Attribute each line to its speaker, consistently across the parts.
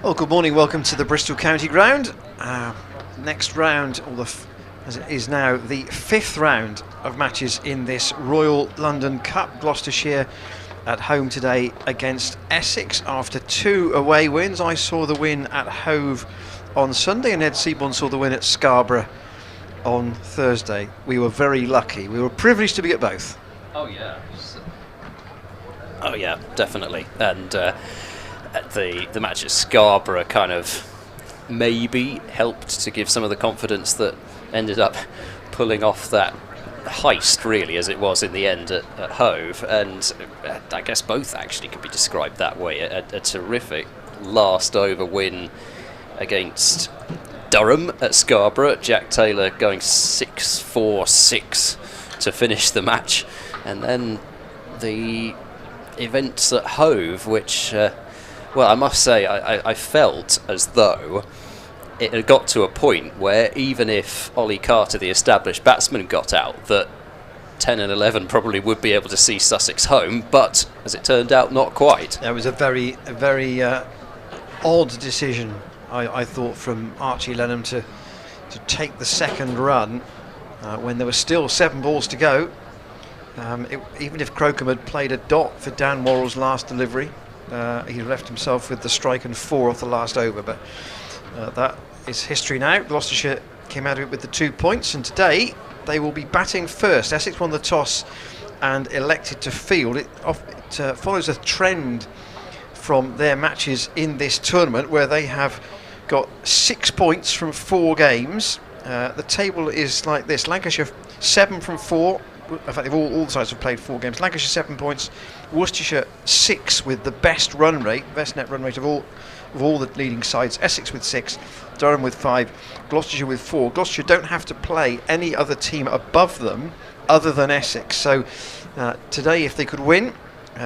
Speaker 1: Well, good morning. Welcome to the Bristol County Ground. Next round, as it is now, the fifth round of matches in this Royal London Cup. Gloucestershire at home today against Essex after 2 away wins. I saw the win at Hove on Sunday, and Ed Seaborn saw the win at Scarborough on Thursday. We were very lucky. We were privileged to be at both.
Speaker 2: Oh yeah, definitely. And the match at Scarborough kind of maybe helped to give some of the confidence that ended up pulling off that heist, really, as it was in the end at Hove. And I guess both actually could be described that way. A terrific last over win against Durham at Scarborough. Jack Taylor going 6-4-6 to finish the match. And then the events at Hove, which, well, I must say, I felt as though it had got to a point where even if Ollie Carter, the established batsman, got out, that 10 and 11 probably would be able to see Sussex home, but as it turned out, not quite.
Speaker 1: That was a very odd decision, I thought, from Archie Lenham to take the second run when there were still 7 balls to go. Even if Crocombe had played a dot for Dan Worrell's last delivery, he left himself with the strike and 4 off the last over, but that is history now. Gloucestershire came out of it with the 2 points, and today they will be batting first. Essex won the toss and elected to field. It follows a trend from their matches in this tournament, where they have got 6 points from 4 games. The table is like this: Lancashire 7 from 4. In fact, all the sides have played 4 games. Lancashire 7 points, Worcestershire 6 with the best run rate, best net run rate of all the leading sides. Essex with 6, Durham with 5, Gloucestershire with 4. Gloucestershire don't have to play any other team above them other than Essex. So today, if they could win,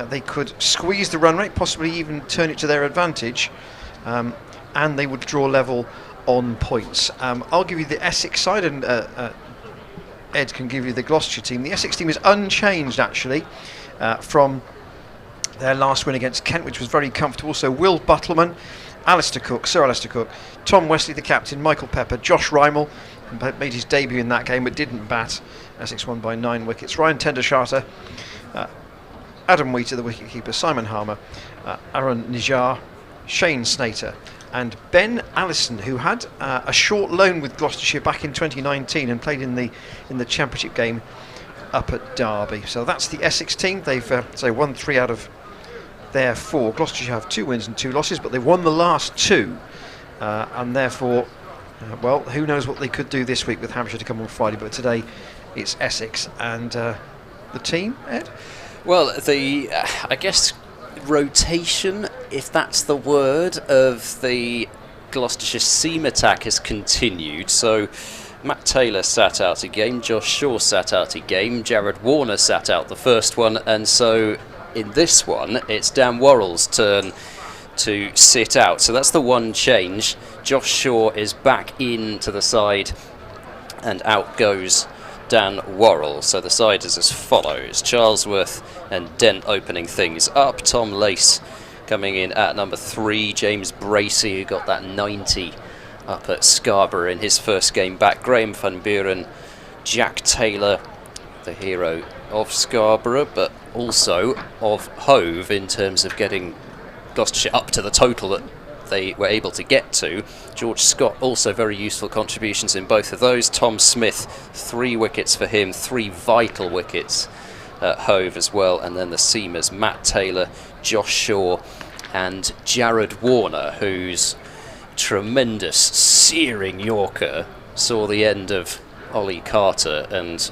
Speaker 1: they could squeeze the run rate, possibly even turn it to their advantage, and they would draw level on points. I'll give you the Essex side, and Ed can give you the Gloucestershire team. The Essex team is unchanged, actually, from their last win against Kent, which was very comfortable. So Will Buttleman, Sir Alistair Cook, Tom Wesley, the captain, Michael Pepper, Josh Rymel, made his debut in that game but didn't bat. Essex won by 9 wickets. Ryan Tendershata, Adam Wheater, the wicketkeeper, Simon Harmer, Aaron Nijar, Shane Snater, and Ben Allison, who had a short loan with Gloucestershire back in 2019 and played in the championship game up at Derby. So that's the Essex team. They've won 3 out of their 4. Gloucestershire have 2 wins and 2 losses, but they've won the last 2, and therefore, well, who knows what they could do this week with Hampshire to come on Friday. But today it's Essex. And the team, Ed?
Speaker 2: Well, I guess rotation, if that's the word, of the Gloucestershire seam attack has continued. So Matt Taylor sat out a game, Josh Shaw sat out a game, Jared Warner sat out the first one, and so in this one it's Dan Worrell's turn to sit out. So that's the one change. Josh Shaw is back into the side and out goes Dan Worrell. So the side is as follows: Charlesworth and Dent opening things up, Tom Lace coming in at number 3, James Bracey, who got that 90 up at Scarborough in his first game back, Graham Van Buren, Jack Taylor, the hero of Scarborough but also of Hove in terms of getting Gloucestershire up to the total that they were able to get to. George Scott also very useful contributions in both of those. Tom Smith, 3 wickets for him, 3 vital wickets at Hove as well. And then the seamers, Matt Taylor, Josh Shaw and Jared Warner, whose tremendous searing Yorker saw the end of Ollie Carter and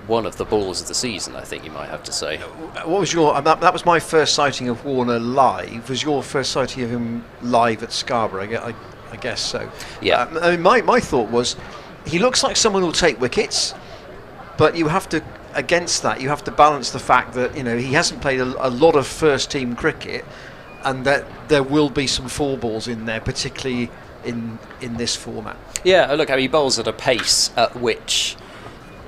Speaker 2: one of the balls of the season, I think you might have to say.
Speaker 1: What was your... that was my first sighting of Warner live. Was your first sighting of him live at Scarborough? I guess so.
Speaker 2: Yeah.
Speaker 1: I mean, my thought was, he looks like someone who'll take wickets, but you have to, against that, you have to balance the fact that, he hasn't played a lot of first team cricket, and that there will be some fall balls in there, particularly in this format.
Speaker 2: Yeah, look, he bowls at a pace at which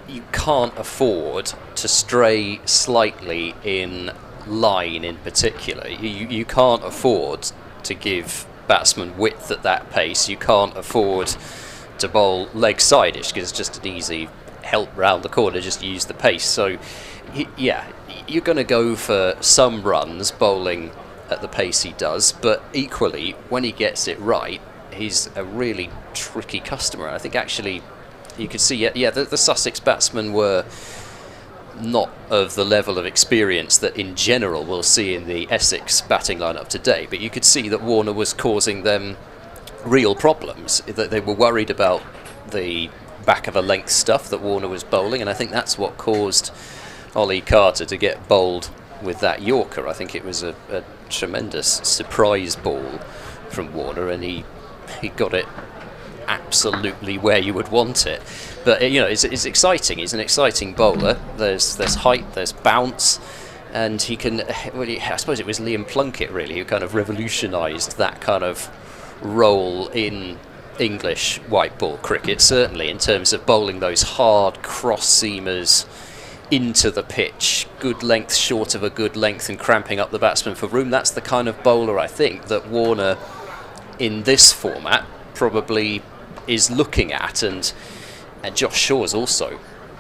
Speaker 2: you can't afford to stray slightly in line in particular. You can't afford to give batsman width at that pace. You can't afford to bowl leg side-ish because it's just an easy help round the corner, just use the pace. So yeah, you're going to go for some runs bowling at the pace he does, but equally when he gets it right, he's a really tricky customer. I think actually you could see the Sussex batsmen were not of the level of experience that in general we'll see in the Essex batting lineup today, but you could see that Warner was causing them real problems, that they were worried about the back of a length stuff that Warner was bowling, and I think that's what caused Ollie Carter to get bowled with that Yorker. I think it was a tremendous surprise ball from Warner, and he got it absolutely where you would want it. But it's exciting. He's an exciting bowler. There's height, there's bounce, and he can. I suppose it was Liam Plunkett really who kind of revolutionised that kind of role in English white ball cricket, certainly in terms of bowling those hard cross seamers into the pitch, good length short of a good length, and cramping up the batsman for room. That's the kind of bowler I think that Warner in this format probably is looking at, and Josh Shaw's also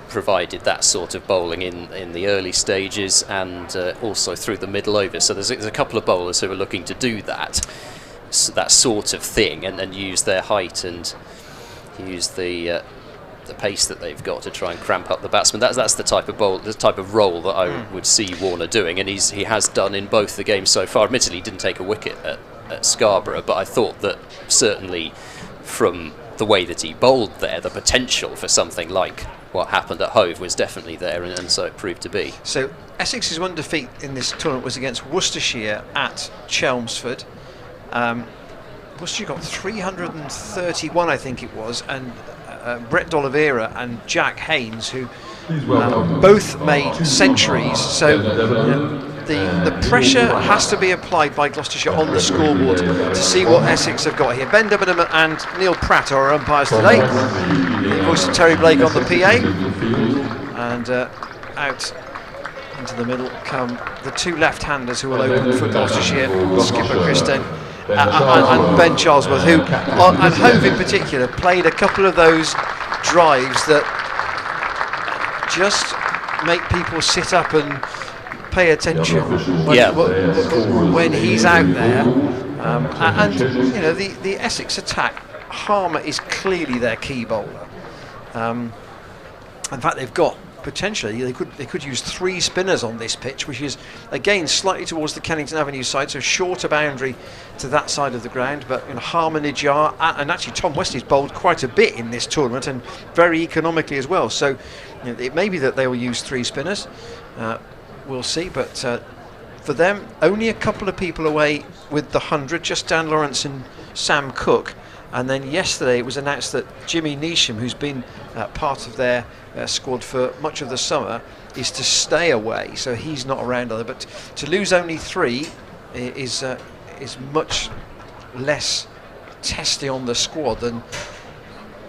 Speaker 2: provided that sort of bowling in the early stages and also through the middle overs. So there's a couple of bowlers who are looking to do that sort of thing and use their height and use the pace that they've got to try and cramp up the batsman. That's the type of role that I would see Warner doing, and he has done in both the games so far. Admittedly, he didn't take a wicket at Scarborough, but I thought that certainly from the way that he bowled there, the potential for something like what happened at Hove was definitely there, and so it proved to be.
Speaker 1: So Essex's one defeat in this tournament was against Worcestershire at Chelmsford. Worcestershire got 331, I think it was, and Brett D'Oliveira and Jack Haynes, who both made centuries. So the pressure has to be applied by Gloucestershire on the scoreboard to see what Essex have got here. Ben Debenham and Neil Pratt are our umpires today. The voice of Terry Blake on the PA. And out into the middle come the two left-handers who will open for Gloucestershire, skipper Chris Dent and Ben Charlesworth, who, and Hove in particular, played a couple of those drives that just make people sit up and pay attention when he's out there. And the Essex attack, Harmer is clearly their key bowler. In fact, they've got potentially they could use three spinners on this pitch, which is again slightly towards the Kennington Avenue side, so shorter boundary to that side of the ground. But Harmer, Nijar, and actually Tom Westley's bowled quite a bit in this tournament and very economically as well. So it may be that they will use three spinners. We'll see, but for them, only a couple of people away with the 100, just Dan Lawrence and Sam Cook. And then yesterday it was announced that Jimmy Neesham, who's been part of their squad for much of the summer, is to stay away, so he's not around either. But to lose only three is much less testy on the squad than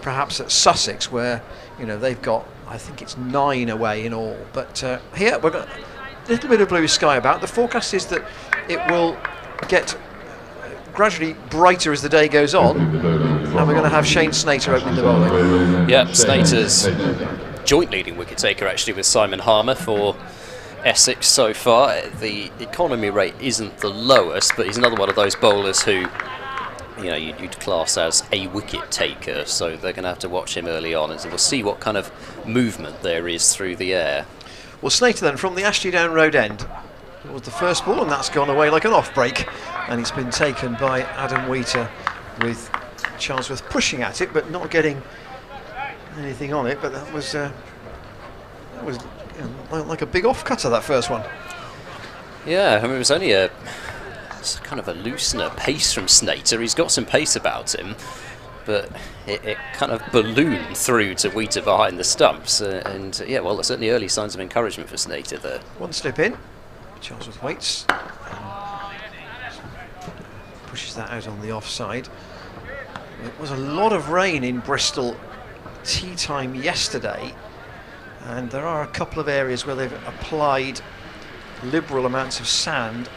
Speaker 1: perhaps at Sussex, where they've got, I think it's 9 away in all. But here we've got a little bit of blue sky about. The forecast is that it will get gradually brighter as the day goes on, and we're going to have Shane Snater opening the bowling.
Speaker 2: Yeah, Snater's joint leading wicket taker actually with Simon Harmer for Essex so far. The economy rate isn't the lowest, but he's another one of those bowlers who you'd class as a wicket taker, so they're going to have to watch him early on, and so we'll see what kind of movement there is through the air.
Speaker 1: Well, Snater then from the Ashley Down Road end. It was the first ball, and that's gone away like an off break, and it's been taken by Adam Wheater, with Charlesworth pushing at it but not getting anything on it. But that was like a big off cutter, that first one.
Speaker 2: Yeah, I mean, it was only it's kind of a loosener pace from Snater. He's got some pace about him, but it kind of ballooned through to Wheater behind the stumps, and there's certainly early signs of encouragement for Snater there.
Speaker 1: One slip in. Charlesworth waits, pushes that out on the offside. It was a lot of rain in Bristol tea time yesterday, and there are a couple of areas where they've applied liberal amounts of sand.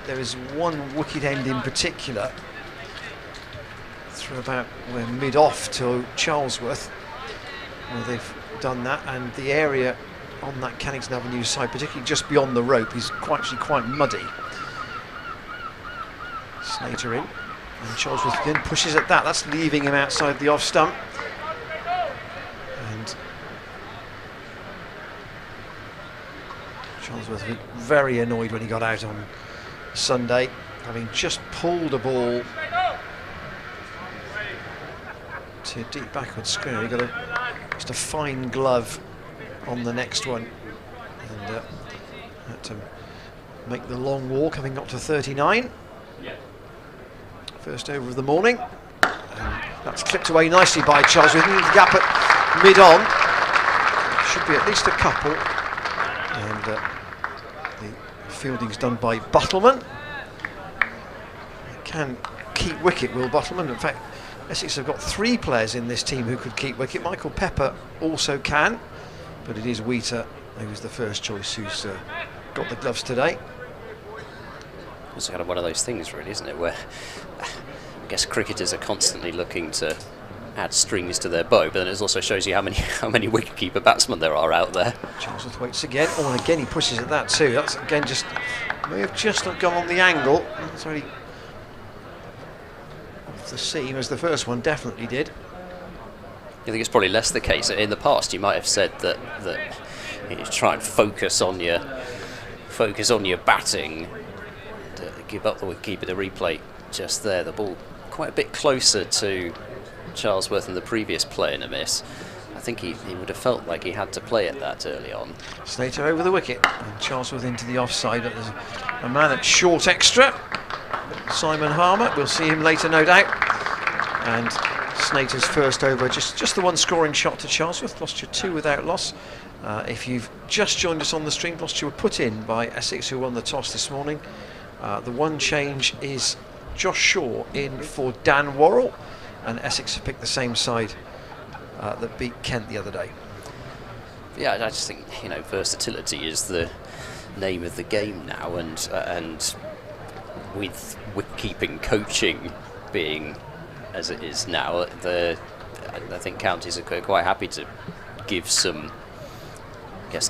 Speaker 1: There is one wicket end in particular for about we're mid-off to Charlesworth, where they've done that, and the area on that Cannington Avenue side, particularly just beyond the rope, is actually quite muddy. Slater in, and Charlesworth again pushes at that. That's leaving him outside the off stump. And Charlesworth was very annoyed when he got out on Sunday, having just pulled a ball to deep backward square. He got just a fine glove on the next one, and had to make the long walk, having got to 39. First over of the morning, and that's clipped away nicely by Charles with the gap at mid-on. Should be at least a couple, and the fielding's done by Buttleman. He can keep wicket, Will Buttleman. In fact, Essex have got 3 players in this team who could keep wicket. Michael Pepper also can, but it is Wheater who's the first choice, who's got the gloves today.
Speaker 2: It's kind of one of those things, really, isn't it, where I guess cricketers are constantly looking to add strings to their bow, but then it also shows you how many wicketkeeper batsmen there are out there.
Speaker 1: Charlesworth waits again. Oh, and again he pushes at that too. That's again just may have just not gone on the angle. It's only off the seam, as the first one definitely did.
Speaker 2: I think it's probably less the case. In the past, you might have said that you try and focus on your batting. Give up the wicketkeeper. The replay just there, the ball quite a bit closer to Charlesworth than the previous play in a miss. I think he would have felt like he had to play it that early on.
Speaker 1: Slater over the wicket, and Charlesworth into the offside. There's a man at short extra, Simon Harmer. We'll see him later, no doubt. And Slater's first over, just the one scoring shot to Charlesworth. Gloucestershire 2 without loss. If you've just joined us on the stream, Gloucestershire were put in by Essex, who won the toss this morning. The one change is Josh Shaw in for Dan Worrell, and Essex have picked the same side that beat Kent the other day.
Speaker 2: Yeah, I just think, versatility is the name of the game now, and with wicket-keeping coaching being as it is now, I think counties are quite happy to give some,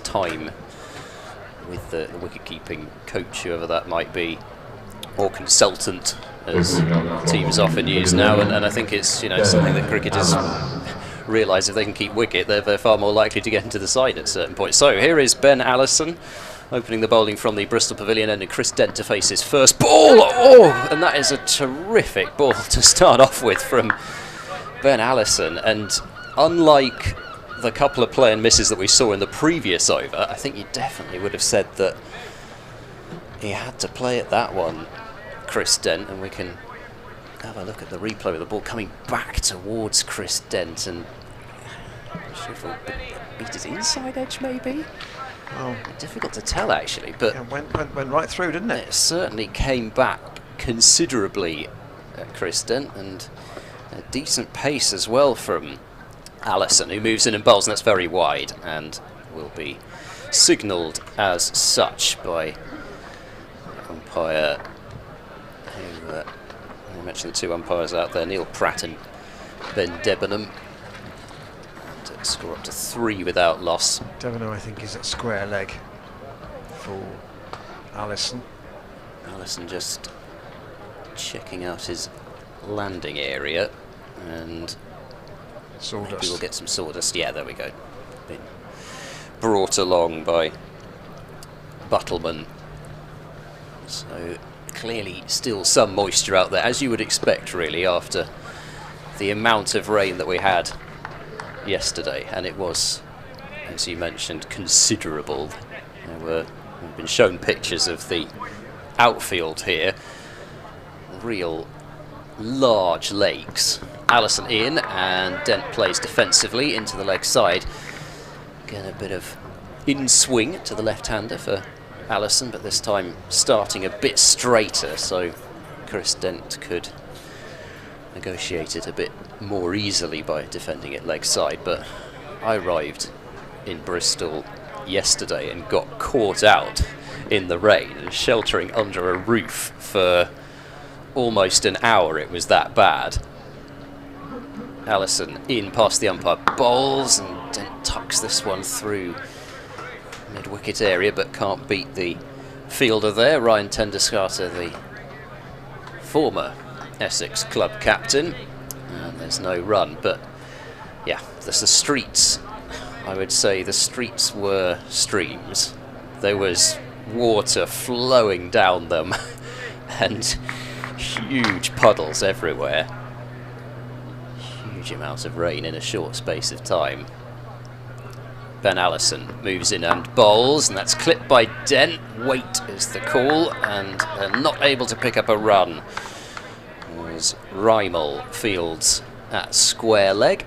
Speaker 2: time with the wicket-keeping coach, whoever that might be, or consultant, as teams often use now. And I think it's something that cricketers realise, if they can keep wicket, they're far more likely to get into the side at certain points. So here is Ben Allison opening the bowling from the Bristol Pavilion, and Chris Dent to face his first ball. Oh, and that is a terrific ball to start off with from Ben Allison. And unlike the couple of play and misses that we saw in the previous over, I think you definitely would have said that he had to play at that one, Chris Dent, and we can have a look at the replay with the ball coming back towards Chris Dent, and beat his inside edge maybe?
Speaker 1: Oh,
Speaker 2: difficult to tell actually, but
Speaker 1: yeah, went right through, didn't it?
Speaker 2: It certainly came back considerably at Chris Dent, and a decent pace as well from Allison, who moves in and bowls, and that's very wide and will be signalled as such by umpire who I mentioned the 2 umpires out there, Neil Pratt and Ben Debenham, and score up to 3 without loss.
Speaker 1: Debenham, I think, is at square leg for Allison.
Speaker 2: Allison just checking out his landing area, and
Speaker 1: Sawdust.
Speaker 2: maybe we'll get some sawdust. Yeah, there we go. Been brought along by Buttleman. So clearly still some moisture out there, as you would expect really, after the amount of rain that we had yesterday, and it was, as you mentioned, considerable. We've been shown pictures of the outfield here, real large lakes. Allison in, and Dent plays defensively into the leg side. Again, a bit of in-swing to the left-hander for Allison, but this time starting a bit straighter, so Chris Dent could negotiate it a bit more easily by defending it leg side. But I arrived in Bristol yesterday and got caught out in the rain and sheltering under a roof for almost an hour. It was that bad. Allison in past the umpire, bowls, and Dent tucks this one through mid-wicket area, but can't beat the fielder there. Ryan Tenderscarter, the former Essex club captain, and there's no run. But yeah, there's the streets. I would say the streets were streams. There was water flowing down them and huge puddles everywhere. Huge amount of rain in a short space of time. Ben Allison moves in and bowls, and that's clipped by Dent. Wait is the call, and not able to pick up a run was Rymel fields at square leg.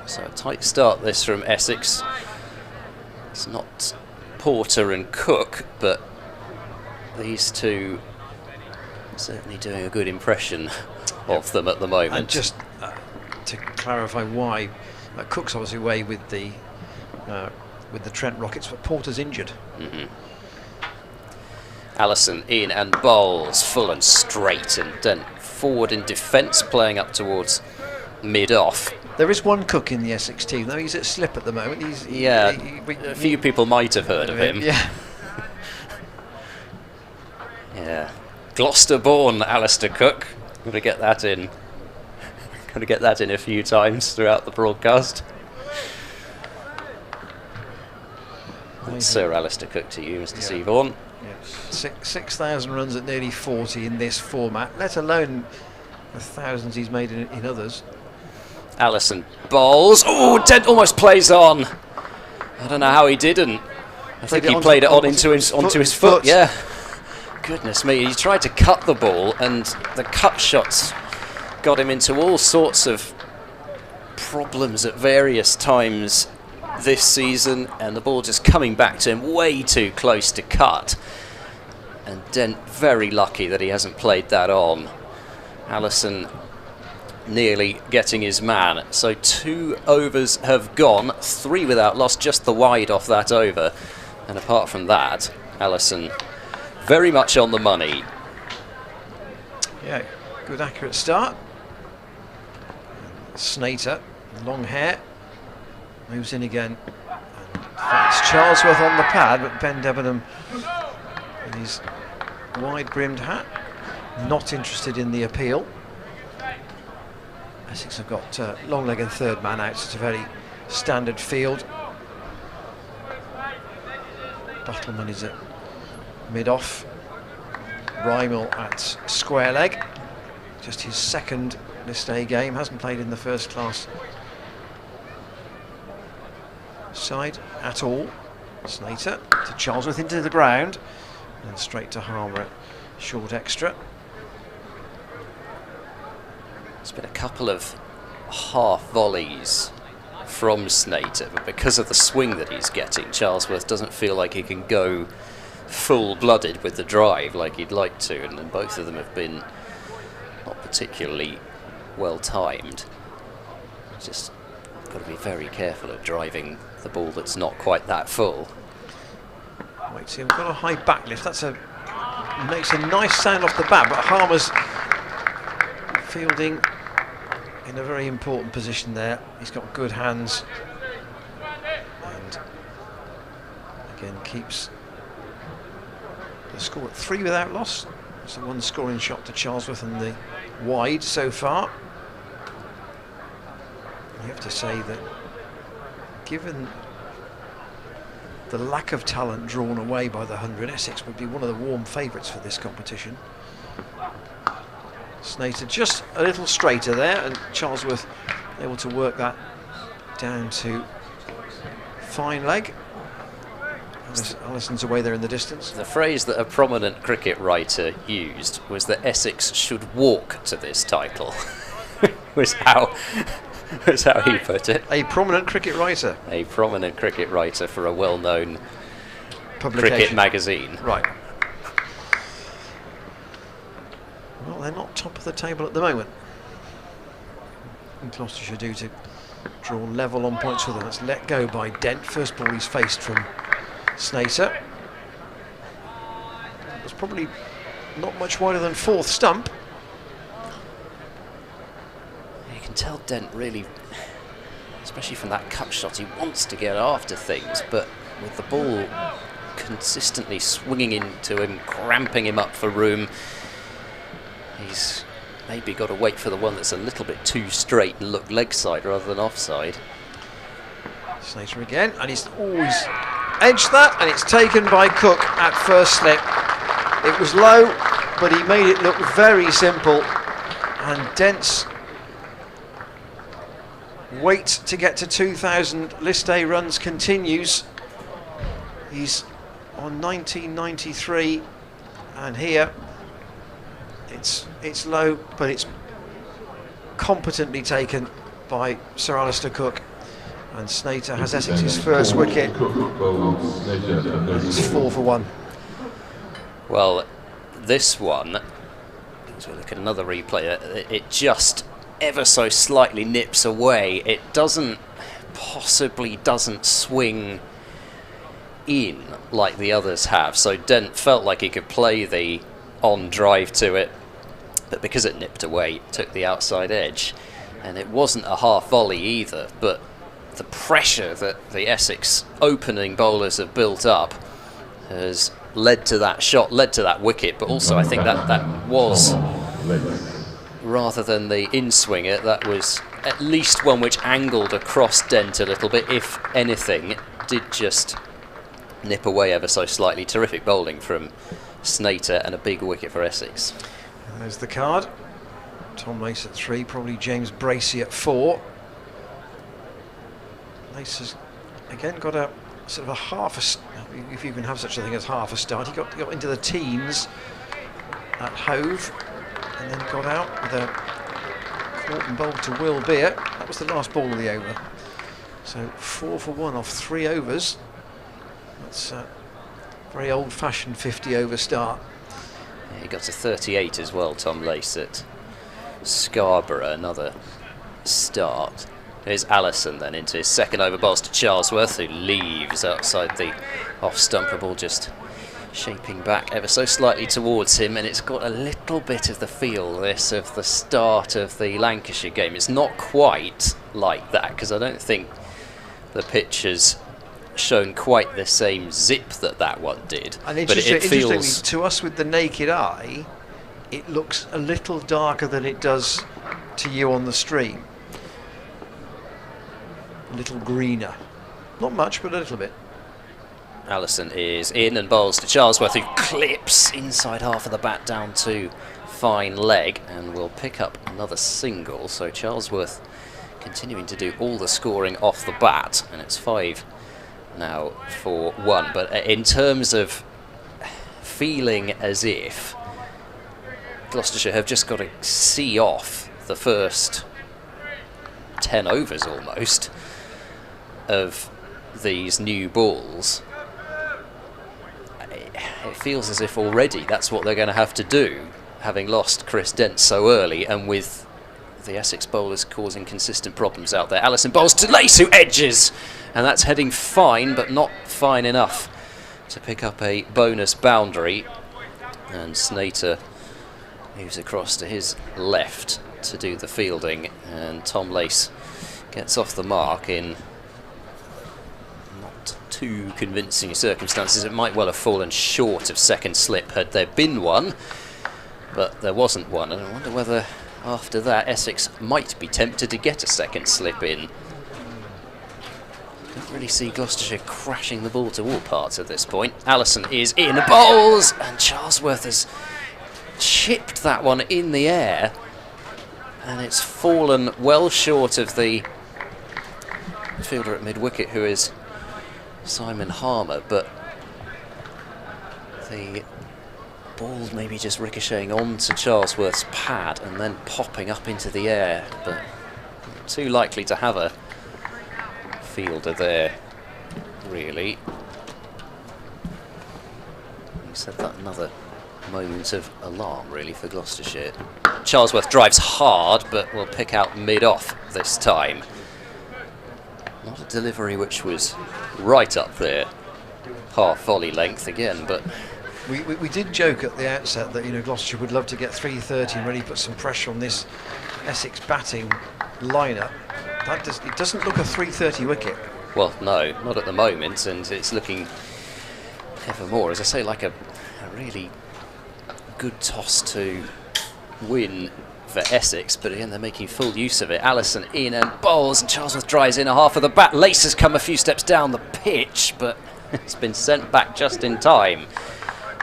Speaker 2: So a tight start this from Essex. It's not Porter and Cook, but these two certainly doing a good impression of them at the moment.
Speaker 1: And just to clarify why, Cook's obviously away with the Trent Rockets, but Porter's injured.
Speaker 2: Allison in and bowls full and straight, and Dent forward in defence, playing up towards mid-off.
Speaker 1: There is one Cook in the Essex team, though. He's at slip at the moment.
Speaker 2: A few people might have heard of him.
Speaker 1: Yeah.
Speaker 2: Yeah. Gloucester-born Alistair Cook. Going to get that in. Going to get that in a few times throughout the broadcast. Sir Alistair Cook to you, Mr. Seaborn.
Speaker 1: Yeah. 6,000 runs at nearly 40 in this format, let alone the thousands he's made in others.
Speaker 2: Allison bowls. Oh, Dent almost plays on. I don't know how he didn't. I think he played it onto his foot. Yeah. Goodness me, he tried to cut the ball, and the cut shots got him into all sorts of problems at various times this season, and the ball just coming back to him way too close to cut. And Dent very lucky that he hasn't played that on. Allison nearly getting his man. So 2 overs have gone, 3 without loss, just the wide off that over. And apart from that, Allison very much on the money.
Speaker 1: Yeah, good accurate start. Snater, long hair, moves in again. It's Charlesworth on the pad, but Ben Debenham in his wide-brimmed hat, not interested in the appeal. Essex have got long leg and third man out. It's a very standard field. Battleman is at mid-off. Rymel at square leg. Just his second list A game. Hasn't played in the first class side at all. Snater to Charlesworth into the ground, and straight to Harmer at short extra.
Speaker 2: There's been a couple of half volleys from Snater, but because of the swing that he's getting, Charlesworth doesn't feel like he can go full-blooded with the drive like he'd like to, and both of them have been not particularly well timed. Just got to be very careful of driving the ball that's not quite that full.
Speaker 1: Wait, see, we've got a high back lift. Makes a nice sound off the bat, but Harmer's fielding in a very important position there. He's got good hands, and again keeps the score at 3 without loss. It's the one scoring shot to Charlesworth and the wide so far. You have to say that given the lack of talent drawn away by the 100, Essex would be one of the warm favourites for this competition. Snater just a little straighter there, and Charlesworth able to work that down to fine leg. Allison's away there in the distance.
Speaker 2: The phrase that a prominent cricket writer used was that Essex should walk to this title. was how he put it.
Speaker 1: A prominent cricket writer.
Speaker 2: A prominent cricket writer for a well-known
Speaker 1: publication.
Speaker 2: Cricket magazine.
Speaker 1: Right. Well, they're not top of the table at the moment. And Gloucestershire due to draw level on points with them. That's let go by Dent. First ball he's faced from Snater. It was probably not much wider than fourth stump.
Speaker 2: You can can tell Dent really, especially from that cut shot, he wants to get after things, but with the ball consistently swinging into him, cramping him up for room, he's maybe got to wait for the one that's a little bit too straight and look leg side rather than offside.
Speaker 1: Slater again, and he's always edged that, and it's taken by Cook at first slip. It was low, but he made it look very simple, and Dent's wait to get to 2,000 list A runs continues. He's on 1993, and here it's low, but it's competently taken by Sir Alistair Cook, and Snater has Essex's first wicket. It's 4 for 1.
Speaker 2: Well, this one, as we look at another replay, it just ever so slightly nips away. It possibly doesn't swing in like the others have, so Dent felt like he could play the on drive to it, but because it nipped away, it took the outside edge, and it wasn't a half volley either, but the pressure that the Essex opening bowlers have built up has led to that shot, led to that wicket, but also I think that was, rather than the in-swinger, that was at least one which angled across Dent a little bit, if anything. It did just nip away ever so slightly. Terrific bowling from Snater and a big wicket for Essex.
Speaker 1: There's the card. Tom Lace at 3, probably James Bracey at 4. Lace has again got a sort of a half a, if you can have such a thing as half a start. He got into the teens at Hove, and then got out with a caught and bowled to Will Beer. That was the last ball of the over. So 4 for 1 off 3 overs. That's a very old-fashioned 50-over start.
Speaker 2: Yeah, he got to 38 as well, Tom Lace at Scarborough, another start. Here's Allison then into his second over, bowls to Charlesworth, who leaves outside the off-stumper, ball just shaping back ever so slightly towards him, and it's got a little bit of the feel, this, of the start of the Lancashire game. It's not quite like that, because I don't think the pitch has shown quite the same zip that one did.
Speaker 1: And
Speaker 2: but it feels,
Speaker 1: interestingly, to us with the naked eye, it looks a little darker than it does to you on the stream. A little greener. Not much, but a little bit.
Speaker 2: Allison is in and bowls to Charlesworth, who clips inside half of the bat down to fine leg, and will pick up another single. So Charlesworth continuing to do all the scoring off the bat, and it's 5 now for 1. But in terms of feeling as if Gloucestershire have just got to see off the first 10 overs almost of these new balls, it feels as if already that's what they're going to have to do, having lost Chris Dent so early, and with the Essex bowlers causing consistent problems out there. Allison bowls to Lace, who edges, and that's heading fine, but not fine enough to pick up a bonus boundary. And Snater moves across to his left to do the fielding, and Tom Lace gets off the mark in not too convincing circumstances. It might well have fallen short of second slip had there been one, but there wasn't one, and I wonder whether after that Essex might be tempted to get a second slip in. Don't really see Gloucestershire crashing the ball to all parts at this point. Allison is in, bowls, and Charlesworth has chipped that one in the air, and it's fallen well short of the fielder at mid-wicket, who is Simon Harmer, but the ball maybe just ricocheting onto Charlesworth's pad and then popping up into the air, but too likely to have a fielder there, really. You said that, another moment of alarm really for Gloucestershire. Charlesworth drives hard, but will pick out mid-off this time. Not a delivery which was right up there, half volley length again, but
Speaker 1: We did joke at the outset that, you know, Gloucestershire would love to get 330 and really put some pressure on this Essex batting lineup. It doesn't look a 330 wicket.
Speaker 2: Well, no, not at the moment, and it's looking ever more, as I say, like a really good toss to win for Essex, but again they're making full use of it. Allison in and bowls, and Charlesworth drives in a half of the bat. Lace has come a few steps down the pitch, but it's been sent back just in time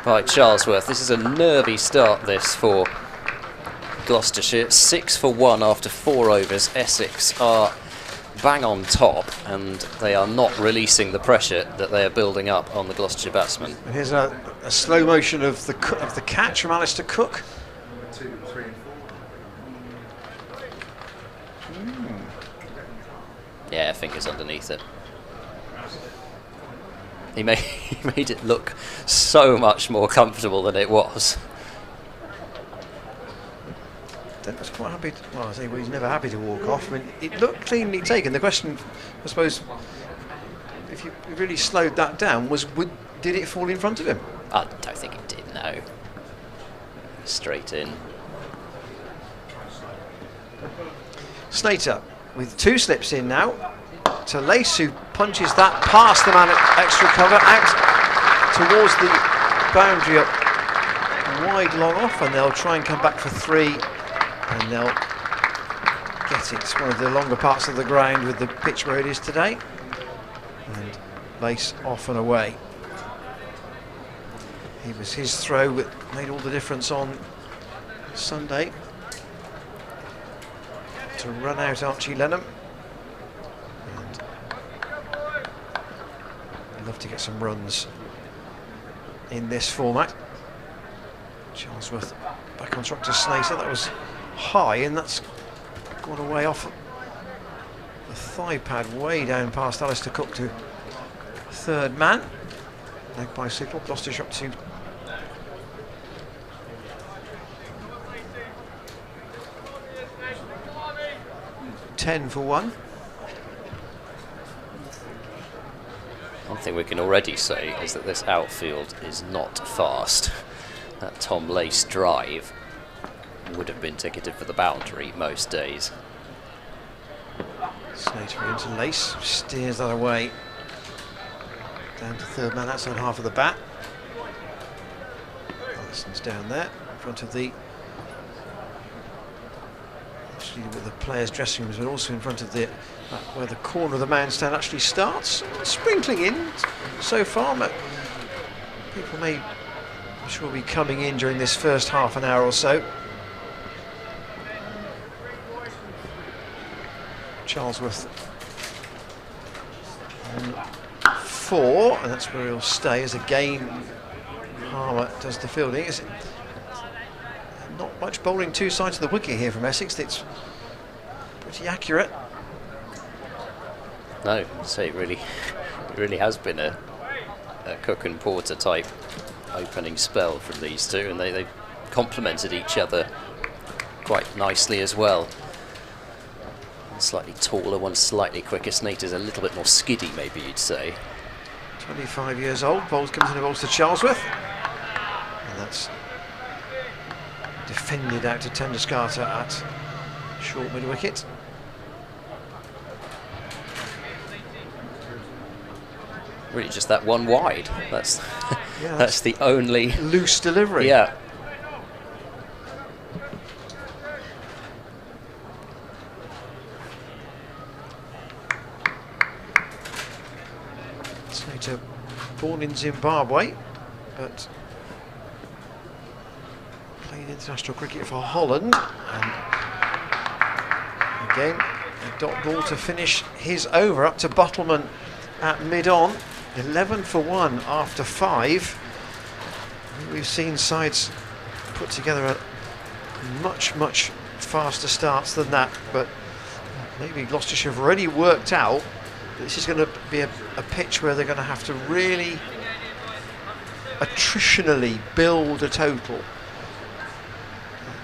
Speaker 2: by Charlesworth. This is a nervy start, this, for Gloucestershire. 6 for 1 after 4 overs. Essex are bang on top, and they are not releasing the pressure that they are building up on the Gloucestershire batsmen.
Speaker 1: And here's a slow motion of the catch from Alistair Cook.
Speaker 3: 2, 3 and 4.
Speaker 2: Yeah, fingers underneath it. He made it look so much more comfortable than it was.
Speaker 1: Dent was quite happy. Well, I say, well, he's never happy to walk off. I mean, it looked cleanly taken. The question, I suppose, if you really slowed that down, was did it fall in front of him?
Speaker 2: I don't think it did. No. Straight in.
Speaker 1: Slater with 2 slips in now to Lace, who punches that past the man at extra cover, out towards the boundary, up wide long off, and they'll try and come back for 3, and they'll get it. It's one of the longer parts of the ground with the pitch where it is today, and Lace off and away. It was his throw that made all the difference on Sunday to run out Archie Lenham. And I'd love to get some runs in this format. Charlesworth back on track to Slater. That was high, and that's gone away off the thigh pad, way down past Alistair Cook to third man. Leg bicycle. Gloucestershire up to 10 for 1.
Speaker 2: One thing we can already say is that this outfield is not fast. That Tom Lace drive would have been ticketed for the boundary most days.
Speaker 1: Slater into Lace, steers that away. Down to third man, outside half of the bat. Allison's down there, in front of the... actually with the players' dressing rooms, but also in front of the... where the corner of the man-stand actually starts. Sprinkling in so far, but people may, I'm sure, be coming in during this first half an hour or so. Charlesworth on 4, and that's where he'll stay as again Harmer does the fielding. It's not much bowling two sides of the wicket here from Essex. It's pretty accurate.
Speaker 2: No, so it really has been a Cook and Porter type opening spell from these two, and they complemented each other quite nicely as well. One slightly taller, one slightly quicker. Slater's a little bit more skiddy, maybe you'd say.
Speaker 1: 25 years old, bowls comes in the bowls to Charlesworth, and that's defended out to Tenderskata at short mid wicket.
Speaker 2: Really just that one wide. That's
Speaker 1: Yeah,
Speaker 2: that's the only
Speaker 1: loose delivery.
Speaker 2: Yeah.
Speaker 1: Slater, born in Zimbabwe, but played international cricket for Holland, and again a dot ball to finish his over, up to Buttleman at mid-on. 11 for 1 after 5. We've seen sides put together a much faster starts than that, but maybe Gloucestershire have already worked out that this is going to be a pitch where they're going to have to really attritionally build a total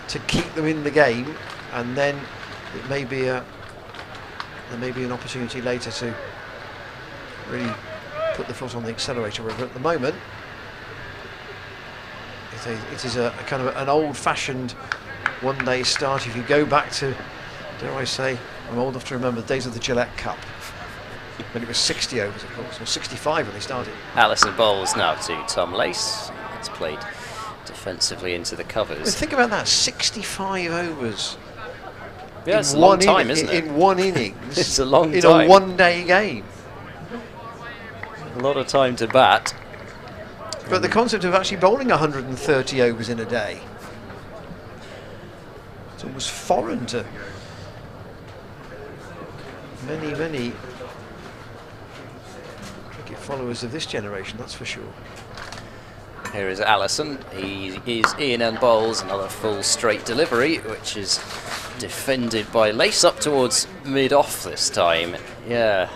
Speaker 1: to keep them in the game, and then it may be there may be an opportunity later to really put the foot on the accelerator. But at the moment, It is a kind of an old-fashioned one-day start. If you go back to, dare I say, I'm old enough to remember the days of the Gillette Cup, when it was 60 overs, of course, or 65 when they started.
Speaker 2: Allison bowls now to Tom Lace. It's played defensively into the covers.
Speaker 1: Well, think about that, 65 overs.
Speaker 2: Yeah, it's a long time, isn't it?
Speaker 1: In one innings.
Speaker 2: It's a long
Speaker 1: in
Speaker 2: time.
Speaker 1: In a one-day game.
Speaker 2: A lot of time to bat.
Speaker 1: But the concept of actually bowling 130 overs in a day, it's almost foreign to many cricket followers of this generation, that's for sure.
Speaker 2: Here is Allison. He is in and bowls another full straight delivery, which is defended by Lace up towards mid-off this time. Yeah,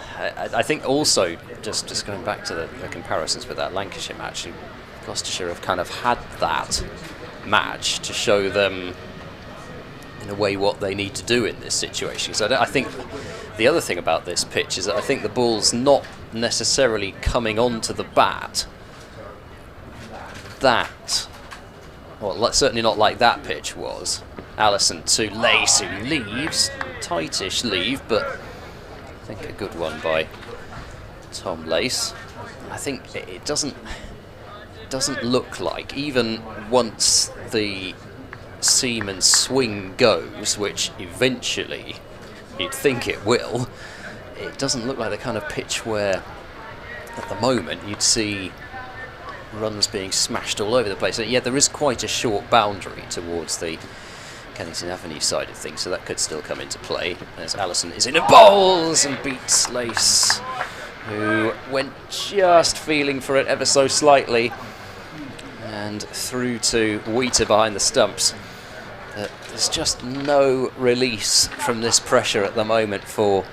Speaker 2: I think also, just going back to the comparisons with that Lancashire match, Gloucestershire have kind of had that match to show them, in a way, what they need to do in this situation. So I think the other thing about this pitch is that I think the ball's not necessarily coming onto the bat well, certainly not like that pitch was. Allison to Lace, who leaves, tightish leave, but I think a good one by Tom Lace. I think it doesn't look like, even once the seaman swing goes, which eventually you'd think it will, it doesn't look like the kind of pitch where at the moment you'd see runs being smashed all over the place. Yeah, there is quite a short boundary towards the Kennington Avenue side of things, so that could still come into play as Allison is in and bowls and beats Lace, who went just feeling for it ever so slightly, and through to Wheater behind the stumps. There's just no release from this pressure at the moment for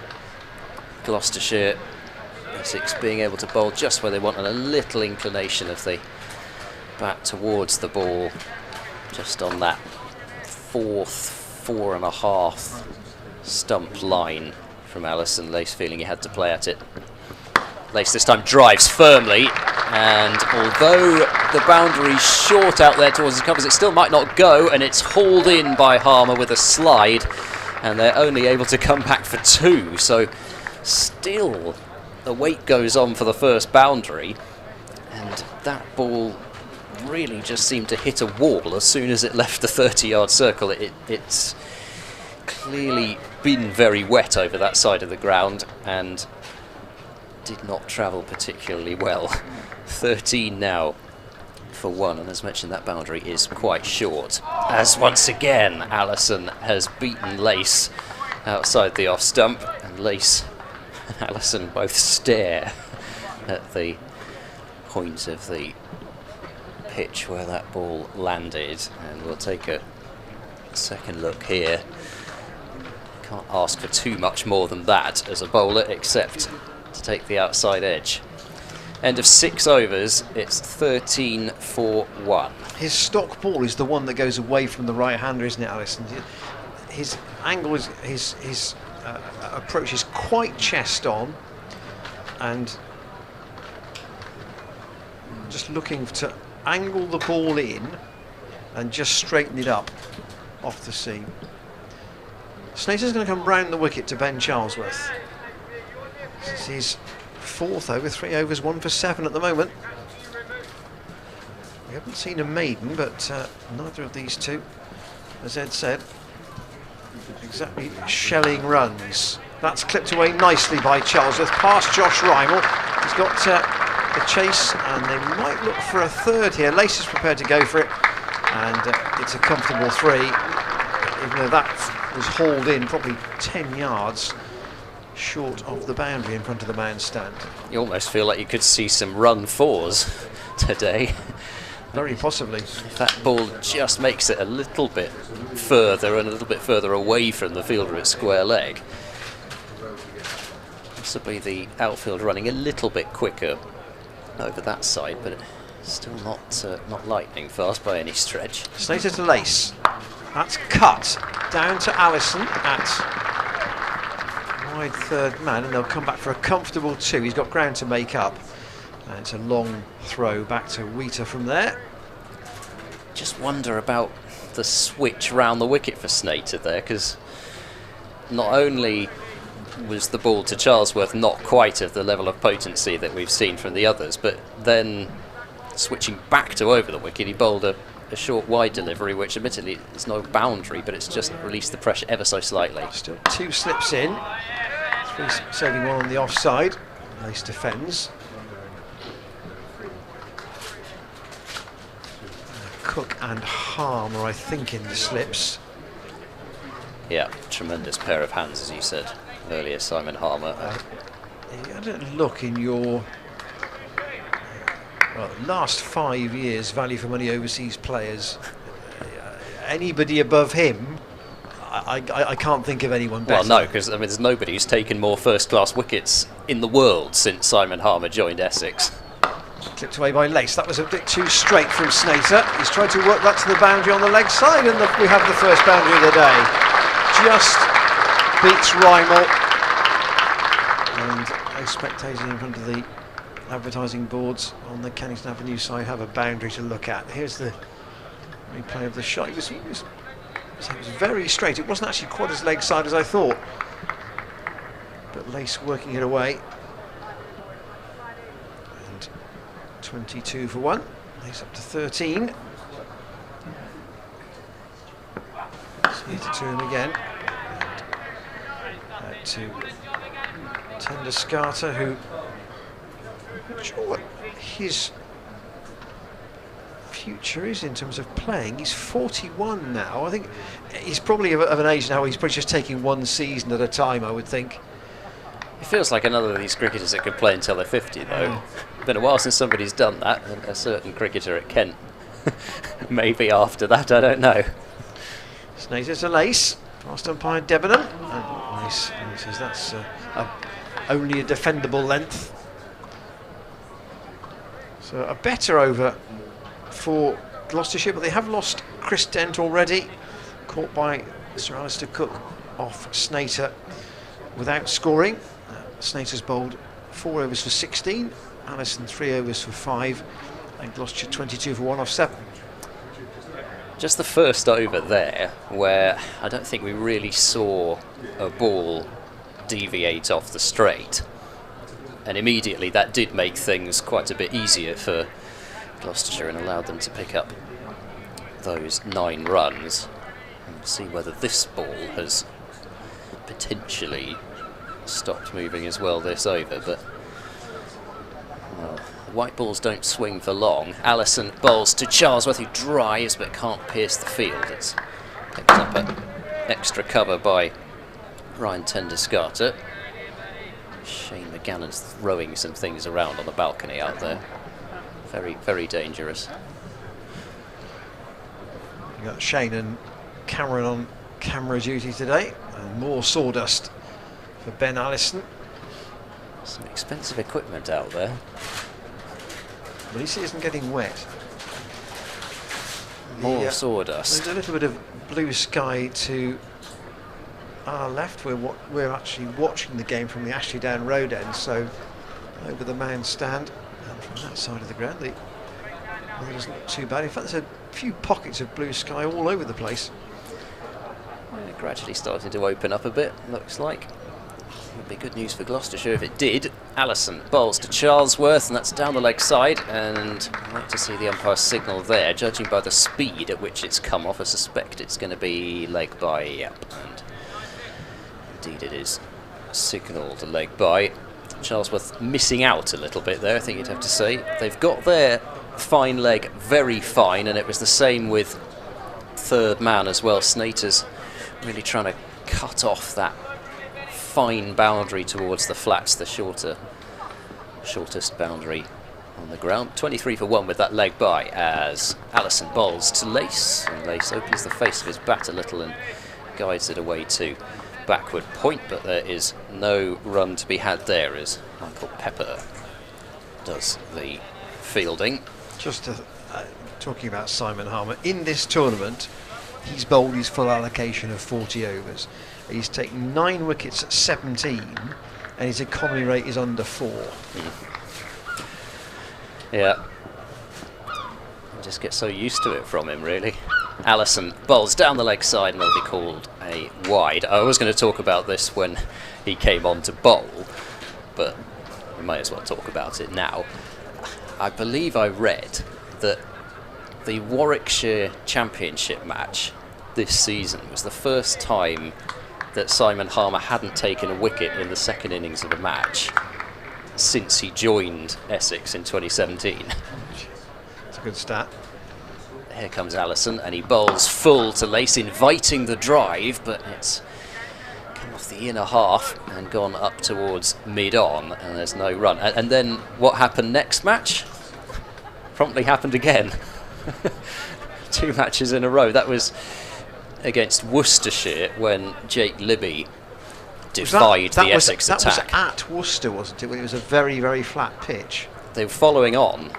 Speaker 2: Gloucestershire. Essex being able to bowl just where they want, and a little inclination of the bat towards the ball, just on that four and a half stump line from Allison. Lace feeling he had to play at it. Lace this time drives firmly, and although the boundary's short out there towards the covers, it still might not go, and it's hauled in by Harmer with a slide, and they're only able to come back for two, so still the wait goes on for the first boundary, and that ball really just seemed to hit a wall as soon as it left the 30-yard circle. It's clearly been very wet over that side of the ground and did not travel particularly well. 13 now for one, and as mentioned, that boundary is quite short. As once again, Allison has beaten Lace outside the off stump, and Lace and Allison both stare at the point of the pitch where that ball landed, and we'll take a second look here. Can't ask for too much more than that as a bowler, except to take the outside edge. End of 6 overs, it's 13 for 1.
Speaker 1: His stock ball is the one that goes away from the right-hander, isn't it, Allison? His angle is his approach is quite chest on, and just looking to angle the ball in and just straighten it up off the seam. Snater's going to come round the wicket to Ben Charlesworth. This is his 4th over, 3 overs, 1 for 7 at the moment. We haven't seen a maiden, but neither of these two, as Ed said, exactly shelling runs. That's clipped away nicely by Charlesworth, past Josh Rymel. He's got the chase, and they might look for a third here. Lace is prepared to go for it, and it's a comfortable 3, even though that was hauled in probably 10 yards short of the boundary in front of the man's stand.
Speaker 2: You almost feel like you could see some run 4s today.
Speaker 1: Very possibly.
Speaker 2: If that ball just makes it a little bit further and a little bit further away from the fielder at square leg. Possibly the outfield running a little bit quicker over that side, but still not lightning fast by any stretch.
Speaker 1: Slater to Lace. That's cut down to Allison at wide third man, and they'll come back for a comfortable 2. He's got ground to make up, and it's a long throw back to Wheater from there.
Speaker 2: just wonder about the switch round the wicket for Snater there, because not only was the ball to Charlesworth not quite of the level of potency that we've seen from the others, but then switching back to over the wicket, he bowled a short wide delivery, which admittedly is no boundary, but it's just released the pressure ever so slightly.
Speaker 1: Still 2 slips in, 3 saving 1 on the offside. Lace defends. Cook and Harmer, I think, in the slips.
Speaker 2: Yeah, tremendous pair of hands, as you said earlier, Simon Harmer.
Speaker 1: You had a look in your last 5 years value for money overseas players. Anybody above him, I can't think of anyone better.
Speaker 2: Well, no, because there's nobody who's taken more first-class wickets in the world since Simon Harmer joined Essex.
Speaker 1: Clipped away by Lace. That was a bit too straight from Snater. He's tried to work that to the boundary on the leg side, and we have the first boundary of the day. Just beats Rymel. And those spectators in front of the advertising boards on the Kennington Avenue side have a boundary to look at. Here's the replay of the shot. It was very straight. It wasn't actually quite as leg side as I thought. But Lace working it away. 22 for 1. Lace up to 13. Snater to him again. And to Tender-Scarter, who I'm not sure what his future is in terms of playing. He's 41 now. I think he's probably of an age now. He's probably just taking one season at a time, I would think.
Speaker 2: It feels like another of these cricketers that could play until they're 50, though. It's been a while since somebody's done that, and a certain cricketer at Kent. Maybe after that, I don't know.
Speaker 1: Snater to Lace, past umpire Debenham. Lace says that's only a defendable length. So a better over for Gloucestershire, but they have lost Chris Dent already, caught by Sir Alistair Cook off Snater without scoring. Snater's bowled 4 overs for 16, Allison 3 overs for 5, and Gloucestershire 22 for 1 off 7.
Speaker 2: Just the first over there, where I don't think we really saw a ball deviate off the straight, and immediately that did make things quite a bit easier for Gloucestershire and allowed them to pick up those 9 runs. And we'll see whether this ball has potentially stopped moving as well this over, but well, the white balls don't swing for long. Allison bowls to Charlesworth, who drives but can't pierce the field. It's picked up an extra cover by Ryan Tender-Scarter. Shane McGannon's throwing some things around on the balcony out there. Very, very dangerous.
Speaker 1: You got Shane and Cameron on camera duty today, and more sawdust for Ben Allison.
Speaker 2: Some expensive equipment out there.
Speaker 1: At least it isn't getting wet.
Speaker 2: More sawdust.
Speaker 1: There's a little bit of blue sky to our left. We're actually watching the game from the Ashley Down Road end, so over the man stand, and from that side of the ground the weather isn't too bad. In fact, there's a few pockets of blue sky all over the place.
Speaker 2: Gradually starting to open up a bit, looks like. Would be good news for Gloucestershire if it did. Allison bowls to Charlesworth, and that's down the leg side, and I'd like to see the umpire signal there. Judging by the speed at which it's come off, I suspect it's going to be leg by. Yep, and indeed it is signalled a leg by. Charlesworth missing out a little bit there, I think you'd have to say. They've got their fine leg very fine, and it was the same with third man as well. Snater's really trying to cut off that fine boundary towards the flats, the shortest boundary on the ground. 23 for 1 with that leg by as Allison bowls to Lace, and Lace opens the face of his bat a little and guides it away to backward point, but there is no run to be had there as Michael Pepper does the fielding.
Speaker 1: Just talking about Simon Harmer, in this tournament he's bowled his full allocation of 40 overs. He's taken 9 wickets at 17, and his economy rate is under 4.
Speaker 2: Yeah. just get so used to it from him, really. Allison bowls down the leg side and it'll be called a wide. I was going to talk about this when he came on to bowl, but we may as well talk about it now. I believe I read that the Warwickshire Championship match this season was the first time that Simon Harmer hadn't taken a wicket in the second innings of a match since he joined Essex in 2017.
Speaker 1: It's a good stat.
Speaker 2: Here comes Allison, and he bowls full to Lace, inviting the drive, but it's come off the inner half and gone up towards mid-on, and there's no run. And then what happened next match? Promptly happened again. 2 matches in a row. That was against Worcestershire when Jake Libby defied the Essex attack.
Speaker 1: That was at Worcester, wasn't it? It was a very, very flat pitch.
Speaker 2: They were following on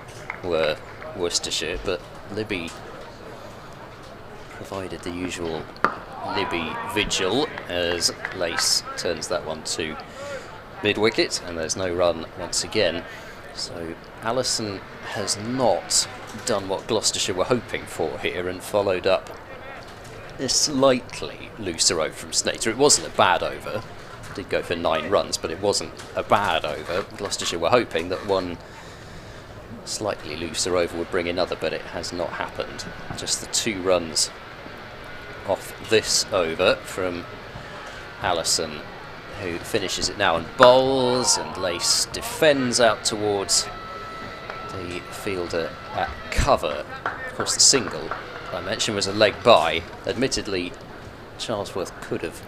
Speaker 2: were Worcestershire, but Libby provided the usual Libby vigil as Lace turns that one to mid-wicket, and there's no run once again. So Allison has not done what Gloucestershire were hoping for here and followed up a slightly looser over from Snater. It wasn't a bad over. Did go for 9 runs, but it wasn't a bad over. Gloucestershire were hoping that one slightly looser over would bring another, but it has not happened. Just the 2 runs off this over from Allison, who finishes it now and bowls, and Lace defends out towards the fielder at cover. Of course, the single I mentioned was a leg by. Admittedly, Charlesworth could have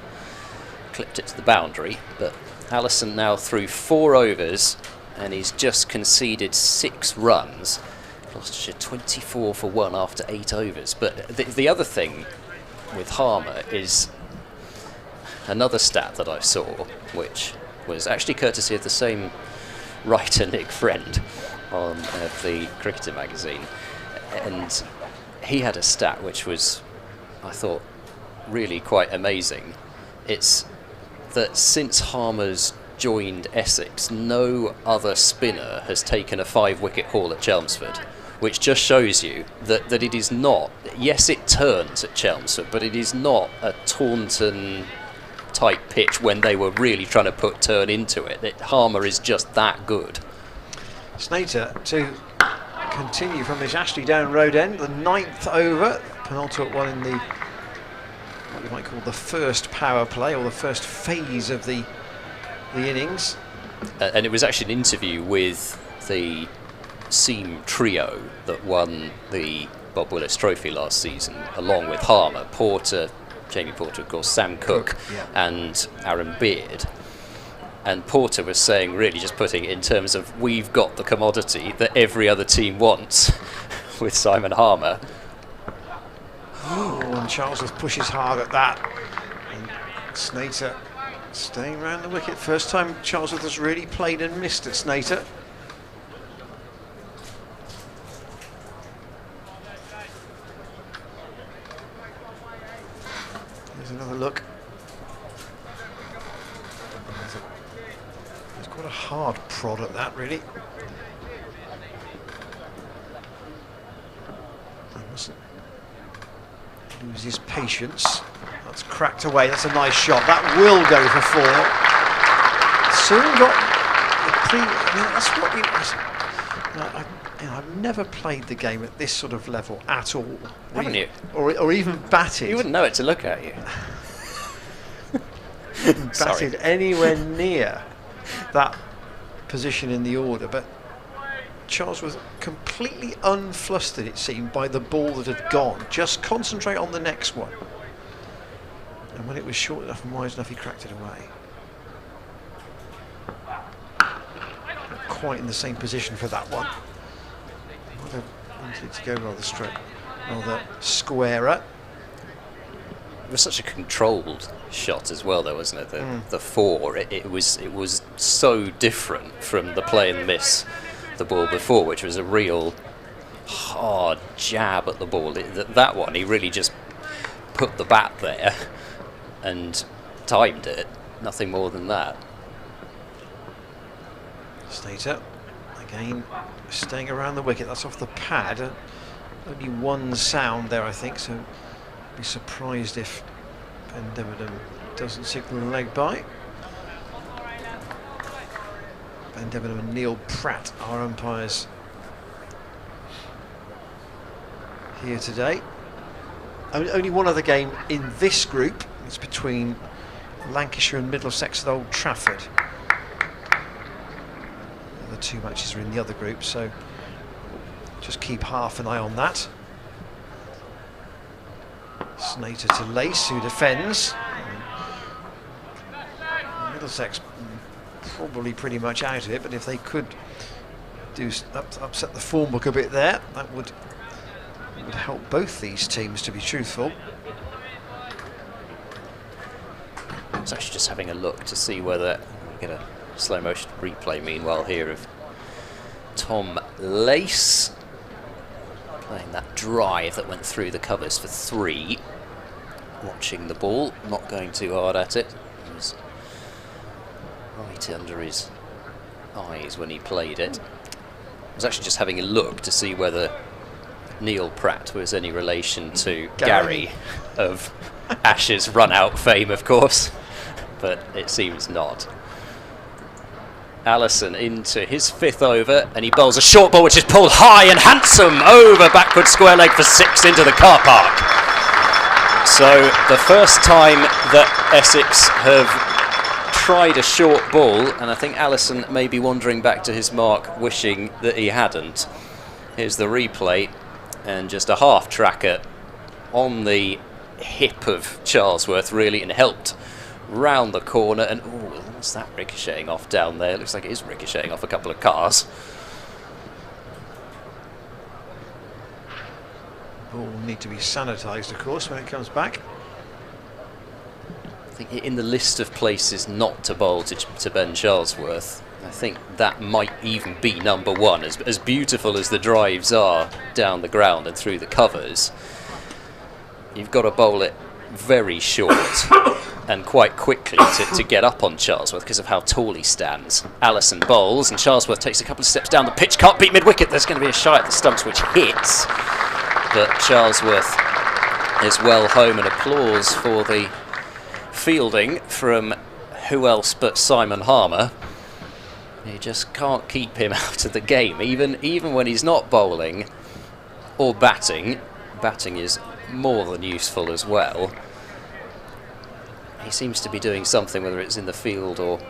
Speaker 2: clipped it to the boundary, but Allison now through 4 overs, and he's just conceded 6 runs. Gloucestershire 24 for 1 after 8 overs. But the other thing with Harmer is another stat that I saw, which was actually courtesy of the same writer, Nick Friend, on the Cricketer magazine. And he had a stat which was, I thought, really quite amazing. It's that since Harmer's joined Essex, no other spinner has taken a 5-wicket haul at Chelmsford, which just shows you that it is not, yes, it turns at Chelmsford, but it is not a Taunton type pitch when they were really trying to put turn into it. Harmer is just that good.
Speaker 1: Snater to continue from this Ashley Down Road end, the 9th over, penultimate one in the, what you might call the first power play, or the first phase of the innings.
Speaker 2: And it was actually an interview with the Seam trio that won the Bob Willis Trophy last season, along with Harmer, Porter, Jamie Porter, of course, Sam Cook,
Speaker 1: yeah,
Speaker 2: and Aaron Beard. And Porter was saying, really just putting it in terms of, we've got the commodity that every other team wants with Simon Harmer.
Speaker 1: Oh, and Charlesworth pushes hard at that. And Snater staying around the wicket. First time Charlesworth has really played and missed at Snater. There's another look. There's quite a hard prod at that, really. He mustn't lose his patience. That's cracked away. That's a nice shot. That will go for 4. Soon got the that's what I've never played the game at this sort of level at all.
Speaker 2: Haven't you?
Speaker 1: Or even batted.
Speaker 2: You wouldn't know it to look at you.
Speaker 1: Batted anywhere near that position in the order, but Charles was completely unflustered, it seemed, by the ball that had gone. Just concentrate on the next one. And when it was short enough and wide enough, he cracked it away. Not quite in the same position for that one. Might have wanted it to go rather straight, rather squarer.
Speaker 2: It was such a controlled shot as well, though, wasn't it? The 4. It was so different from the play and miss the ball before, which was a real hard jab at the ball. That one, he really just put the bat there and timed it. Nothing more than that.
Speaker 1: Snater again staying around the wicket. That's off the pad. Only one sound there, I think, so be surprised if Ben Debenham doesn't signal the leg by. Ben Debenham and Neil Pratt are umpires here today. Only one other game in this group. It's between Lancashire and Middlesex at Old Trafford. The other two matches are in the other group, so just keep half an eye on that. Snater to Lace, who defends. Middlesex probably pretty much out of it, but if they could do upset the form book a bit there, that would help both these teams, to be truthful.
Speaker 2: I was actually just having a look to see whether we get a slow motion replay meanwhile here of Tom Lace playing that drive that went through the covers for 3. Watching the ball, not going too hard at it. It was right under his eyes when he played it. I was actually just having a look to see whether Neil Pratt was any relation to Gary of Ashes run-out fame, of course, but it seems not. Allison into his 5th over, and he bowls a short ball which is pulled high and handsome over backward square leg for 6 into the car park. So the first time that Essex have tried a short ball, and I think Allison may be wandering back to his mark wishing that he hadn't. Here's the replay, and just a half tracker on the hip of Charlesworth really, and helped round the corner, and ooh, what's that ricocheting off down there? It looks like it is ricocheting off a couple of cars.
Speaker 1: Ball will need to be sanitised, of course, when it comes back.
Speaker 2: I think in the list of places not to bowl to Ben Charlesworth, I think that might even be number 1. As beautiful as the drives are down the ground and through the covers, you've got to bowl it very short and quite quickly to get up on Charlesworth because of how tall he stands. Allison bowls, and Charlesworth takes a couple of steps down the pitch, can't beat mid-wicket. There's going to be a shy at the stumps which hits, but Charlesworth is well home, and applause for the fielding from who else but Simon Harmer. You just can't keep him out of the game, even when he's not bowling or batting. Batting is more than useful as well. He seems to be doing something, whether it's in the field or,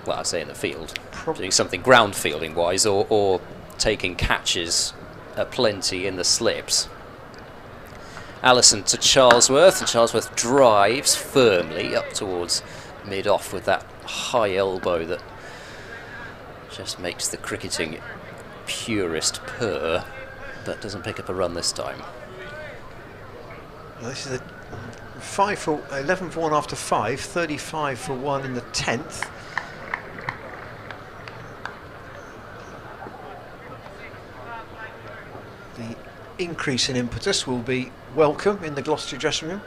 Speaker 2: well, I say in the field, doing something ground fielding wise, or taking catches aplenty in the slips. Allison to Charlesworth, and Charlesworth drives firmly up towards mid-off with that high elbow that just makes the cricketing purist purr, but doesn't pick up a run this time.
Speaker 1: Well, this is a 11 for 1 after 5, 35 for 1 in the 10th. The increase in impetus will be welcome in the Gloucestershire dressing room.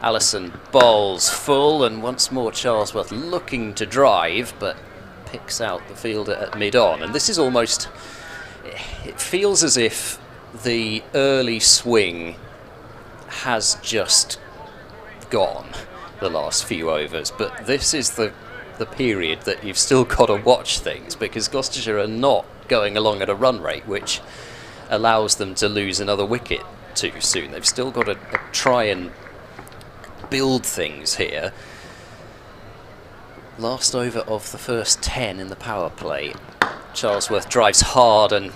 Speaker 2: Allison bowls full, and once more Charlesworth looking to drive, but picks out the fielder at mid-on. And this is almost, it feels as if the early swing has just gone the last few overs, but this is the period that you've still got to watch things, because Gloucestershire are not going along at a run rate which allows them to lose another wicket too soon. They've still got to try and build things here. Last over of the first 10 in the power play. Charlesworth drives hard and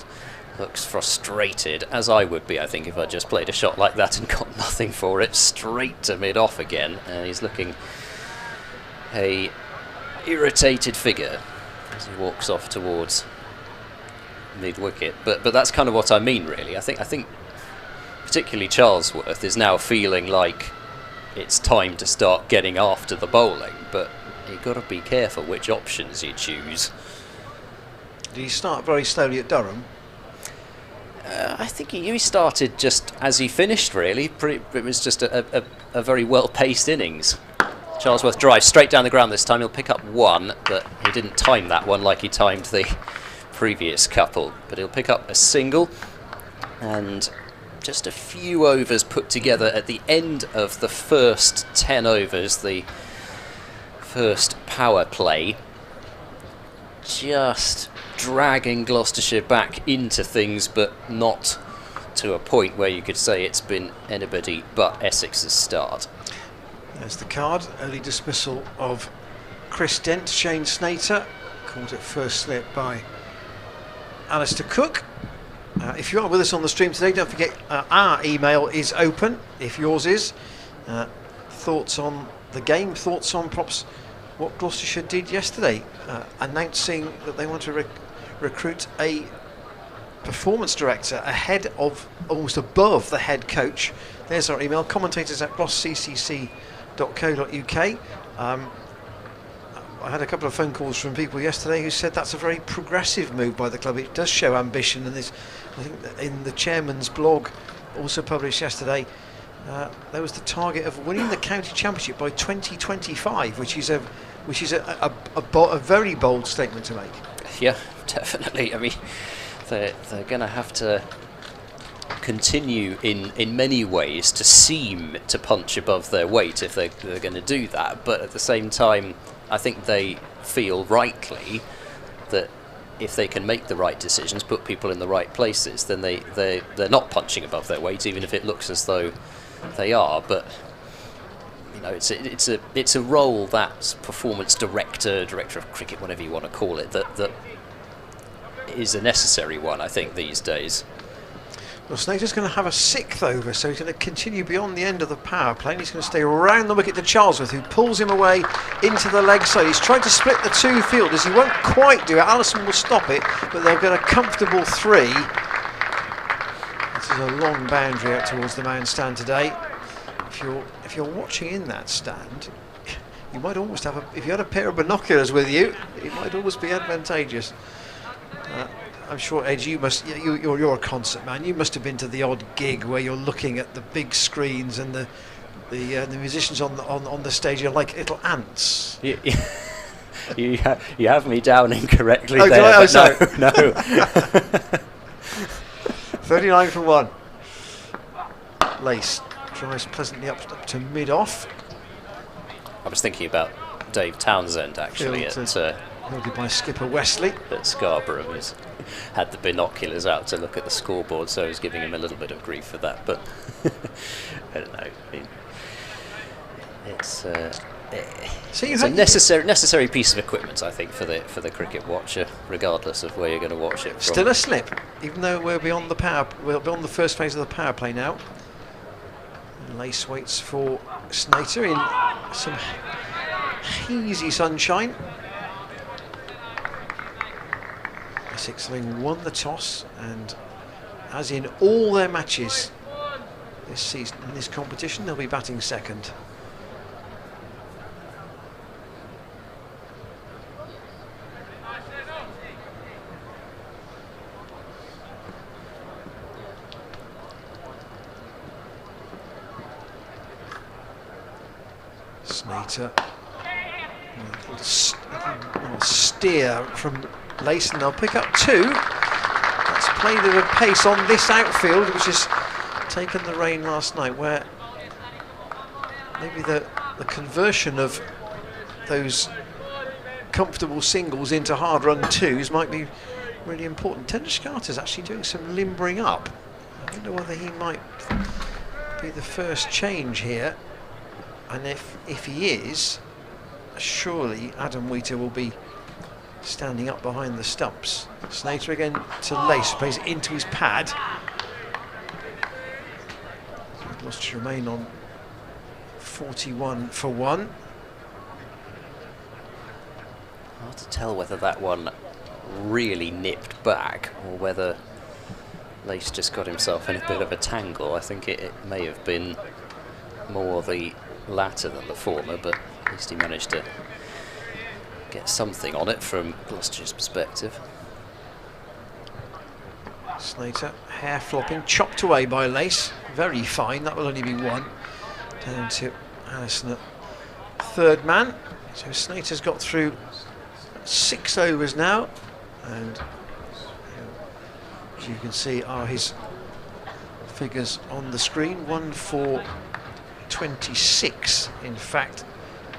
Speaker 2: looks frustrated, as I would be, I think, if I just played a shot like that and got nothing for it. Straight to mid-off again, and he's looking a irritated figure as he walks off towards mid-wicket. But that's kind of what I mean, really. I think particularly Charlesworth is now feeling like it's time to start getting after the bowling, but you've got to be careful which options you choose.
Speaker 1: Did he start very slowly at Durham?
Speaker 2: I think he started just as he finished, really. It was just a very well-paced innings. Charlesworth drives straight down the ground this time. He'll pick up 1, but he didn't time that one like he timed the previous couple. But he'll pick up a single. And just a few overs put together at the end of the first 10 overs, the first power play, just dragging Gloucestershire back into things, but not to a point where you could say it's been anybody but Essex's start.
Speaker 1: There's the card, early dismissal of Chris Dent. Shane Snater called it first slip by Alistair Cook. If you are with us on the stream today, don't forget our email is open, if yours is. Thoughts on the game, thoughts on perhaps what Gloucestershire did yesterday, announcing that they want to recruit a performance director ahead of, almost above the head coach. There's our email, commentators@glossccc.co.uk. I had a couple of phone calls from people yesterday who said that's a very progressive move by the club. It does show ambition, and there's, I think in the chairman's blog, also published yesterday, there was the target of winning the county championship by 2025, which is a very bold statement to make.
Speaker 2: Yeah, definitely. I mean, they're going to have to continue in many ways to seem to punch above their weight if they're going to do that, but at the same time I think they feel rightly that if they can make the right decisions, put people in the right places, then they're not punching above their weight, even if it looks as though they are. But you know, it's a role that performance director of cricket, whatever you want to call it, that is a necessary one, I think, these days.
Speaker 1: Well, Snater's going to have a 6th over, so he's going to continue beyond the end of the power play, and he's going to stay around the wicket to Charlesworth, who pulls him away into the leg side. He's trying to split the two fielders. He won't quite do it. Allison will stop it, but they'll get a comfortable 3. This is a long boundary out towards the mound stand today. If you're watching in that stand, you might almost have if you had a pair of binoculars with you, it might almost be advantageous. I'm sure, Ed, you're a concert man. You must have been to the odd gig where you're looking at the big screens and the musicians on the stage are like little ants.
Speaker 2: You have me down incorrectly
Speaker 1: there.
Speaker 2: Oh,
Speaker 1: sorry.
Speaker 2: No.
Speaker 1: 39 for 1. Lace tries pleasantly up to mid-off.
Speaker 2: I was thinking about Dave Townsend actually
Speaker 1: Fielded by skipper Wesley
Speaker 2: at Scarborough. He's had the binoculars out to look at the scoreboard, so I was giving him a little bit of grief for that. But I don't know. I mean, it's a necessary piece of equipment, I think, for the cricket watcher, regardless of where you're going to watch it from.
Speaker 1: Still a slip, even though we're beyond the first phase of the power play now. And Lace waits for Snater in some hazy sunshine. Essex having won the toss, and as in all their matches this season in this competition, they'll be batting second. Snater, a steer from Lace, and they'll pick up 2. That's played at a pace on this outfield, which has taken the rain last night, where maybe the conversion of those comfortable singles into hard run 2s might be really important. Tendish Carter's actually doing some limbering up. I don't know whether he might be the first change here, and if he is, surely Adam Wheater will be standing up behind the stumps. Snater again to Lace, plays it into his pad. Gloucestershire remain on 41 for 1.
Speaker 2: Hard to tell whether that one really nipped back or whether Lace just got himself in a bit of a tangle. I think it may have been more the latter than the former, but at least he managed to get something on it from Gloucestershire's perspective.
Speaker 1: Snater, hair flopping, chopped away by Lace. Very fine, that will only be 1. Down to Allison at third man. So Snater's got through 6 overs now, and as you can see are his figures on the screen. 1 for 26, in fact,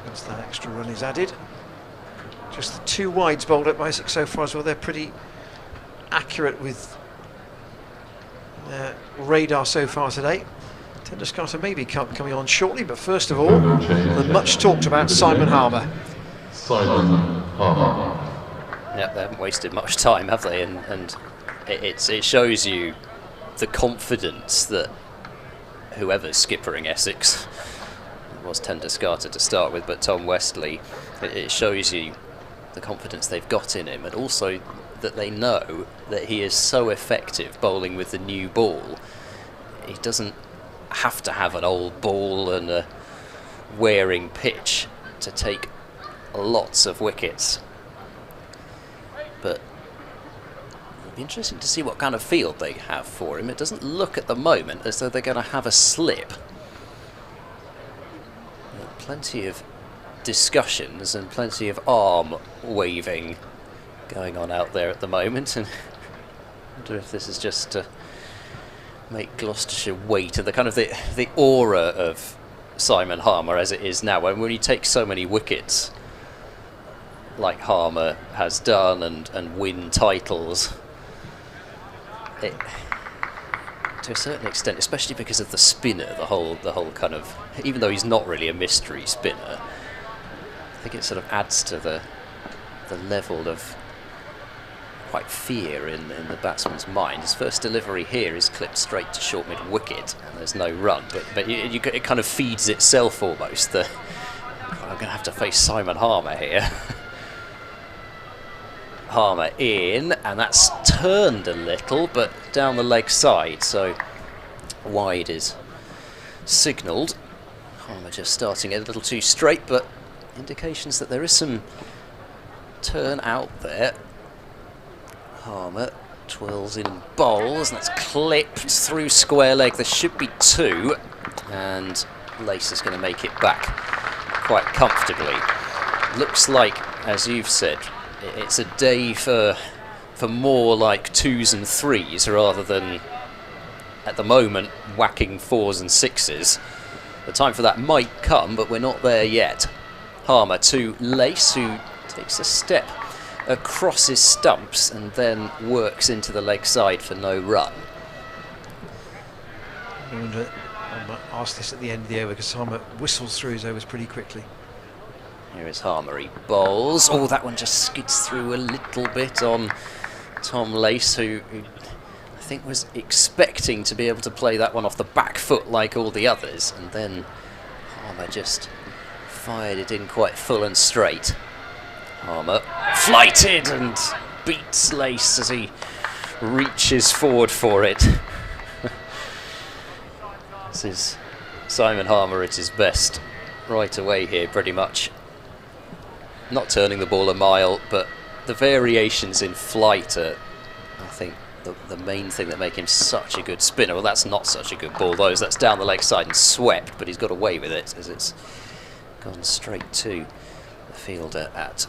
Speaker 1: once that extra run is added. Just the 2 wides bowled up by Essex so far as well. They're pretty accurate with their radar so far today. Tenduscarter maybe coming on shortly, but first of all, the much talked about Simon Harmer.
Speaker 4: Simon Harmer.
Speaker 2: Yeah, they haven't wasted much time, have they? And it shows you the confidence that whoever's skippering Essex, it was Tenduscarter to start with, but Tom Westley, it shows you the confidence they've got in him, and also that they know that he is so effective bowling with the new ball. He doesn't have to have an old ball and a wearing pitch to take lots of wickets. But it'll be interesting to see what kind of field they have for him. It doesn't look at the moment as though they're going to have a slip. Plenty of discussions and plenty of arm waving going on out there at the moment, and I wonder if this is just to make Gloucestershire wait, and the kind of the aura of Simon Harmer as it is now, when you take so many wickets like Harmer has done and win titles, it, to a certain extent, especially because of the spinner, the whole kind of, even though he's not really a mystery spinner, I think it sort of adds to the level of quite fear in the batsman's mind. His first delivery here is clipped straight to short mid wicket, and there's no run. But it kind of feeds itself almost. I'm going to have to face Simon Harmer here. Harmer in, and that's turned a little, but down the leg side, so wide is signalled. Harmer just starting it a little too straight, but indications that there is some turn out there. Harmer twirls in bowls, and that's clipped through square leg. There should be 2, and Lace is going to make it back quite comfortably. Looks like, as you've said, it's a day for more like 2s and 3s rather than, at the moment, whacking 4s and 6s. The time for that might come, but we're not there yet. Harmer to Lace, who takes a step across his stumps and then works into the leg side for no run.
Speaker 1: I wonder, I might ask this at the end of the over, because Harmer whistles through his overs pretty quickly.
Speaker 2: Here is Harmer, he bowls. Oh, that one just skids through a little bit on Tom Lace, who I think was expecting to be able to play that one off the back foot like all the others, and then Harmer just fired it in quite full and straight. Harmer flighted and beats Lace as he reaches forward for it. This is Simon Harmer at his best right away here, pretty much. Not turning the ball a mile, but the variations in flight are, I think, the main thing that make him such a good spinner. Well, that's not such a good ball, though, as that's down the leg side and swept, but he's got away with it as it's gone straight to the fielder at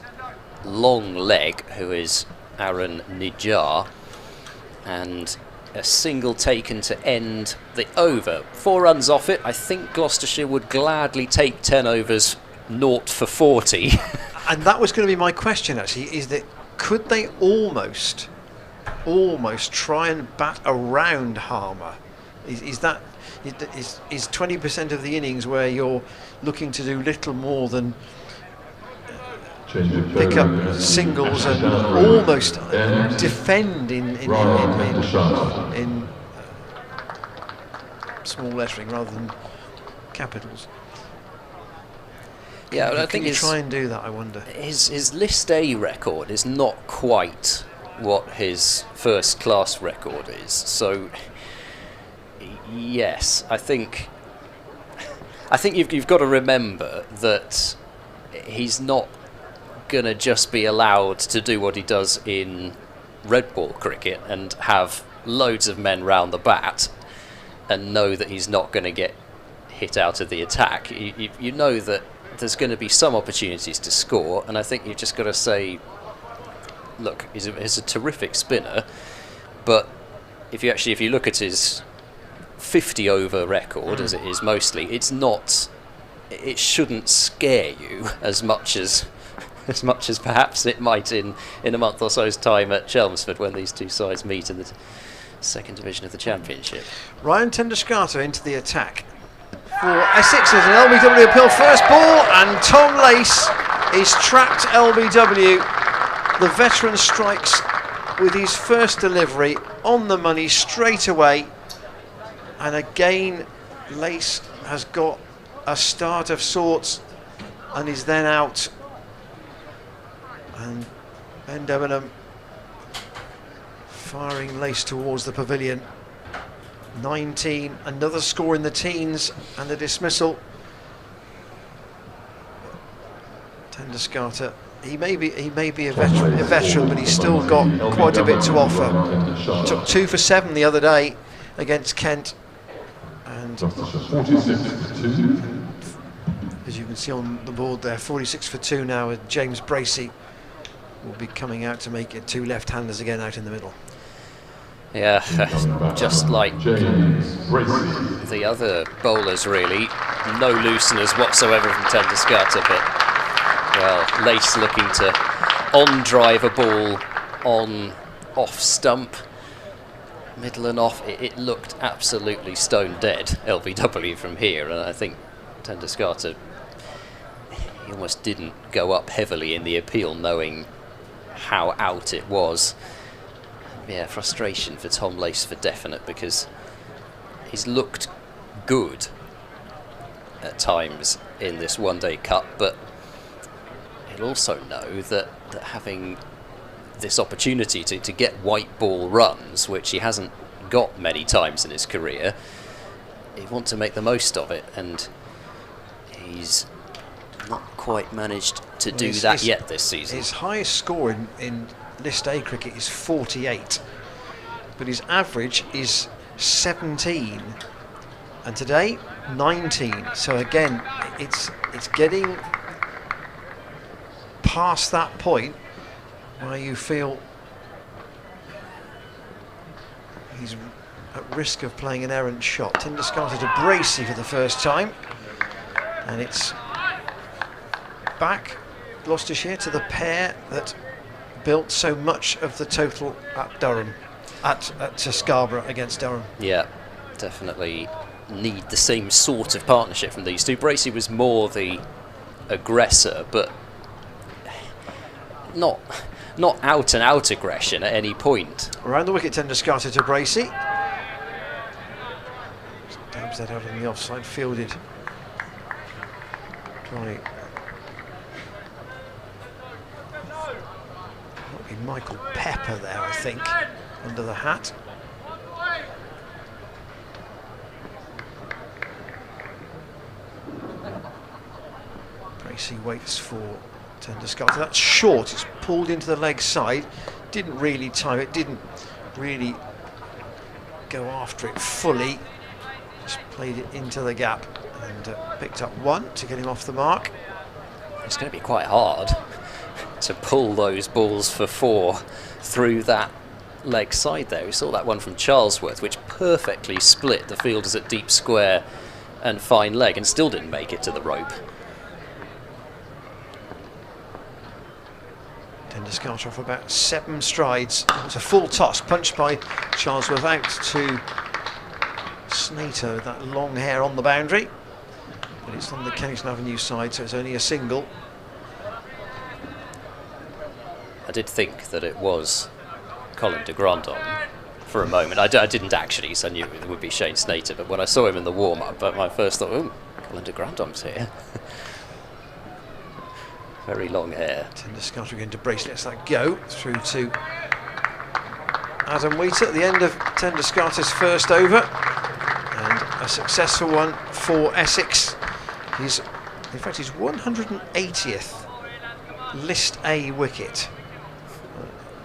Speaker 2: long leg, who is Aaron Nijar, and a single taken to end the over. 4 runs off it. I think Gloucestershire would gladly take 10 overs 0 for 40.
Speaker 1: And that was going to be my question, actually, is that could they almost try and bat around Harmer? Is 20% of the innings where you're looking to do little more than pick up singles and almost defend in small lettering rather than capitals?
Speaker 2: Yeah, I think
Speaker 1: try and do that. I wonder.
Speaker 2: His List A record is not quite what his first class record is. So, yes, I think you've got to remember that he's not going to just be allowed to do what he does in red ball cricket and have loads of men round the bat and know that he's not going to get hit out of the attack. You know that there's going to be some opportunities to score, and I think you've just got to say, look, he's a terrific spinner, but if you look at his 50 over record as it is mostly, it's not. It shouldn't scare you as much as perhaps it might in a month or so's time at Chelmsford when these two sides meet in the second division of the Championship.
Speaker 1: Ryan Tendescata into the attack for Essex. There's an LBW appeal, first ball, and Tom Lace is trapped. LBW, the veteran, strikes with his first delivery on the money straight away, and again Lace has got a start of sorts and is then out, and Ben Debenham firing Lace towards the pavilion. 19, another score in the teens and a dismissal. Tendescata, he may be a veteran, but he's still got quite a bit to offer. Took 2 for 7 the other day against Kent, and as you can see on the board there, 46 for 2 now, with James Bracey will be coming out to make it 2 left-handers again out in the middle.
Speaker 2: Yeah, just like the other bowlers really, no looseners whatsoever from Tendescata, but well, Lace looking to on-drive a ball on off-stump, middle and off. It looked absolutely stone dead, LBW, from here, and I think Tendescata, he almost didn't go up heavily in the appeal knowing how out it was. Yeah, frustration for Tom Lace for definite, because he's looked good at times in this one-day cup, but he'll also know that having this opportunity to get white ball runs, which he hasn't got many times in his career, he wants to make the most of it, and he's not quite managed to do that yet this season.
Speaker 1: His highest score in List A cricket is 48, but his average is 17, and today 19. So again, it's getting past that point where you feel he's at risk of playing an errant shot. Tendescata to Bracey for the first time, and it's back Gloucestershire to the pair that built so much of the total at Durham, at Scarborough against Durham.
Speaker 2: Yeah, definitely need the same sort of partnership from these two. Bracey was more the aggressor, but not out and out aggression at any point.
Speaker 1: Around the wicket, Tendescata to Bracey. Dabs that out in the offside, fielded by Michael Pepper there, I think, under the hat. Bracey waits for Tendescata. That's short, it's pulled into the leg side. Didn't really time it, didn't really go after it fully. Just played it into the gap and picked up 1 to get him off the mark.
Speaker 2: It's going to be quite hard to pull those balls for 4 through that leg side there. We saw that one from Charlesworth, which perfectly split the fielders at deep square and fine leg and still didn't make it to the rope.
Speaker 1: Tendescata off about 7 strides. It's a full toss, punched by Charlesworth out to Snater with that long hair on the boundary. But it's on the Kennington Avenue side, so it's only a single.
Speaker 2: I did think that it was Colin de Grandon for a moment. I didn't actually, so I knew it would be Shane Snater, but when I saw him in the warm-up, my first thought, oh, Colin de Grandon's here. Very long hair.
Speaker 1: Tendescata going to Bracey, lets that go through to Adam Wheater at the end of Tendescata's first over, and a successful one for Essex. He's, in fact, his 180th List A wicket.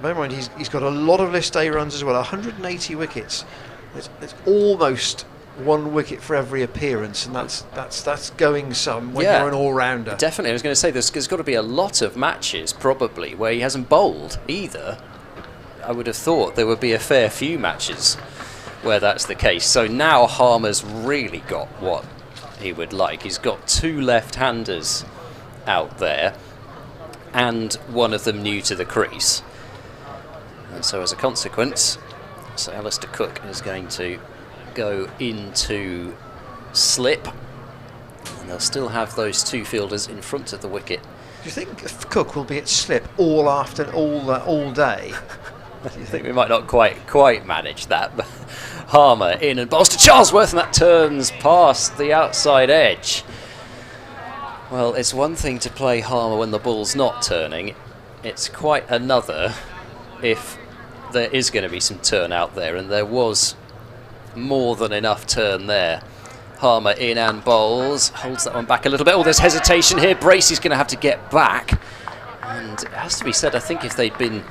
Speaker 1: Bear in mind, he's got a lot of List A runs as well, 180 wickets. It's almost 1 wicket for every appearance, and that's going some when you're an all-rounder.
Speaker 2: Definitely, I was going to say there's got to be a lot of matches probably where he hasn't bowled either. I would have thought there would be a fair few matches where that's the case. So now Harmer's really got what he would like. He's got 2 left-handers out there, and one of them new to the crease. And so as a consequence, so Alistair Cook is going to go into slip, and they'll still have those 2 fielders in front of the wicket.
Speaker 1: Do you think Cook will be at slip all day?
Speaker 2: I think we might not quite manage that, but Harmer in and bowls to Charlesworth, and that turns past the outside edge. Well, it's one thing to play Harmer when the ball's not turning. It's quite another if there is going to be some turn out there, and there was more than enough turn there. Harmer in and bowls, holds that one back a little bit. Oh, there's hesitation here. Bracey's going to have to get back. And it has to be said, I think if they'd been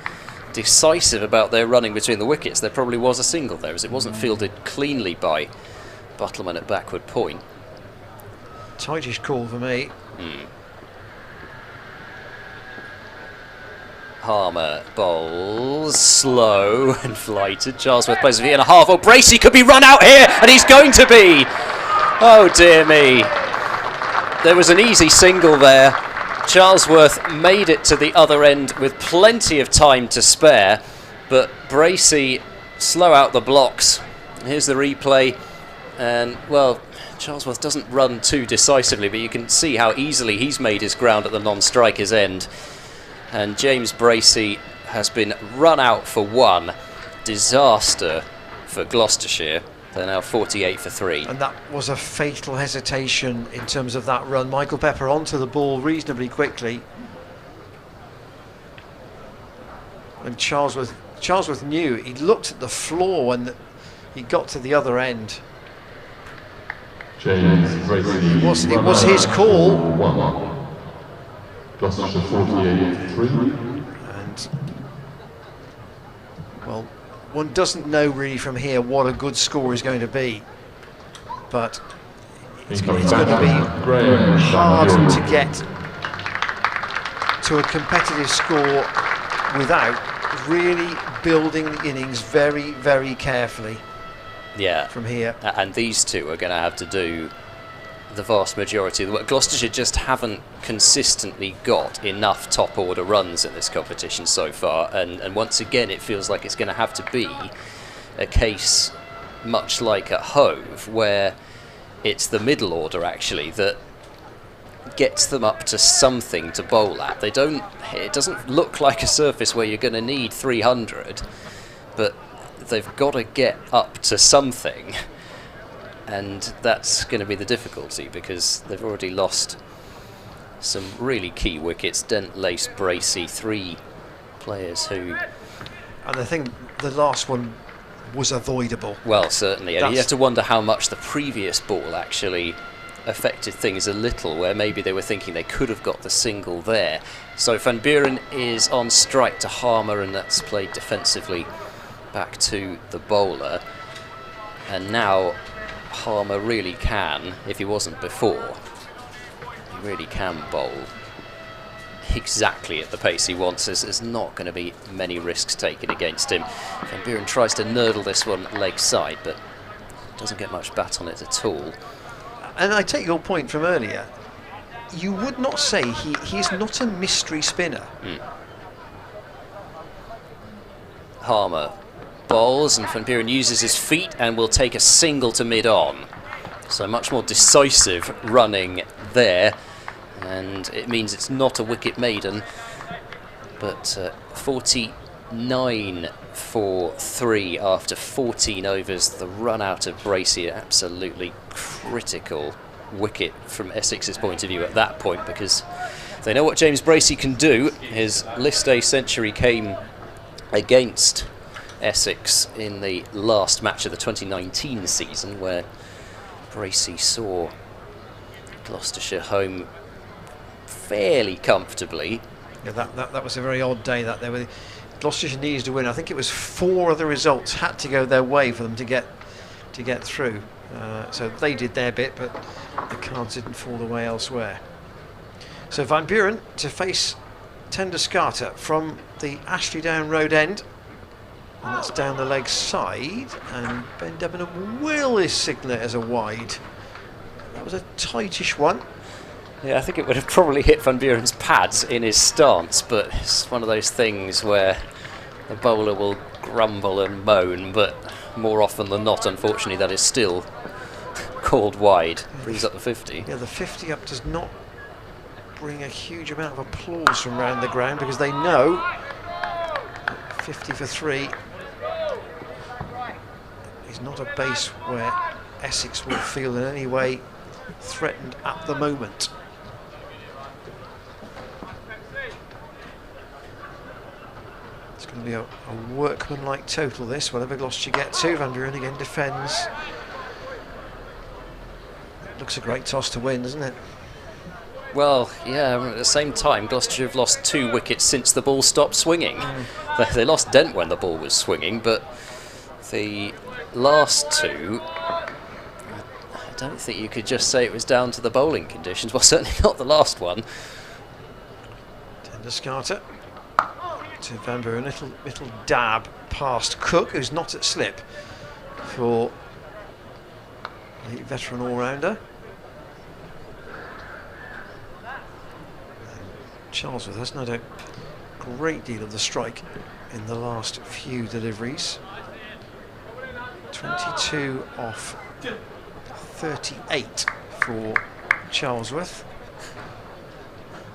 Speaker 2: decisive about their running between the wickets, there probably was a single there, as it wasn't fielded cleanly by Buttleman at backward point.
Speaker 1: Tightish call for me.
Speaker 2: Harmer bowls slow and flighted. Charlesworth plays a feet and a half. Oh, Bracey could be run out here, and he's going to be. Oh dear me. There was an easy single there. Charlesworth made it to the other end with plenty of time to spare, but Bracey slow out the blocks. Here's the replay, and well, Charlesworth doesn't run too decisively, but you can see how easily he's made his ground at the non-striker's end. And James Bracey has been run out for 1. Disaster for Gloucestershire. They're now 48 for 3.
Speaker 1: And that was a fatal hesitation in terms of that run. Michael Pepper onto the ball reasonably and Charlesworth knew. He looked at the floor when he got to the other end.
Speaker 4: James Bracey.
Speaker 1: It was his call.
Speaker 4: 1. Gloucestershire 48-3.
Speaker 1: And well, one doesn't know really from here what a good score is going to be, but it's going to be hard to get to a competitive score without really building the innings very carefully.
Speaker 2: Yeah,
Speaker 1: from here.
Speaker 2: And these two are going to have to do the vast majority of the work. Gloucestershire just haven't consistently got enough top order runs in this competition so far, and once again it feels like it's going to have to be a case much like at Hove, where it's the middle order actually that gets them up to something to bowl at. It doesn't look like a surface where you're going to need 300, but they've got to get up to something. And that's going to be the difficulty, because they've already lost some really key wickets. Dent, Lace, Bracey, 3 players who...
Speaker 1: And I think the last one was avoidable.
Speaker 2: Well, certainly. And you have to wonder how much the previous ball actually affected things a little, where maybe they were thinking they could have got the single there. So Van Buren is on strike to Harmer, and that's played defensively back to the bowler. And now Harmer really can, if he wasn't before, he really can bowl exactly at the pace he wants. There's not going to be many risks taken against him. Van Buren tries to nurdle this one leg side, but doesn't get much bat on it at all.
Speaker 1: And I take your point from earlier. You would not say he's not a mystery spinner.
Speaker 2: Harmer bowls, and Van Buren uses his feet and will take a single to mid-on. So much more decisive running there, and it means it's not a wicket maiden, but 49 for 3 after 14 overs. The run out of Bracey, absolutely critical wicket from Essex's point of view at that point, because they know what James Bracey can do. His List A century came against Essex in the last match of the 2019 season, where Bracey saw Gloucestershire home fairly comfortably.
Speaker 1: Yeah, that was a very odd day. That there Gloucestershire needs to win. I think it was 4 other results had to go their way for them to get through. So they did their bit, but the cards didn't fall the way elsewhere. So Van Buren to face Tender Scarter from the Ashley Down Road end. And that's down the leg side, and Ben Debenham will signal it as a wide. That was a tightish one.
Speaker 2: Yeah, I think it would have probably hit Van Buren's pads in his stance, but it's one of those things where the bowler will grumble and moan, but more often than not, unfortunately, that is still called wide. Brings up the 50.
Speaker 1: Yeah, the 50 up does not bring a huge amount of applause from around the ground, because they know 50 for 3 is not a base where Essex will feel in any way threatened at the moment. It's going to be a workmanlike total, this, whatever Gloucestershire get to. Van Buren again defends. Looks a great toss to win, doesn't it?
Speaker 2: Well, yeah, at the same time, Gloucestershire have lost 2 wickets since the ball stopped swinging. They lost Dent when the ball was swinging, but the last 2, I don't think you could just say it was down to the bowling conditions. Well, certainly not the last one.
Speaker 1: Tender scatter to Van Buren, little dab past Cook, who's not at slip for the veteran all-rounder. Charlesworth hasn't had a great deal of the strike in the last few deliveries. 22 off 38 for Charlesworth.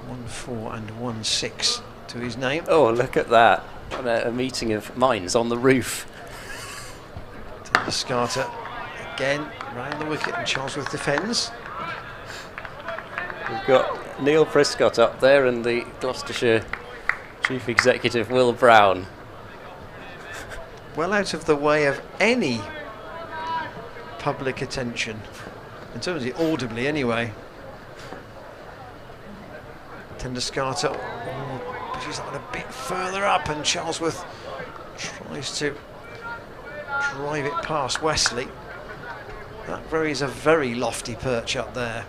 Speaker 1: 1-4 and 1-6 to his name.
Speaker 2: Oh, look at that. What a meeting of minds on the roof.
Speaker 1: Tender scatter again round the wicket, and Charlesworth defends.
Speaker 2: We've got Neil Prescott up there and the Gloucestershire Chief Executive Will Brown.
Speaker 1: Well out of the way of any public attention, in terms of audibly anyway. Tender scatter pushes that one a bit further up, and Charlesworth tries to drive it past Wesley. That is a very lofty perch up there.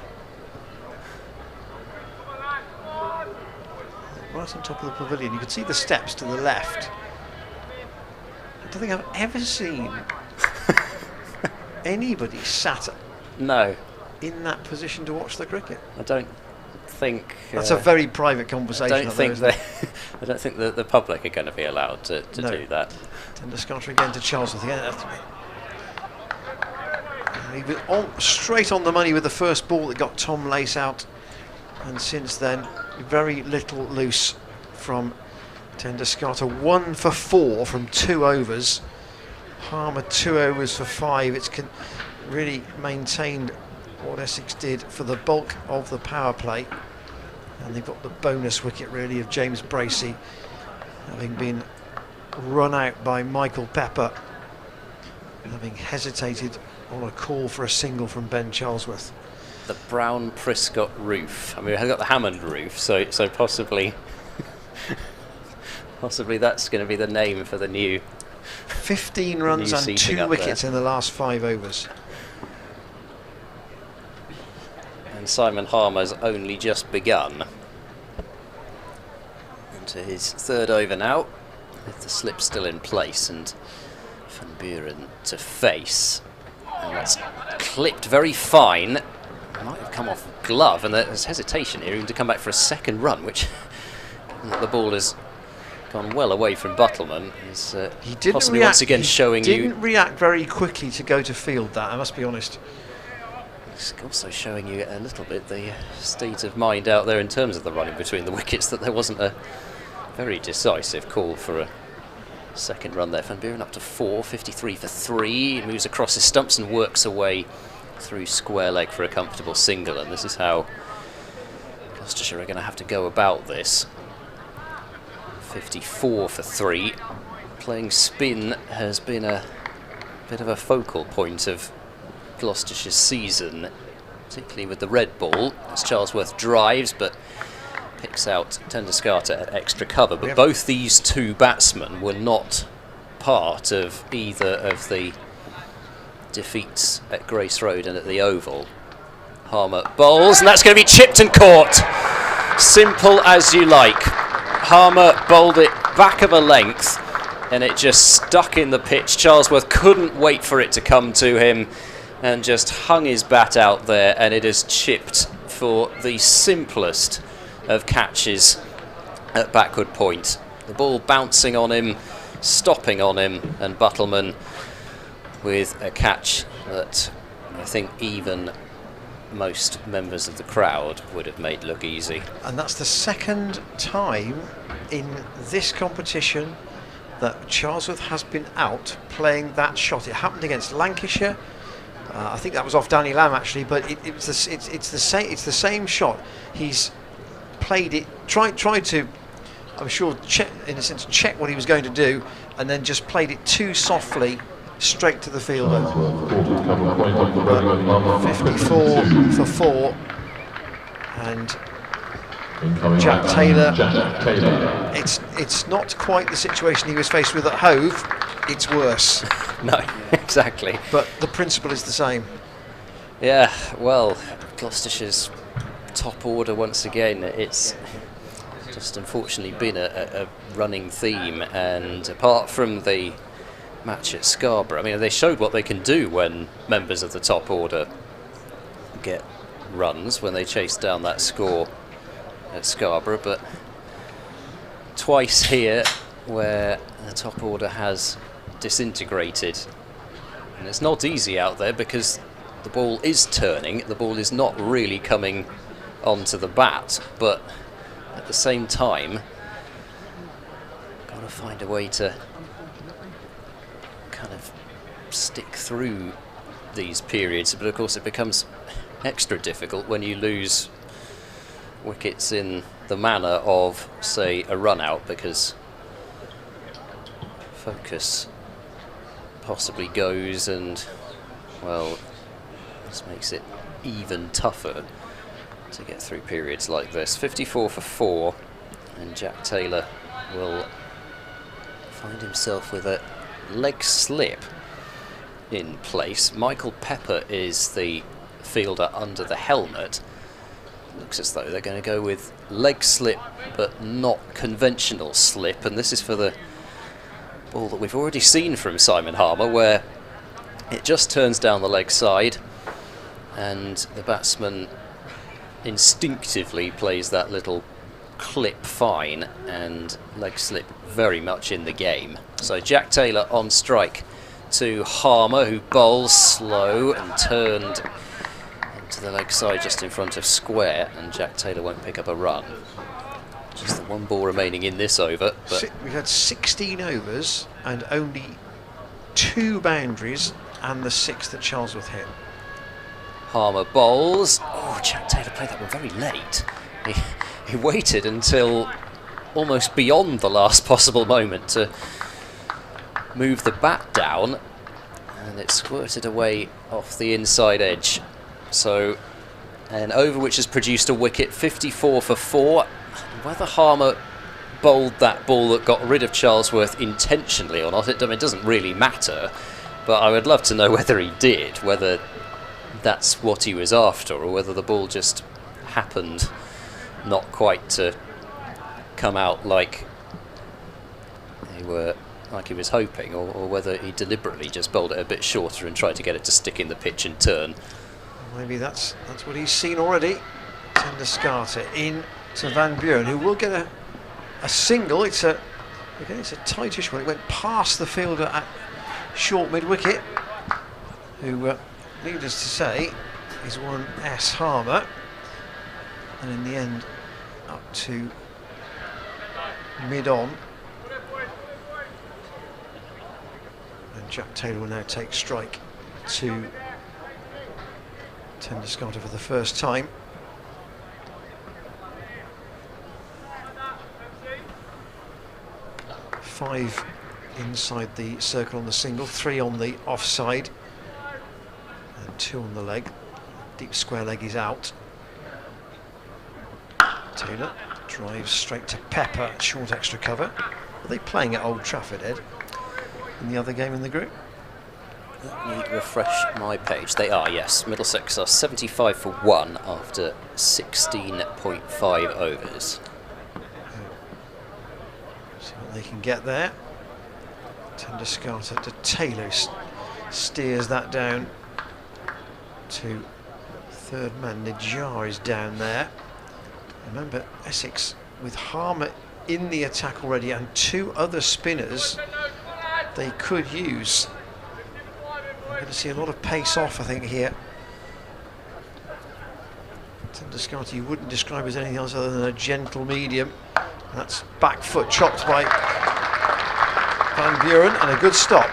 Speaker 1: Right on top of the pavilion. You can see the steps to the left. I don't think I've ever seen anybody sat in that position to watch the cricket.
Speaker 2: I don't think...
Speaker 1: That's a very private conversation.
Speaker 2: I don't think the public are going to be allowed to do that.
Speaker 1: Tender scatter again to Charlesworth. Again, he was straight on the money with the first ball that got Tom Lace out, and since then very little loose from Tender scatter. 1 for 4 from 2 overs. Harmer 2 overs for 5. It's really maintained what Essex did for the bulk of the power play, and they've got the bonus wicket really of James Bracey, having been run out by Michael Pepper, having hesitated on a call for a single from Ben Charlesworth.
Speaker 2: The Brown Prescott roof. I mean, we've got the Hammond roof, so possibly that's going to be the name for the new
Speaker 1: 15 runs and 2 wickets in the last 5 overs.
Speaker 2: And Simon Harmer's only just begun. Into his 3rd over now, with the slip still in place, and Van Buren to face. And that's clipped very fine. Might have come off glove, and there's hesitation here even to come back for a 2nd run, which the ball has gone well away from Buttleman. Is
Speaker 1: he didn't
Speaker 2: possibly
Speaker 1: react,
Speaker 2: once again showing you...
Speaker 1: He didn't react very quickly to go to field that, I must be honest.
Speaker 2: It's also showing you a little bit the state of mind out there in terms of the running between the wickets, that there wasn't a very decisive call for a 2nd run there. Van Buren up to 4, 53 for 3. He moves across his stumps and works away through square leg for a comfortable single, and this is how Gloucestershire are going to have to go about this. 54 for 3. Playing spin has been a bit of a focal point of Gloucestershire's season, particularly with the red ball, as Charlesworth drives but picks out Tender scatter at extra cover. But both these 2 batsmen were not part of either of the defeats at Grace Road and at the Oval. Harmer bowls, and that's going to be chipped and caught. Simple as you like. Harmer bowled it back of a length, and it just stuck in the pitch. Charlesworth couldn't wait for it to come to him and just hung his bat out there, and it is chipped for the simplest of catches at backward point. The ball bouncing on him, stopping on him, and Buttleman with a catch that I think even most members of the crowd would have made look easy.
Speaker 1: And that's the second time in this competition that Charlesworth has been out playing that shot. It happened against Lancashire. I think that was off Danny Lamb actually, but it's the same shot. He's played it, tried to, I'm sure, in a sense, check what he was going to do, and then just played it too softly straight to the fielder. 54 for 4, and Jack Taylor. It's not quite the situation he was faced with at Hove. It's worse.
Speaker 2: No, exactly.
Speaker 1: But the principle is the same.
Speaker 2: Yeah, well, Gloucestershire's top order once again. It's just unfortunately been a running theme, and apart from the match at Scarborough, I mean, they showed what they can do when members of the top order get runs, when they chase down that score at Scarborough, but twice here where the top order has disintegrated. And it's not easy out there because the ball is turning, the ball is not really coming onto the bat, but at the same time got to find a way to kind of stick through these periods. But of course it becomes extra difficult when you lose wickets in the manner of, say, a run out, because focus possibly goes, and well, this makes it even tougher to get through periods like this. 54 for 4, and Jack Taylor will find himself with a leg slip in place. Michael Pepper is the fielder under the helmet. Looks as though they're going to go with leg slip, but not conventional slip, and this is for the ball that we've already seen from Simon Harmer, where it just turns down the leg side and the batsman instinctively plays that little clip fine, and leg slip very much in the game. So Jack Taylor on strike to Harmer, who bowls slow and turned into the leg side just in front of square, and Jack Taylor won't pick up a run. Just the one ball remaining in this over. But
Speaker 1: we've had 16 overs and only 2 boundaries, and the 6th that Charlesworth hit.
Speaker 2: Harmer bowls. Oh, Jack Taylor played that one very late. He waited until almost beyond the last possible moment to move the bat down, and it squirted away off the inside edge. So an over which has produced a wicket. 54 for 4. Whether Harmer bowled that ball that got rid of Charlesworth intentionally or not, it doesn't really matter, but I would love to know whether he did, whether that's what he was after, or whether the ball just happened not quite to come out like he was hoping, or whether he deliberately just bowled it a bit shorter and tried to get it to stick in the pitch and turn.
Speaker 1: Maybe that's what he's seen already. Tender Scarter in to Van Buren, who will get a single. It's a tightish one. It went past the fielder at short mid-wicket, who, needless to say, is one S. Harmer, and in the end up to mid-on. And Jack Taylor will now take strike to Tender Scarter for the first time. Five inside the circle on the single, 3 on the offside, and 2 on the leg. Deep square leg is out. Taylor drives straight to Pepper, short extra cover. Are they playing at Old Trafford, Ed, in the other game in the group?
Speaker 2: Let me refresh my page. They are, yes. Middlesex are 75 for 1 after 16.5 overs.
Speaker 1: See what they can get there. Tendescata to Taylor, steers that down to third man. Nijar is down there. Remember, Essex with Harmer in the attack already and two other spinners they could use. We're going to see a lot of pace off, I think, here. Tendescata you wouldn't describe as anything else other than a gentle medium. That's back foot chopped by Van Buren and a good stop.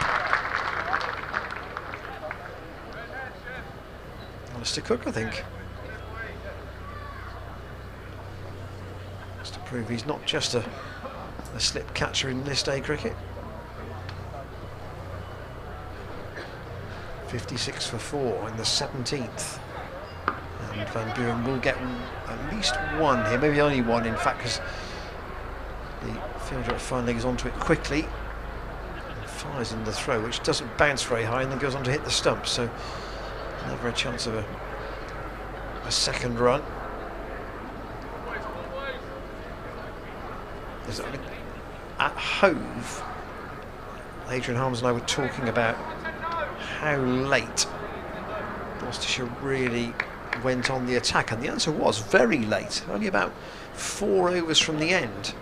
Speaker 1: Alistair Cook, I think. Just to prove he's not just a slip catcher in this day cricket. 56 for 4 in the 17th. And Van Buren will get at least one here, maybe only one in fact, because the fielder at fine leg is onto it quickly and fires in the throw, which doesn't bounce very high and then goes on to hit the stump, so never a chance of a second run. I mean, at Hove, Adrian Harms and I were talking about how late Gloucestershire really went on the attack, and the answer was very late, only about 4 overs from the end.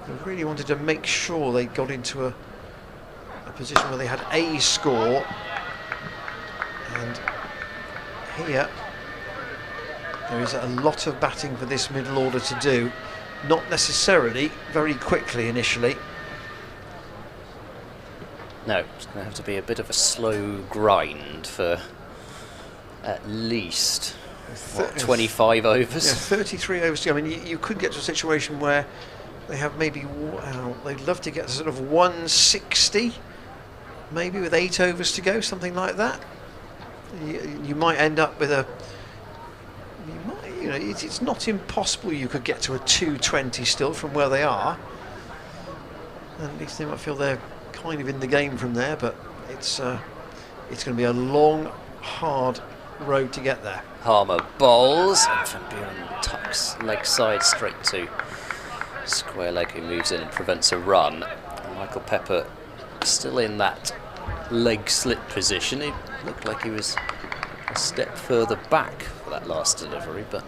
Speaker 1: They really wanted to make sure they got into a position where they had a score, and here there is a lot of batting for this middle order to do, not necessarily very quickly initially.
Speaker 2: No, it's going to have to be a bit of a slow grind for at least 25 overs.
Speaker 1: Yeah, 33 overs. I mean, you could get to a situation where they have maybe, they'd love to get to sort of 160, maybe with 8 overs to go, something like that. You might end up with it's not impossible you could get to a 220 still from where they are. And at least they might feel they're kind of in the game from there, but it's going to be a long, hard road to get there.
Speaker 2: Harmer bowls, and Van Buren tucks leg side straight to square leg, who moves in and prevents a run. And Michael Pepper still in that leg slip position. He looked like he was a step further back for that last delivery, but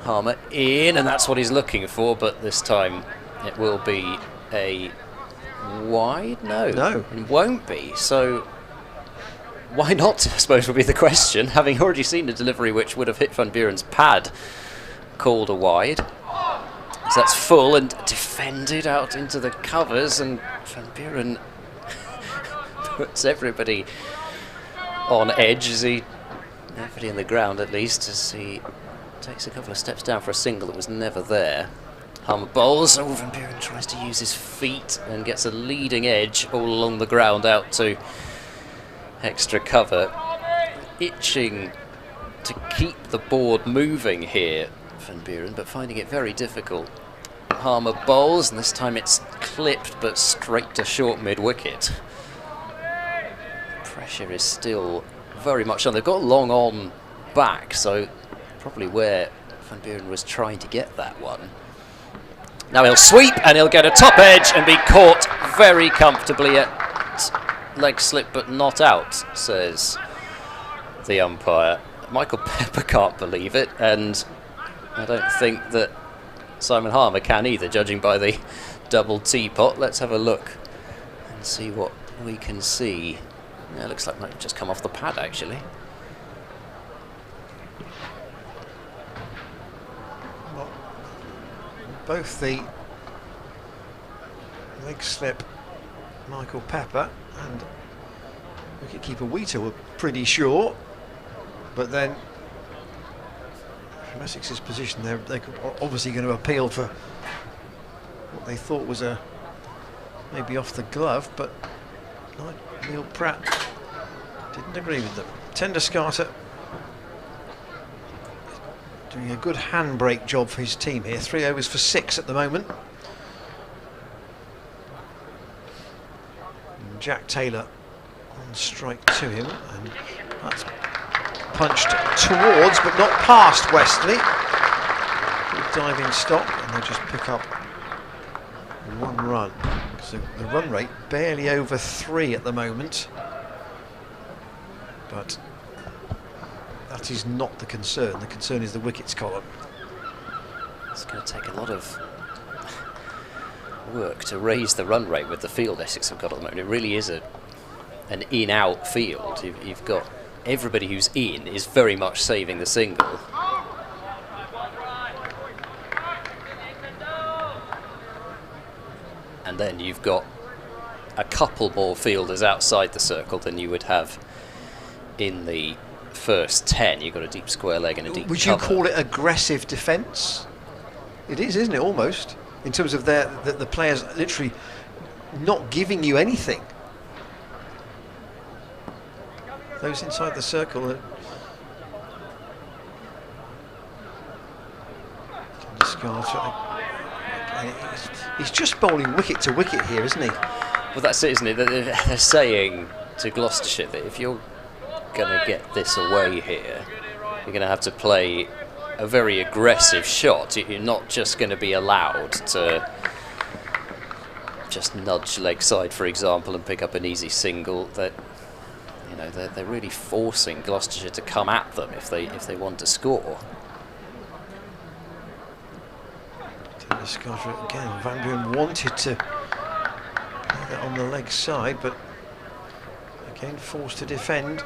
Speaker 2: Harmer in, and that's what he's looking for, but this time it will be a wide? No, it won't be. So why not, I suppose, would be the question, having already seen a delivery which would have hit Van Buren's pad, called a wide. So that's full and defended out into the covers, and Van Buren puts everybody on edge, everybody in the ground at least, as he takes a couple of steps down for a single that was never there. Harmer bowls, Van Buren tries to use his feet and gets a leading edge all along the ground out to extra cover. Itching to keep the board moving here, Van Buren, but finding it very difficult. Harmer bowls, and this time it's clipped but straight to short mid-wicket. Pressure is still very much on. They've got long on back, so probably where Van Buren was trying to get that one. Now he'll sweep and he'll get a top edge and be caught very comfortably at leg slip but not out, says the umpire. Michael Pepper can't believe it, and I don't think that Simon Harmer can either, judging by the double teapot. Let's have a look and see what we can see. Yeah, it looks like it might have just come off the pad, actually.
Speaker 1: Well, both the leg slip Michael Pepper and wicketkeeper Wheater were pretty sure, but then from Essex's position they're obviously going to appeal for what they thought was a maybe off the glove, but Neil Pratt didn't agree with them. Tendescata doing a good handbrake job for his team here. 3 overs for 6 at the moment. And Jack Taylor on strike to him, and that's punched towards but not past Westley. Good diving stop, and they just pick up 1 run. So the run rate barely over 3 at the moment, but that is not the concern. The concern is the wickets column.
Speaker 2: It's going to take a lot of work to raise the run rate with the field Essex have got at the moment. It really is an in-out field. You've got everybody who's in is very much saving the single. And then you've got a couple more fielders outside the circle than you would have in the first 10. You've got a deep square leg and a deep
Speaker 1: Would
Speaker 2: cover.
Speaker 1: you call it aggressive defence? It is, isn't it, almost? In terms of the players literally not giving you anything. Those inside the circle he's just bowling wicket to wicket here, isn't he?
Speaker 2: Well, that's it, isn't it? They're saying to Gloucestershire that if you're going to get this away here, you're going to have to play a very aggressive shot. You're not just going to be allowed to just nudge leg side, for example, and pick up an easy single. That, you know, they're really forcing Gloucestershire to come at them if they want to score.
Speaker 1: Again, Van Buren wanted to play that on the leg side, but again forced to defend.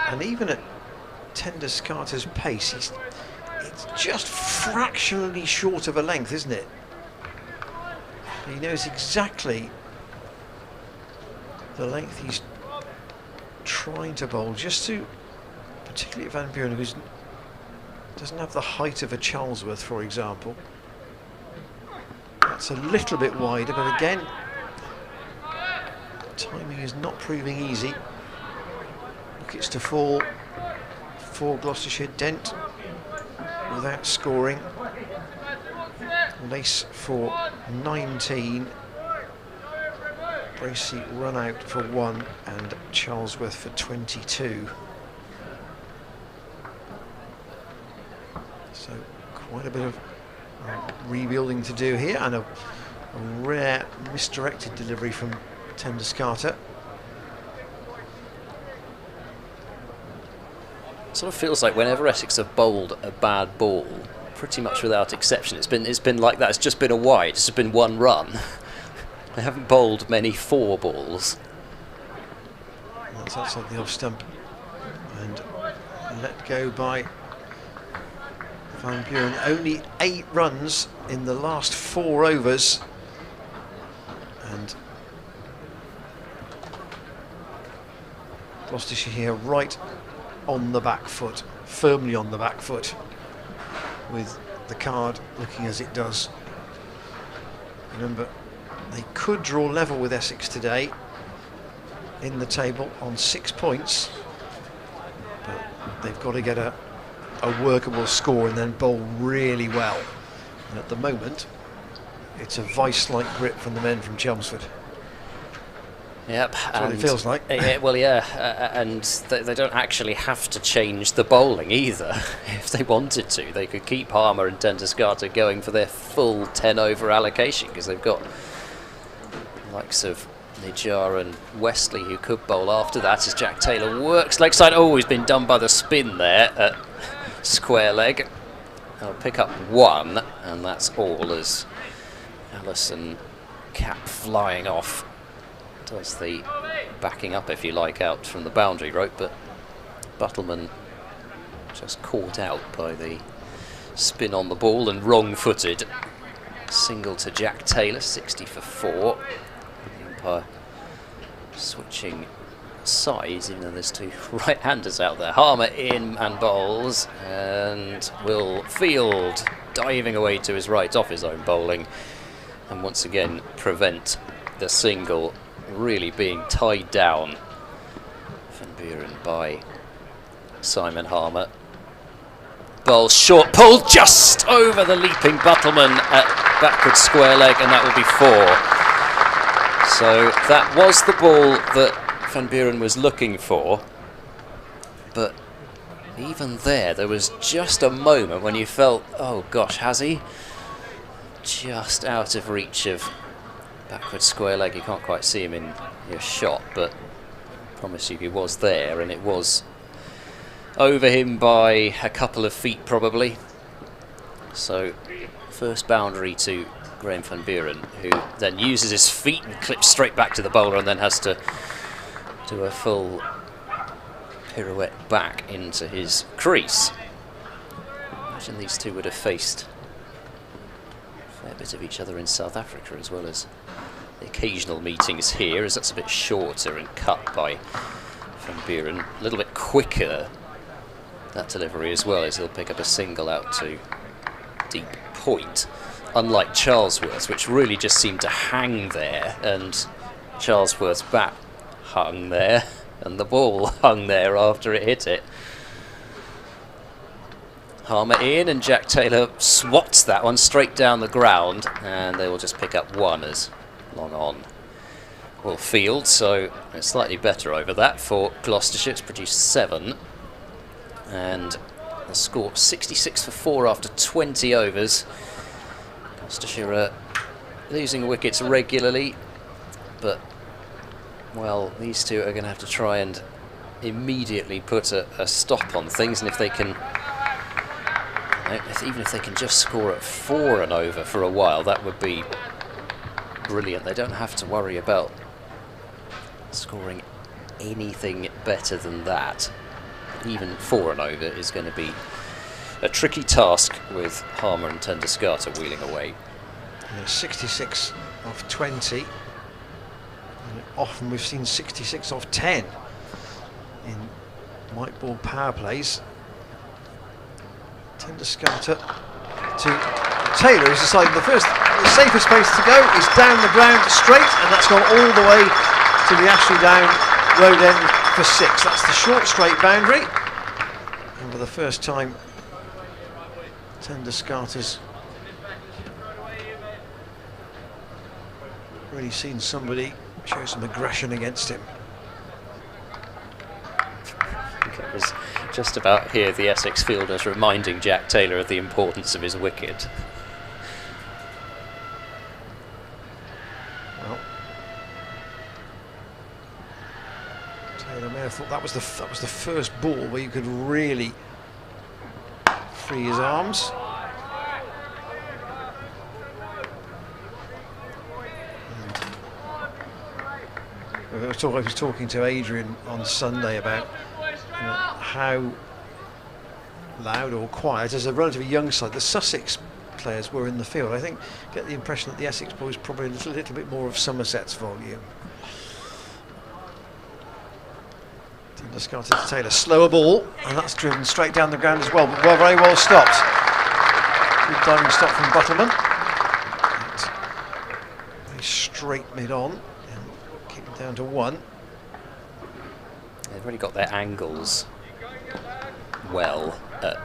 Speaker 1: And even at Tenduscarter's pace, it's just fractionally short of a length, isn't it? He knows exactly the length he's trying to bowl, just to, particularly at Van Buren, who doesn't have the height of a Charlesworth, for example. That's a little bit wider, but again, timing is not proving easy. Wickets to fall for Gloucestershire. Dent without scoring. Lace for 19. Bracey run out for 1 and Charlesworth for 22. So quite a bit of rebuilding to do here, and a rare misdirected delivery from Tenduscarter.
Speaker 2: Sort of feels like whenever Essex have bowled a bad ball, pretty much without exception, it's been like that. It's just been a wide. It's just been one run. They haven't bowled many 4 balls.
Speaker 1: That's outside the off stump and let go by Van Buren. Only 8 runs in the last 4 overs, and Gloucestershire here right on the back foot, firmly on the back foot, with the card looking as it does. Remember, they could draw level with Essex today in the table on 6 points, but they've got to get a workable score and then bowl really well. And at the moment, it's a vice-like grip from the men from Chelmsford.
Speaker 2: Yep,
Speaker 1: That's what it feels like.
Speaker 2: Well, yeah, and they don't actually have to change the bowling either. If they wanted to, they could keep Harmer and Tenduscarter going for their full 10-over allocation, because they've got the likes of Nijjar and Wesley who could bowl after that as Jack Taylor works leg side. Oh, he's been done by the spin there at square leg. I'll pick up 1, and that's all as Allison cap flying off. Does the backing up, if you like, out from the boundary rope, but Buttleman just caught out by the spin on the ball and wrong-footed. Single to Jack Taylor, 60 for 4. The umpire switching sides, even though there's 2 right-handers out there. Harmer in and bowls, and will field, diving away to his right off his own bowling, and once again prevent the single really being tied down. Van Buren by Simon Harmer. Bowl short pull just over the leaping Buttleman at backward square leg, and that will be 4. So that was the ball that Van Buren was looking for, but even there was just a moment when you felt, oh gosh, has he? just out of reach of backward square leg. You can't quite see him in your shot, but I promise you he was there, and it was over him by a couple of feet probably. So first boundary to Graham van Buren, who then uses his feet and clips straight back to the bowler and then has to do a full pirouette back into his crease. Imagine these two would have faced a fair bit of each other in South Africa, as well as the occasional meetings here, as that's a bit shorter and cut by Van Buren. A little bit quicker, that delivery as well, as he'll pick up a single out to deep point, unlike Charlesworth's, which really just seemed to hang there, and Charlesworth's bat hung there and the ball hung there after it hit it. Harmer in, and Jack Taylor swats that one straight down the ground, and they will just pick up one as long on will field. So it's slightly better over that for Gloucestershire. It's produced 7, and the score 66 for 4 after 20 overs. Gloucestershire are losing wickets regularly, but well, these two are going to have to try and immediately put a stop on things, and if they can, even if they can just score at 4 and over for a while, that would be brilliant. They don't have to worry about scoring anything better than that. Even 4 and over is going to be a tricky task with Harmer and Tendusgarter wheeling away.
Speaker 1: 66 off 20. And often we've seen 66 off 10 in white ball power plays. Tendusgarter to Taylor, who's decided the safest place to go is down the ground straight, and that's gone all the way to the Ashley Down road end for 6. That's the short straight boundary, and for the first time Tendusgarter's really seen somebody show some aggression against him.
Speaker 2: I think it was just about here the Essex fielders reminding Jack Taylor of the importance of his wicket.
Speaker 1: Well, Taylor may have thought that was the first ball where you could really free his arms. I was talking to Adrian on Sunday about how loud or quiet, as a relatively young side, the Sussex players were in the field. I get the impression that the Essex boys probably a little bit more of Somerset's volume. Tendusgarter to Taylor, slower ball, and that's driven straight down the ground as well, but very well stopped. Good diving stop from Butterman. Very straight mid on, and keep it down to 1.
Speaker 2: They've already got their angles well at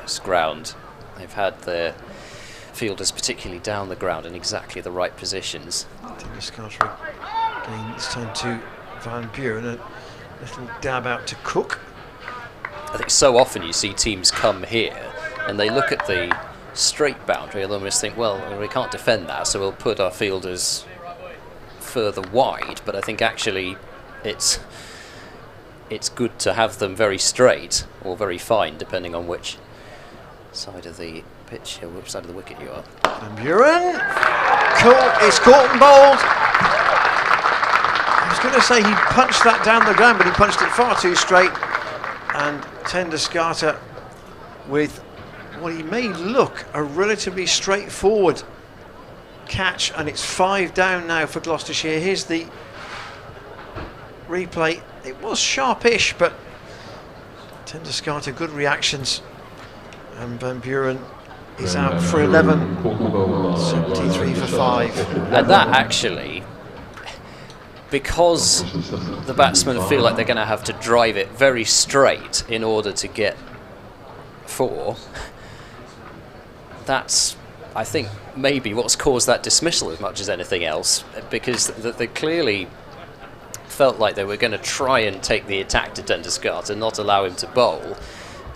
Speaker 2: this ground. They've had their fielders particularly down the ground in exactly the right positions.
Speaker 1: Tendusgarter again, this time to Van Buren, a little dab out to Cook.
Speaker 2: I think so often you see teams come here and they look at the straight boundary and almost think, well, we can't defend that, so we'll put our fielders further wide. But I think actually it's good to have them very straight or very fine, depending on which side of the pitch or which side of the wicket you are.
Speaker 1: Van Buren is caught and bowled. I was going to say he punched that down the ground, but he punched it far too straight. And Tendusgarter with what he may look a relatively straightforward catch, and it's 5 down now for Gloucestershire. Here's the replay. It was sharpish, but Tendusgarter, good reactions, and Van Buren is out for 11, 73 for 5.
Speaker 2: And that actually, because the batsmen feel like they're going to have to drive it very straight in order to get 4, that's, I think, maybe what's caused that dismissal as much as anything else, because they clearly felt like they were going to try and take the attack to Tendusgarter, not allow him to bowl,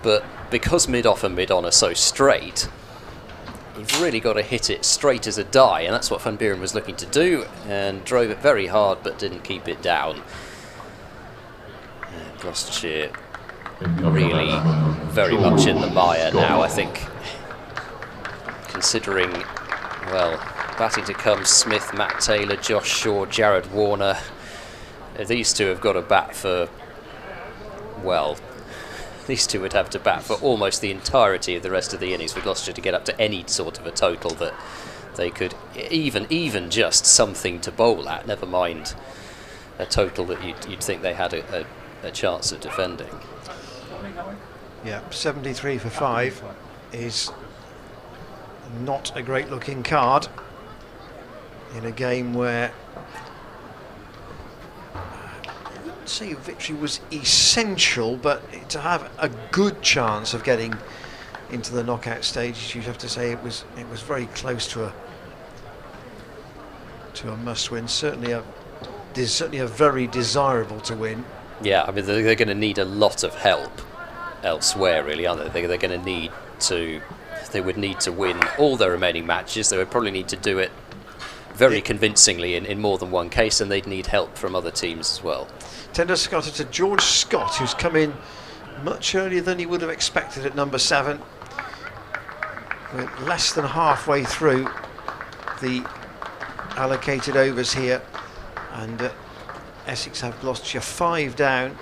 Speaker 2: but because mid-off and mid-on are so straight, you've really got to hit it straight as a die, and that's what Van Buren was looking to do, and drove it very hard but didn't keep it down. And Gloucestershire really very much in the mire now, I think, considering, well, batting to come, Smith, Matt Taylor, Josh Shaw, Jared Warner. These two have got to bat for, well, these two would have to bat for almost the entirety of the rest of the innings for Gloucestershire to get up to any sort of a total that they could, even just something to bowl at, never mind a total that you'd think they had a chance of defending.
Speaker 1: Yeah, 73 for 5 is not a great looking card in a game where I'd say victory was essential, but to have a good chance of getting into the knockout stage, you'd have to say it was very close to a must-win. Certainly a very desirable to win.
Speaker 2: Yeah, I mean they're going to need a lot of help elsewhere, really, aren't they? They're going to need to. They would need to win all their remaining matches. They would probably need to do it very convincingly in more than one case, and they'd need help from other teams as well.
Speaker 1: Tender Scotter to George Scott, who's come in much earlier than he would have expected at number 7. We're less than halfway through the allocated overs here, and Essex have Gloucestershire 5 down,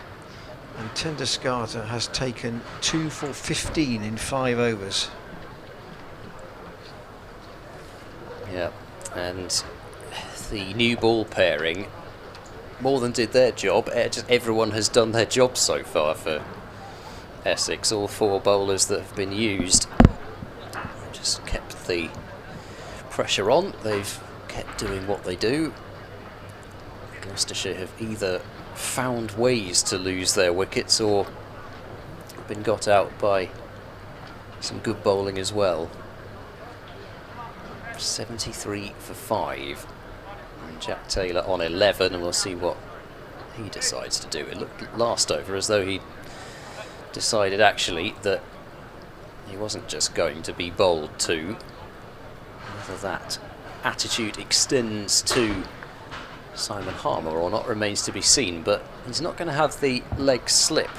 Speaker 1: and Tender Scotter has taken 2 for 15 in 5 overs.
Speaker 2: Yeah, and the new ball pairing more than did their job. Just everyone has done their job so far for Essex. All 4 bowlers that have been used just kept the pressure on. They've kept doing what they do. Gloucestershire have either found ways to lose their wickets or been got out by some good bowling as well. 73 for 5. And Jack Taylor on 11, and we'll see what he decides to do. It looked last over as though he decided actually that he wasn't just going to be bowled to. Whether that attitude extends to Simon Harmer or not remains to be seen, but he's not going to have the leg slip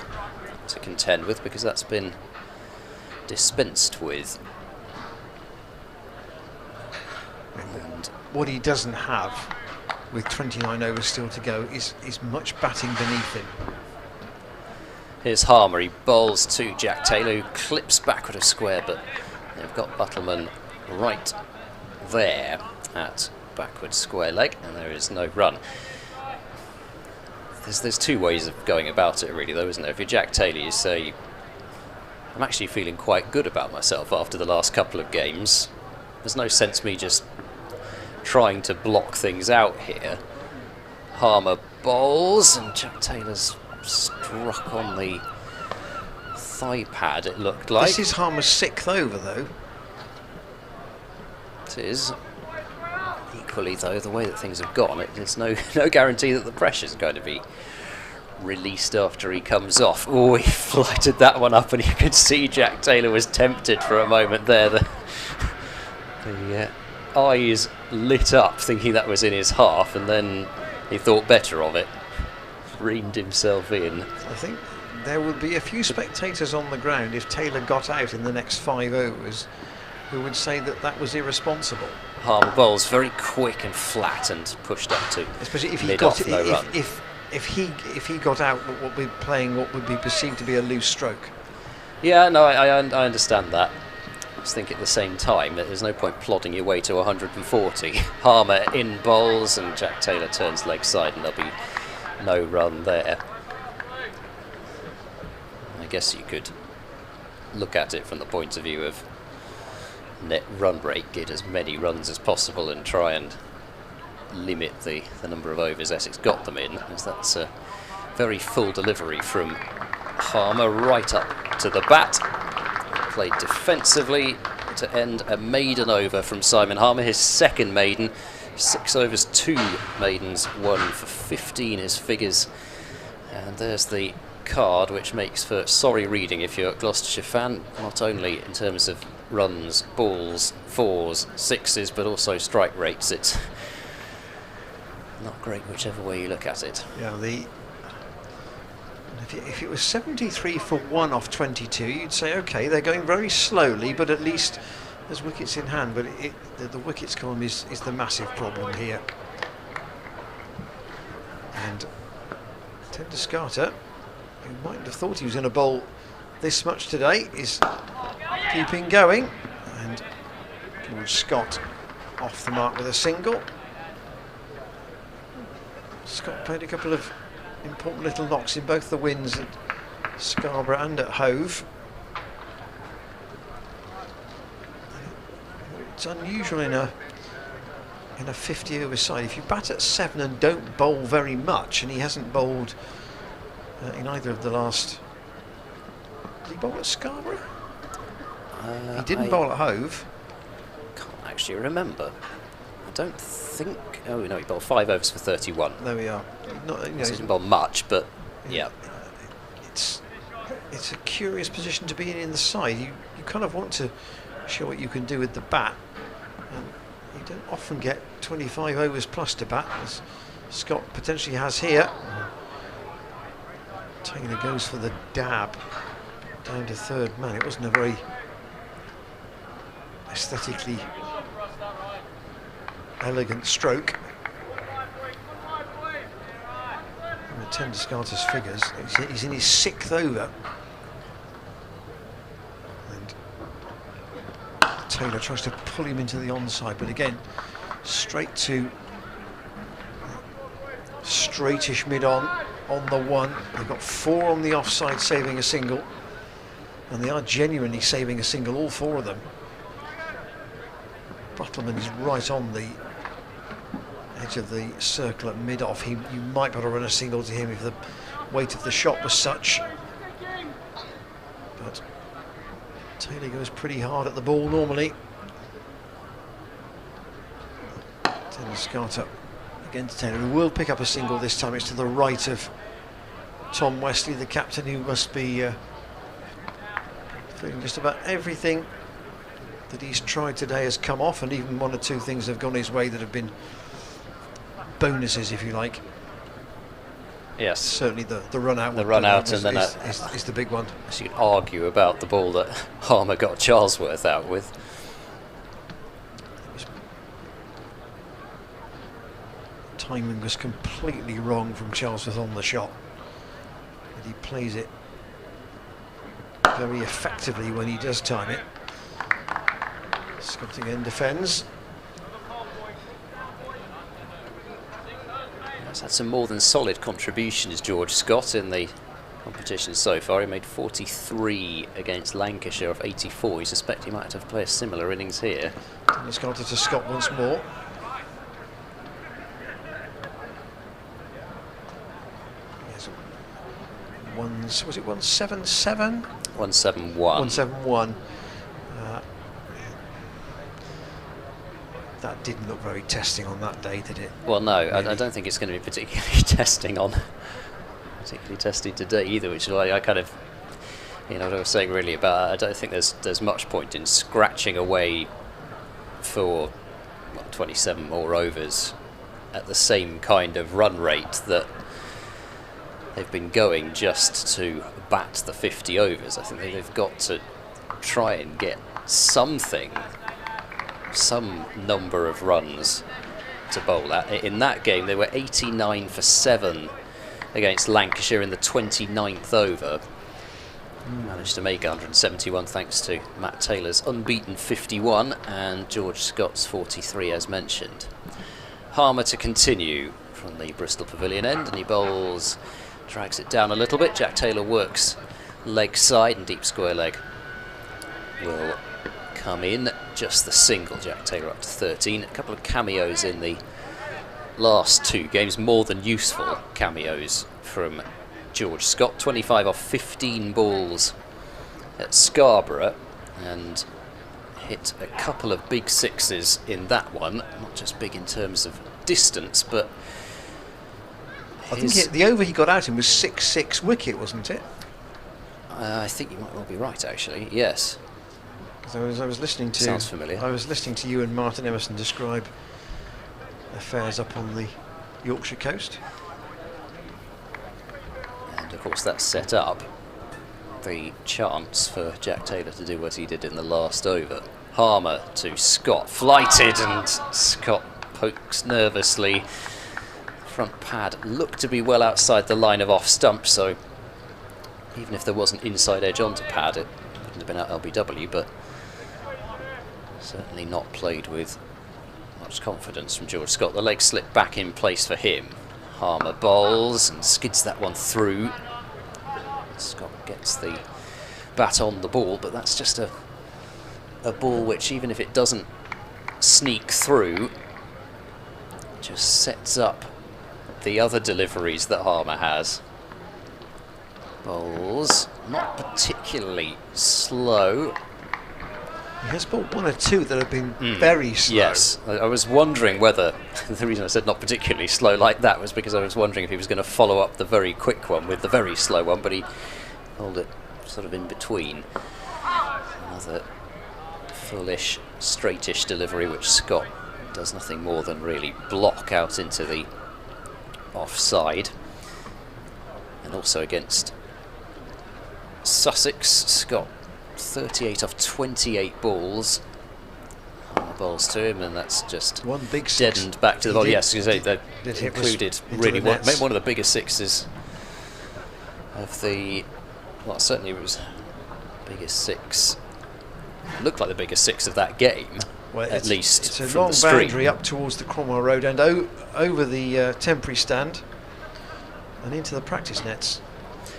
Speaker 2: to contend with because that's been dispensed with.
Speaker 1: And what he doesn't have, with 29 overs still to go, is much batting beneath him.
Speaker 2: Here's Harmer, he bowls to Jack Taylor, who clips backward of square, but they've got Buttleman right there at backward square leg, and there is no run. There's 2 ways of going about it really though, isn't there? If you're Jack Taylor, you say, I'm actually feeling quite good about myself after the last couple of games. There's no sense me just trying to block things out here. Harmer bowls, and Jack Taylor's struck on the thigh pad, it looked like.
Speaker 1: This is Harmer's 6th over though.
Speaker 2: It is. Equally though, the way that things have gone, there's no guarantee that the pressure's going to be released after he comes off. Oh, he flighted that one up, and you could see Jack Taylor was tempted for a moment there. The eyes lit up thinking that was in his half, and then he thought better of it, reined himself in.
Speaker 1: I think there would be a few spectators on the ground if Taylor got out in the next 5 overs who would say that that was irresponsible.
Speaker 2: Harmer bowls very quick and flat and pushed up to
Speaker 1: especially if he
Speaker 2: mid-off,
Speaker 1: got
Speaker 2: no run.
Speaker 3: if he got out what we're playing, what would be perceived to be a loose stroke.
Speaker 2: Yeah, no, I understand that. I just think at the same time that there's no point plodding your way to 140. Harmer in bowls and Jack Taylor turns leg side and there'll be no run there. I guess you could look at it from the point of view of net run rate, get as many runs as possible and try and limit the number of overs Essex got them in, as that's a very full delivery from Harmer right up to the bat. Played defensively to end a maiden over from Simon Harmer, his second maiden. 6 overs, 2 maidens, 1 for 15 his figures. And there's the card, which makes for sorry reading if you're a Gloucestershire fan, not only in terms of runs, balls, fours, sixes, but also strike rates. It's not great whichever way you look at it.
Speaker 1: Yeah, if it was 73 for 1 off 22, you'd say, okay, they're going very slowly, but at least there's wickets in hand. But the wickets column is the massive problem here. And Tenduscarter, who mightn't have thought he was going to bowl this much today, is keeping going. And George Scott off the mark with a single. Scott played a couple of important little knocks in both the wins at Scarborough and at Hove. It's unusual in a 50 over side. If you bat at 7 and don't bowl very much, and he hasn't bowled in either of the last. Did he bowl at Scarborough? He didn't bowl at Hove.
Speaker 2: Can't actually remember. I don't think. Oh no, he bowled 5 overs for 31.
Speaker 1: There we are. Not,
Speaker 2: He didn't bowl much, but yeah.
Speaker 1: It's a curious position to be in the side. You kind of want to show what you can do with the bat. And you don't often get 25 overs plus to bat, as Scott potentially has here. Taylor goes for the dab down to third man. It wasn't a very aesthetically elegant stroke. And the Tenduscarter's figures, he's in his 6th over. And Taylor tries to pull him into the onside, but again, straight to straightish mid-on the 1. They've got 4 on the offside, saving a single. And they are genuinely saving a single, all 4 of them. Buttleman is right on the edge of the circle at mid-off. You might be able to run a single to him if the weight of the shot was such. But Taylor goes pretty hard at the ball normally. Tenduscarter against Taylor, who will pick up a single this time. It's to the right of Tom Wesley, the captain, who must be feeling just about everything that he's tried today has come off, and even 1 or 2 things have gone his way that have been bonuses, if you like.
Speaker 2: Yes.
Speaker 1: Certainly the run out.
Speaker 2: The run out,
Speaker 1: is,
Speaker 2: and then
Speaker 1: is the big one.
Speaker 2: So you could argue about the ball that Harmer got Charlesworth out with.
Speaker 1: Timing was completely wrong from Charlesworth on the shot, but he plays it very effectively when he does time it. Scott again defends.
Speaker 2: He's had some more than solid contributions, George Scott, in the competition so far. He made 43 against Lancashire of 84. You suspect he might have to play a similar innings here.
Speaker 1: He's got it to Scott once more. Yes. Was it 177?
Speaker 2: 171.
Speaker 1: 171. That didn't look very testing on that day, did it?
Speaker 2: Well, no,
Speaker 1: really?
Speaker 2: I don't think it's going to be particularly testing today either, which is why I kind of, what I was saying really about, I don't think there's much point in scratching away for 27 more overs at the same kind of run rate that they've been going just to bat the 50 overs. I think they've got to try and get something, some number of runs to bowl at. In that game, they were 89 for 7 against Lancashire in the 29th over. Managed to make 171 thanks to Matt Taylor's unbeaten 51 and George Scott's 43, as mentioned. Harmer to continue from the Bristol Pavilion end, and he bowls, drags it down a little bit. Jack Taylor works leg side, and deep square leg will come in. Just the single. Jack Taylor up to 13. A couple of cameos in the last 2 games, more than useful cameos from George Scott. 25 off 15 balls at Scarborough, and hit a couple of big sixes in that one. Not just big in terms of distance, but
Speaker 1: I think the over he got out in was 6-6 wicket, wasn't it?
Speaker 2: I think you might well be right, actually. Yes.
Speaker 1: I was listening to.
Speaker 2: Sounds familiar.
Speaker 1: I was listening to you and Martin Emerson describe affairs up on the Yorkshire coast.
Speaker 2: And of course, that set up the chance for Jack Taylor to do what he did in the last over. Harmer to Scott, flighted, and Scott pokes nervously. Front pad looked to be well outside the line of off stump, so even if there was an inside edge onto pad, it wouldn't have been out LBW, but certainly not played with much confidence from George Scott. The leg slipped back in place for him. Harmer bowls and skids that one through. Scott gets the bat on the ball, but that's just a ball which, even if it doesn't sneak through, just sets up the other deliveries that Harmer has. Bowls, not particularly slow.
Speaker 1: He has bought one or two that have been very slow.
Speaker 2: Yes, I was wondering whether, the reason I said not particularly slow like that was because I was wondering if he was going to follow up the very quick one with the very slow one, but he held it sort of in between. Another fullish, straightish delivery, which Scott does nothing more than really block out into the offside. And also against Sussex, Scott 38 off 28 balls. Bowls to him, and that's just
Speaker 1: one big
Speaker 2: deadened back to the ball. Yes, they included really one of the biggest sixes of the. Well, certainly it was biggest six. Looked like the biggest six of that game.
Speaker 1: Well,
Speaker 2: at least
Speaker 1: it's a
Speaker 2: from
Speaker 1: long
Speaker 2: the stream.
Speaker 1: boundary up towards the Cromwell Road end, over the temporary stand, and into the practice nets.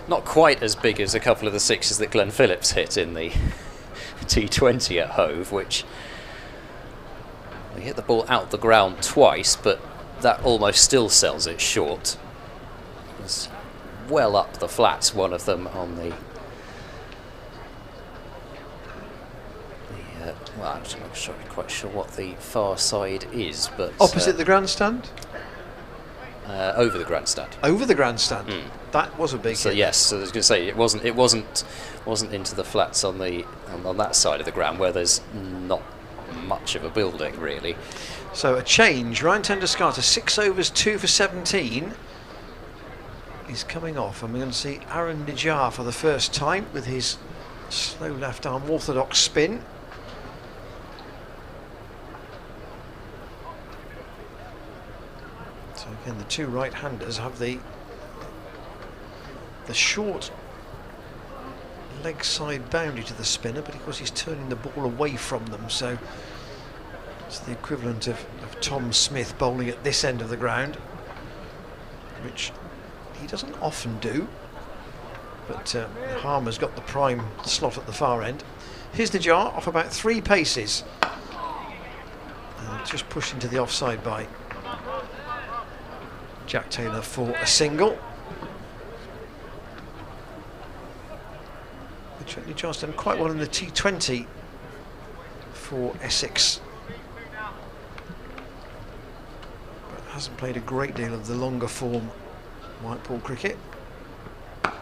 Speaker 2: Not quite as big as a couple of the sixes that Glenn Phillips hit in the T20 at Hove, which he hit the ball out the ground twice, but that almost still sells it short. It was well up the flats, one of them on the well, I'm not quite sure what the far side is, but
Speaker 1: opposite the grandstand.
Speaker 2: Over the grandstand.
Speaker 1: Over the grandstand. That was a big.
Speaker 2: So
Speaker 1: hit.
Speaker 2: yes, so I was going to say it wasn't into the flats on that side of the ground where there's not much of a building really.
Speaker 1: So a change. Ryan Tenderskata, 6 overs, 2 for 17. He's coming off, and we're going to see Aaron Nijar for the first time with his slow left arm orthodox spin. So again, the two right-handers have the short leg side boundary to the spinner, but of course he's turning the ball away from them, so it's the equivalent of Tom Smith bowling at this end of the ground, which he doesn't often do, but Harmer's got the prime slot at the far end. Here's Nijar off about 3 paces, just pushed into the offside by Jack Taylor for a single. Nijar's done quite well in the T20 for Essex, but hasn't played a great deal of the longer form white ball cricket. And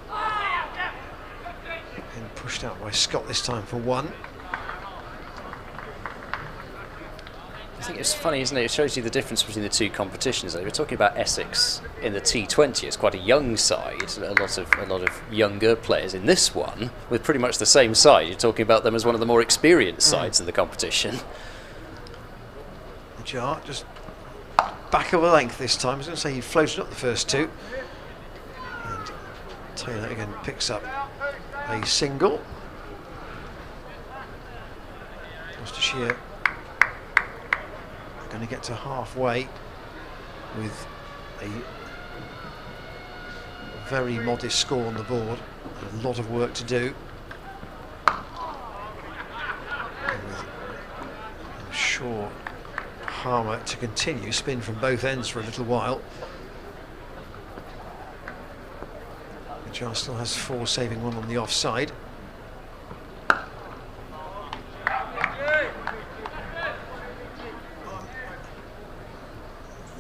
Speaker 1: pushed out by Scott this time for 1.
Speaker 2: I think it's funny, isn't it? It shows you the difference between the two competitions. We're talking about Essex in the T20. It's quite a young side, a lot of younger players. In this one, with pretty much the same side, you're talking about them as one of the more experienced sides in the competition.
Speaker 1: Nijar just back of a length this time. I was going to say he floated up the first 2. And Taylor again picks up a single. Gloucestershire going to get to halfway with a very modest score on the board. A lot of work to do. I'm sure Harmer to continue spin from both ends for a little while. Nijar still has 4, saving 1 on the offside.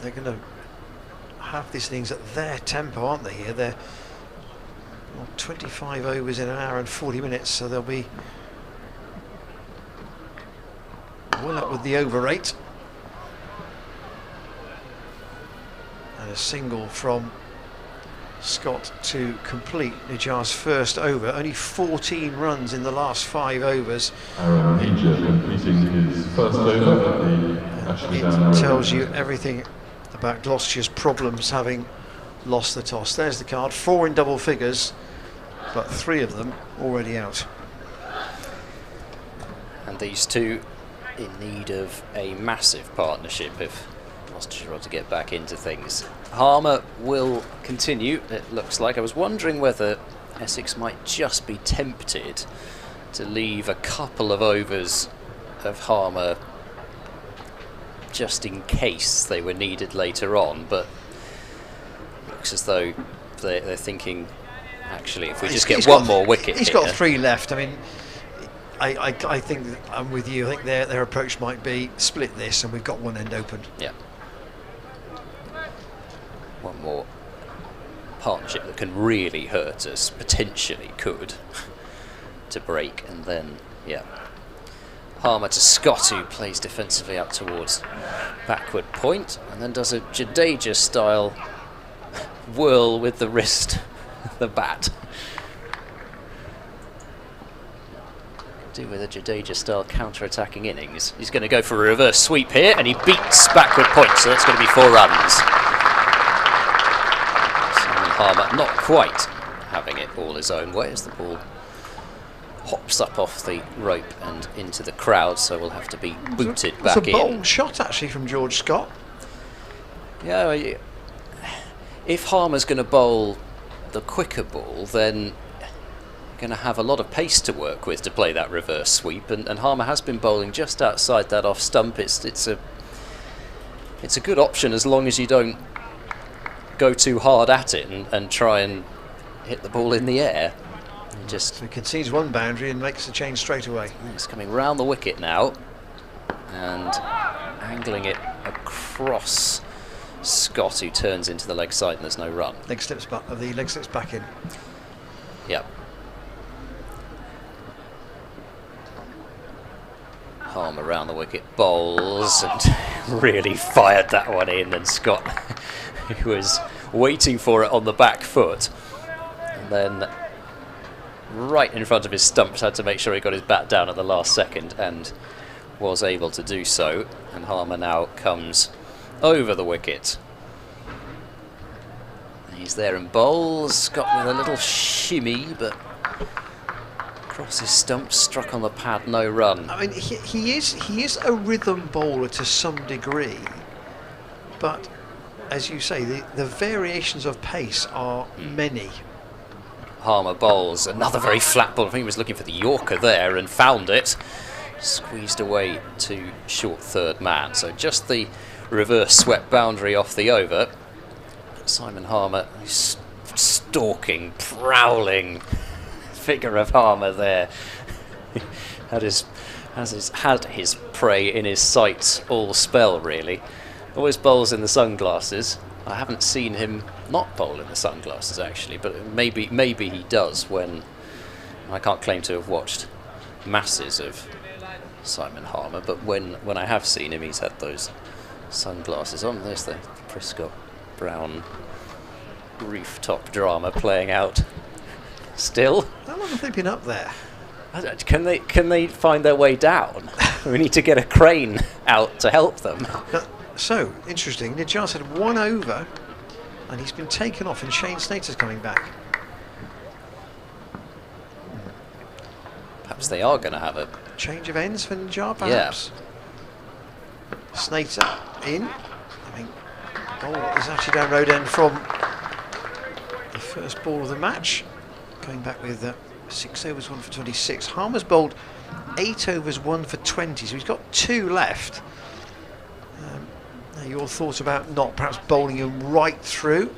Speaker 1: They're going to have this innings at their tempo, aren't they? Here they're 25 overs in an hour and 40 minutes, so they'll be well up with the over rate. And a single from Scott to complete Nijar's first over. Only 14 runs in the last 5 overs.
Speaker 4: Aaron Major completing his first over at the Ashley Down
Speaker 1: It tells you everything about Gloucestershire's problems having lost the toss. There's the card, 4 in double figures, but 3 of them already out.
Speaker 2: And these two in need of a massive partnership if Gloucestershire want to get back into things. Harmer will continue, it looks like. I was wondering whether Essex might just be tempted to leave a couple of overs of Harmer just in case they were needed later on, but it looks as though they're thinking, actually, if we just get one more wicket
Speaker 1: he's
Speaker 2: here.
Speaker 1: got 3 left. I mean, I think that I'm with you. I think their approach might be split this and we've got one end open.
Speaker 2: Yeah. One more partnership that can really hurt us, potentially could, to break, and then, yeah. Harmer to Scott, who plays defensively up towards backward point, and then does a Jadeja style whirl with the wrist, the bat. Do with a Jadeja style counter-attacking innings. He's going to go for a reverse sweep here, and he beats backward point, so that's going to be 4 runs. Harmer not quite having it all his own way as the ball hops up off the rope and into the crowd, so we'll have to be booted back in.
Speaker 1: It's a bold shot actually from George Scott.
Speaker 2: Yeah, if Harmer's going to bowl the quicker ball, then you're going to have a lot of pace to work with to play that reverse sweep, and Harmer has been bowling just outside that off stump. It's a good option as long as you don't go too hard at it and try and hit the ball in the air. And just
Speaker 1: So he concedes one boundary and makes the change straight away.
Speaker 2: it's coming round the wicket now and angling it across Scott, who turns into the leg side and there's no run.
Speaker 1: The leg slips back in.
Speaker 2: Yep. Harmer around the wicket, bowls, and really fired that one in, and Scott who was waiting for it on the back foot, and then right in front of his stumps had to make sure he got his bat down at the last second, and was able to do so. And Harmer now comes over the wicket. He's there and bowls. Scott with a little shimmy, but across his stumps, struck on the pad, no run.
Speaker 1: I mean, he is a rhythm bowler to some degree, but as you say, the variations of pace are many.
Speaker 2: Harmer bowls another very flat ball. I think he was looking for the Yorker there and found it. Squeezed away to short third man. So just the reverse swept boundary off the over. Simon Harmer, stalking, prowling figure of Harmer there. had his prey in his sights all spell, really. Always bowls in the sunglasses. I haven't seen him not bowl in the sunglasses actually, but maybe he does when I can't claim to have watched masses of Simon Harmer, but when I have seen him, he's had those sunglasses on. There's the Prescott Brown rooftop drama playing out still.
Speaker 1: How long have they been up there?
Speaker 2: Can they find their way down? We need to get a crane out to help them.
Speaker 1: So, interesting, Nijar's had 1 over and he's been taken off, and Shane Snater's coming back.
Speaker 2: Perhaps they are going to have a
Speaker 1: Change of ends for Nijar, perhaps?
Speaker 2: Yeah.
Speaker 1: Snater in. I mean, ball is actually down road end from the first ball of the match. Going back with 6 overs, 1 for 26. Harmer's bowled 8 overs, 1 for 20, so he's got 2 left. Your thoughts about not perhaps bowling him right through?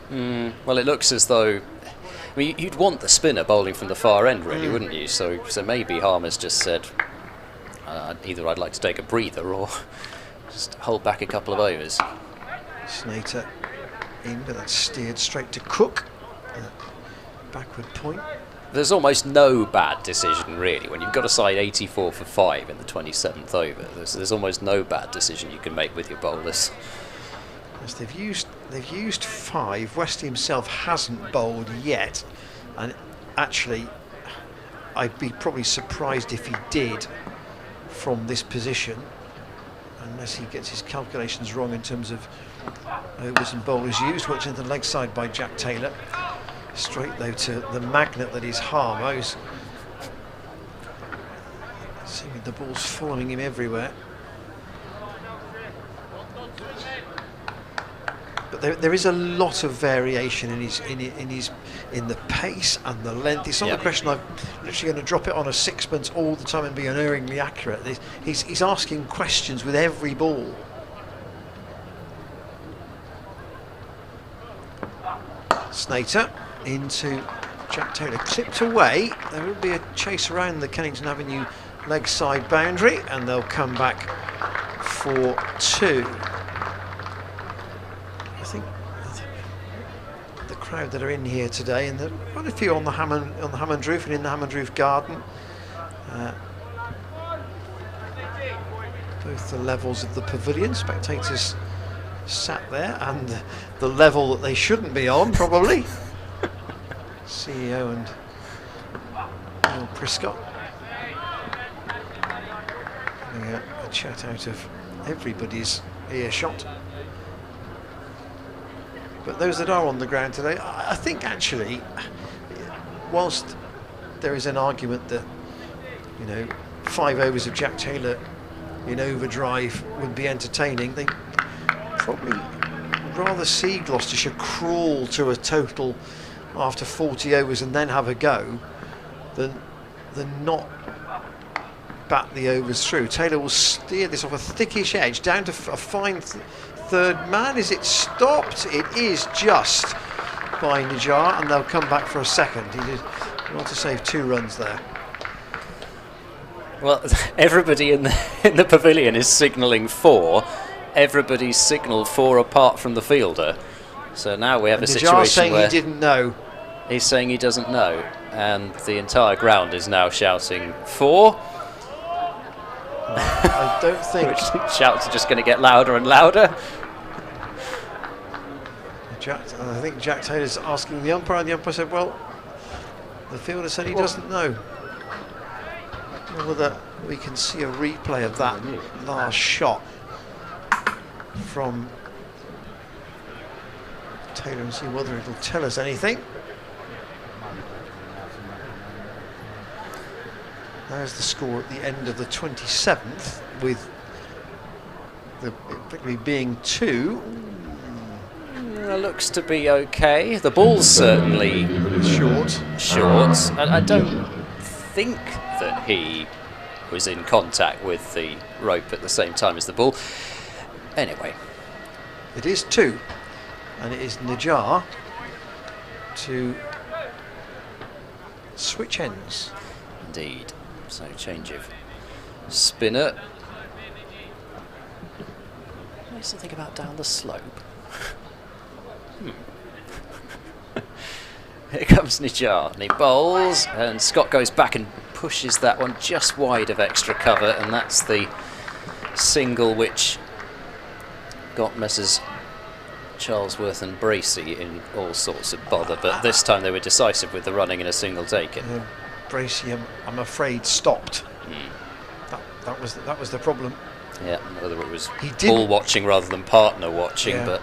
Speaker 2: Well, it looks as though, I mean, you'd want the spinner bowling from the far end, really, wouldn't you? So maybe Harmer's just said, either I'd like to take a breather or just hold back a couple of overs.
Speaker 1: Snater in, but that's steered straight to Cook. Backward point.
Speaker 2: There's almost no bad decision really when you've got a side 84 for 5 in the 27th over. There's almost no bad decision you can make with your bowlers.
Speaker 1: Yes, they've used 5. Westy himself hasn't bowled yet, and actually, I'd be probably surprised if he did from this position, unless he gets his calculations wrong in terms of overs and bowlers used. Watching the leg side by Jack Taylor. Straight though to the magnet that is Harmo's. Seeming the ball's following him everywhere. But there is a lot of variation in the pace and the length. It's not a question I'm literally going to drop it on a sixpence all the time and be unerringly accurate. He's asking questions with every ball. Snater into Jack Taylor, clipped away. There will be a chase around the Kennington Avenue leg side boundary, and they'll come back for 2. I think the crowd that are in here today, and there are quite a few on the Hammond roof and in the Hammond roof garden, both the levels of the pavilion, spectators sat there, and the level that they shouldn't be on, probably. CEO and Neil Prescott having a chat out of everybody's earshot. But those that are on the ground today, I think actually, whilst there is an argument that, 5 overs of Jack Taylor in overdrive would be entertaining, they probably would rather see Gloucestershire crawl to a total after 40 overs and then have a go than not bat the overs through. Taylor will steer this off a thickish edge down to a fine third man. Is it stopped? It is just by Najjar, and they'll come back for a second. He did want to save 2 runs there.
Speaker 2: Well, everybody in the pavilion is signalling 4. Everybody's signalled 4 apart from the fielder. So now we have a situation
Speaker 1: saying
Speaker 2: where
Speaker 1: he didn't know.
Speaker 2: He's saying he doesn't know, and the entire ground is now shouting 4.
Speaker 1: I don't think
Speaker 2: shouts are just going to get louder and louder.
Speaker 1: I think Jack Taylor's asking the umpire, and the umpire said, well, the fielder said he doesn't know. Whether we can see a replay of that last shot from Taylor and see whether it'll tell us anything. There's the score at the end of the 27th, with the victory being 2.
Speaker 2: Looks to be okay. The ball's certainly
Speaker 1: short.
Speaker 2: I don't think that he was in contact with the rope at the same time as the ball. Anyway.
Speaker 1: It is 2, and it is Najjar to switch ends.
Speaker 2: Indeed. So change of spinner. What's the thing about down the slope? Here comes Najjar, and he bowls, and Scott goes back and pushes that one just wide of extra cover, and that's the single which got Messrs Charlesworth and Bracey in all sorts of bother, but this time they were decisive with the running and a single taken.
Speaker 1: Bracey, I'm afraid, stopped. That was the problem.
Speaker 2: Yeah, whether it was ball watching rather than partner watching, but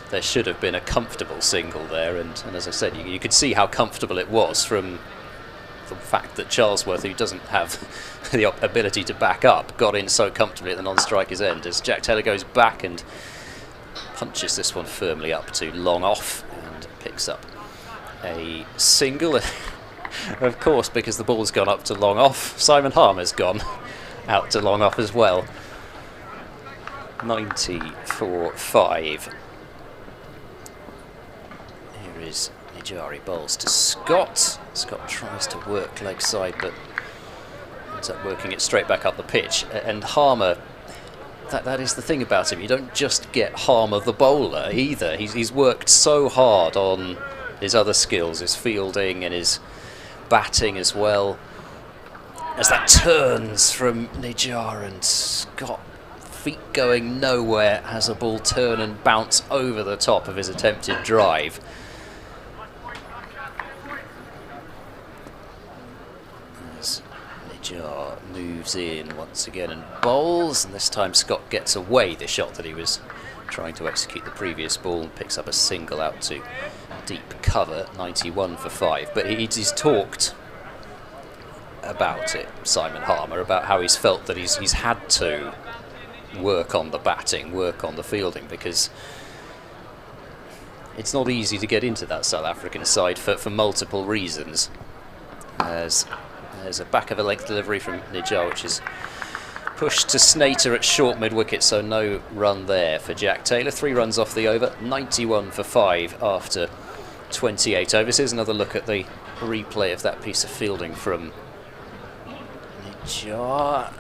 Speaker 2: there should have been a comfortable single there, and as I said, you could see how comfortable it was from the fact that Charlesworth, who doesn't have the ability to back up, got in so comfortably at the non-striker's end as Jack Taylor goes back and punches this one firmly up to long off and picks up a single. Of course, because the ball's gone up to long off, Simon Harmer's gone out to long off as well. 90 for 5. Here is Najjar bowls to Scott. Scott tries to work leg side, but ends up working it straight back up the pitch. And Harmer, that is the thing about him. You don't just get Harmer the bowler either. He's worked so hard on his other skills, his fielding and his batting as well. As that turns from Nijar, and Scott, feet going nowhere, has a ball turn and bounce over the top of his attempted drive. As Nijar moves in once again and bowls, and this time Scott gets away the shot that he was trying to execute the previous ball and picks up a single out to deep cover, 91 for 5. But he's talked about it, Simon Harmer, about how he's felt that he's had to work on the batting, work on the fielding, because it's not easy to get into that South African side for multiple reasons. There's a back of a length delivery from Nijar, which is pushed to Snater at short mid-wicket, so no run there for Jack Taylor. 3 runs off the over, 91 for 5 after 28 overs. Here's another look at the replay of that piece of fielding from Nijar.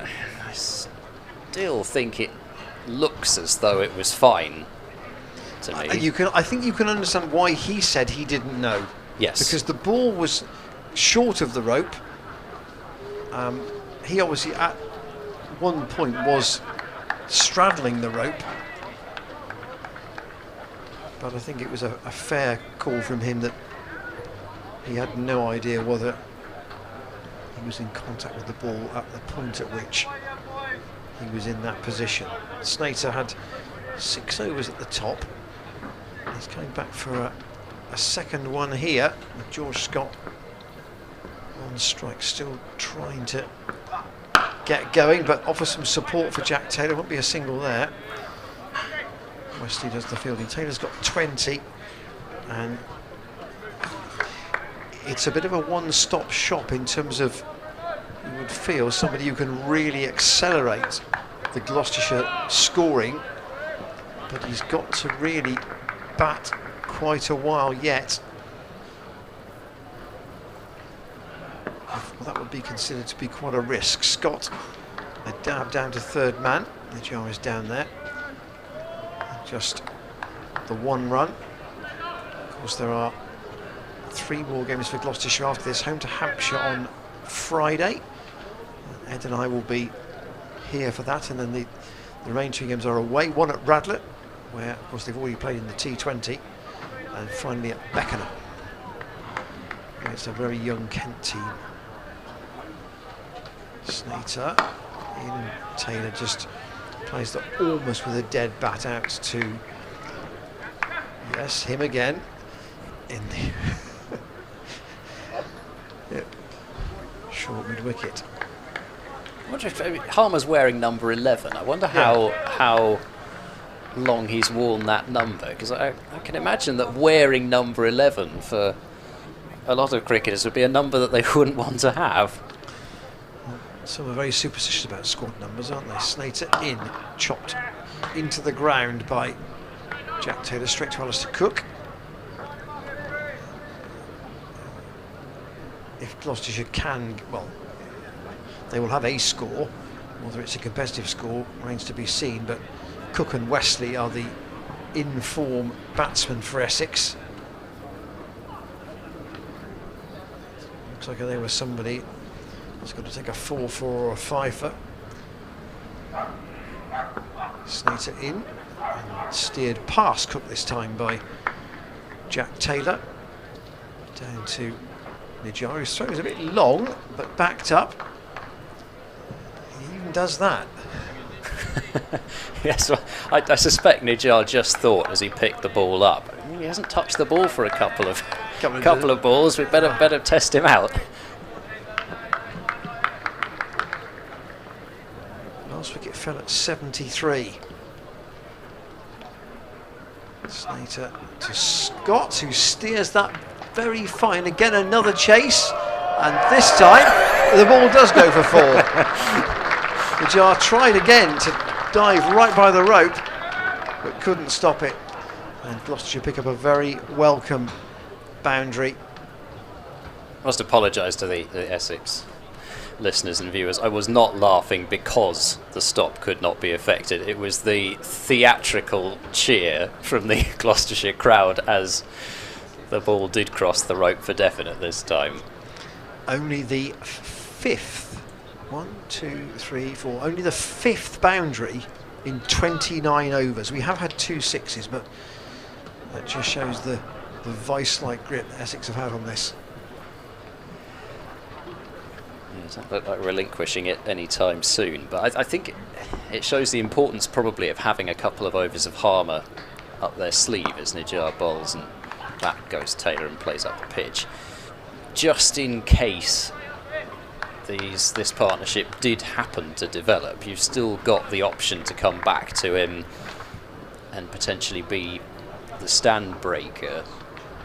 Speaker 2: I still think it looks as though it was fine to me.
Speaker 1: I think you can understand why he said he didn't know.
Speaker 2: Yes.
Speaker 1: Because the ball was short of the rope. He obviously at one point was straddling the rope. But I think it was a fair call from him that he had no idea whether he was in contact with the ball at the point at which he was in that position. Snater had 6 overs at the top. He's coming back for a second one here with George Scott on strike, still trying to get going, but offer some support for Jack Taylor. Won't be a single there. Wesley does the fielding. Taylor's got 20, and it's a bit of a one-stop shop in terms of, you would feel, somebody who can really accelerate the Gloucestershire scoring, but he's got to really bat quite a while yet. Well, that would be considered to be quite a risk. Scott, a dab down to third man. The jar is down there. Just the 1 run. Of course, there are 3 more games for Gloucestershire after this. Home to Hampshire on Friday. Ed and I will be here for that, and then the remaining 2 games are away. 1 at Radlett, where of course they've already played in the T20, and finally at Beckenham. And it's a very young Kent team. Snater in, Taylor just plays that almost with a dead bat out to, yes, him again in the yep, short mid-wicket.
Speaker 2: I wonder if Harmer's wearing number 11. I wonder how long he's worn that number, because I can imagine that wearing number 11 for a lot of cricketers would be a number that they wouldn't want to have.
Speaker 1: Some are very superstitious about squad numbers, aren't they? Snater in, chopped into the ground by Jack Taylor, straight to Alistair Cook. If Gloucestershire can, well, they will have a score. Whether it's a competitive score remains to be seen, but Cook and Wesley are the in-form batsmen for Essex. Looks like they were somebody who's got to take a 4-4 or a 5-for. Snater in, and steered past Cook this time by Jack Taylor. Down to Nijar, whose throw is a bit long, but backed up. He even does that.
Speaker 2: Yes, well, I suspect Nijar just thought as he picked the ball up, he hasn't touched the ball for a couple of balls, we better test him out.
Speaker 1: Last wicket fell at 73. Snater to Scott, who steers that very fine. Again, another chase, and this time the ball does go for 4. Nijar tried again to dive right by the rope, but couldn't stop it. And Gloucestershire pick up a very welcome boundary.
Speaker 2: I must apologise to the Essex listeners and viewers, I was not laughing because the stop could not be effected. It was the theatrical cheer from the Gloucestershire crowd as the ball did cross the rope for definite this time.
Speaker 1: Only the fifth, 1, 2, 3, 4, only the fifth boundary in 29 overs. We have had 2 sixes, but that just shows the vice-like grip that Essex have had on this.
Speaker 2: Yeah, it doesn't look like relinquishing it anytime soon, but I think it shows the importance probably of having a couple of overs of Harmer up their sleeve as Nijar bowls, and back goes Taylor and plays up the pitch. Just in case this partnership did happen to develop, you've still got the option to come back to him and potentially be the stand breaker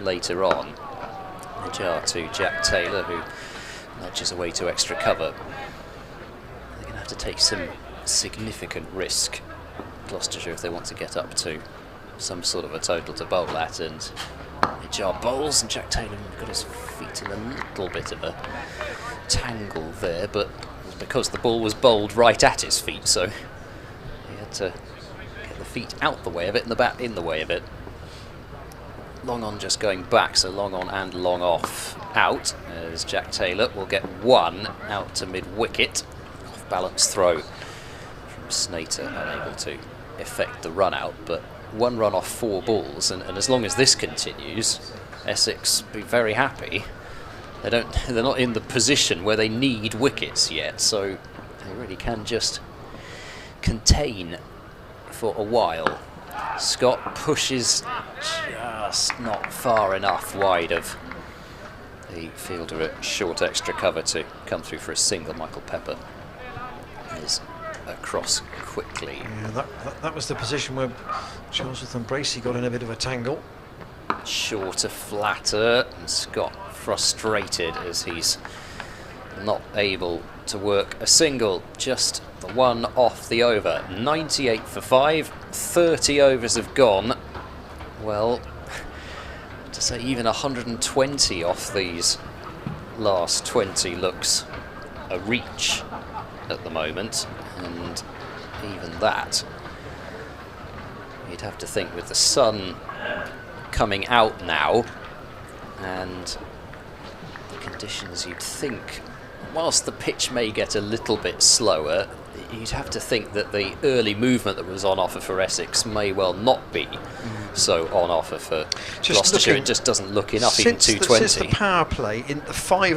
Speaker 2: later on. Nijar to Jack Taylor, who nudges away to extra cover. They're going to have to take some significant risk, Gloucestershire, if they want to get up to some sort of a total to bowl at, and Nijar bowls, and Jack Taylor got his feet in a little bit of a tangle there, but it was because the ball was bowled right at his feet, so he had to get the feet out the way of it and the bat in the way of it. Long on just going back, so long on and long off out, as Jack Taylor will get one out to mid-wicket. Off balance throw from Snater, unable to effect the run out, but 1 run off 4 balls, and as long as this continues, Essex be very happy. They're not in the position where they need wickets yet, so they really can just contain for a while. Scott pushes just not far enough wide of the fielder at short extra cover to come through for a single. Michael Pepper is across quickly.
Speaker 1: Yeah, that was the position where Charlesworth and Bracey got in a bit of a tangle.
Speaker 2: Shorter, flatter, and Scott frustrated as he's not able to work a single. Just the one off the over. 98 for 5, 30 overs have gone. Well, to say even 120 off these last 20 looks a reach at the moment, and even that, you'd have to think with the sun coming out now and the conditions, you'd think, whilst the pitch may get a little bit slower, you'd have to think that the early movement that was on offer for Essex may well not be so on offer for Gloucestershire. It just doesn't look enough, even 220.
Speaker 1: Since the power play in the 5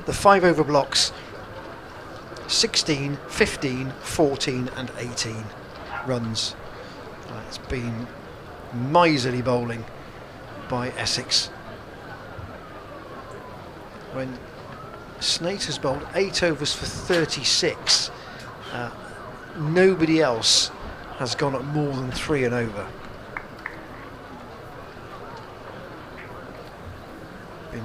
Speaker 1: the 5 over blocks, 16, 15, 14 and 18 runs. It's been miserly bowling by Essex. When Snater's bowled 8 overs for 36, nobody else has gone at more than 3 and over. Been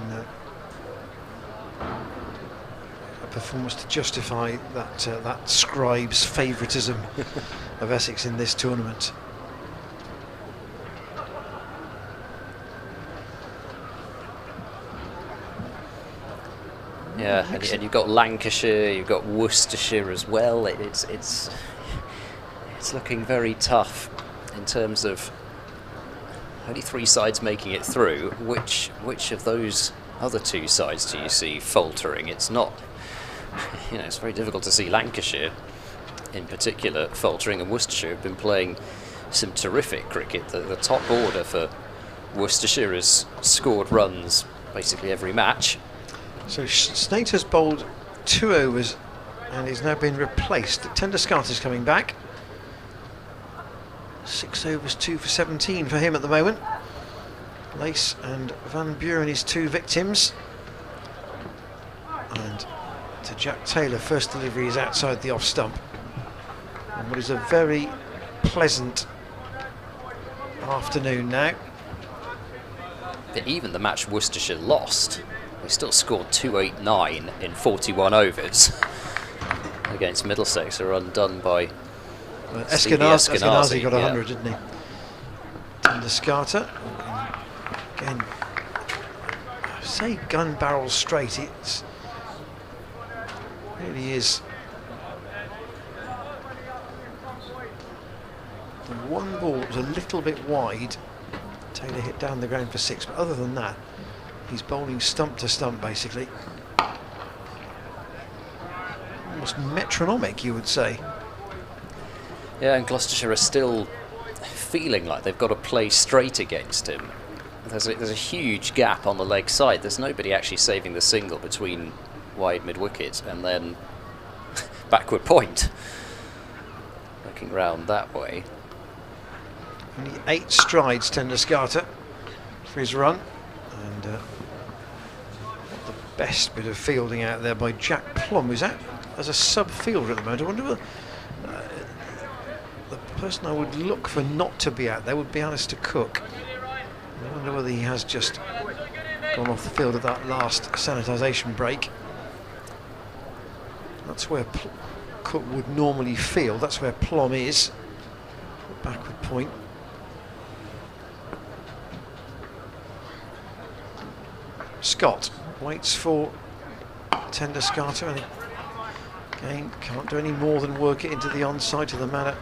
Speaker 1: a performance to justify that scribe's favouritism of Essex in this tournament.
Speaker 2: Yeah, and you've got Lancashire, you've got Worcestershire as well. It's looking very tough in terms of only 3 sides making it through. Which of those other 2 sides do you see faltering? It's not, it's very difficult to see Lancashire in particular faltering, and Worcestershire have been playing some terrific cricket. The top order for Worcestershire has scored runs basically every match.
Speaker 1: So Snater's bowled 2 overs and he's now been replaced. Tenderskart coming back. 6 overs, 2 for 17 for him at the moment. Lace and Van Buren, his 2 victims. And to Jack Taylor, first delivery is outside the off stump. And what is a very pleasant afternoon now.
Speaker 2: Even the match Worcestershire lost, they still scored 289 in 41 overs against Middlesex, are undone by
Speaker 1: Eskenazi got 100, didn't he? Tenderskart, again, say gun barrel straight, really is. The one ball was a little bit wide. Taylor hit down the ground for 6, but other than that, he's bowling stump to stump basically. Almost metronomic, you would say.
Speaker 2: Yeah, and Gloucestershire are still feeling like they've got to play straight against him. There's a huge gap on the leg side. There's nobody actually saving the single between wide mid-wicket and then backward point. Looking round that way.
Speaker 1: Only 8 strides, Tendusgarter, for his run. And not the best bit of fielding out there by Jack Plum, who's out as a sub-fielder at the moment. I wonder whether the person I would look for not to be out there would be Alistair Cook. I wonder whether he has just gone off the field at that last sanitisation break. That's where Cook would normally field. That's where Plum is. Backward point. Scott waits for Tendusgarter, and again can't do any more than work it into the onside to the man at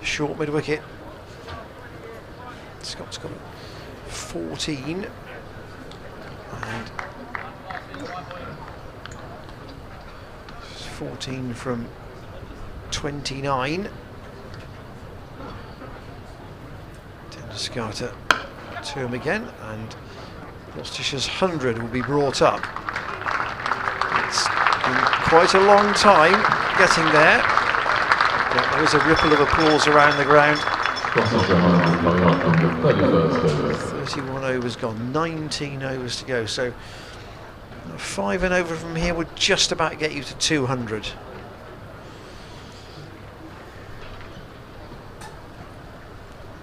Speaker 1: short mid-wicket. Scott's got 14 and 14 from 29. Tendusgarter to him again, and Gloucestershire's 100 will be brought up. It's been quite a long time getting there. But there is a ripple of applause around the ground. 31 overs gone, 19 overs to go. So 5 and over from here would just about get you to 200.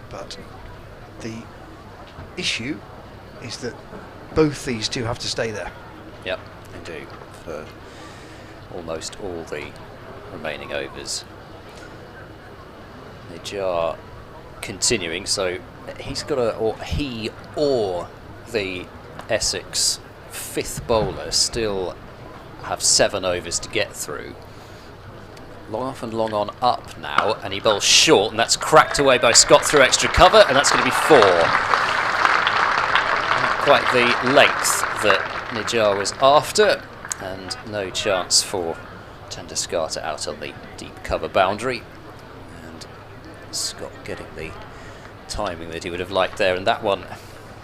Speaker 1: But the issue is that both these two have to stay there.
Speaker 2: Yep, they do, for almost all the remaining overs. Najjar continuing, so he's got he or the Essex 5th bowler still have 7 overs to get through. Long off and long on up now, and he bowls short, and that's cracked away by Scott through extra cover, and that's going to be 4. Quite the length that Najjar was after, and no chance for Tendusgarter out on the deep cover boundary. And Scott getting the timing that he would have liked there, and that one,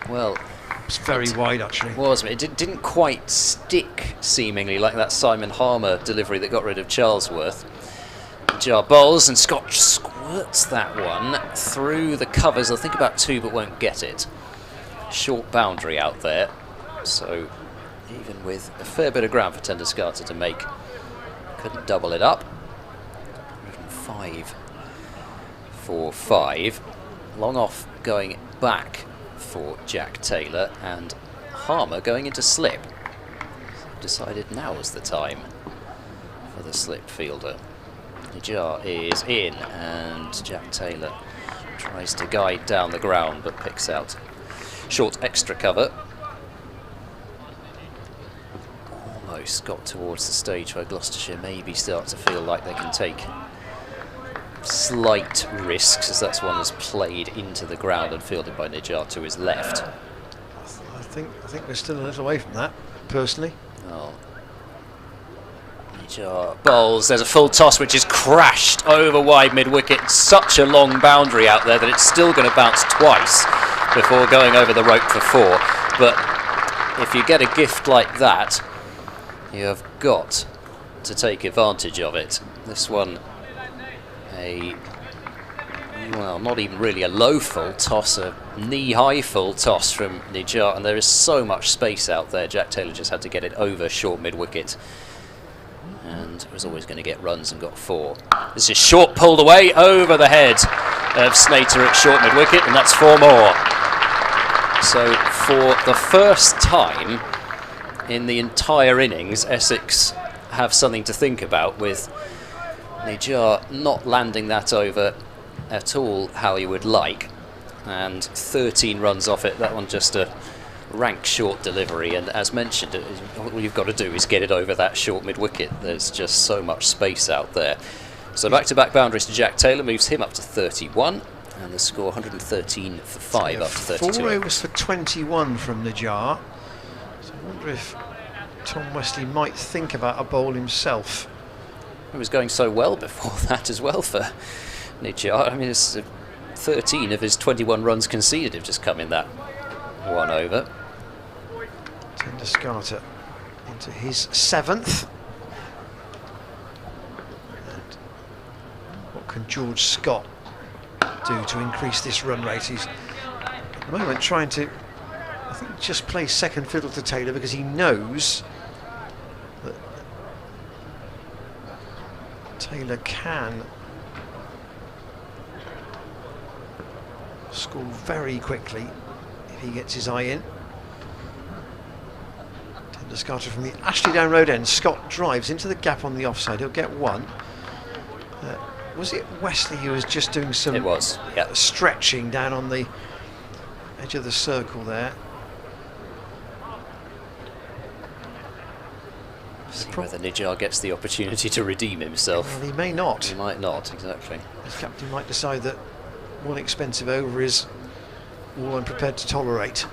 Speaker 2: well,
Speaker 1: it's very wide actually.
Speaker 2: It didn't quite stick, seemingly, like that Simon Harmer delivery that got rid of Charlesworth. Najjar bowls, and Scott squirts that one through the covers. I think about 2, but won't get it. Short boundary out there, so even with a fair bit of ground for Tendusgarter to make, couldn't double it up. 105 for 5. Long off going back for Jack Taylor, and Harmer going into slip. Decided now was the time for the slip fielder. Najjar is in, and Jack Taylor tries to guide down the ground but picks out short extra cover. Almost got towards the stage where Gloucestershire maybe start to feel like they can take slight risks, as that's one that's played into the ground and fielded by Najjar to his left.
Speaker 1: I think we're still a little away from that, personally.
Speaker 2: Oh. Najjar bowls. There's a full toss which is crashed over wide mid-wicket. Such a long boundary out there that it's still going to bounce twice before going over the rope for 4. But if you get a gift like that, you have got to take advantage of it. This one, well, not even really a low full toss, a knee-high full toss from Najjar, and there is so much space out there. Jack Taylor just had to get it over short mid-wicket, and was always going to get runs and got 4. This is short, pulled away over the head of Snater at short mid-wicket, and that's 4 more. So for the first time in the entire innings, Essex have something to think about, with Najjar not landing that over at all how he would like, and 13 runs off it. That one just a rank short delivery, and as mentioned, all you've got to do is get it over that short mid-wicket. There's just so much space out there. So back-to-back boundaries to Jack Taylor moves him up to 31, and the score 113 for 5 up to 32.
Speaker 1: 4 overs for 21 from Najjar. So I wonder if Tom Westley might think about a bowl himself.
Speaker 2: It was going so well before that as well for Najjar. I mean, it's 13 of his 21 runs conceded have just come in that one over.
Speaker 1: Tenduscarter into his 7th. And what can George Scott do to increase this run rate? He's at the moment trying to, I think, just play second fiddle to Taylor because he knows that Taylor can score very quickly if he gets his eye in. Tenduscarter from the Ashley Down Road end. Scott drives into the gap on the offside. He'll get one. Was it Wesley who was just doing some stretching down on the edge of the circle there?
Speaker 2: See whether Najjar gets the opportunity to redeem himself.
Speaker 1: Well, he may not.
Speaker 2: He might not, exactly.
Speaker 1: His captain might decide that one expensive over is all I'm prepared to tolerate.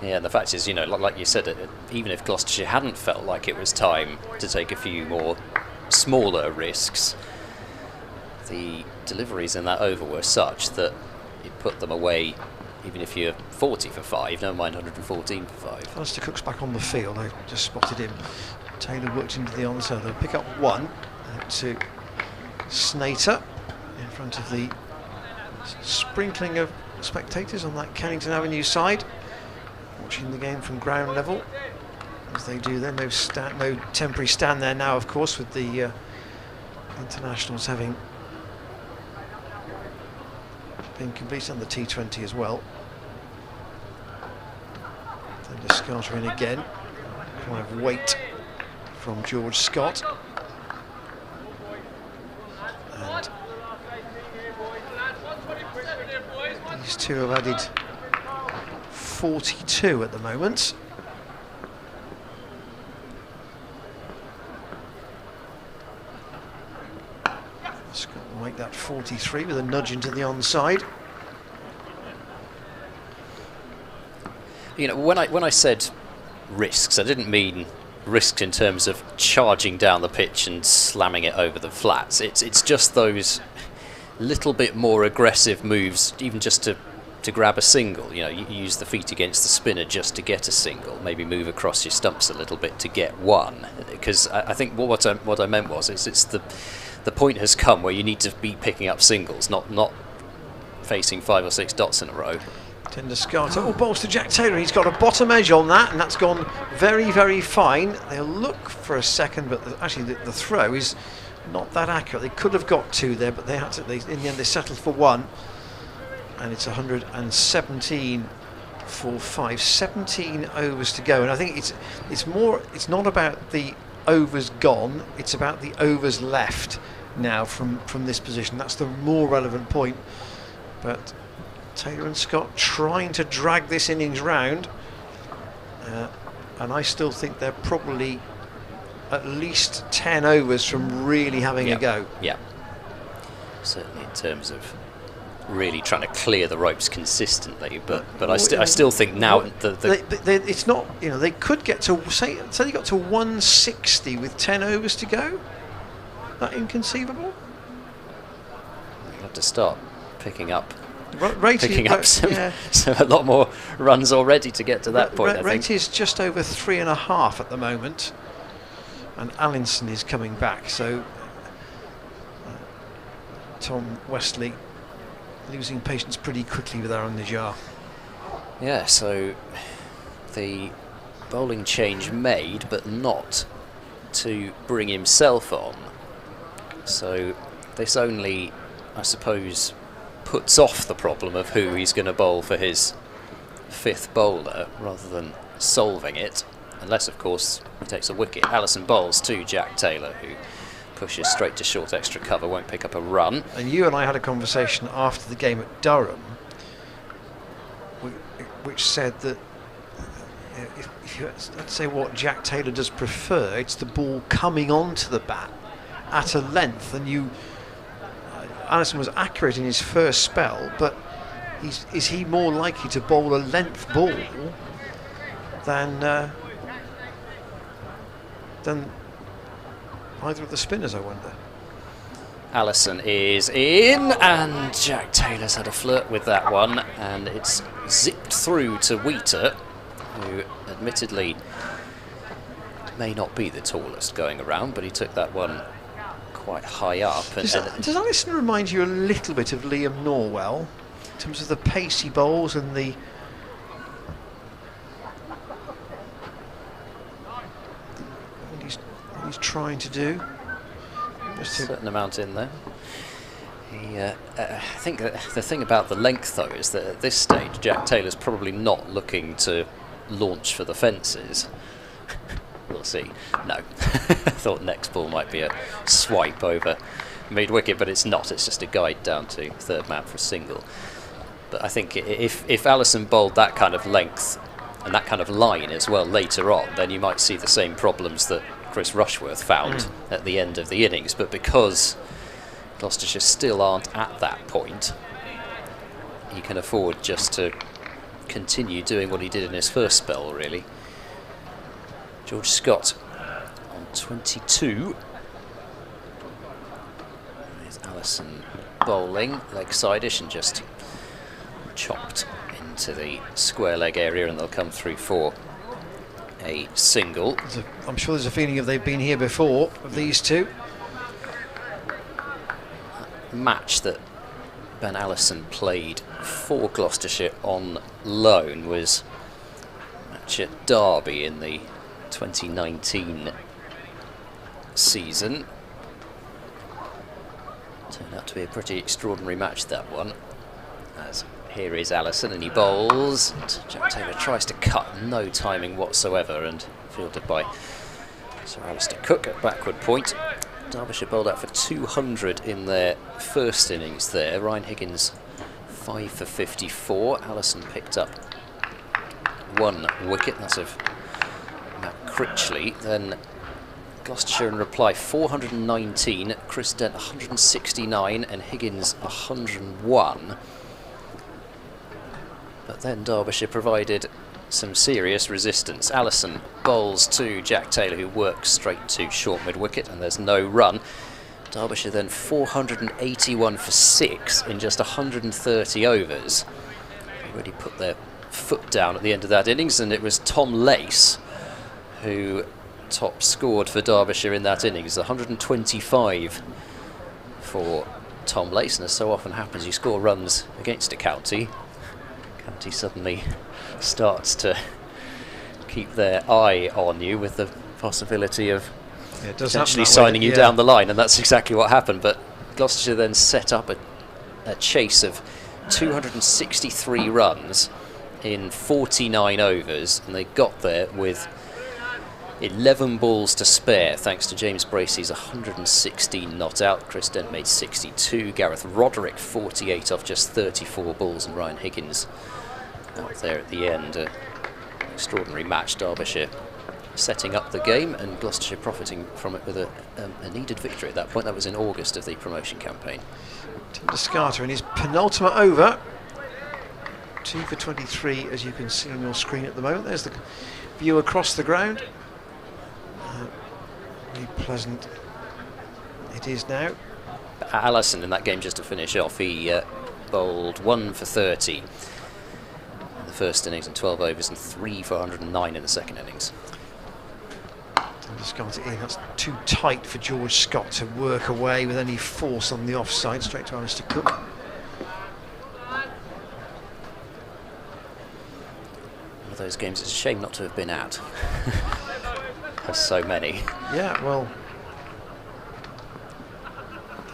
Speaker 2: Yeah, the fact is, like you said, even if Gloucestershire hadn't felt like it was time to take a few more smaller risks, the deliveries in that over were such that it put them away, even if you're 40 for 5, never mind 114 for 5.
Speaker 1: Alistair Cook's back on the field. I just spotted him. Taylor worked into the onside. They'll pick up one to Snater in front of the sprinkling of spectators on that Kennington Avenue side, watching the game from ground level as they do there. No temporary stand there now, of course, with the internationals having been completed on the T20 as well. Then Tenduscarter in again. Kind of weight from George Scott. And these two have added 42 at the moment. Scott will make that 43 with a nudge into the onside.
Speaker 2: When I said risks, I didn't mean risks in terms of charging down the pitch and slamming it over the flats. It's just those little bit more aggressive moves, even just to grab a single. You use the feet against the spinner just to get a single, maybe move across your stumps a little bit to get one. Because I think what I meant was it's the point has come where you need to be picking up singles, not facing 5 or 6 dots in a row.
Speaker 1: Tenduscarter balls to Jack Taylor. He's got a bottom edge on that, and that's gone very, very fine. They'll look for a second, but actually the throw is not that accurate. They could have got 2 there, but in the end they settled for 1, and it's 117 for 5. 17 overs to go, and I think it's not about the overs gone, it's about the overs left now from this position. That's the more relevant point. But Taylor and Scott trying to drag this innings round, and I still think they're probably at least 10 overs from really having a go. Yeah,
Speaker 2: certainly in terms of really trying to clear the ropes consistently, but I still think now
Speaker 1: it's not, they could get to say they got to 160 with 10 overs to go. That inconceivable?
Speaker 2: You have to start picking up some a lot more runs already to get to that point.
Speaker 1: Rate is just over 3.5 at the moment, and Allinson is coming back, so Tom Westley losing patience pretty quickly with Aaron Najjar.
Speaker 2: Yeah, so the bowling change made, but not to bring himself on. So this only, I suppose, puts off the problem of who he's going to bowl for his 5th bowler, rather than solving it, unless, of course, he takes a wicket. Allison bowls to Jack Taylor, who pushes straight to short extra cover, won't pick up a run.
Speaker 1: And you and I had a conversation after the game at Durham which said that if you let's say what Jack Taylor does prefer, it's the ball coming onto the bat at a length, and Allison was accurate in his first spell, but is he more likely to bowl a length ball than either of the spinners, I wonder?
Speaker 2: Allison is in, and Jack Taylor's had a flirt with that one, and it's zipped through to Wheater, who admittedly may not be the tallest going around, but he took that one quite high up.
Speaker 1: Does Allison remind you a little bit of Liam Norwell in terms of the pacey bowls and what he's trying to do?
Speaker 2: A certain amount in there. I think the thing about the length, though, is that at this stage Jack Taylor's probably not looking to launch for the fences. We'll see. No. I thought next ball might be a swipe over mid-wicket, but it's not. It's just a guide down to third man for a single. But I think if Allison bowled that kind of length and that kind of line as well later on, then you might see the same problems that Chris Rushworth found at the end of the innings. But because Gloucestershire still aren't at that point, he can afford just to continue doing what he did in his first spell, really. George Scott on 22. There's Allison bowling, leg side-ish, and just chopped into the square leg area, and they'll come through for a single.
Speaker 1: I'm sure there's a feeling of they've been here before, of these two.
Speaker 2: Match that Ben Allison played for Gloucestershire on loan was a match at Derby in the 2019 season. Turned out to be a pretty extraordinary match, that one. As here is Allison, and he bowls. Jack Taylor tries to cut, no timing whatsoever, and fielded by Sir Alistair Cook at backward point. Derbyshire bowled out for 200 in their first innings there. Ryan Higgins 5 for 54. Allison picked up 1 wicket. That's of Matt Critchley. Then Gloucestershire in reply 419. Chris Dent 169 and Higgins 101. But then Derbyshire provided some serious resistance. Allison bowls to Jack Taylor, who works straight to short mid-wicket, and there's no run. Derbyshire then 481 for 6 in just 130 overs. They really put their foot down at the end of that innings, and it was Tom Lace who top scored for Derbyshire in that innings, 125 for Tom Lace, and as so often happens, you score runs against a county suddenly starts to keep their eye on you with the possibility of potentially signing you down the line, and that's exactly what happened. But Gloucestershire then set up a chase of 263 runs in 49 overs, and they got there with 11 balls to spare thanks to James Bracey's 116 not out. Chris Dent made 62, Gareth Roderick 48 off just 34 balls, and Ryan Higgins out there at the end. Extraordinary match. Derbyshire setting up the game, and Gloucestershire profiting from it with a needed victory at that point. That was in August of the promotion campaign.
Speaker 1: Tim Descarter in his penultimate over, 2 for 23, as you can see on your screen at the moment. There's the view across the ground. Really pleasant it is now.
Speaker 2: Allison in that game, just to finish off, he bowled 1 for 30 in the first innings in 12 overs and 3 for 109 in the second innings.
Speaker 1: Just got it in. That's too tight for George Scott to work away with any force on the offside. Straight to Alistair Cook.
Speaker 2: One of those games it's a shame not to have been at. There's so many.
Speaker 1: Yeah, well,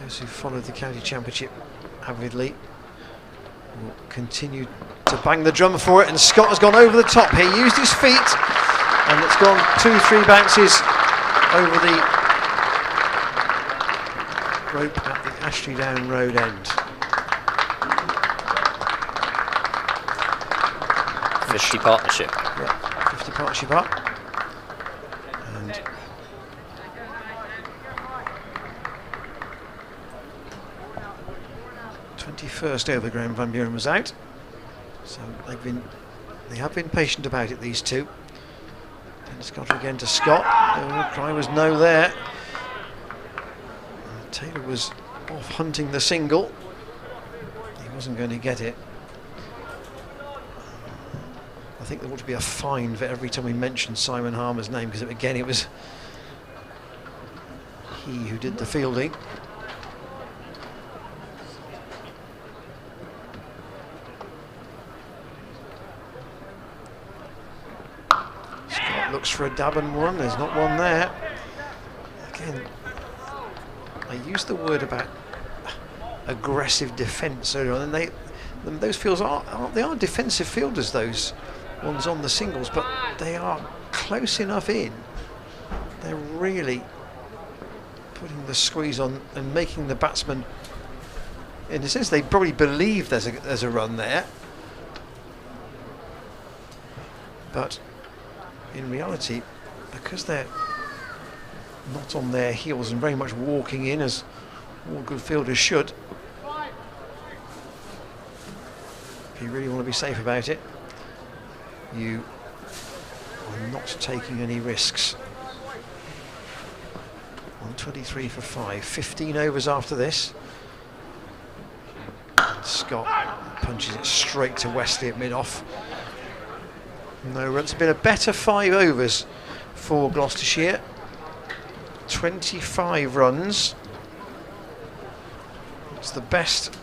Speaker 1: those who followed the county championship avidly will continue to bang the drum for it, and Scott has gone over the top here, used his feet, and it's gone 2-3 bounces over the rope at the Ashley Down Road end.
Speaker 2: 50 partnership.
Speaker 1: Yeah, 50 partnership up. And 21st over Graham Van Buren was out. So they have been patient about it, these two. And Scott again to Scott. The cry was no there. And Taylor was off hunting the single. He wasn't going to get it. I think there ought to be a fine for every time we mention Simon Harmer's name, because again it was he who did the fielding. Scott looks for a dab and one. There's not one there. Again, I used the word about aggressive defence earlier on, and those fields they are defensive fielders, those ones on the singles, but they are close enough in. They're really putting the squeeze on and making the batsman, in a sense, they probably believe there's a run there, but in reality, because they're not on their heels and very much walking in as all good fielders should, if you really want to be safe about it, you are not taking any risks. 123 for 5, 15 overs after this. And Scott punches it straight to Wesley at mid-off. No runs. It's been a better 5 overs for Gloucestershire. 25 runs. It's the best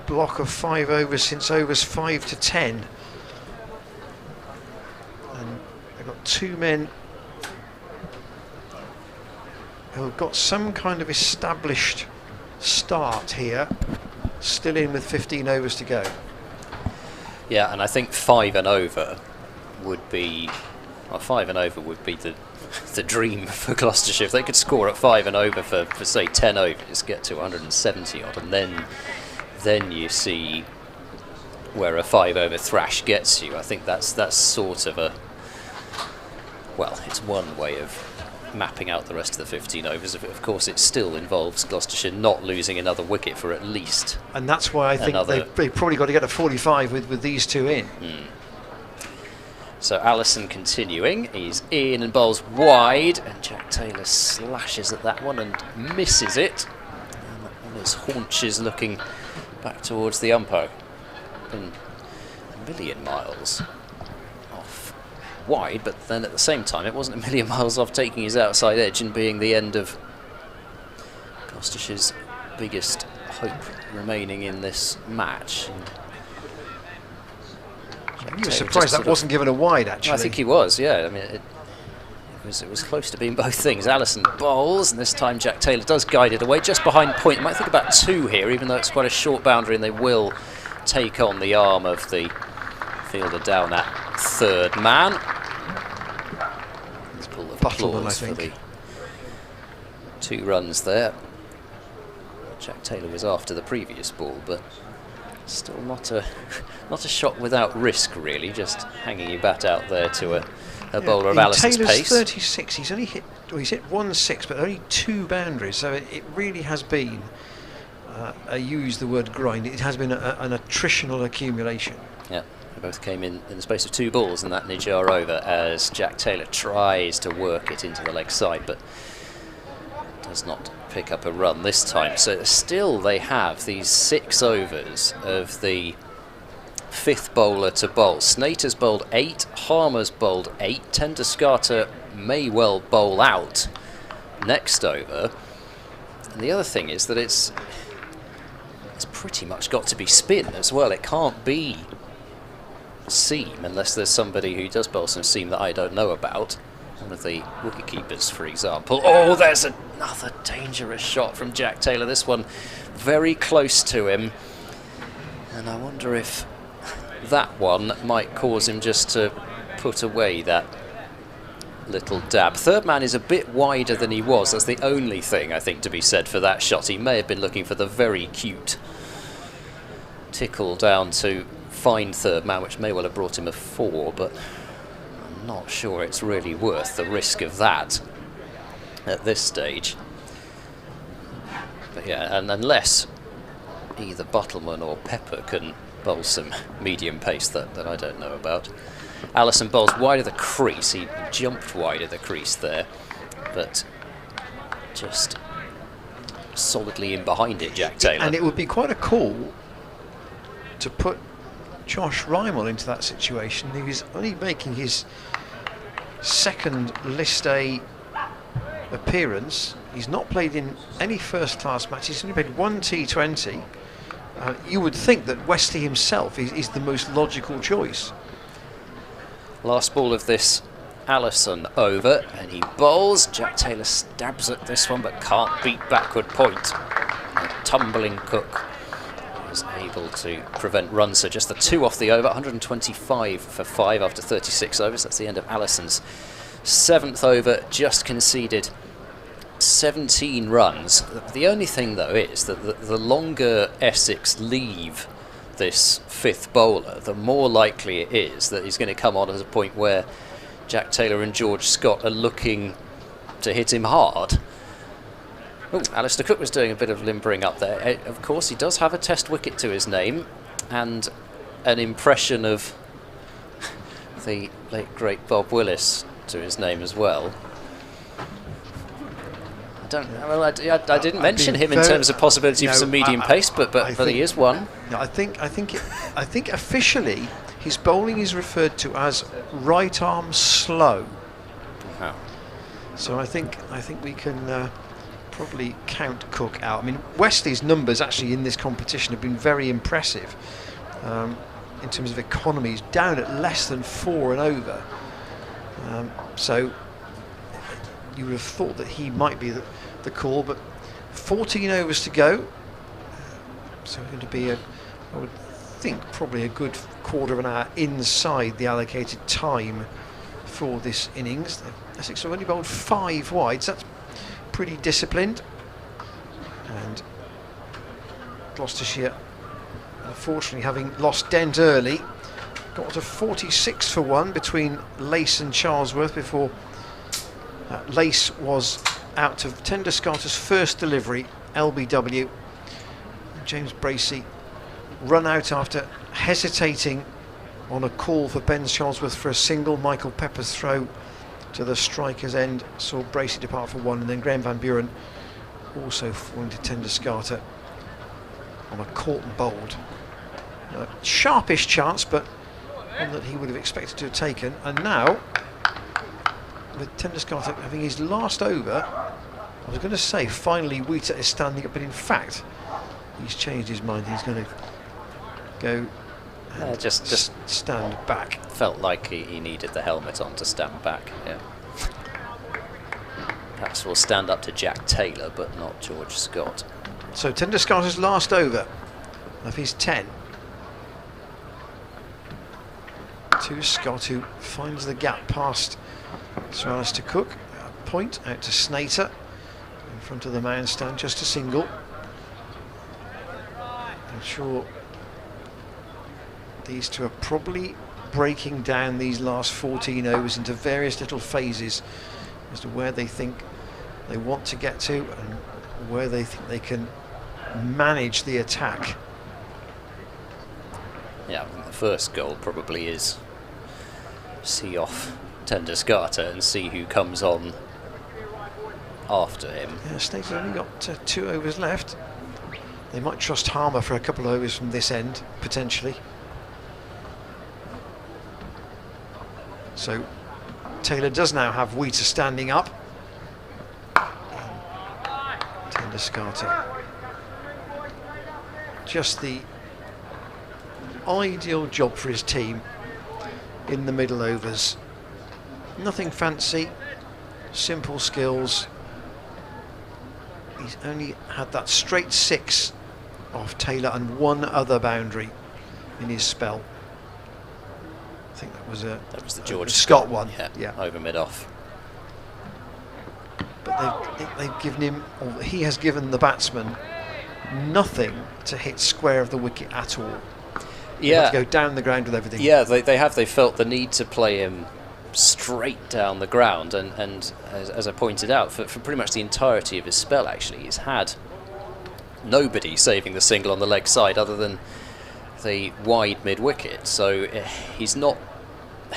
Speaker 1: block of 5 overs since overs 5 to 10. And they've got 2 men who have got some kind of established start here, still in with 15 overs to go.
Speaker 2: Yeah, and I think 5 and over would be, well, 5 and over would be the dream for Gloucestershire. If they could score at 5 and over for say 10 overs, get to 170 odd, and then you see where a 5 over thrash gets you. I think that's sort of a, well, it's one way of mapping out the rest of the 15 overs. Of course, it still involves Gloucestershire not losing another wicket for at least.
Speaker 1: And that's why I think they've probably got to get a 45 with these two in.
Speaker 2: So Allison continuing, he's in and bowls wide, and Jack Taylor slashes at that one and misses it. And his haunches looking back towards the umpire. Been a million miles off wide, but then at the same time it wasn't a million miles off taking his outside edge and being the end of Gloucestershire's biggest hope remaining in this match.
Speaker 1: You were surprised that wasn't given a wide, actually.
Speaker 2: I think he was, yeah. I mean, it was close to being both things. Allison bowls, and this time Jack Taylor does guide it away just behind point. You might think about 2 here, even though it's quite a short boundary, and they will take on the arm of the fielder down that 3rd man. Let's pull the applause for the 2 runs there. Jack Taylor was after the previous ball, but still not a shot without risk, really. Just hanging your bat out there to a bowler of Allison's
Speaker 1: Taylor's
Speaker 2: pace.
Speaker 1: 36. He's only hit. Well, he's hit 1-6, but only 2 boundaries. So it really has been. I use the word grind. It has been an attritional accumulation.
Speaker 2: Yeah, they both came in the space of 2 balls in that Nijar over as Jack Taylor tries to work it into the leg side, but does not pick up a run this time. So still they have these 6 overs of the 5th bowler to bowl. Snater's bowled 8, Harmer's bowled 8, Tenduscarter may well bowl out next over. And the other thing is that it's pretty much got to be spin as well. It can't be seam unless there's somebody who does bowl some seam that I don't know about. One of the wicketkeepers, for example. Oh, there's another dangerous shot from Jack Taylor. This one very close to him. And I wonder if that one might cause him just to put away that little dab. 3rd man is a bit wider than he was. That's the only thing, I think, to be said for that shot. He may have been looking for the very cute tickle down to fine third man, which may well have brought him a 4, but I'm not sure it's really worth the risk of that at this stage. But yeah, and unless either Buttleman or Pepper can bowl some medium pace that I don't know about. Allison bowls wide of the crease. He jumped wide of the crease there, but just solidly in behind it, Jack Taylor.
Speaker 1: And it would be quite a call to put Josh Rymel into that situation. He was only making his second List A appearance. He's not played in any first-class matches. He's only played one T20. You would think that Westley himself is the most logical choice.
Speaker 2: Last ball of this Allison over, and he bowls. Jack Taylor stabs at this one, but can't beat backward point. A tumbling Cook was able to prevent runs, so just the 2 off the over. 125 for 5 after 36 overs. That's the end of Allison's 7th over, just conceded 17 runs. The only thing, though, is that the longer Essex leave this 5th bowler, the more likely it is that he's going to come on at a point where Jack Taylor and George Scott are looking to hit him hard. Oh, Alistair Cook was doing a bit of limbering up there. Of course, he does have a Test wicket to his name and an impression of the late, great Bob Willis to his name as well. I didn't mention him in terms of possibility for some medium pace, but he is one.
Speaker 1: I think officially his bowling is referred to as right arm slow.
Speaker 2: Oh.
Speaker 1: So I think we can probably count Cook out. I mean, Westley's numbers actually in this competition have been very impressive in terms of economy. He's down at less than 4 and over. So you would have thought that he might be the call, but 14 overs to go. So it's going to be, I would think, probably a good quarter of an hour inside the allocated time for this innings. Essex have only bowled 5 wides. That's pretty disciplined. And Gloucestershire, unfortunately, having lost Dent early, got to 46 for 1 between Lace and Charlesworth before Lace was out of Tenderscarter's first delivery, LBW. James Bracey run out after hesitating on a call for Ben Charlesworth for a single. Michael Pepper's throw to the striker's end saw Bracey depart for 1, and then Graham Van Buren also falling to Tenderscarter on a caught and bowled. Sharpish chance, but one that he would have expected to have taken. And now, with Tenderscarter having his last over, I was going to say finally Wheater is standing up, but in fact he's changed his mind. He's going to go and just stand back.
Speaker 2: Felt like he needed the helmet on to stand back. Yeah. Perhaps we'll stand up to Jack Taylor, but not George Scott.
Speaker 1: So Tenderscarter's last over of his 10 to Scott, who finds the gap past Sir Alistair Cook. Point out to Snater in front of the man stand, just a single. I'm sure these two are probably breaking down these last 14 overs into various little phases as to where they think they want to get to and where they think they can manage the attack.
Speaker 2: Yeah, the first goal probably is see off Tenderscarter and see who comes on after him.
Speaker 1: Yeah, Snater's only got 2 overs left. They might trust Harmer for a couple of overs from this end, potentially. So Taylor does now have Wheater standing up. Tenderscarter. Just the ideal job for his team in the middle overs. Nothing fancy, simple skills. He's only had that straight 6 off Taylor and 1 other boundary in his spell. I think that was
Speaker 2: the George
Speaker 1: Scott one.
Speaker 2: Yeah, over mid-off.
Speaker 1: But they've given him, or he has given the batsman, nothing to hit square of the wicket at all.
Speaker 2: Yeah.
Speaker 1: To go down the ground with everything.
Speaker 2: Yeah, they have. They felt the need to play him straight down the ground, and as I pointed out, for pretty much the entirety of his spell, actually, he's had nobody saving the single on the leg side other than the wide mid-wicket. So he's not,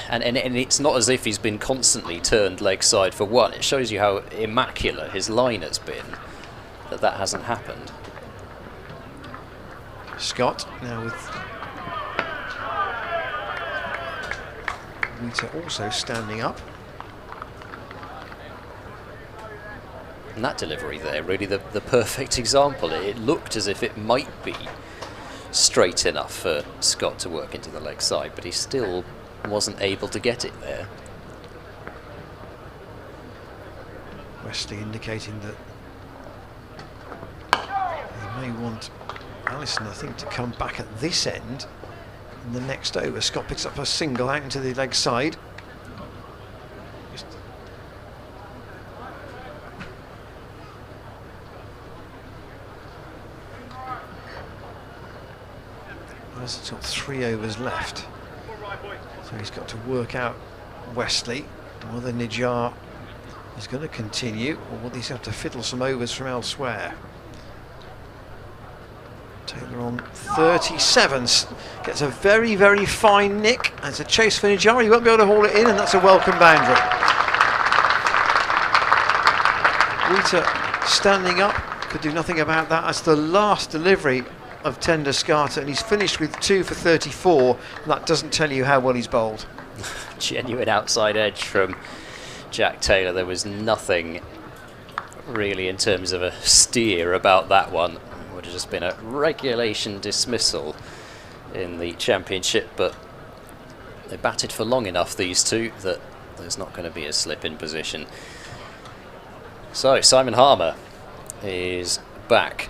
Speaker 2: and it's not as if he's been constantly turned leg side for one. It shows you how immaculate his line has been, that hasn't happened.
Speaker 1: Scott now with Rita also standing up.
Speaker 2: And that delivery there, really the perfect example. It looked as if it might be straight enough for Scott to work into the leg side, but he still wasn't able to get it there.
Speaker 1: Wesley indicating that he may want Allison, I think, to come back at this end in the next over. Scott picks up a single out into the leg side. He's got 3 overs left, so he's got to work out Wesley whether Nijar is going to continue or whether he's have to fiddle some overs from elsewhere. Taylor on 37, gets a very, very fine nick. It's a chase for Nijar. He won't be able to haul it in, and that's a welcome boundary. Rita standing up, could do nothing about that. That's the last delivery of Tender Skata, and he's finished with 2 for 34. That doesn't tell you how well he's bowled.
Speaker 2: Genuine outside edge from Jack Taylor. There was nothing really in terms of a steer about that one. It would have just been a regulation dismissal in the championship, but they batted for long enough, these two, that there's not going to be a slip in position. So Simon Harmer is back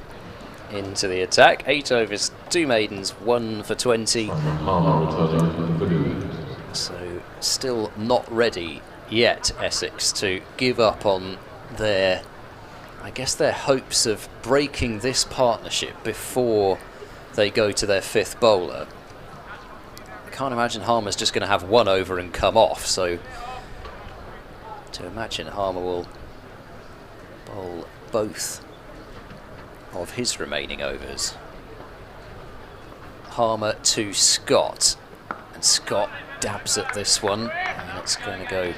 Speaker 2: into the attack. 8 overs, 2 maidens, 1 for 20. So still not ready yet, Essex, to give up on their, I guess, their hopes of breaking this partnership before they go to their 5th bowler. I can't imagine Harmer's just going to have 1 over and come off, so to imagine Harmer will bowl both of his remaining overs. Harmer to Scott, and Scott dabs at this one, and it's going to go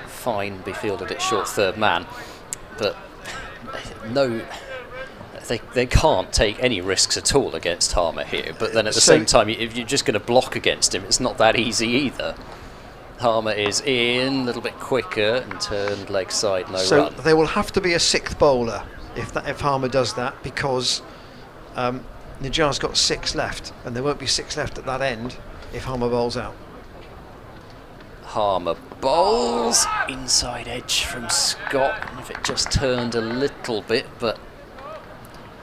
Speaker 2: fine, be fielded at short third man, but no, they can't take any risks at all against Harmer here, but then at the same time, if you're just going to block against him, it's not that easy either. Harmer is in, a little bit quicker, and turned leg side, no run.
Speaker 1: So there will have to be a 6th bowler if Harmer does that, because Nijar's got 6 left, and there won't be 6 left at that end if Harmer bowls out.
Speaker 2: Harmer bowls, inside edge from Scott, and if it just turned a little bit, but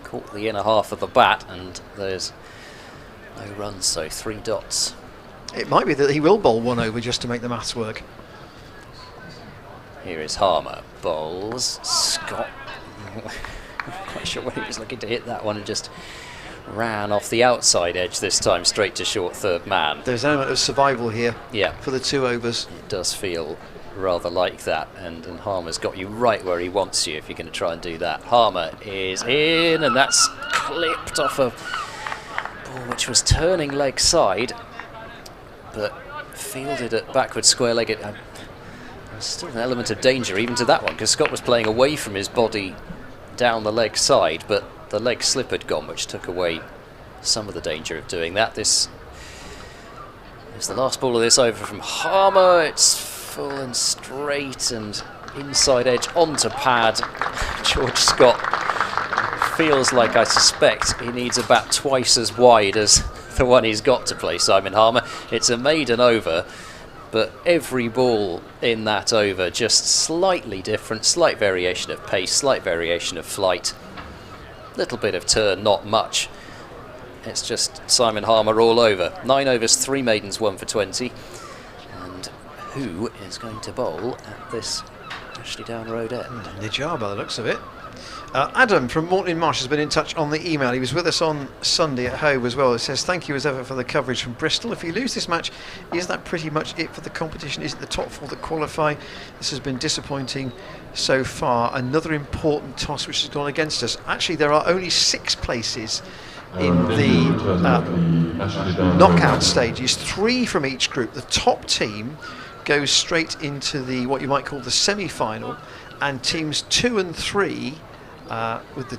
Speaker 2: caught the inner half of the bat, and there's no runs, so 3 dots.
Speaker 1: It might be that he will bowl 1 over just to make the maths work.
Speaker 2: Here is Harmer, bowls, Scott, not quite sure where he was looking to hit that one, and just ran off the outside edge this time, straight to short third man.
Speaker 1: There's an element of survival here,
Speaker 2: yeah,
Speaker 1: for the 2 overs.
Speaker 2: It does feel rather like that, and Harmer's got you right where he wants you if you're going to try and do that. Harmer is in, and that's clipped off a ball which was turning leg side, but fielded at backward square leg. There's still an element of danger even to that one, because Scott was playing away from his body down the leg side, but the leg slip had gone, which took away some of the danger of doing that. This is the last ball of this over from Harmer. It's full and straight and inside edge onto pad. George Scott feels like, I suspect, he needs a bat twice as wide as the one he's got to play Simon Harmer. It's a maiden over, but every ball in that over just slightly different, slight variation of pace, slight variation of flight, little bit of turn, not much. It's just Simon Harmer all over. 9 overs, 3 maidens, 1 for 20. And who is going to bowl at this Ashley Down Road End.
Speaker 1: Nijar by the looks of it. Adam from Morton Marsh has been in touch on the email. He was with us on Sunday at home as well. He says, thank you as ever for the coverage from Bristol. If you lose this match, is that pretty much it for the competition? Is it the top four that qualify? This has been disappointing so far. Another important toss which has gone against us. Actually, there are only 6 places in the knockout stages, 3 from each group. The top team goes straight into the what you might call the semi-final, and teams 2 and 3 with the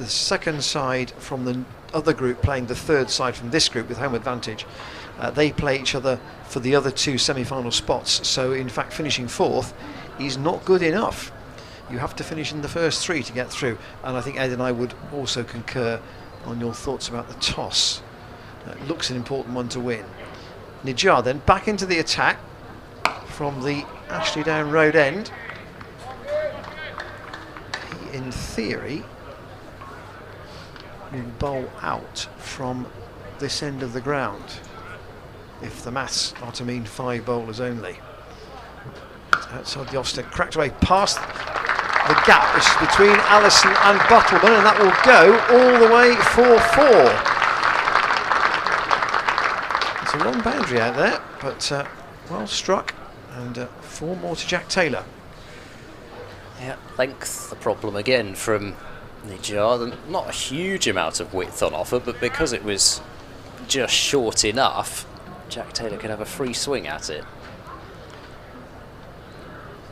Speaker 1: second side from the other group playing the third side from this group with home advantage. They play each other for the other 2 semi-final spots. So in fact, finishing 4th is not good enough. You have to finish in the first 3 to get through. And I think Ed and I would also concur on your thoughts about the toss. It looks an important one to win. Nijar then back into the attack from the Ashley Down Road end. He, in theory, will bowl out from this end of the ground, if the maths are to mean 5 bowlers only. It's outside the off-stump, cracked away past the gap which is between Allison and Buttleman, and that will go all the way for 4. It's a long boundary out there, but well struck, and 4 more to Jack Taylor.
Speaker 2: Yeah, length the problem again from Nijar. Not a huge amount of width on offer, but because it was just short enough, Jack Taylor could have a free swing at it.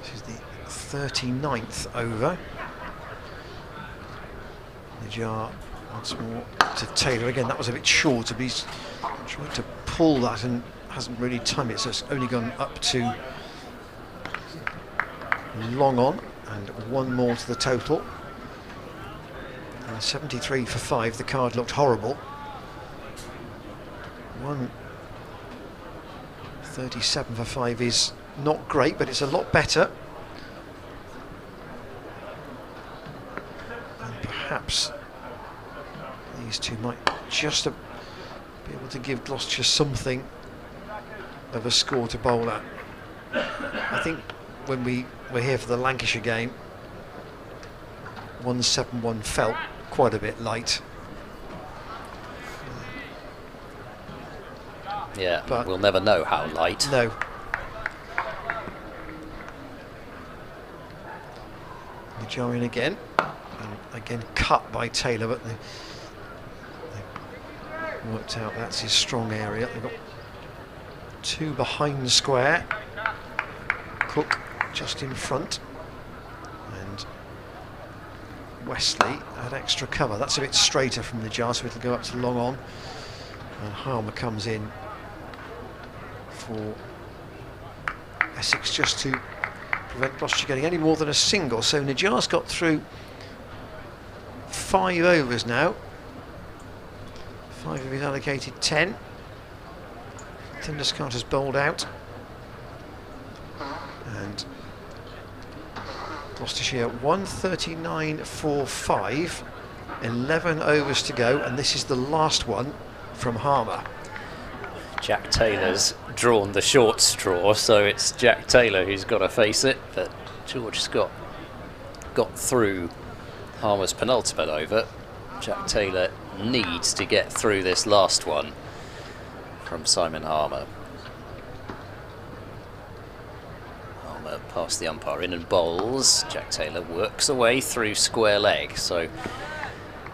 Speaker 1: This is the 39th over. Nijar once more to Taylor again. That was a bit short, but he's trying to pull that and hasn't really timed it, so it's only gone up to long on, and 1 more to the total. And 73 for 5. The card looked horrible. 137 for 5 is not great, but it's a lot better. And perhaps these 2 might just be able to give Gloucestershire something of a score to bowl at. I think when we were here for the Lancashire game, 171 felt quite a bit light.
Speaker 2: Yeah,
Speaker 1: but
Speaker 2: we'll never know how light.
Speaker 1: No. Nijar in again, and again cut by Taylor, but they worked out that's his strong area. They've got 2 behind square. Cook just in front, and Wesley had extra cover. That's a bit straighter from Nijar, so it'll go up to long on, and Harmer comes in for Essex just to prevent Gloucestershire getting any more than a single. So Nijar's got through 5 overs now. 5 of his allocated 10. Thunderscart has bowled out, and Gloucestershire 139 for 5. 11 overs to go, and this is the last one from Harmer.
Speaker 2: Jack Taylor's drawn the short straw, so it's Jack Taylor who's got to face it, but George Scott got through Harmer's penultimate over. Jack Taylor needs to get through this last one from Simon Harmer. Harmer past the umpire in and bowls. Jack Taylor works away through square leg, so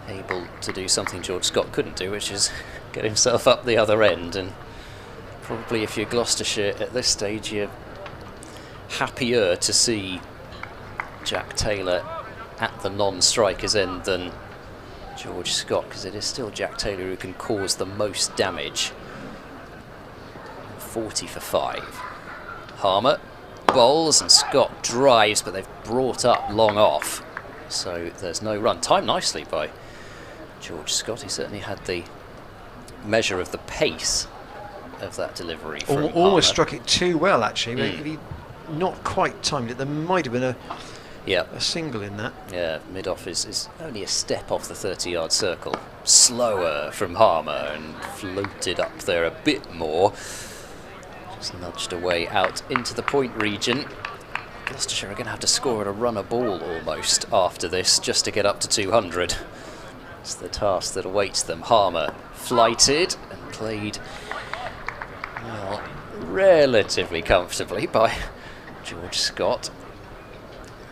Speaker 2: able to do something George Scott couldn't do, which is get himself up the other end. And probably if you're Gloucestershire at this stage, you're happier to see Jack Taylor at the non-striker's end than George Scott, because it is still Jack Taylor who can cause the most damage. 40 for 5. Harmer bowls and Scott drives, but they've brought up long off, so there's no run. Timed nicely by George Scott. He certainly had the measure of the pace of that delivery from
Speaker 1: Almost
Speaker 2: Harmer.
Speaker 1: struck it too well, actually. He not quite timed it. There might have been a single in that.
Speaker 2: Yeah, mid-off is only a step off the 30-yard circle. Slower from Harmer and floated up there a bit more. Just nudged away out into the point region. Gloucestershire are going to have to score at a run a ball almost after this just to get up to 200. It's the task that awaits them. Harmer flighted and played, well, relatively comfortably by George Scott.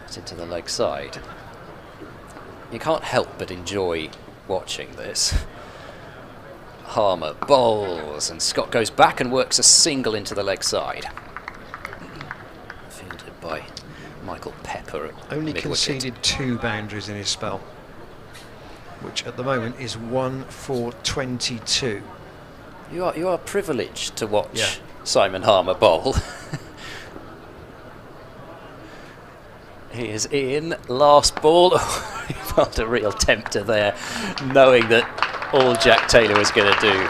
Speaker 2: It's into the leg side. You can't help but enjoy watching this. Harmer bowls and Scott goes back and works a single into the leg side. Fielded by Michael Pepper at
Speaker 1: Only
Speaker 2: mid-wicket.
Speaker 1: conceded 2 boundaries in his spell, which at the moment is 1 for 22.
Speaker 2: You are privileged to watch
Speaker 1: Yeah.
Speaker 2: Simon Harmer bowl. He is in, last ball. He felt a real tempter there, knowing that all Jack Taylor was going to do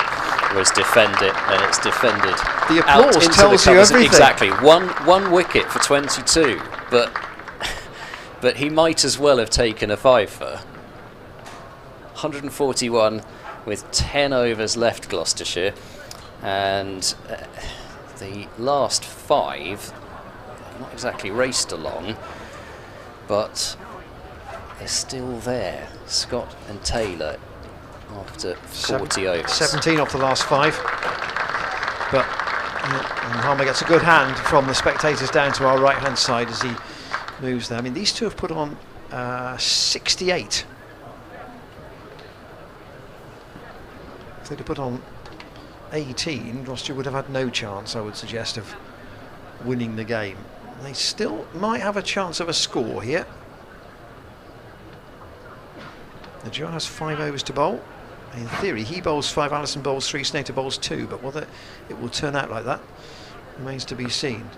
Speaker 2: was defend it, and it's defended.
Speaker 1: The
Speaker 2: out
Speaker 1: applause
Speaker 2: into
Speaker 1: tells
Speaker 2: the
Speaker 1: you
Speaker 2: covers.
Speaker 1: everything.
Speaker 2: Exactly, one wicket for 22, but he might as well have taken a fiver. 141 with 10 overs left, Gloucestershire, and the last 5 have not exactly raced along, but they're still there. Scott and Taylor after 40 overs.
Speaker 1: 17 off the last 5. But and Harmer gets a good hand from the spectators down to our right hand side as he moves there. I mean, these two have put on 68. If they'd have put on 18, Gloucestershire would have had no chance, I would suggest, of winning the game. They still might have a chance of a score here. The Jar has 5 overs to bowl. In theory, he bowls 5, Allison bowls 3, Snater bowls 2, but whether it will turn out like that remains to be seen.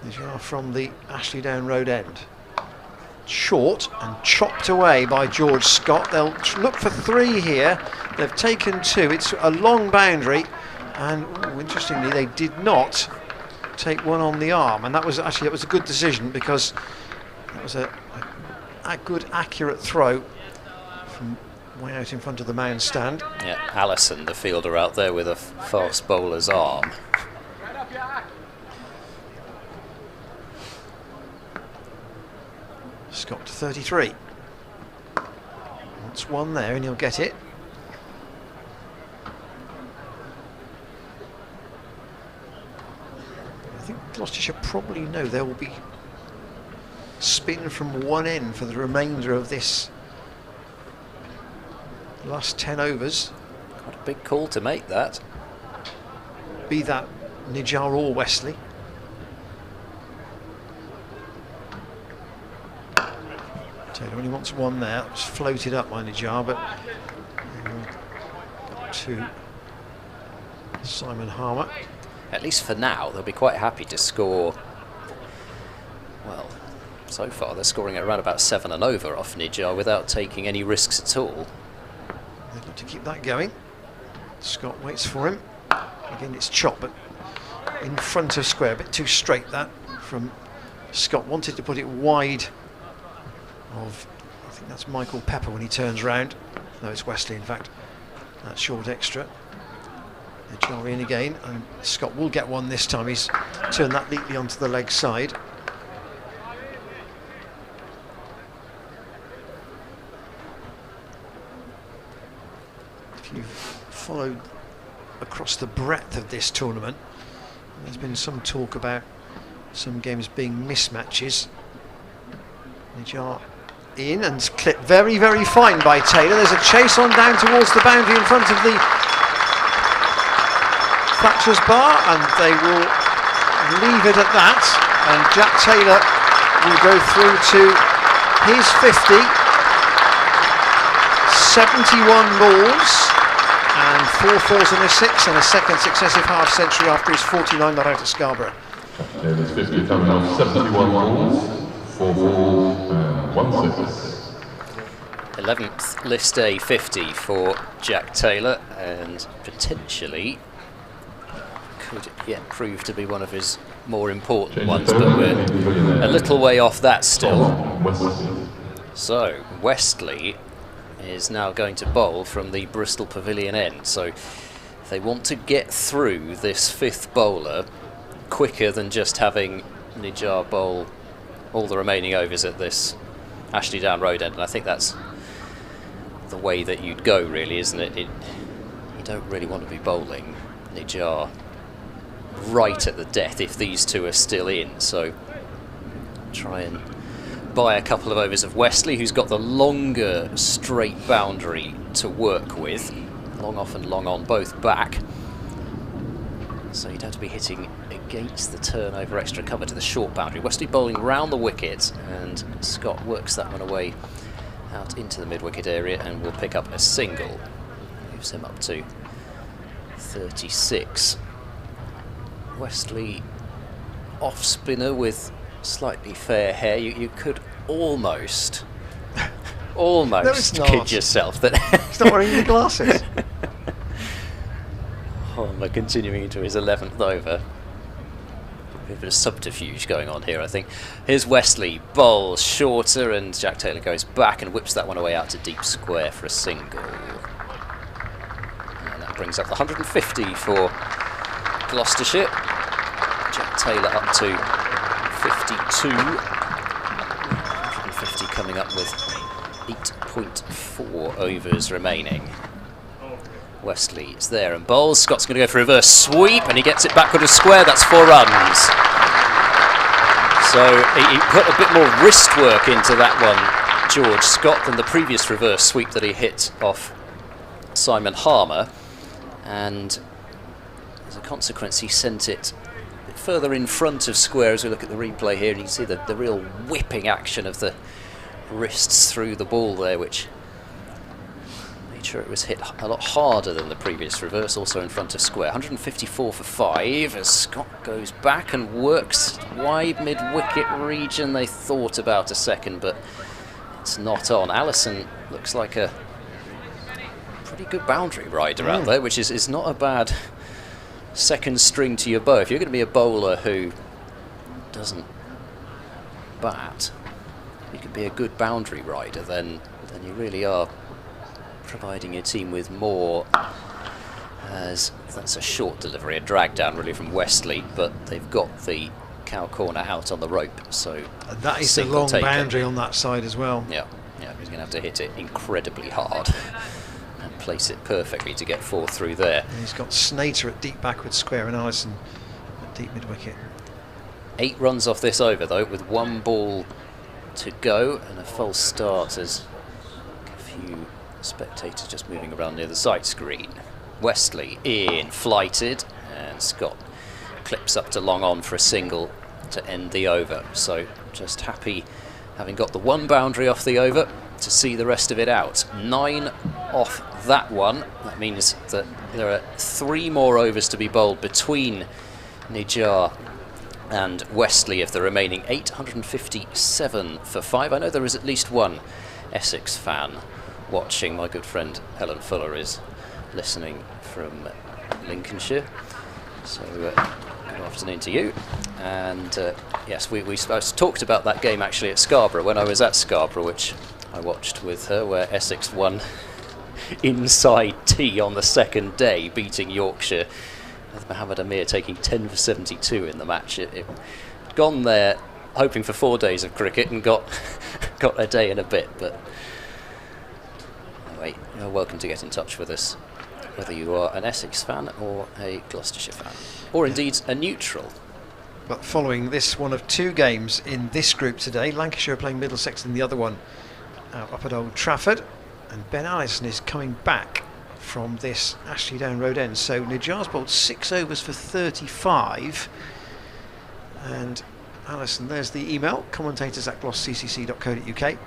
Speaker 1: The Jar from the Ashley Down Road end. Short and chopped away by George Scott. They'll look for 3 here. They've taken 2. It's a long boundary, and interestingly, they did not take one on the arm, and that was a good decision, because that was a good accurate throw from way out in front of the mound stand.
Speaker 2: Yeah, Allison, the fielder out there with a fast bowler's arm.
Speaker 1: Scott to 33. Wants 1 there and he'll get it. I think Gloucestershire probably know there will be spin from one end for the remainder of this last 10 overs.
Speaker 2: Quite a big call to make that.
Speaker 1: Be that Nijar or Wesley. Taylor only wants 1 there. It's floated up by Nijar, but up to Simon Harmer.
Speaker 2: At least for now, they'll be quite happy to score. Well, so far they're scoring at around about 7 and over off Nijar without taking any risks at all.
Speaker 1: They'd like to keep that going. Scott waits for him. Again, it's chopped, but in front of square. A bit too straight, that, from Scott. Wanted to put it wide of, I think that's Michael Pepper when he turns round. No, it's Wesley, in fact. That short extra. Jar in again, and Scott will get 1 this time. He's turned that neatly onto the leg side. If you've followed across the breadth of this tournament, there's been some talk about some games being mismatches. Jar in and clipped very, very fine by Taylor. There's a chase on down towards the boundary in front of the Thatcher's bar, and they will leave it at that, and Jack Taylor will go through to his 50. 71 balls and 4 fours and a 6, and a second successive half century after his 49 not out at Scarborough.
Speaker 4: Taylor's 50 coming off 71 balls, 4 balls and 1 6.
Speaker 2: 11th list day 50 for Jack Taylor, and potentially could yet prove to be one of his more important ones, but we're a little way off that still. So Wesley is now going to bowl from the Bristol Pavilion end, so if they want to get through this 5th bowler quicker than just having Nijar bowl all the remaining overs at this Ashley Down Road end, and I think that's the way that you'd go, really, isn't it? You don't really want to be bowling Nijar right at the death if these two are still in, so try and buy a couple of overs of Wesley, who's got the longer straight boundary to work with, long off and long on, both back. So you'd have to be hitting against the turn over extra cover to the short boundary. Wesley bowling round the wicket, and Scott works that one away out into the mid-wicket area and will pick up a single. Moves him up to 36. Wesley off spinner with slightly fair hair. You could almost kid yourself that
Speaker 1: he's not wearing the glasses.
Speaker 2: Homer continuing into his 11th over. A bit of subterfuge going on here, I think. Here's Wesley, bowls shorter, and Jack Taylor goes back and whips that one away out to deep square for a single. And that brings up the 150 for Gloucestershire. Jack Taylor up to 52. 150 coming up with 8.4 overs remaining. Wesley is there and bowls. Scott's going to go for a reverse sweep, and he gets it backward to square. That's 4 runs. So he put a bit more wrist work into that one, George Scott, than the previous reverse sweep that he hit off Simon Harmer. And as a consequence, he sent it a bit further in front of square. As we look at the replay here, and you can see the real whipping action of the wrists through the ball there, which made sure it was hit a lot harder than the previous reverse, also in front of square. 154 for 5 as Scott goes back and works wide mid-wicket region. They thought about a second, but it's not on. Allison looks like a pretty good boundary rider out there, which is not a bad second string to your bow. If you're going to be a bowler who doesn't bat, you can be a good boundary rider, then you really are providing your team with more, as that's a short delivery, a drag down really from Wesley, but they've got the cow corner out on the rope, so
Speaker 1: that is a long boundary on that side as well.
Speaker 2: Yeah, he's going to have to hit it incredibly hard and place it perfectly to get 4 through there.
Speaker 1: And he's got Snater at deep backward square and Allison at deep mid wicket.
Speaker 2: 8 runs off this over though, with 1 ball to go and a false start as a few spectators just moving around near the sight screen. Wesley in, flighted, and Scott clips up to long on for a single to end the over. So just happy, having got the 1 boundary off the over, to see the rest of it out. 9 off that one. That means that there are 3 more overs to be bowled between Nijar and Wesley of the remaining 857 for 5. I know there is at least one Essex fan watching. My good friend Helen Fuller is listening from Lincolnshire. So good afternoon to you. And yes, we talked about that game actually at Scarborough when I was at Scarborough, which I watched with her, where Essex won inside tea on the second day, beating Yorkshire, with Mohammed Amir taking 10 for 72 in the match. It gone there hoping for 4 days of cricket and got a day and a bit. But anyway, you're welcome to get in touch with us, whether you are an Essex fan or a Gloucestershire fan, or indeed a neutral.
Speaker 1: But following this one of 2 games in this group today, Lancashire are playing Middlesex in the other one up at Old Trafford, and Ben Allison is coming back from this Ashley Down Road end. So Nijar's bowled 6 overs for 35, and Allison, there's the email, commentators at glossccc.co.uk.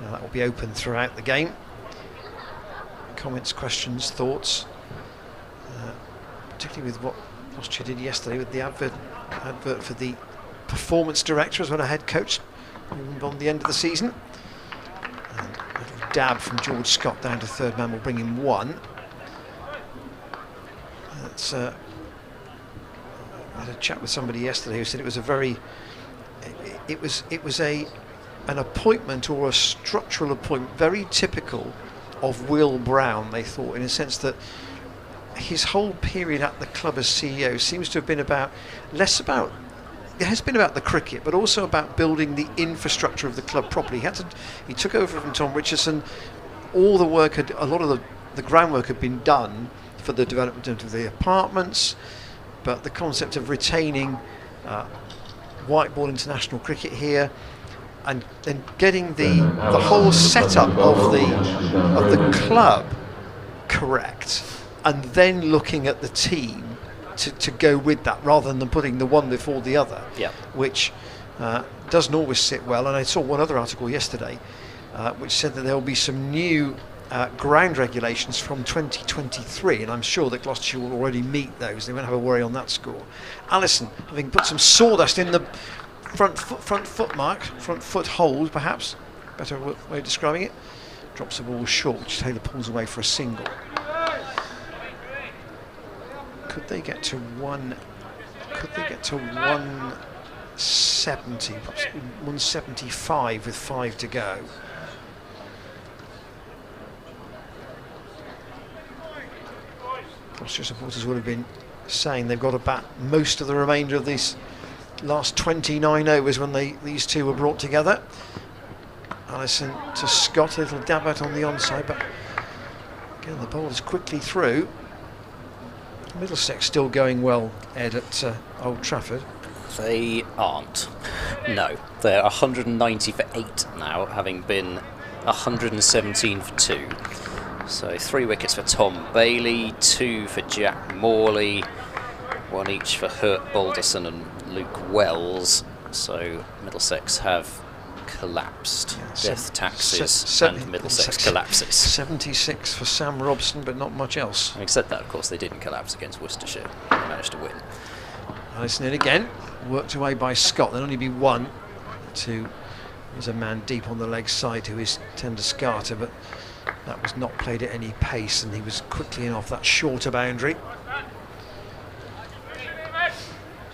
Speaker 1: Now that will be open throughout the game. Comments, questions, thoughts, particularly with what Gloucestershire did yesterday with the advert for the performance director as well as head coach on the end of the season. And a little dab from George Scott down to 3rd man will bring him 1. That's I had a chat with somebody yesterday who said it was a very it was an appointment, or a structural appointment, very typical of Will Brown, they thought, in a sense that his whole period at the club as CEO seems to have been less about has been about the cricket, but also about building the infrastructure of the club properly. He took over from Tom Richardson. All the work a lot of the groundwork had been done for the development of the apartments, but the concept of retaining white ball international cricket here, and then getting the whole setup of the club correct, and then looking at the team to go with that, rather than putting the one before the other, which doesn't always sit well. And I saw one other article yesterday which said that there will be some new ground regulations from 2023, and I'm sure that Gloucestershire will already meet those. They won't have a worry on that score. Allison, having put some sawdust in the front foot hold, perhaps better way of describing it, drops the ball short, which Taylor pulls away for a single. Could they get to 170, perhaps 175 with 5 to go? Gloucestershire supporters would have been saying they've got to bat most of the remainder of these last 29 overs when these two were brought together. Allison to Scott, a little dab out on the onside, but again the ball is quickly through. Middlesex still going well, Ed, at Old Trafford.
Speaker 2: They aren't. No, they're 190 for 8 now, having been 117 for 2. So 3 wickets for Tom Bailey, 2 for Jack Morley, 1 each for Hurt Balderson and Luke Wells. So Middlesex have collapsed. Death taxes and Middlesex collapses.
Speaker 1: 76 for Sam Robson, but not much else.
Speaker 2: Having said that, of course, they didn't collapse against Worcestershire. They managed to win.
Speaker 1: Allison in again, worked away by Scott. There'll only be one. There's a man deep on the leg side who is Tender Scarter, but that was not played at any pace, and he was quickly in off that shorter boundary.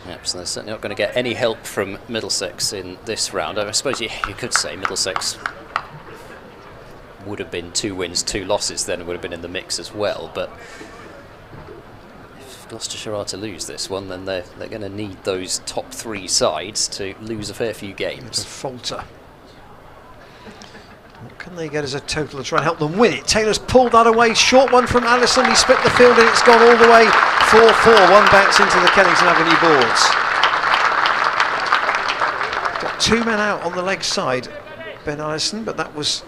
Speaker 2: Yep, so they're certainly not going to get any help from Middlesex in this round. I suppose you could say Middlesex would have been 2 wins, 2 losses, then would have been in the mix as well. But if Gloucestershire are to lose this one, then they're going to need those top 3 sides to lose a fair few games.
Speaker 1: To falter. What can they get as a total to try and help them win it? Taylor's pulled that away. Short one from Allison. He split the field and it's gone all the way. 4-4. One bounce into the Kennington Avenue boards. Got 2 men out on the leg side, Ben Allison, but that was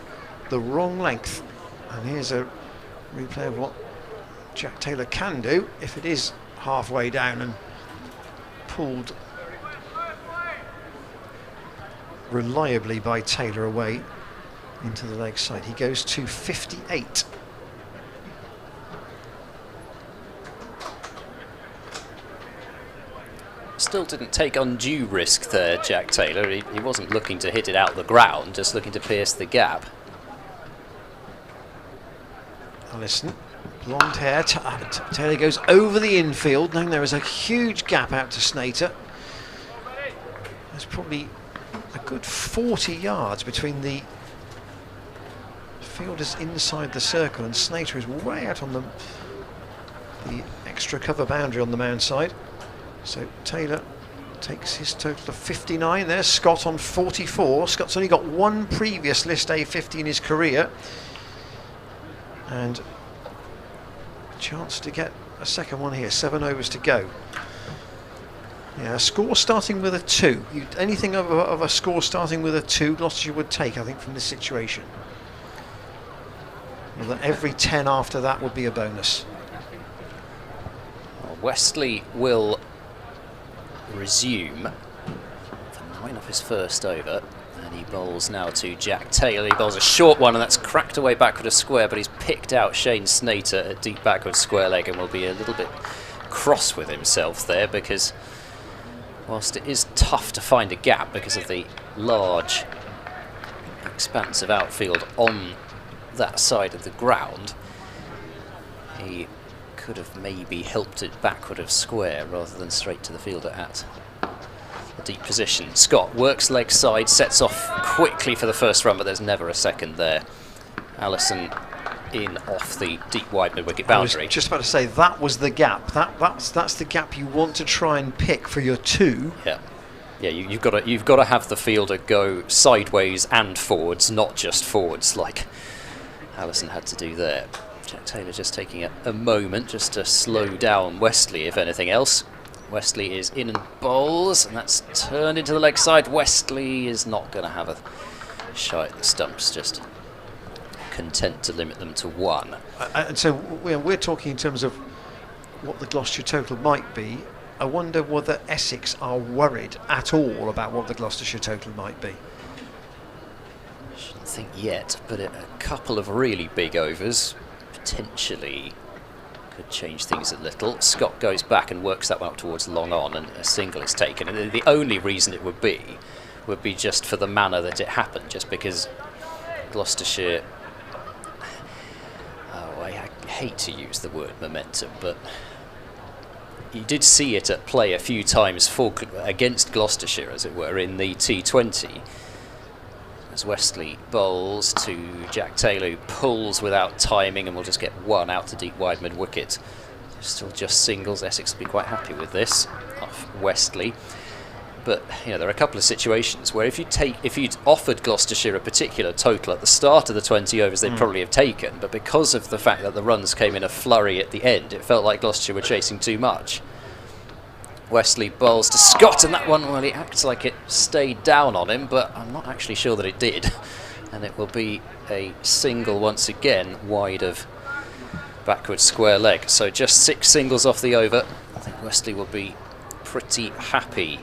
Speaker 1: the wrong length. And here's a replay of what Jack Taylor can do if it is halfway down and pulled reliably by Taylor away into the leg side. He goes to 58.
Speaker 2: Still didn't take undue risk there, Jack Taylor. He wasn't looking to hit it out the ground, just looking to pierce the gap.
Speaker 1: Allison, blonde hair. Taylor goes over the infield, knowing there is a huge gap out to Snater. There's probably a good 40 yards between the fielders inside the circle, and Snater is way out on the extra cover boundary on the mound side. So Taylor takes his total of 59 there. Scott on 44. Scott's only got 1 previous List A 50 in his career, and a chance to get a second one here. 7 overs to go. Yeah, a score starting with a 2. Anything of a score starting with a 2, Gloucestershire would take, I think, from this situation. Well, every 10 after that would be a bonus.
Speaker 2: Well, Westley will resume for 9 off his first over, and he bowls now to Jack Taylor. He bowls a short one, and that's cracked away backward a square, but he's picked out Shane Snater at deep backward square leg, and will be a little bit cross with himself there, because whilst it is tough to find a gap because of the large expanse of outfield on that side of the ground, he could have maybe helped it backward of square rather than straight to the fielder at a deep position. Scott works leg side, sets off quickly for the first run, but there's never a second there. Allison in off the deep wide mid-wicket boundary.
Speaker 1: I was just about to say that was the gap. That's the gap you want to try and pick for your 2.
Speaker 2: Yeah. Yeah, you've got to have the fielder go sideways and forwards, not just forwards like Allison had to do there. Jack Taylor just taking a moment just to slow down Westley, if anything else. Westley is in and bowls, and that's turned into the leg side. Westley is not going to have a shot at the stumps, just content to limit them to 1.
Speaker 1: And so we're talking in terms of what the Gloucestershire total might be. I wonder whether Essex are worried at all about what the Gloucestershire total might be.
Speaker 2: Shouldn't think yet, but a couple of really big overs potentially could change things a little. Scott goes back and works that one up towards long on, and a single is taken. And the only reason it would be just for the manner that it happened, just because Gloucestershire, I hate to use the word momentum, but you did see it at play a few times against Gloucestershire, as it were, in the T20. As Westley bowls to Jack Taylor, who pulls without timing and will just get 1 out to deep wide mid-wicket. Still just singles. Essex will be quite happy with this off Westley. But there are a couple of situations where if you'd offered Gloucestershire a particular total at the start of the 20 overs, they'd probably have taken. But because of the fact that the runs came in a flurry at the end, it felt like Gloucestershire were chasing too much. Wesley bowls to Scott, and that one, well, it acts like it stayed down on him, but I'm not actually sure that it did. And it will be a single once again, wide of backward square leg. So just 6 singles off the over. I think Wesley will be pretty happy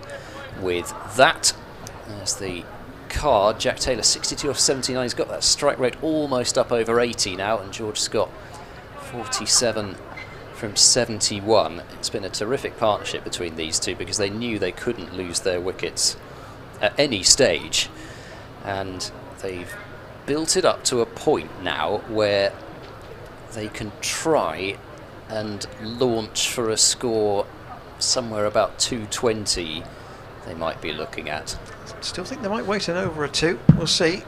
Speaker 2: with that. There's the card. Jack Taylor 62 off 79. He's got that strike rate almost up over 80 now, and George Scott 47 from 71. It's been a terrific partnership between these two because they knew they couldn't lose their wickets at any stage, and they've built it up to a point now where they can try and launch for a score somewhere about 220 they might be looking at.
Speaker 1: Still think they might wait an over or 2. We'll see.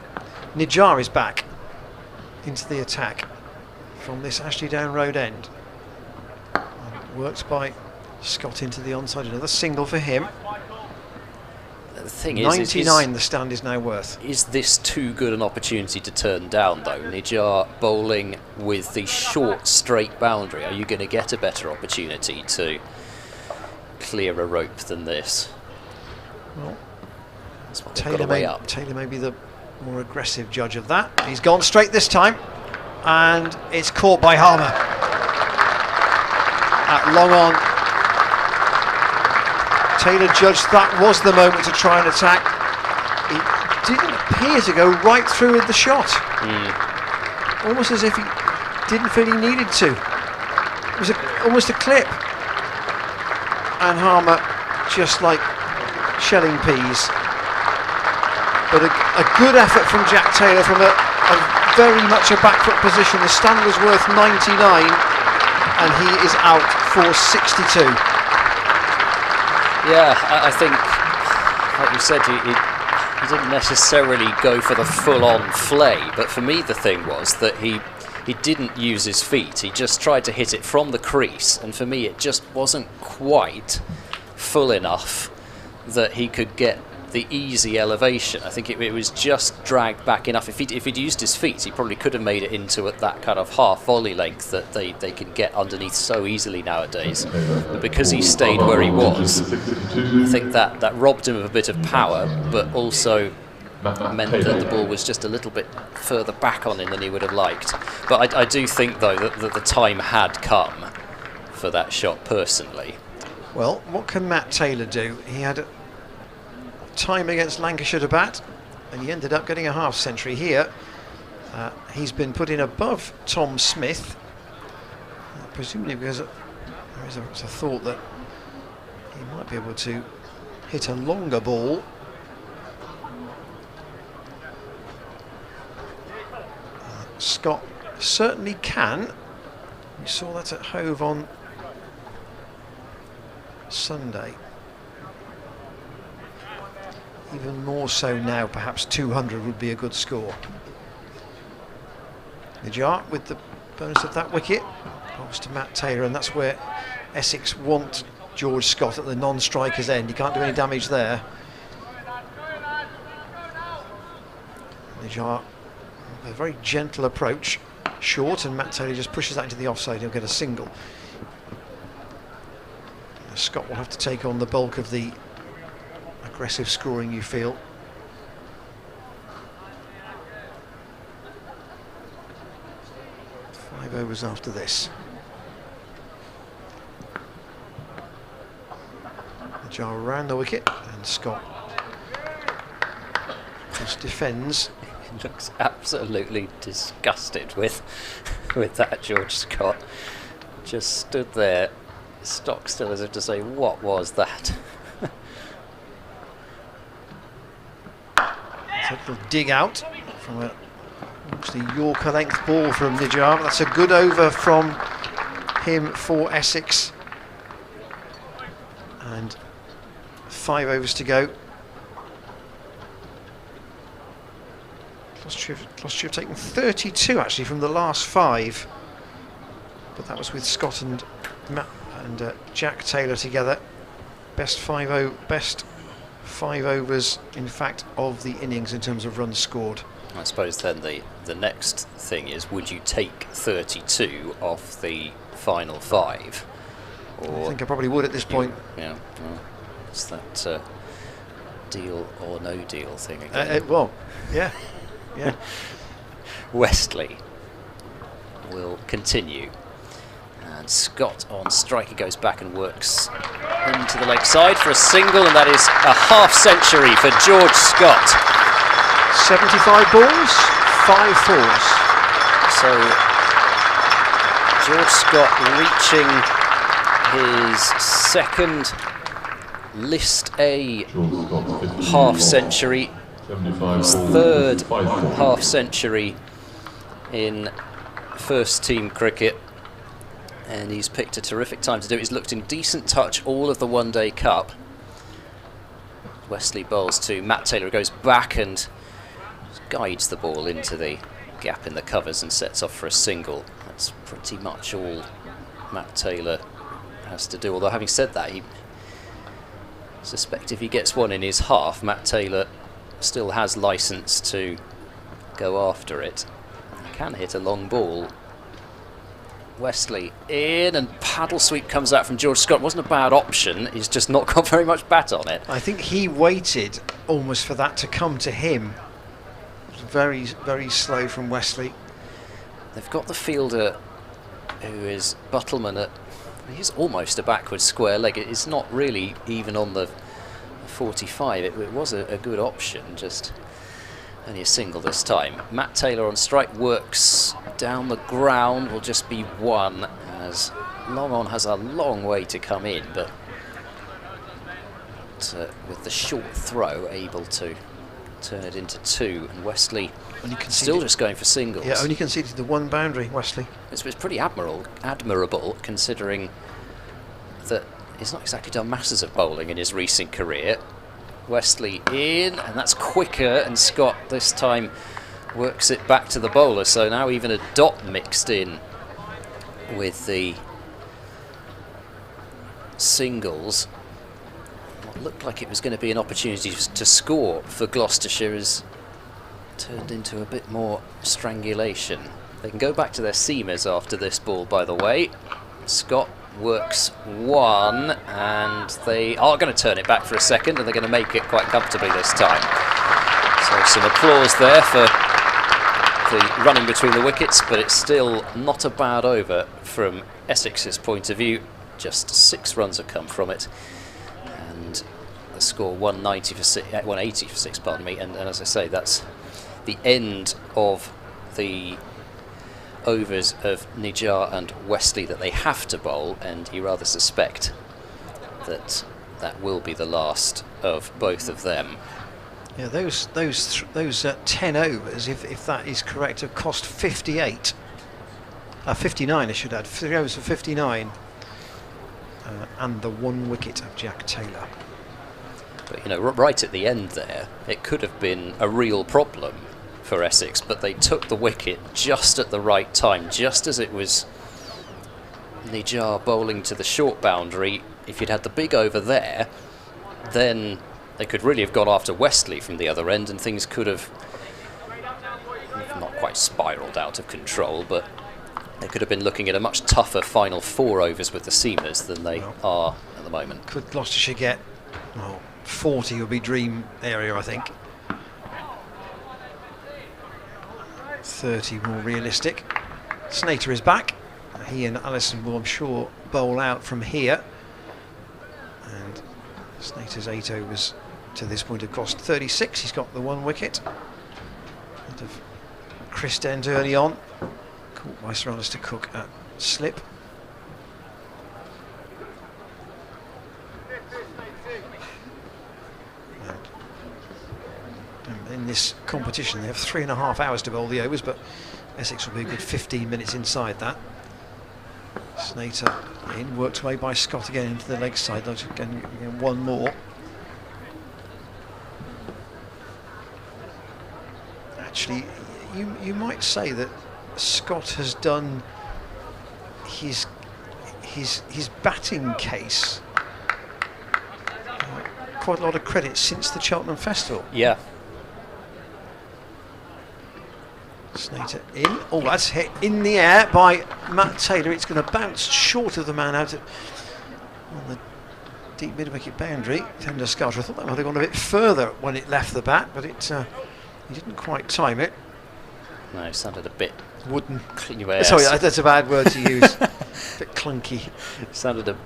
Speaker 1: Nijar is back into the attack from this Ashley Down Road end. Worked by Scott into the onside. Another single for him.
Speaker 2: The thing
Speaker 1: 99 the stand is now worth.
Speaker 2: Is this too good an opportunity to turn down, though? Nijar bowling with the short straight boundary. Are you going to get a better opportunity to clear a rope than this?
Speaker 1: Well,
Speaker 2: that's what they've got to weigh up.
Speaker 1: Taylor may be the more aggressive judge of that. He's gone straight this time, and it's caught by Harmer. At long on, Taylor judged that was the moment to try and attack. He didn't appear to go right through with the shot. Almost as if he didn't feel he needed to. It was almost a clip. And Harmer just like shelling peas. But a good effort from Jack Taylor from a very much a back foot position. The stand was worth 99. And he is out for 62. Yeah,
Speaker 2: I think, like you said, he didn't necessarily go for the full-on flay, but for me the thing was that he didn't use his feet. He just tried to hit it from the crease, and for me it just wasn't quite full enough that he could get the easy elevation. I think it was just dragged back enough. If he'd used his feet, he probably could have made it into that kind of half volley length that they can get underneath so easily nowadays. But because he stayed where he was, I think that robbed him of a bit of power, but also meant that the ball was just a little bit further back on him than he would have liked. But I do think, though, that the time had come for that shot personally.
Speaker 1: Well, what can Matt Taylor do? He had time against Lancashire to bat, and he ended up getting a half century here. He's been put in above Tom Smith, presumably because there is a thought that he might be able to hit a longer ball. Scott certainly can. We saw that at Hove on Sunday. Even more so now, perhaps 200 would be a good score. Nijar with the bonus of that wicket goes to Matt Taylor, and that's where Essex want George Scott at the non-striker's end. He can't do any damage there. Nijar, a very gentle approach, short, and Matt Taylor just pushes that into the offside. He'll get a single. Scott will have to take on the bulk of the aggressive scoring, you feel. Five overs after this. Nijar around the wicket, and Scott just defends.
Speaker 2: He looks absolutely disgusted with that, George Scott. Just stood there, stock still, as if to say, what was that?
Speaker 1: It's a little dig out from a actually Yorker length ball from Nijar. That's a good over from him for Essex. And 5 overs to go. Gloucestershire have taken 32 actually from the last 5, but that was with Scott and Matt and Jack Taylor together. Best 5 overs, in fact, of the innings in terms of runs scored.
Speaker 2: I suppose then the next thing is, would you take 32 off the final 5? Or
Speaker 1: I think I probably would at this point.
Speaker 2: Yeah, well, it's that deal or no deal thing again.
Speaker 1: Well, yeah. Yeah.
Speaker 2: Wesley will continue, and Scott on strike. He goes back and works into the leg side for a single, and that is a half century for George Scott.
Speaker 1: 75 balls, 5 fours.
Speaker 2: So George Scott reaching his second List A half century, his third half century in first team cricket, and he's picked a terrific time to do it. He's looked in decent touch all of the One Day Cup. Wesley bowls to Matt Taylor, who goes back and guides the ball into the gap in the covers and sets off for a single. That's pretty much all Matt Taylor has to do, although having said that, I suspect if he gets one in his half, Matt Taylor still has license to go after it. He can hit a long ball. Wesley in, and paddle sweep comes out from George Scott. Wasn't a bad option, he's just not got very much bat on it.
Speaker 1: I think he waited almost for that to come to him. It was very, very slow from Wesley.
Speaker 2: They've got the fielder who is Buttleman he's almost a backward square leg. It's not really even on the 45. It was a good option, just only a single this time. Matt Taylor on strike, works down the ground, will just be 1, as Long On has a long way to come in, but with the short throw able to turn it into 2, and Wesley still just going for singles.
Speaker 1: Yeah, only conceded the 1 boundary, Wesley.
Speaker 2: It's pretty admirable considering that he's not exactly done masses of bowling in his recent career. Wesley in, and that's quicker, and Scott this time works it back to the bowler, so now even a dot mixed in with the singles. What looked like it was going to be an opportunity to score for Gloucestershire has turned into a bit more strangulation. They can go back to their seamers after this ball, by the way. Scott works 1, and they are going to turn it back for a second, and they're going to make it quite comfortably this time. So some applause there for the running between the wickets, but it's still not a bad over from Essex's point of view. Just 6 runs have come from it, and the score 180 for 6, pardon me, and as I say, that's the end of the overs of Nijar and Wesley that they have to bowl, and you rather suspect that that will be the last of both of them.
Speaker 1: Yeah, those 10 overs, if that is correct, have cost 58. 59, I should add. 3 overs for 59, and the 1 wicket of Jack Taylor.
Speaker 2: But you know, right at the end there, it could have been a real problem for Essex, but they took the wicket just at the right time, just as it was Nijar bowling to the short boundary. If you'd had the big over there, then they could really have gone after Wesley from the other end, and things could have spiralled out of control, but they could have been looking at a much tougher final 4 overs with the seamers than they are at the moment.
Speaker 1: Could Gloucestershire get, well, 40 would be dream area, I think. 30 more realistic. Snater is back. He and Allison will, I'm sure, bowl out from here. And Snater's 8 overs to this point have cost 36. He's got the 1 wicket. Bit of Chris Dent early on. Caught by Sir Alistair Cook at slip. And in this competition, they have 3.5 hours to bowl the overs, but Essex will be a good 15 minutes inside that. Snater in, worked away by Scott again into the leg side. Again, one more. Actually, you might say that Scott has done his batting case quite a lot of credit since the Cheltenham Festival.
Speaker 2: Yeah.
Speaker 1: Snater in. Oh, that's hit in the air by Matt Taylor. It's going to bounce short of the man out on the deep mid-wicket boundary. Tender Scarter. I thought that might have gone a bit further when it left the bat, but he didn't quite time it.
Speaker 2: No, it sounded a bit
Speaker 1: wooden.
Speaker 2: Yes.
Speaker 1: Sorry, that's a bad word to use. A bit clunky.
Speaker 2: It sounded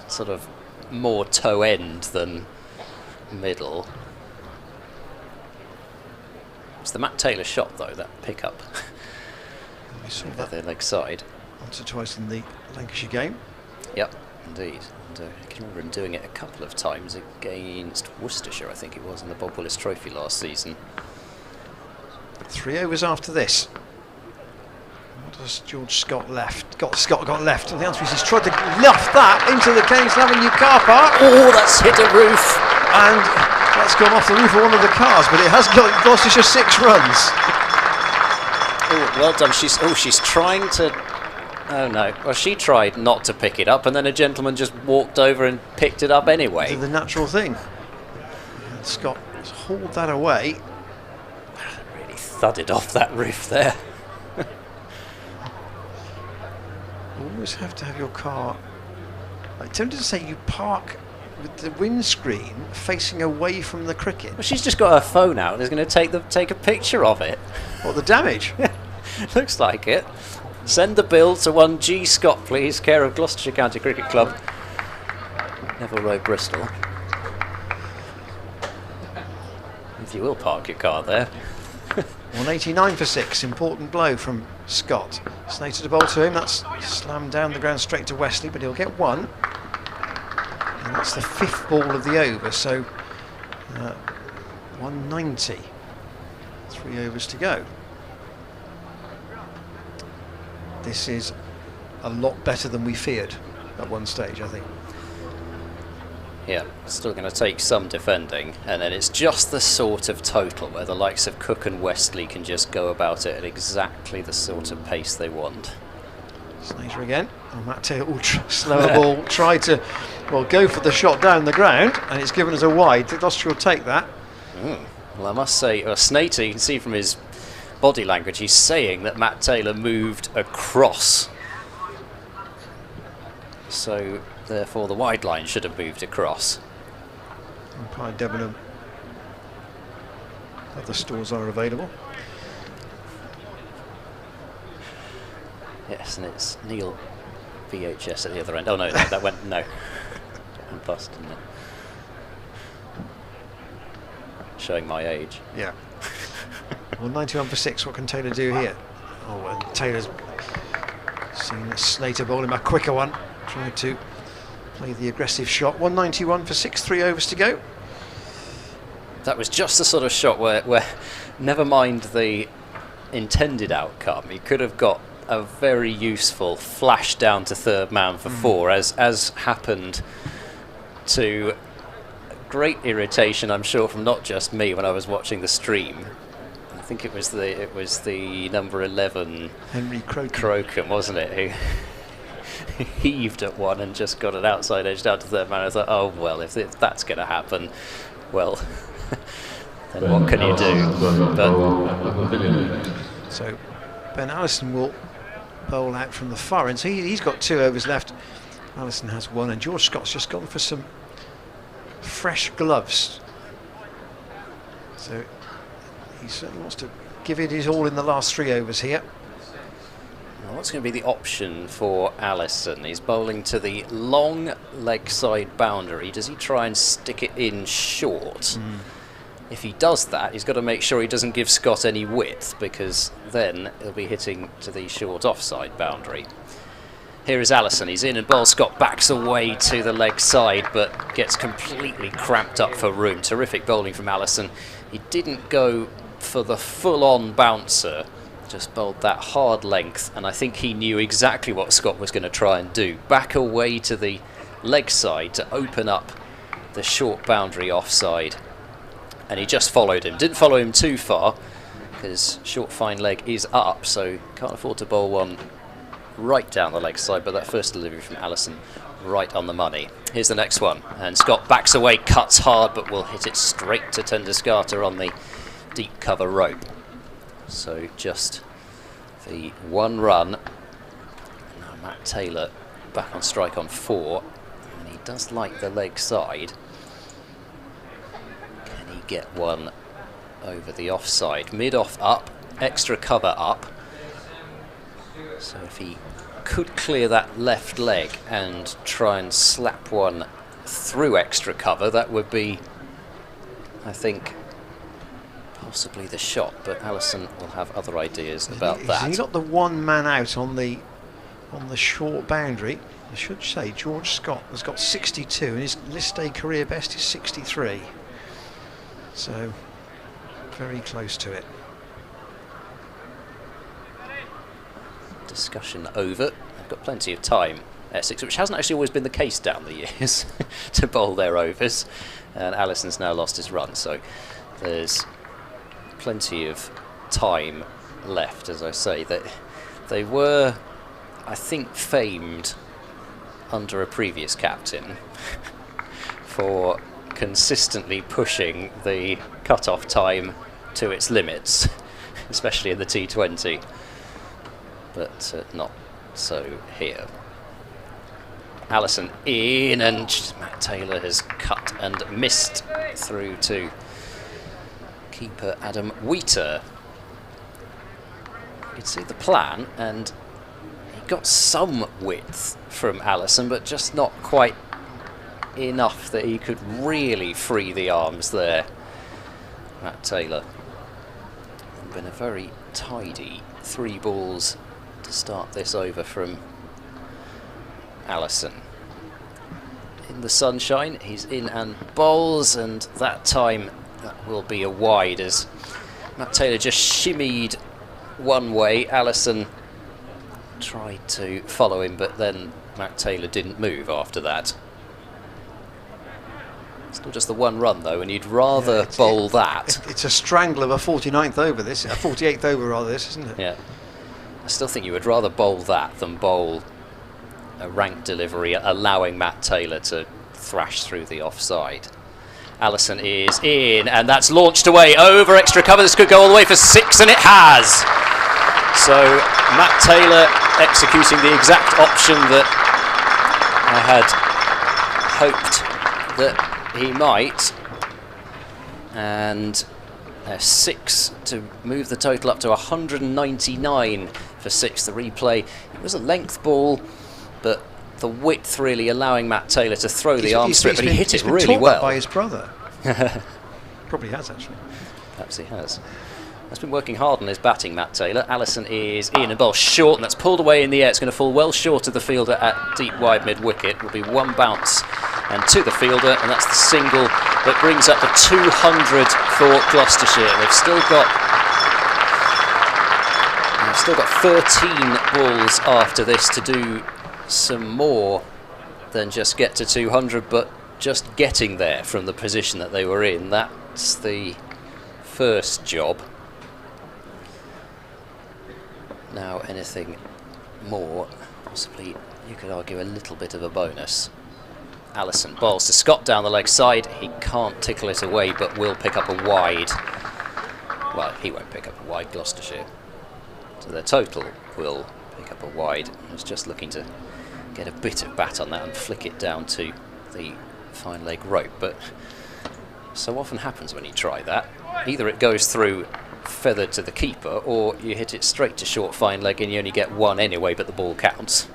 Speaker 2: sort of more toe end than middle. It's the Matt Taylor shot though, that pickup.
Speaker 1: We saw
Speaker 2: at
Speaker 1: that
Speaker 2: the leg side.
Speaker 1: once or twice in the Lancashire game.
Speaker 2: Yep, indeed. And, I can remember him doing it a couple of times against Worcestershire, I think it was, in the Bob Willis Trophy last season.
Speaker 1: 3 overs after this. What does George Scott left? Scott got left. And the answer is he's tried to luff that into the Kennington Avenue car park.
Speaker 2: Oh, that's hit a roof.
Speaker 1: And that's gone off the roof of one of the cars, but it has got Gloucestershire 6 runs.
Speaker 2: Oh, well done. She's trying to... Oh no. Well, she tried not to pick it up, and then a gentleman just walked over and picked it up anyway.
Speaker 1: The natural thing. And Scott has hauled that away.
Speaker 2: Really thudded off that roof there.
Speaker 1: You always have to have your car... I'm tempted to say you park with the windscreen facing away from the cricket.
Speaker 2: Well, she's just got her phone out and is going to take a picture of it.
Speaker 1: What, the damage?
Speaker 2: Looks like it. Send the bill to 1G Scott, please, care of Gloucestershire County Cricket Club, Neville Road, Bristol. If you will park your car there.
Speaker 1: 189 for 6, important blow from Scott. Snater to bowl to him, that's slammed down the ground straight to Wesley, but he'll get one. And that's the 5th ball of the over, so 190. 3 overs to go. This is a lot better than we feared at one stage, I think.
Speaker 2: Yeah, still going to take some defending, and then it's just the sort of total where the likes of Cook and Westley can just go about it at exactly the sort of pace they want.
Speaker 1: Snater again. Oh, Matt Taylor, slower ball, tried to, well, go for the shot down the ground, and it's given us a wide. Gloucestershire will take that.
Speaker 2: Well, I must say, Snater, you can see from his body language, he's saying that Matt Taylor moved across. So, therefore, the wide line should have moved across.
Speaker 1: Umpire Debenham. Other stores are available.
Speaker 2: Yes, and it's Neil VHS at the other end. Oh no, that went no. And bust, didn't it? Showing my age.
Speaker 1: Yeah. Well, 91 for 6. What can Taylor do here? Oh, and Taylor's seen Snater bowl him a quicker one. Tried to play the aggressive shot. 191 for 6. 3 overs to go.
Speaker 2: That was just the sort of shot where never mind the intended outcome, he could have got a very useful flash down to third man for 4, as happened to great irritation, I'm sure, from not just me when I was watching the stream. I think it was the number 11
Speaker 1: Henry
Speaker 2: Crocombe, wasn't it, who heaved at one and just got an outside edge down to third man. I thought, oh well, if that's going to happen, well, then what can you do? But
Speaker 1: So Ben Allison will bowl out from the far end. So he's got 2 overs left. Allison has 1, and George Scott's just gone for some fresh gloves. So he certainly wants to give it his all in the last 3 overs here.
Speaker 2: Well, what's going to be the option for Allison? He's bowling to the long leg side boundary. Does he try and stick it in short? If he does that, he's got to make sure he doesn't give Scott any width, because then he'll be hitting to the short offside boundary. Here is Allison. He's in and bowls. Scott backs away to the leg side, but gets completely cramped up for room. Terrific bowling from Allison. He didn't go for the full-on bouncer, just bowled that hard length, and I think he knew exactly what Scott was going to try and do. Back away to the leg side to open up the short boundary offside, and he just followed him. Didn't follow him too far, because short fine leg is up, so can't afford to bowl one right down the leg side, but that first delivery from Allison right on the money. Here's the next one, and Scott backs away, cuts hard, but will hit it straight to Tendusgarter on the deep cover rope. So just the 1 run. Now Matt Taylor back on strike on 4, and he does like the leg side. Can he get one over the offside? Mid-off up, extra cover up. So if he could clear that left leg and try and slap one through extra cover, that would be, I think, possibly the shot, but Allison will have other ideas about that.
Speaker 1: He got the 1 man out on the short boundary. I should say George Scott has got 62, and his list day career best is 63. So very close to it.
Speaker 2: Discussion over. They've got plenty of time, Essex, which hasn't actually always been the case down the years, to bowl their overs, and Allison's now lost his run, so there's plenty of time left. As I say, that they were, I think, famed under a previous captain for consistently pushing the cut-off time to its limits, especially in the T20, but not so here. Allison in, and Matt Taylor has cut and missed through to keeper Adam Wheater. You can see the plan, and he got some width from Allison, but just not quite enough that he could really free the arms there. Matt Taylor. Been a very tidy 3 balls to start this over from Allison. In the sunshine, he's in and bowls, and that time that will be a wide as Matt Taylor just shimmied one way. Allison tried to follow him, but then Matt Taylor didn't move after that. Still just the 1 run though, and you'd rather bowl that.
Speaker 1: It's a strangle of a 49th over this, a 48th over rather this, isn't it?
Speaker 2: Yeah. I still think you would rather bowl that than bowl a rank delivery, allowing Matt Taylor to thrash through the offside. Allison is in, and that's launched away over extra cover. This could go all the way for 6, and it has. So Matt Taylor executing the exact option that I had hoped that he might, and 6 to move the total up to 199 for 6. The replay, it was a length ball, but the width really allowing Matt Taylor to throw the arm strip, but he hit it really well.
Speaker 1: By his brother. Probably has, actually.
Speaker 2: Perhaps he has. Has been working hard on his batting, Matt Taylor. Allison is in and bowls short, and that's pulled away in the air. It's going to fall well short of the fielder at deep wide mid-wicket. Will be 1 bounce and to the fielder, and that's the single that brings up the 200 for Gloucestershire. They've still got 13 balls after this to do some more than just get to 200, but just getting there from the position that they were in, that's the first job. Now anything more, possibly you could argue a little bit of a bonus. Allison bowls to Scott down the leg side. He can't tickle it away, but will pick up a wide. Well, he won't pick up a wide, Gloucestershire. So their total will pick up a wide. I was just looking to get a bit of bat on that and flick it down to the fine leg rope, but so often happens when you try that. Either it goes through feathered to the keeper, or you hit it straight to short fine leg and you only get one anyway, but the ball counts.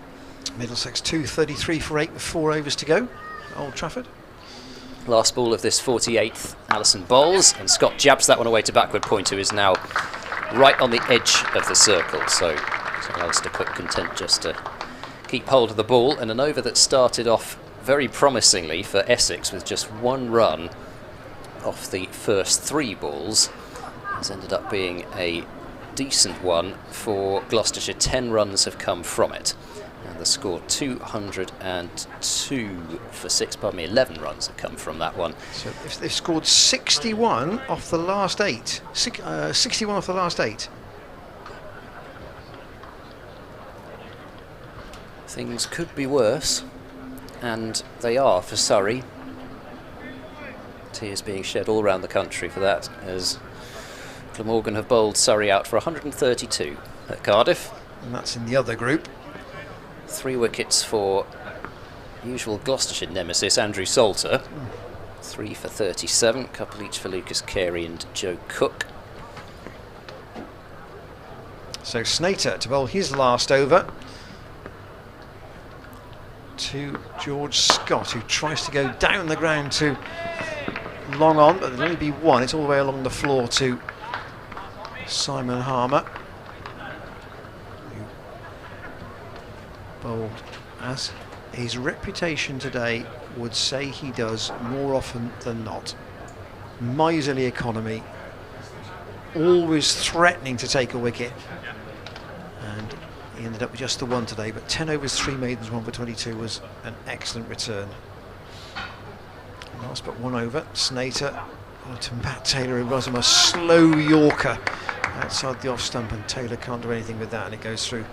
Speaker 1: Middlesex 233 for 8 with 4 overs to go. Old Trafford.
Speaker 2: Last ball of this 48th, Allison bowls, and Scott jabs that one away to backward point, who is now right on the edge of the circle. So Alistair Cook content just to keep hold of the ball, and an over that started off very promisingly for Essex with just 1 run off the first 3 balls has ended up being a decent one for Gloucestershire. 10 runs have come from it, and the score 202 for 6. 11 runs have come from that one.
Speaker 1: So if they've scored 61 off the last 8, 61 off the last 8.
Speaker 2: Things could be worse, and they are for Surrey. Tears being shed all around the country for that, as Glamorgan have bowled Surrey out for 132 at Cardiff.
Speaker 1: And that's in the other group.
Speaker 2: 3 wickets for usual Gloucestershire nemesis Andrew Salter. 3 for 37, couple each for Lucas Carey and Joe Cook.
Speaker 1: So Snater to bowl his last over to George Scott, who tries to go down the ground to long on, but there'll only be one. It's all the way along the floor to Simon Harmer, who bowled as his reputation today would say he does more often than not. Miserly economy, always threatening to take a wicket, and he ended up with just the one today, but 10 overs, 3 maidens, 1 for 22 was an excellent return. Last but 1 over, Snater to Matt Taylor, who was him a slow Yorker outside the off stump, and Taylor can't do anything with that, and it goes through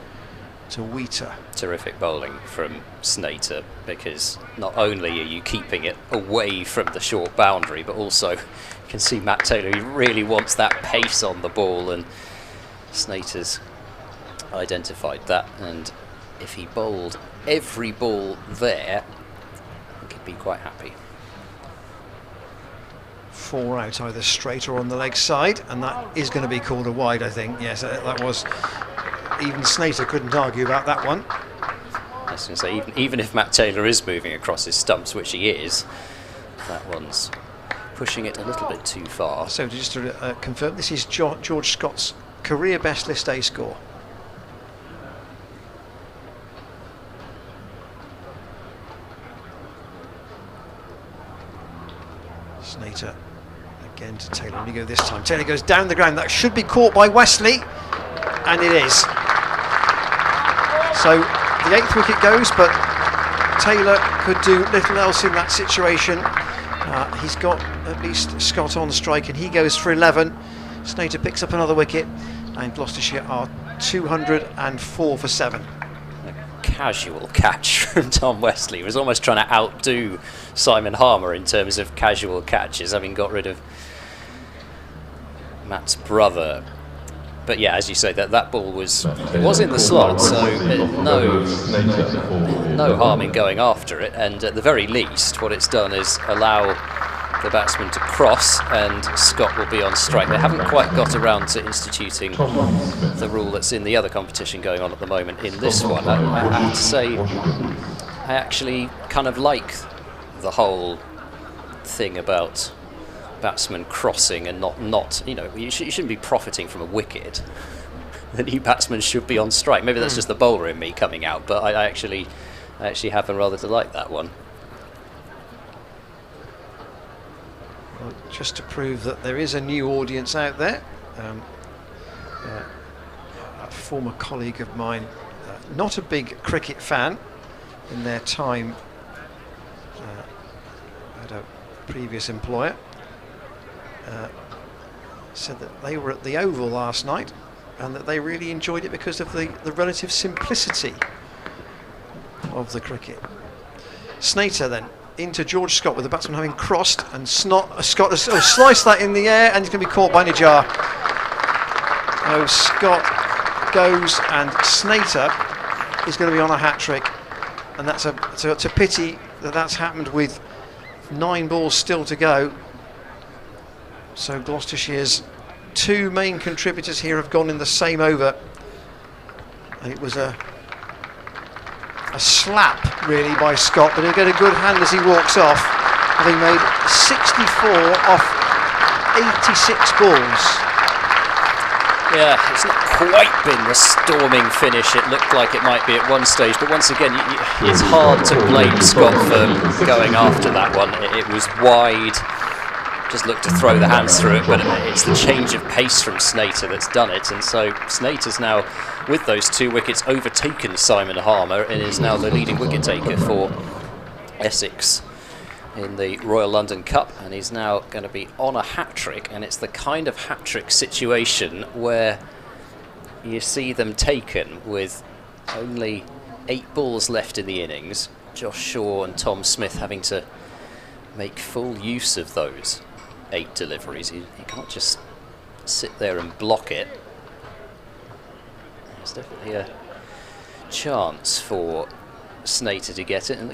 Speaker 1: to Wheater.
Speaker 2: Terrific bowling from Snater, because not only are you keeping it away from the short boundary, but also you can see Matt Taylor, he really wants that pace on the ball, and Snater's identified that, and if he bowled every ball there, I think he'd be quite happy.
Speaker 1: 4 out, either straight or on the leg side, and that is going to be called a wide, I think. Yes, that was, even Snater couldn't argue about that one.
Speaker 2: I was going to say, even if Matt Taylor is moving across his stumps, which he is, that one's pushing it a little bit too far.
Speaker 1: So just to confirm, this is George Scott's career best List A score. Snater again to Taylor. And you go this time. Taylor goes down the ground. That should be caught by Wesley, and it is. So the 8th wicket goes, but Taylor could do little else in that situation. He's got at least Scott on strike, and he goes for 11. Snater picks up another wicket, and Gloucestershire are 204 for 7.
Speaker 2: Casual catch from Tom Wesley. He was almost trying to outdo Simon Harmer in terms of casual catches, having got rid of Matt's brother. But yeah, as you say, that ball was in the slot, so no harm in going after it, and at the very least what it's done is allow the batsman to cross, and Scott will be on strike. They haven't quite got around to instituting the rule that's in the other competition going on at the moment in this one. I have to say, I actually kind of like the whole thing about batsmen crossing and not you know, you shouldn't be profiting from a wicket. The new batsman should be on strike. Maybe that's just the bowler in me coming out, but I actually happen rather to like that one.
Speaker 1: Well, just to prove that there is a new audience out there, a former colleague of mine, not a big cricket fan, in their time at a previous employer, said that they were at the Oval last night and that they really enjoyed it because of the relative simplicity of the cricket. Snater then into George Scott, with the batsman having crossed, and Scott has sliced that in the air, and he's going to be caught by Nijar. Oh, Scott goes, and Snater is going to be on a hat-trick, and it's a pity that that's happened with 9 balls still to go. So Gloucestershire's 2 main contributors here have gone in the same over. And it was a slap really by Scott, but he'll get a good hand as he walks off, having made 64 off 86 balls.
Speaker 2: Yeah, it's not quite been the storming finish it looked like it might be at one stage, but once again, it's hard to blame Scott for going after that one. It was wide, just looked to throw the hands through it, but it's the change of pace from Snater that's done it, and so Snater's now, with those 2 wickets, overtaken Simon Harmer and is now the leading wicket taker for Essex in the Royal London Cup, and he's now going to be on a hat-trick, and it's the kind of hat-trick situation where you see them taken with only 8 balls left in the innings, Josh Shaw and Tom Smith having to make full use of those 8 deliveries. He can't just sit there and block it. There's definitely a chance for Snater to get it, and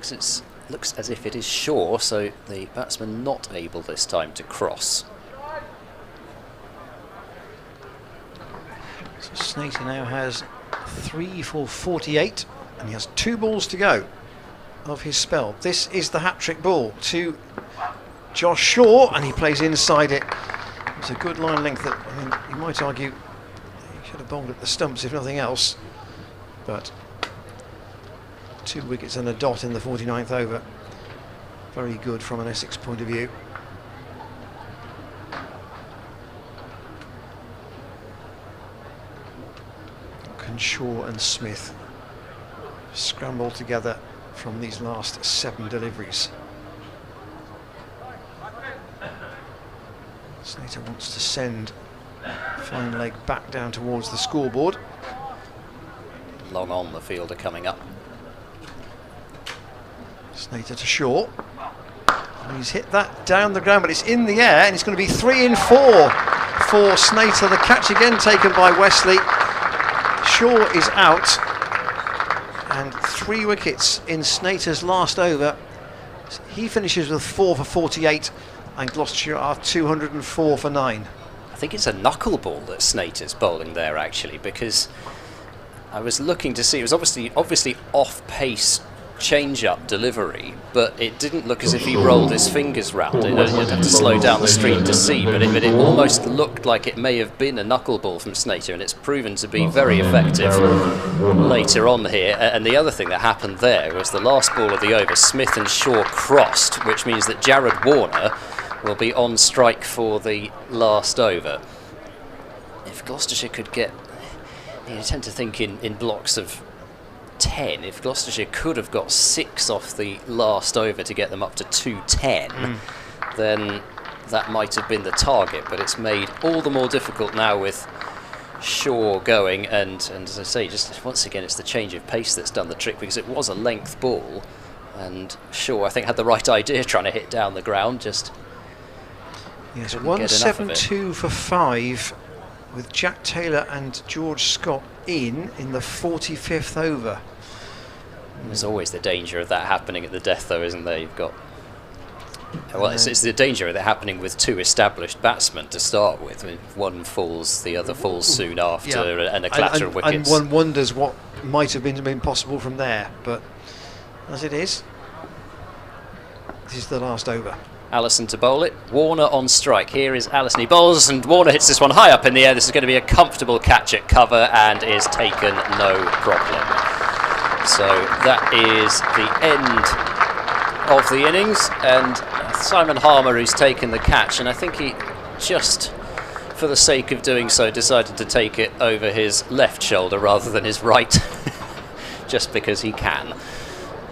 Speaker 2: looks as if it is Shaw, so the batsman not able this time to cross.
Speaker 1: So Snater now has 3 for 48, and he has 2 balls to go of his spell. This is the hat-trick ball to Josh Shaw, and he plays inside it. It's a good line length that, I mean, you might argue he should have bowled at the stumps if nothing else, but 2 wickets and a dot in the 49th over. Very good from an Essex point of view. Can Shaw and Smith scramble together from these last 7 deliveries? Snater wants to send fine leg back down towards the scoreboard.
Speaker 2: Long on the fielder coming up.
Speaker 1: Snater to Shaw. And he's hit that down the ground, but it's in the air, and it's going to be 3 in 4 for Snater. The catch again taken by Wesley. Shaw is out, and 3 wickets in Snater's last over. He finishes with 4 for 48, and Gloucestershire are 204 for 9.
Speaker 2: I think it's a knuckleball that Snater's bowling there, actually, because I was looking to see, it was obviously off-pace change-up delivery, but it didn't look as if he rolled his fingers round it. You'd have to slow down the stream to see, but it almost looked like it may have been a knuckleball from Snater, and it's proven to be very effective later on here. And the other thing that happened there was the last ball of the over, Smith and Shaw crossed, which means that Jared Warner will be on strike for the last over. If Gloucestershire could get, you tend to think in blocks of 10, if Gloucestershire could have got 6 off the last over to get them up to 210, then that might have been the target, but it's made all the more difficult now with Shaw going, and as I say, just once again it's the change of pace that's done the trick, because it was a length ball, and Shaw I think had the right idea trying to hit down the ground, just
Speaker 1: yes, 172 for 5 with Jack Taylor and George Scott in the 45th over.
Speaker 2: There's always the danger of that happening at the death, though, isn't there? You've got, well, it's the danger of it happening with 2 established batsmen to start with. I mean, one falls, the other falls soon after, and a clatter of wickets.
Speaker 1: And one wonders what might have been possible from there, but as it is, this is the last over.
Speaker 2: Allison to bowl it. Warner on strike. Here is Allison. He bowls, and Warner hits this one high up in the air. This is going to be a comfortable catch at cover, and is taken no problem. So that is the end of the innings, and Simon Harmer who's taken the catch, and I think he just, for the sake of doing so, decided to take it over his left shoulder rather than his right, just because he can.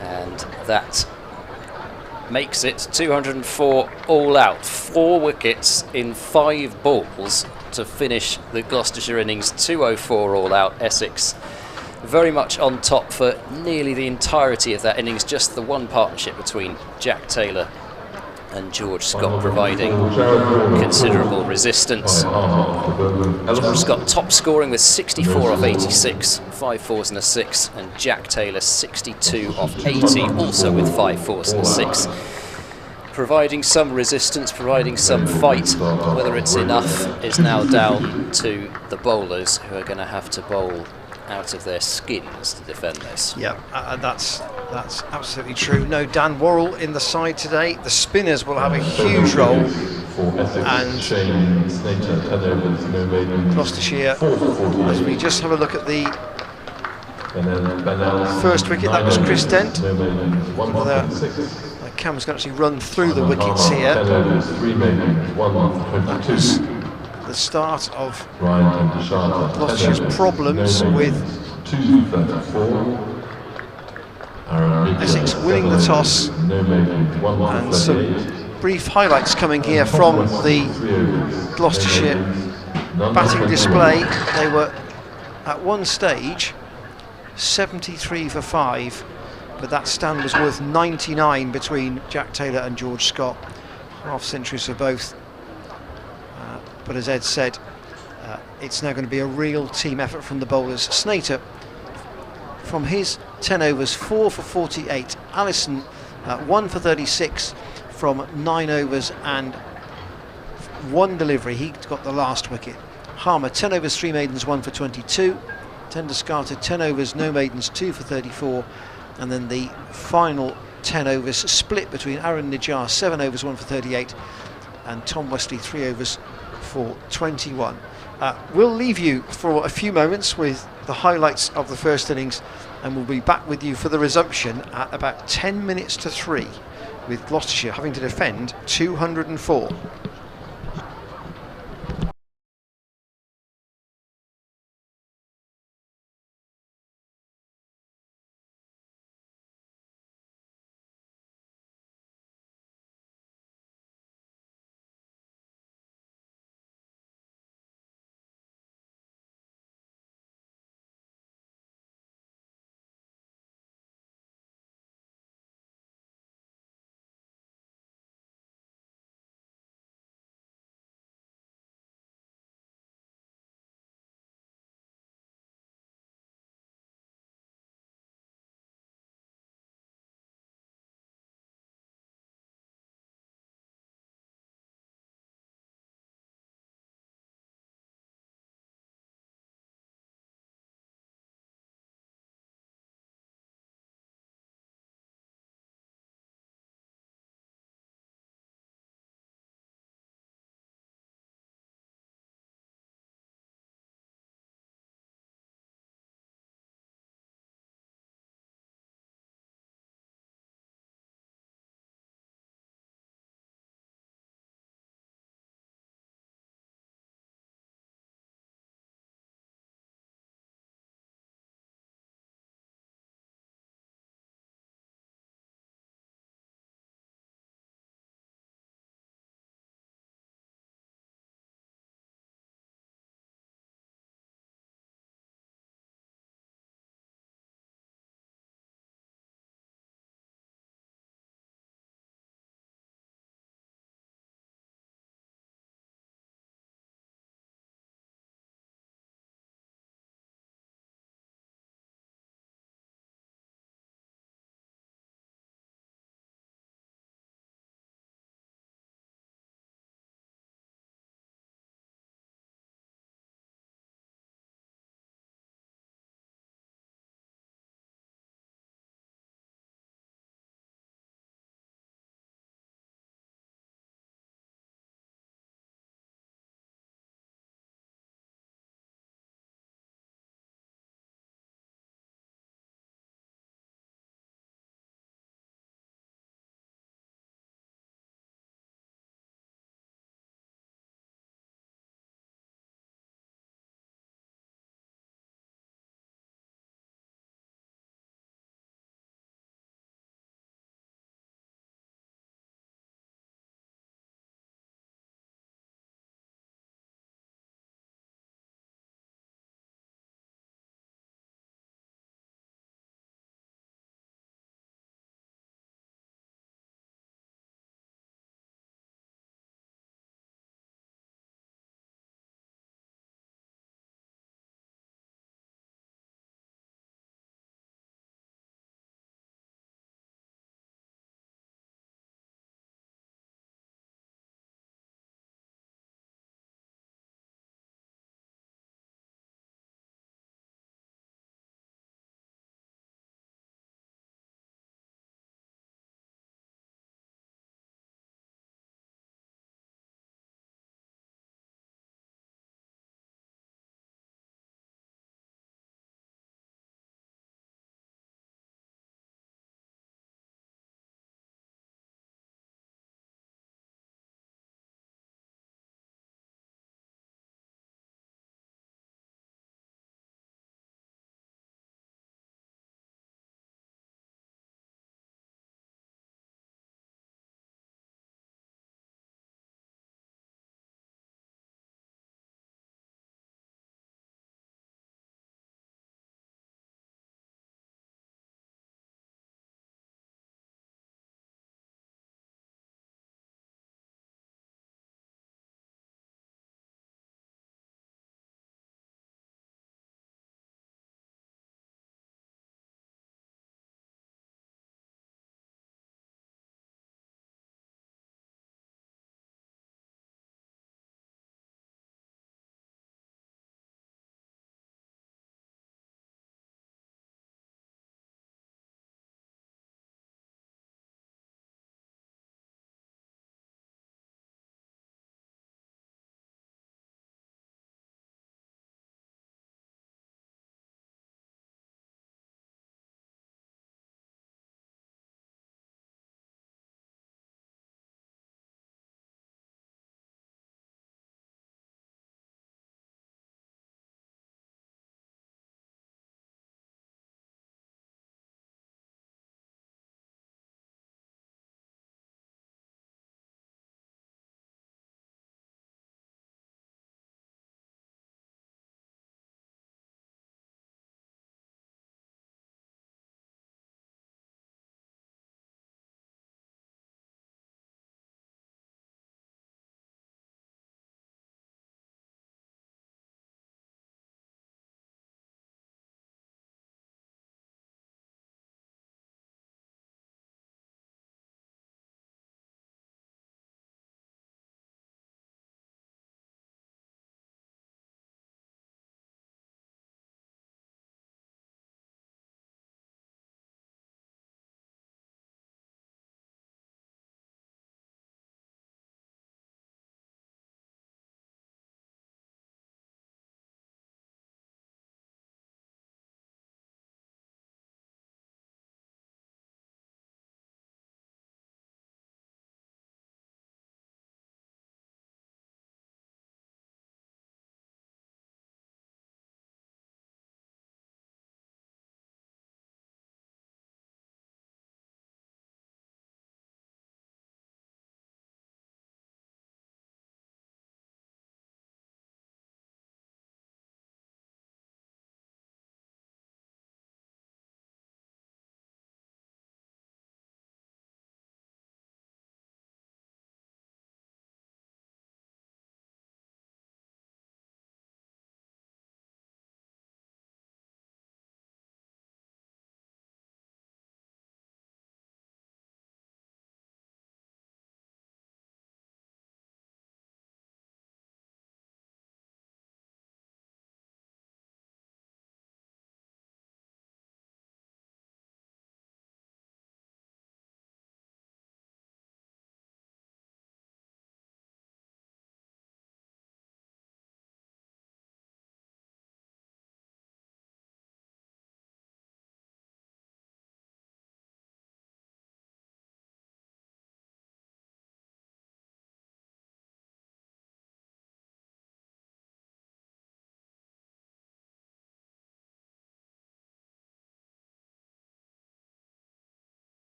Speaker 2: And that makes it 204 all out. 4 wickets in 5 balls to finish the Gloucestershire innings. 204 all out. Essex very much on top for nearly the entirety of that innings. Just the one partnership between Jack Taylor and George Scott providing considerable resistance. George Scott top scoring with 64 off 86, 5 fours and a 6, and Jack Taylor 62 off 80, also with 5 fours and a 6. Providing some resistance, providing some fight. Whether it's enough is now down to the bowlers, who are going to have to bowl out of their skins to defend this.
Speaker 1: Yeah, that's absolutely true. No Dan Worrell in the side today. The spinners will have a huge role, and Gloucestershire, as we just have a look at the first wicket, that was Chris Dent. The camera's going to actually run through the wickets here. That was the start of Gloucestershire's problems with Essex winning the toss, and some brief highlights coming here from the Gloucestershire batting display. They were at one stage 73 for 5, but that stand was worth 99 between Jack Taylor and George Scott, half centuries for both. But as Ed said, it's now going to be a real team effort from the bowlers. Snater, from his 10 overs, 4 for 48. Allison, 1 for 36 from 9 overs and 1 delivery. He got the last wicket. Harmer, 10 overs, 3 maidens, 1 for 22. Tenderscarter, 10 overs, no maidens, 2 for 34. And then the final 10 overs split between Aaron Nijar, 7 overs, 1 for 38, and Tom Wesley, 3 overs for 21. We'll leave you for a few moments with the highlights of the first innings, and we'll be back with you for the resumption at about 10 minutes to 3, with Gloucestershire having to defend 204.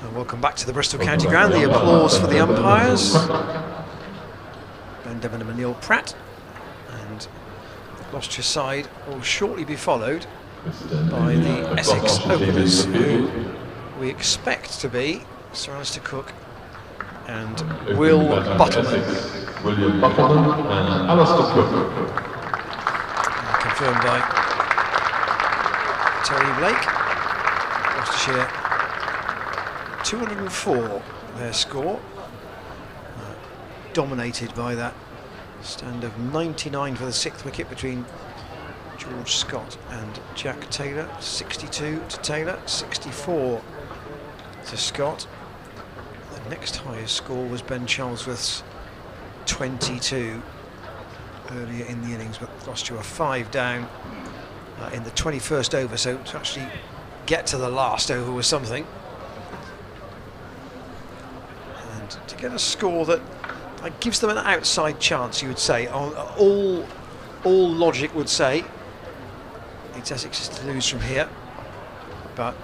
Speaker 1: And welcome back to the Bristol County Ground. The applause for the umpires. Ben Devon and Neil Pratt. And the Gloucestershire side will shortly be followed by the Essex openers, who we expect to be Sir Alistair Cook and Will Buttleman.
Speaker 4: William Buttleman and Alistair Cook.
Speaker 1: Confirmed by Terry Blake. Gloucestershire 204 their score, dominated by that stand of 99 for the 6th wicket between George Scott and Jack Taylor. 62 to Taylor, 64 to Scott. The next highest score was Ben Charlesworth's 22 earlier in the innings, but Gloucester were 5 down in the 21st over, so to actually get to the last over was something. And to get a score that gives them an outside chance, you would say, all logic would say it's Essex to lose from here, but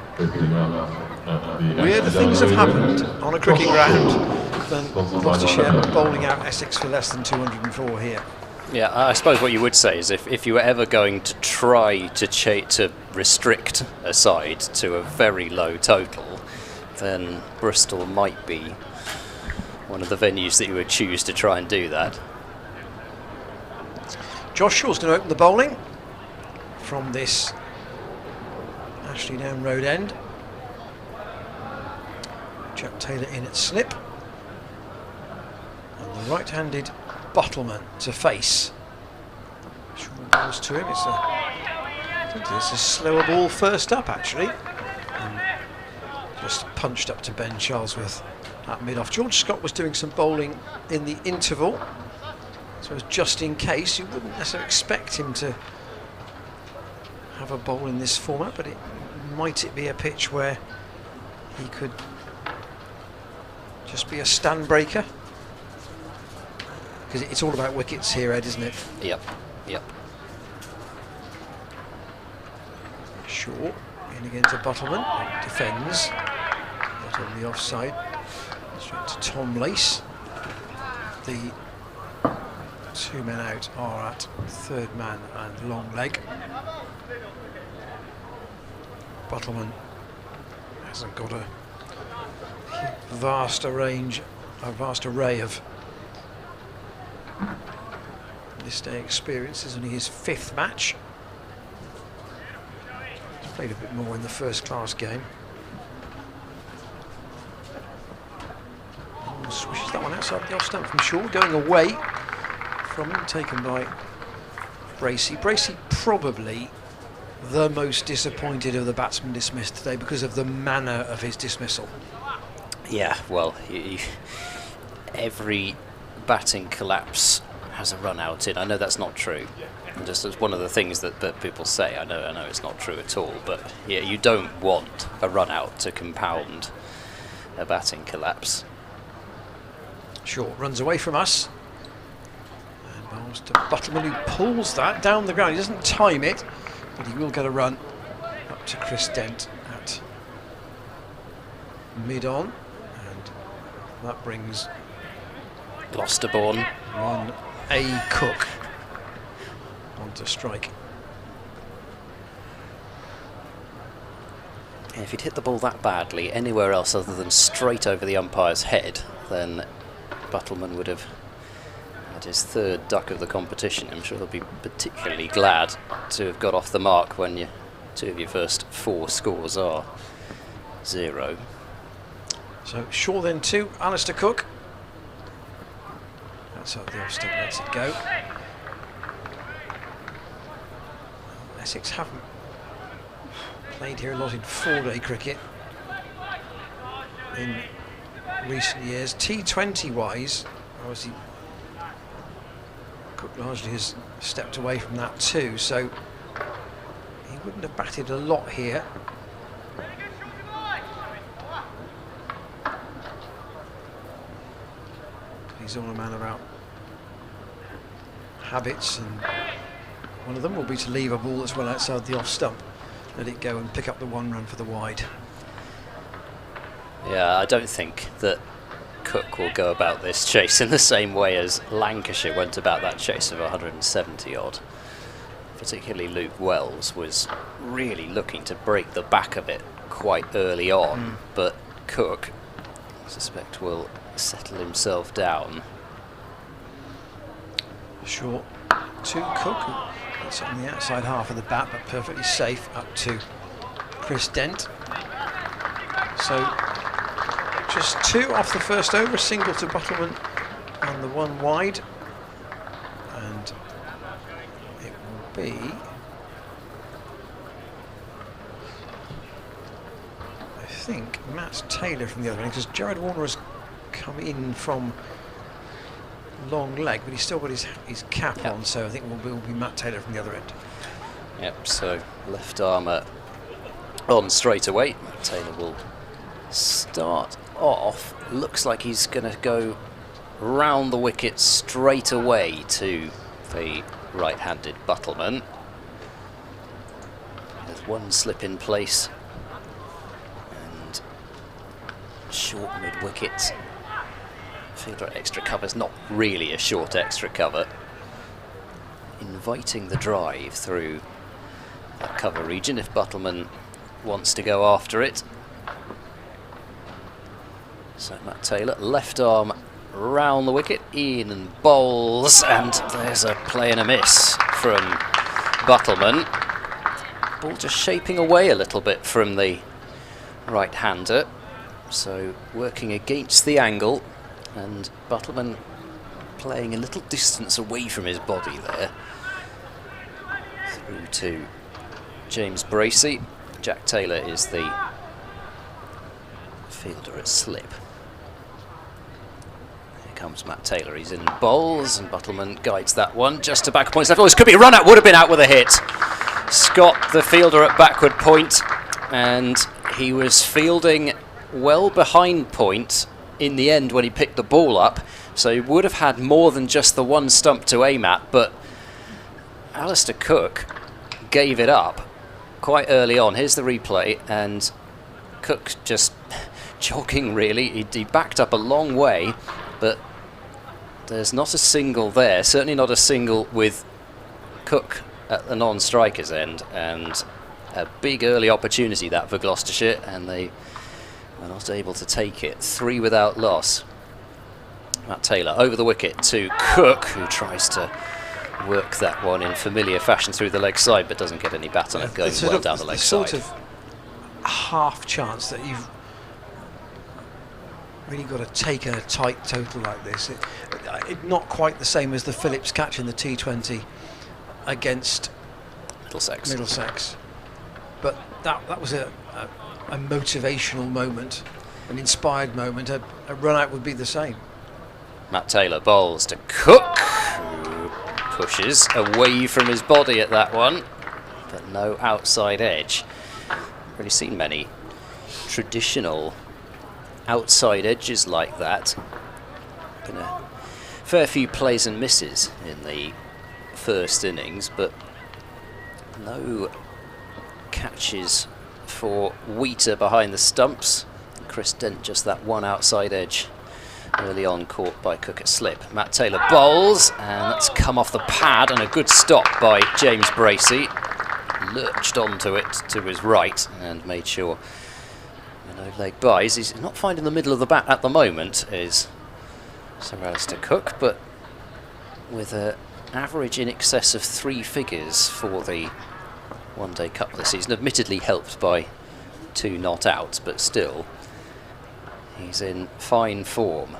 Speaker 1: weirder things have happened on a cricket ground than Gloucestershire bowling out Essex for less than 204 here.
Speaker 2: Yeah, I suppose what you would say is if you were ever going to try to restrict a side to a very low total, then Bristol might be one of the venues that you would choose to try and do that.
Speaker 1: Josh Shaw's going to open the bowling from this Ashley Down Road end. Jack Taylor in at slip. And the right-handed Buttleman to face. Short balls to him. I think it's a slower ball first up, actually. And just punched up to Ben Charlesworth at mid-off. George Scott was doing some bowling in the interval, so as just in case. You wouldn't necessarily expect him to have a bowl in this format, but might it be a pitch where he could just be a stand breaker? Because it's all about wickets here, Ed, isn't it?
Speaker 2: Yep.
Speaker 1: Shaw in again to Buttleman, who defends, not on the offside. Straight to Tom Lace. The 2 men out are at third man and long leg. Buttleman hasn't got a vast array of this day experience. Is only his 5th match. He's played a bit more in the first class game. Oh, swishes that one outside the off stump from Shaw, going away from him, taken by Bracey. Bracey probably the most disappointed of the batsmen dismissed today because of the manner of his dismissal.
Speaker 2: Yeah, well, every batting collapse has a run out in. I know that's not true. And just as one of the things that people say, I know it's not true at all, but yeah, you don't want a run out to compound a batting collapse.
Speaker 1: Short runs away from us. And bowls to Buttleman, who pulls that down the ground. He doesn't time it, but he will get a run up to Chris Dent at mid-on. And that brings
Speaker 2: Gloucester-born
Speaker 1: one A. Cook on to strike.
Speaker 2: If he'd hit the ball that badly anywhere else other than straight over the umpire's head, then Buttleman would have had his 3rd duck of the competition. I'm sure he'll be particularly glad to have got off the mark when 2 of your first 4 scores are 0.
Speaker 1: So Shaw then 2, Alistair Cook. Outside the off stump, lets it go. Essex haven't played here a lot in 4-day cricket in recent years. T20 wise, obviously Cook largely has stepped away from that too, so he wouldn't have batted a lot here. He's all a man about habits, and one of them will be to leave a ball that's well outside the off stump, let it go and pick up the 1 run for the wide.
Speaker 2: Yeah, I don't think that Cook will go about this chase in the same way as Lancashire went about that chase of 170 odd. Particularly Luke Wells was really looking to break the back of it quite early on, but Cook, I suspect, will settle himself down.
Speaker 1: Short to Cook, it's on the outside half of the bat, but perfectly safe up to Chris Dent. So just 2 off the first over, a single to Buttleman and the 1 wide, and it will be, I think, Matt Taylor from the other end, because Jared Warner has come in from long leg, but he's still got his cap on, so I think it will be Matt Taylor from the other end.
Speaker 2: Yep, so left armour on straight away. Matt Taylor will start off. Looks like he's going to go round the wicket straight away to the right-handed Buttleman. There's one slip in place and short mid-wicket. Fielder extra cover's not really a short extra cover. Inviting the drive through that cover region if Buttleman wants to go after it. So Matt Taylor, left arm round the wicket, in and bowls, and there's a play and a miss from Buttleman. Ball just shaping away a little bit from the right-hander, so working against the angle, and Buttleman playing a little distance away from his body there. Through to James Bracey. Jack Taylor is the fielder at slip. Here comes Matt Taylor, he's in bowls, and Buttleman guides that one just to back points left. Oh, this could be a run out, would have been out with a hit. Scott, the fielder at backward point, and he was fielding well behind point in the end when he picked the ball up, so he would have had more than just the one stump to aim at, but Alistair Cook gave it up quite early on. Here's the replay, and Cook just jogging really. He backed up a long way, but there's not a single there, certainly not a single with Cook at the non-striker's end, and a big early opportunity that for Gloucestershire, and they were not able to take it. 3 without loss. Matt Taylor over the wicket to Cook, who tries to work that one in familiar fashion through the leg side, but doesn't get any bat on it, going well down the leg side.
Speaker 1: Sort of half chance that you've really got to take a tight total like this. It not quite the same as the Phillips catch in the T20 against Middlesex. But that was a motivational moment, an inspired moment. A run out would be the same.
Speaker 2: Matt Taylor bowls to Cook, who pushes away from his body at that one, but no outside edge. Really seen many traditional outside edges like that. Been a fair few plays and misses in the first innings, but no catches for Wheater behind the stumps. Chris Dent just that one outside edge early on, caught by Cook at slip. Matt Taylor bowls, and that's come off the pad, and a good stop by James Bracey. Lurched onto it to his right and made sure no leg buys. He's not finding the middle of the bat at the moment, is Sir Alistair Cook, but with an average in excess of 3 figures for the one-day cup this season, admittedly helped by 2 not out, but still he's in fine form.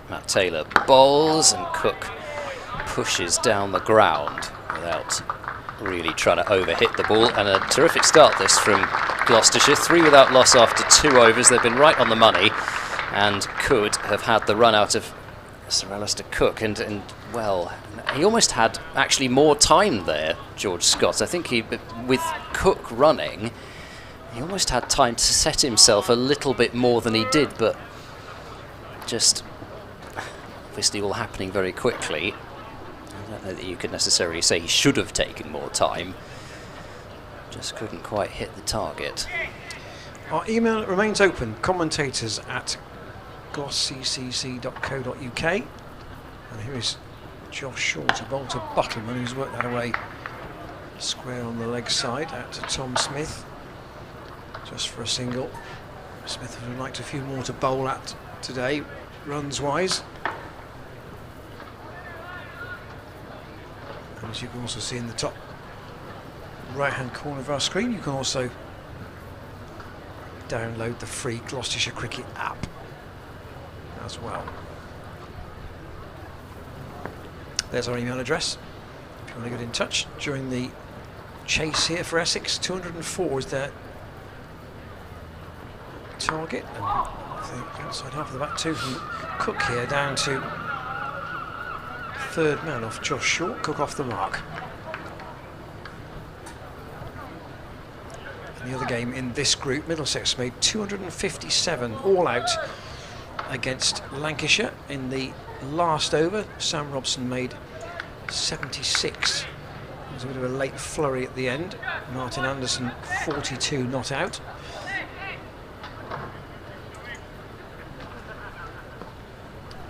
Speaker 2: Matt Taylor bowls, and Cook pushes down the ground without really trying to overhit the ball, and a terrific start this from Gloucestershire. 3 without loss after 2 overs. They've been right on the money and could have had the run out of Sir Alistair Cook, and well, he almost had actually more time there, George Scott. I think with Cook running, he almost had time to set himself a little bit more than he did, but just obviously all happening very quickly. I don't know that you could necessarily say he should have taken more time. Just couldn't quite hit the target.
Speaker 1: Our email remains open, commentators at glossccc.co.uk. And here is Josh Short to bowl to Buttleman, who's worked that away square on the leg side, out to Tom Smith, just for a single. Smith would have liked a few more to bowl at today, runs-wise. And as you can also see in the top right-hand corner of our screen, you can also download the free Gloucestershire Cricket app as well. There's our email address if you want to get in touch during the chase here for Essex. 204 is their target, and the outside half of the bat two from Cook here, down to third man off Josh Short. Cook off the mark. And the other game in this group, Middlesex made 257 all out against Lancashire. In the last over, Sam Robson made 76. There was a bit of a late flurry at the end. Martin Anderson 42 not out.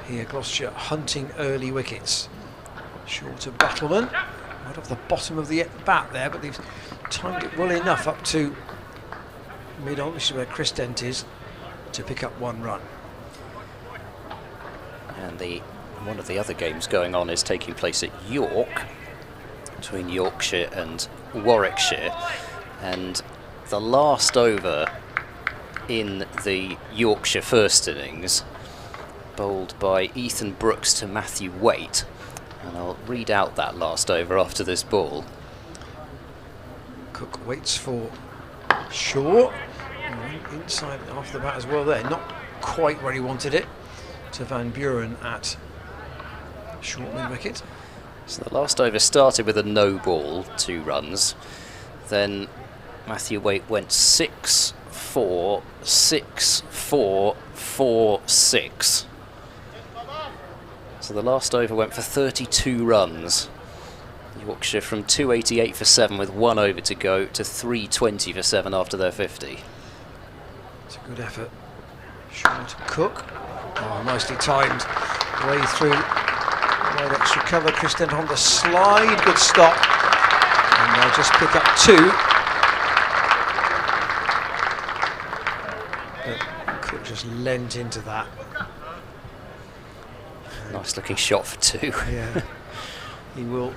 Speaker 1: Here Gloucestershire hunting early wickets. Short of Battleman, right off the bottom of the bat there, but they've timed it well enough up to mid-on, which is where Chris Dent is, to pick up one run.
Speaker 2: And one of the other games going on is taking place at York, between Yorkshire and Warwickshire, and the last over in the Yorkshire first innings, bowled by Ethan Brooks to Matthew Waite, and I'll read out that last over after this ball.
Speaker 1: Cook waits for Shaw, inside off the bat as well there, not quite where he wanted it, to Van Buren at short mid-wicket.
Speaker 2: So the last over started with a no ball, 2 runs, then Matthew Waite went 6, 4, 6, 4, 4, 6. So the last over went for 32 runs. Yorkshire from 288 for 7 with 1 over to go to 320 for 7 after their 50.
Speaker 1: It's a good effort. Short Cook. Oh, nicely timed. Way through. Right extra cover. Chris Dent on the slide. Good stop. And they'll just pick up 2. But Cook just leant into that.
Speaker 2: Nice looking shot for 2.
Speaker 1: Yeah. He will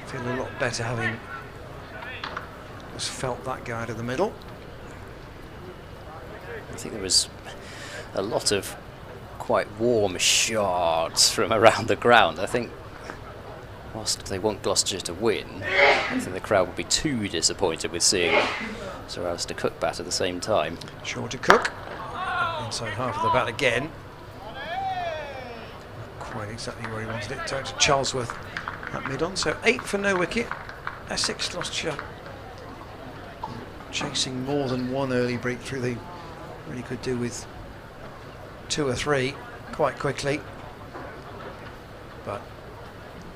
Speaker 1: feel a lot better having just felt that guy to the middle.
Speaker 2: I think there was a lot of quite warm shards from around the ground. I think whilst they want Gloucestershire to win, I think the crowd would be too disappointed with seeing Sir Alistair Cook bat at the same time.
Speaker 1: Short to Cook. Inside half of the bat again. Quite exactly where he wanted it. Down to Charlesworth at mid-on. So 8 for no wicket. Essex, Gloucestershire chasing more than one early breakthrough. They really could do with 2 or 3 quite quickly. But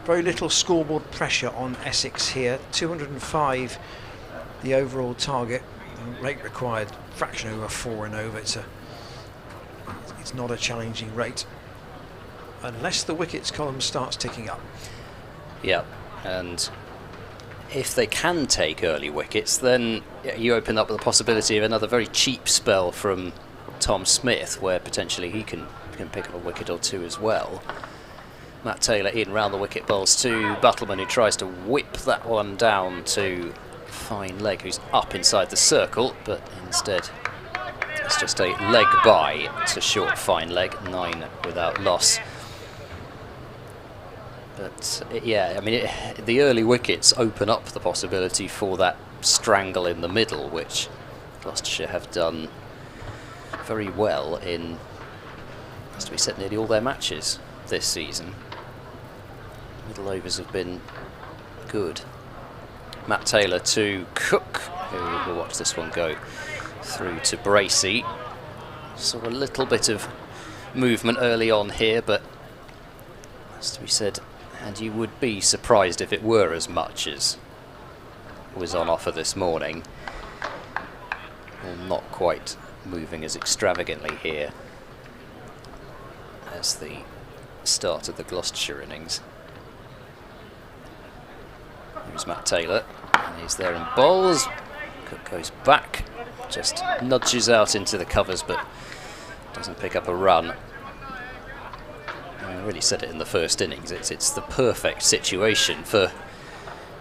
Speaker 1: very little scoreboard pressure on Essex here. 205 the overall target. Rate required fraction over 4 and over. It's not a challenging rate, unless the wickets column starts ticking up.
Speaker 2: Yeah, and if they can take early wickets, then you open up the possibility of another very cheap spell from Tom Smith, where potentially he can pick up a wicket or 2 as well. Matt Taylor in round the wicket, bowls to Buttleman, who tries to whip that one down to Fine Leg, who's up inside the circle, but instead it's just a leg by to Short Fine Leg, 9 without loss. But yeah, I mean, the early wickets open up the possibility for that strangle in the middle, which Gloucestershire have done very well in, has to be said, nearly all their matches this season. Middle overs have been good. Matt Taylor to Cook, who will watch this one go through to Bracey. Saw a little bit of movement early on here, but has to be said, and you would be surprised if it were as much as was on offer this morning. Well, not quite moving as extravagantly here as the start of the Gloucestershire innings. Here's Matt Taylor, and he's there and bowls. Cook goes back, just nudges out into the covers, but doesn't pick up a run. I really said it in the first innings, it's the perfect situation for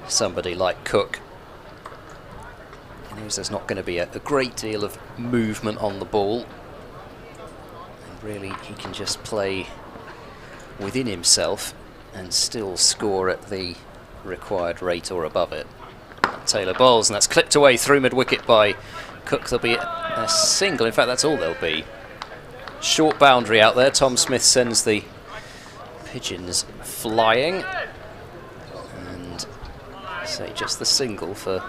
Speaker 2: somebody like Cook. He knows there's not going to be a great deal of movement on the ball, and really he can just play within himself and still score at the required rate or above it. Taylor bowls, and that's clipped away through mid-wicket by Cook. There'll be a single, in fact that's all there'll be. Short boundary out there. Tom Smith sends the pigeons flying, and say just the single for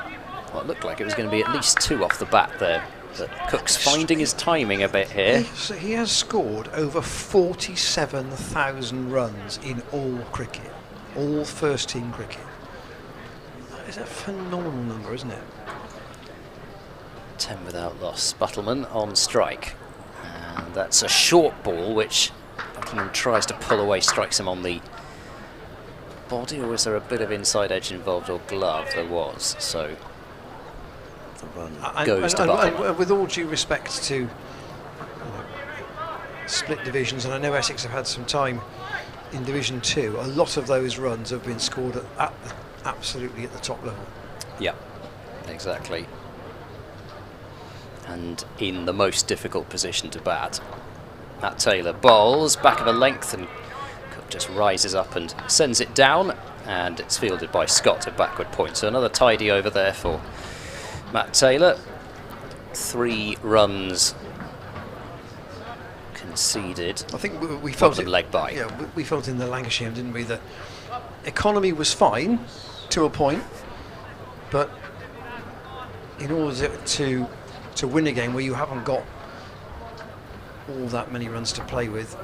Speaker 2: what looked like it was going to be at least 2 off the bat there. But Cook's finding his timing a bit here.
Speaker 1: So he has scored over 47,000 runs in all cricket, all first team cricket. That is a phenomenal number, isn't it?
Speaker 2: 10 without loss. Buttleman on strike, and that's a short ball which Buttleman tries to pull away, strikes him on the body, or was there a bit of inside edge involved, or glove? There was, so the run goes to Buttleman.
Speaker 1: And with all due respect to split divisions, and I know Essex have had some time in Division 2, a lot of those runs have been scored absolutely at the top level.
Speaker 2: Yeah, exactly. And in the most difficult position to bat. Matt Taylor bowls, back of a length, and Cook just rises up and sends it down, and it's fielded by Scott to backward point. So another tidy over there for Matt Taylor. 3 runs conceded.
Speaker 1: I think we felt it,
Speaker 2: leg by.
Speaker 1: Yeah, we felt in the Lancashire, didn't we, that economy was fine to a point, but in order to win a game where you haven't got all that many runs to play with,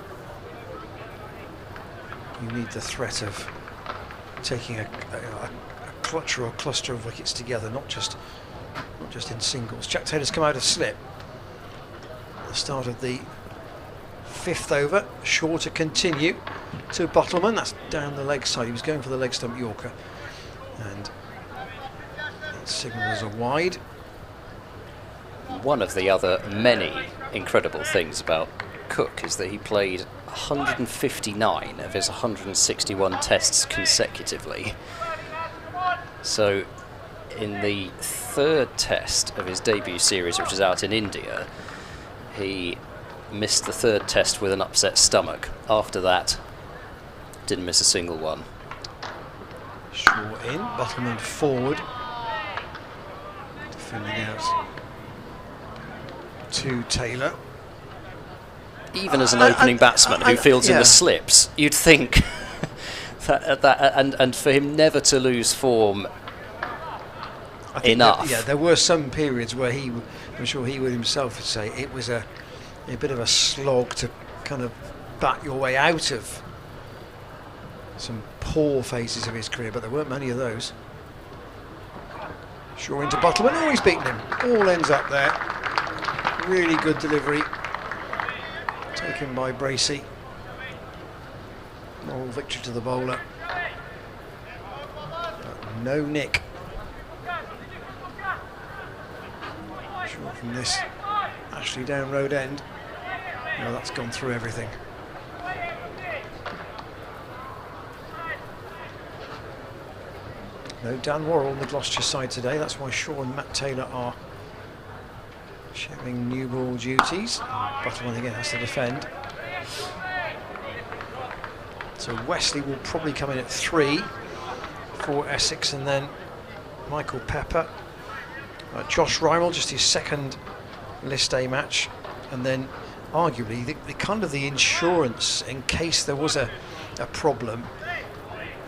Speaker 1: you need the threat of taking a clutch or a cluster of wickets together, not just in singles. Jack Taylor's come out of slip at the start of the 5th over. Sure to continue to Buttleman. That's down the leg side. He was going for the leg stump Yorker, and that signal is a wide.
Speaker 2: One of the other many incredible things about Cook is that he played 159 of his 161 tests consecutively. So in the 3rd test of his debut series, which was out in India, he missed the 3rd test with an upset stomach. After that, didn't miss a single one.
Speaker 1: Shaw in, Buttleman forward, defending out to Taylor.
Speaker 2: Even as an opening batsman who fields in the slips, you'd think and for him never to lose form enough.
Speaker 1: There were some periods where I'm sure he would himself say it was a bit of a slog to kind of bat your way out of some poor phases of his career, but there weren't many of those. Shaw into Buttleman. Oh, he's beaten him. All ends up there. Really good delivery taken by Bracey. Moral victory to the bowler, but no nick. Sure, from this Ashley down road end, well, that's gone through everything. No Dan Worrell on the Gloucestershire side today. That's why Shaw and Matt Taylor are sharing new ball duties. Buttleman again has to defend. So Wesley will probably come in at 3 for Essex, and then Michael Pepper. Josh Rymel, just his 2nd List A match, and then arguably the kind of the insurance in case there was a problem.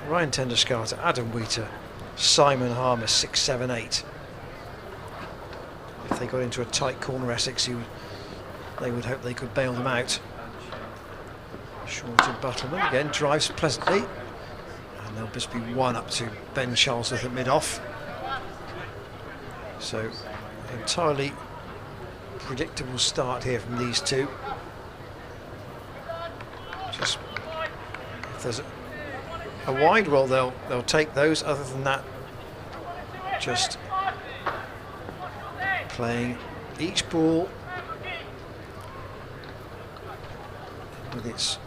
Speaker 1: Ryan Tenderscarter, Adam Wheater, Simon Harmer, 6, 7, 8. If they got into a tight corner, Essex, they would hope they could bail them out. Short to Buttleman, again drives pleasantly, and there'll just be 1 up to Ben Charlesworth at mid-off. So entirely predictable start here from these two. Just if there's a wide, well, they'll take those. Other than that, just playing each ball with its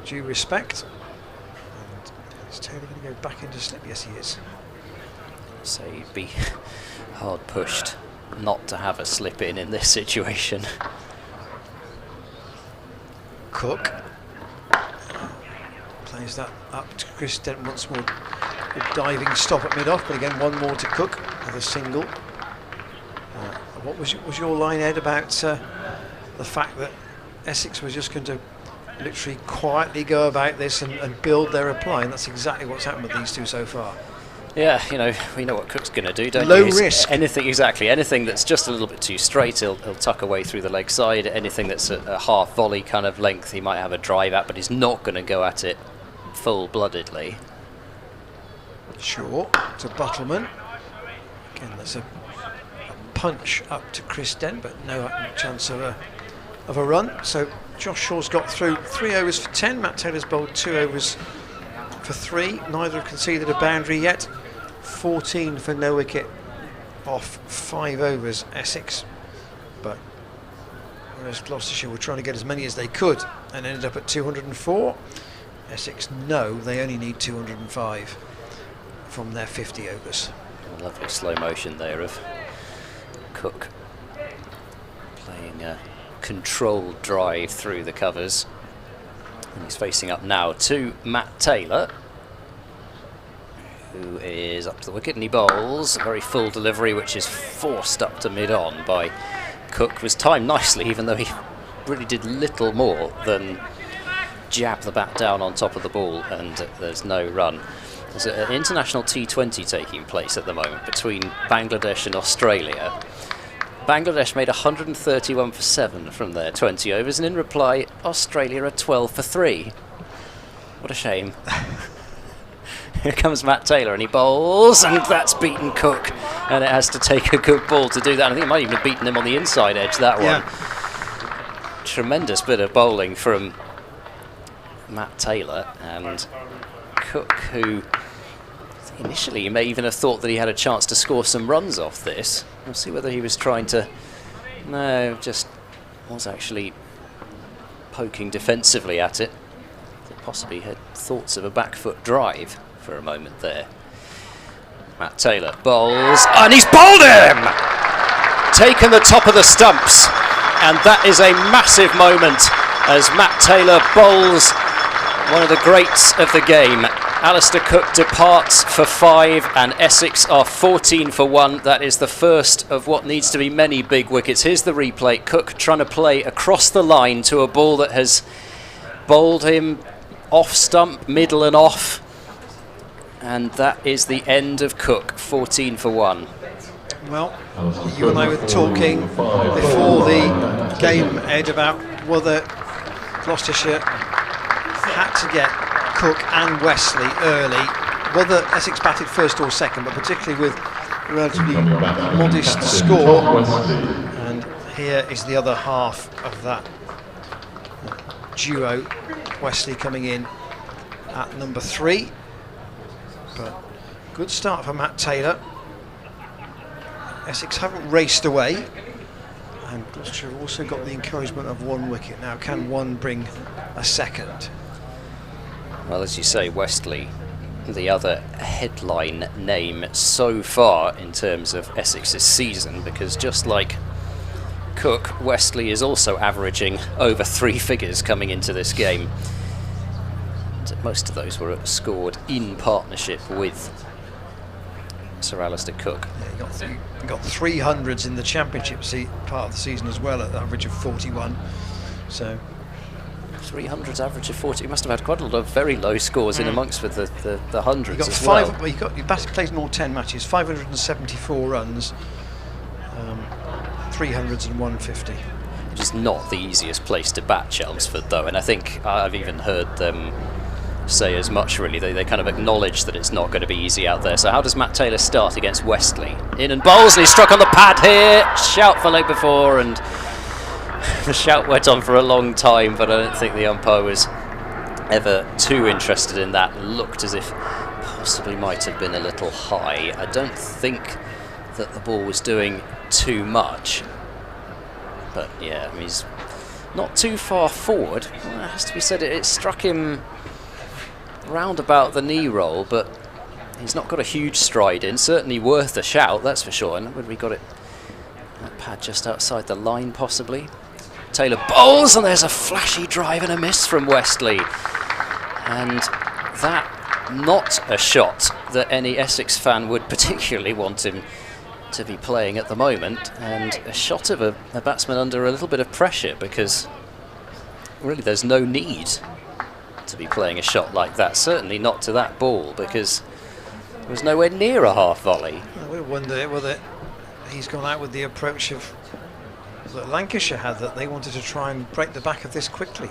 Speaker 1: due respect. And is Taylor going to go back into slip? Yes, he is.
Speaker 2: So you'd be hard pushed not to have a slip in this situation.
Speaker 1: Cook plays that up to Chris Dent once more. A diving stop at mid-off, but again one more to Cook with a single. What was your line, Ed, about the fact that Essex was just going to literally quietly go about this and build their reply, and that's exactly what's happened with these two so far.
Speaker 2: Yeah, you know, we know what Cook's going to do, don't
Speaker 1: Low
Speaker 2: you?
Speaker 1: risk.
Speaker 2: Anything that's just a little bit too straight, he'll tuck away through the leg side. Anything that's a half volley kind of length, he might have a drive at, but he's not going to go at it full-bloodedly.
Speaker 1: Sure, to Buttleman. Again, there's a punch up to Chris Dent, but no chance of a run. So Josh Shaw's got through 3 overs for 10. Matt Taylor's bowled 2 overs for 3. Neither have conceded a boundary yet. 14 for no wicket off 5 overs, Essex. But whereas Gloucestershire were trying to get as many as they could and ended up at 204, Essex know they only need 205 from their 50 overs.
Speaker 2: A lovely slow motion there of Cook playing a controlled drive through the covers. And he's facing up now to Matt Taylor, who is up to the wicket, and he bowls a very full delivery, which is forced up to mid-on by Cook. Was timed nicely, even though he really did little more than jab the bat down on top of the ball, and there's no run. There's an international T20 taking place at the moment between Bangladesh and Australia. Bangladesh made 131 for 7 from their 20 overs, and in reply, Australia are 12 for 3. What a shame. Here comes Matt Taylor, and he bowls, and that's beaten Cook, and it has to take a good ball to do that. I think it might even have beaten him on the inside edge, that one. Tremendous bit of bowling from Matt Taylor, and Cook, who initially you may even have thought that he had a chance to score some runs off this. We'll see whether he was trying to... No, just was actually poking defensively at it. Possibly had thoughts of a back foot drive for a moment there. Matt Taylor bowls, and he's bowled him! Taken the top of the stumps, and that is a massive moment as Matt Taylor bowls one of the greats of the game. Alistair Cook departs for 5, and Essex are 14 for 1. That is the first of what needs to be many big wickets. Here's the replay. Cook trying to play across the line to a ball that has bowled him off stump, middle and off. And that is the end of Cook, 14 for 1.
Speaker 1: Well, you and I were talking before the game, Ed, about whether Gloucestershire had to get Cook and Wesley early, whether Essex batted first or second, but particularly with a relatively modest score. And here is the other half of that duo, Wesley coming in at number 3. But good start for Matt Taylor. Essex haven't raced away, and Gloucestershire have also got the encouragement of 1 wicket. Now, can one bring a second?
Speaker 2: Well, as you say, Wesley, the other headline name so far in terms of Essex's season, because just like Cook, Wesley is also averaging over 3 figures coming into this game. And most of those were scored in partnership with Sir Alistair Cook.
Speaker 1: Yeah, he got 300s in the championship part of the season as well, at an average of 41. So
Speaker 2: 300s average of 40. He must have had quite a lot of very low scores in amongst with the hundreds as well.
Speaker 1: He played in all 10 matches, 574 runs, 300s and 150.
Speaker 2: Which is not the easiest place to bat, Chelmsford, though, and I think I've even heard them say as much, really. They kind of acknowledge that it's not going to be easy out there. So how does Matt Taylor start against Westley? In and bowls, and he struck on the pad here. Shout for leg before, and the shout went on for a long time, but I don't think the umpire was ever too interested in that. Looked as if possibly might have been a little high. I don't think that the ball was doing too much, but yeah, I mean, he's not too far forward. Well, it has to be said, it struck him round about the knee roll, but he's not got a huge stride in. Certainly worth a shout, that's for sure. And we got it, that pad just outside the line possibly. Taylor bowls, and there's a flashy drive and a miss from Westley, and that not a shot that any Essex fan would particularly want him to be playing at the moment, and a shot of a batsman under a little bit of pressure, because really there's no need to be playing a shot like that, certainly not to that ball, because it was nowhere near a half volley.
Speaker 1: I wonder whether he's gone out with the approach of that Lancashire had, that they wanted to try and break the back of this quickly.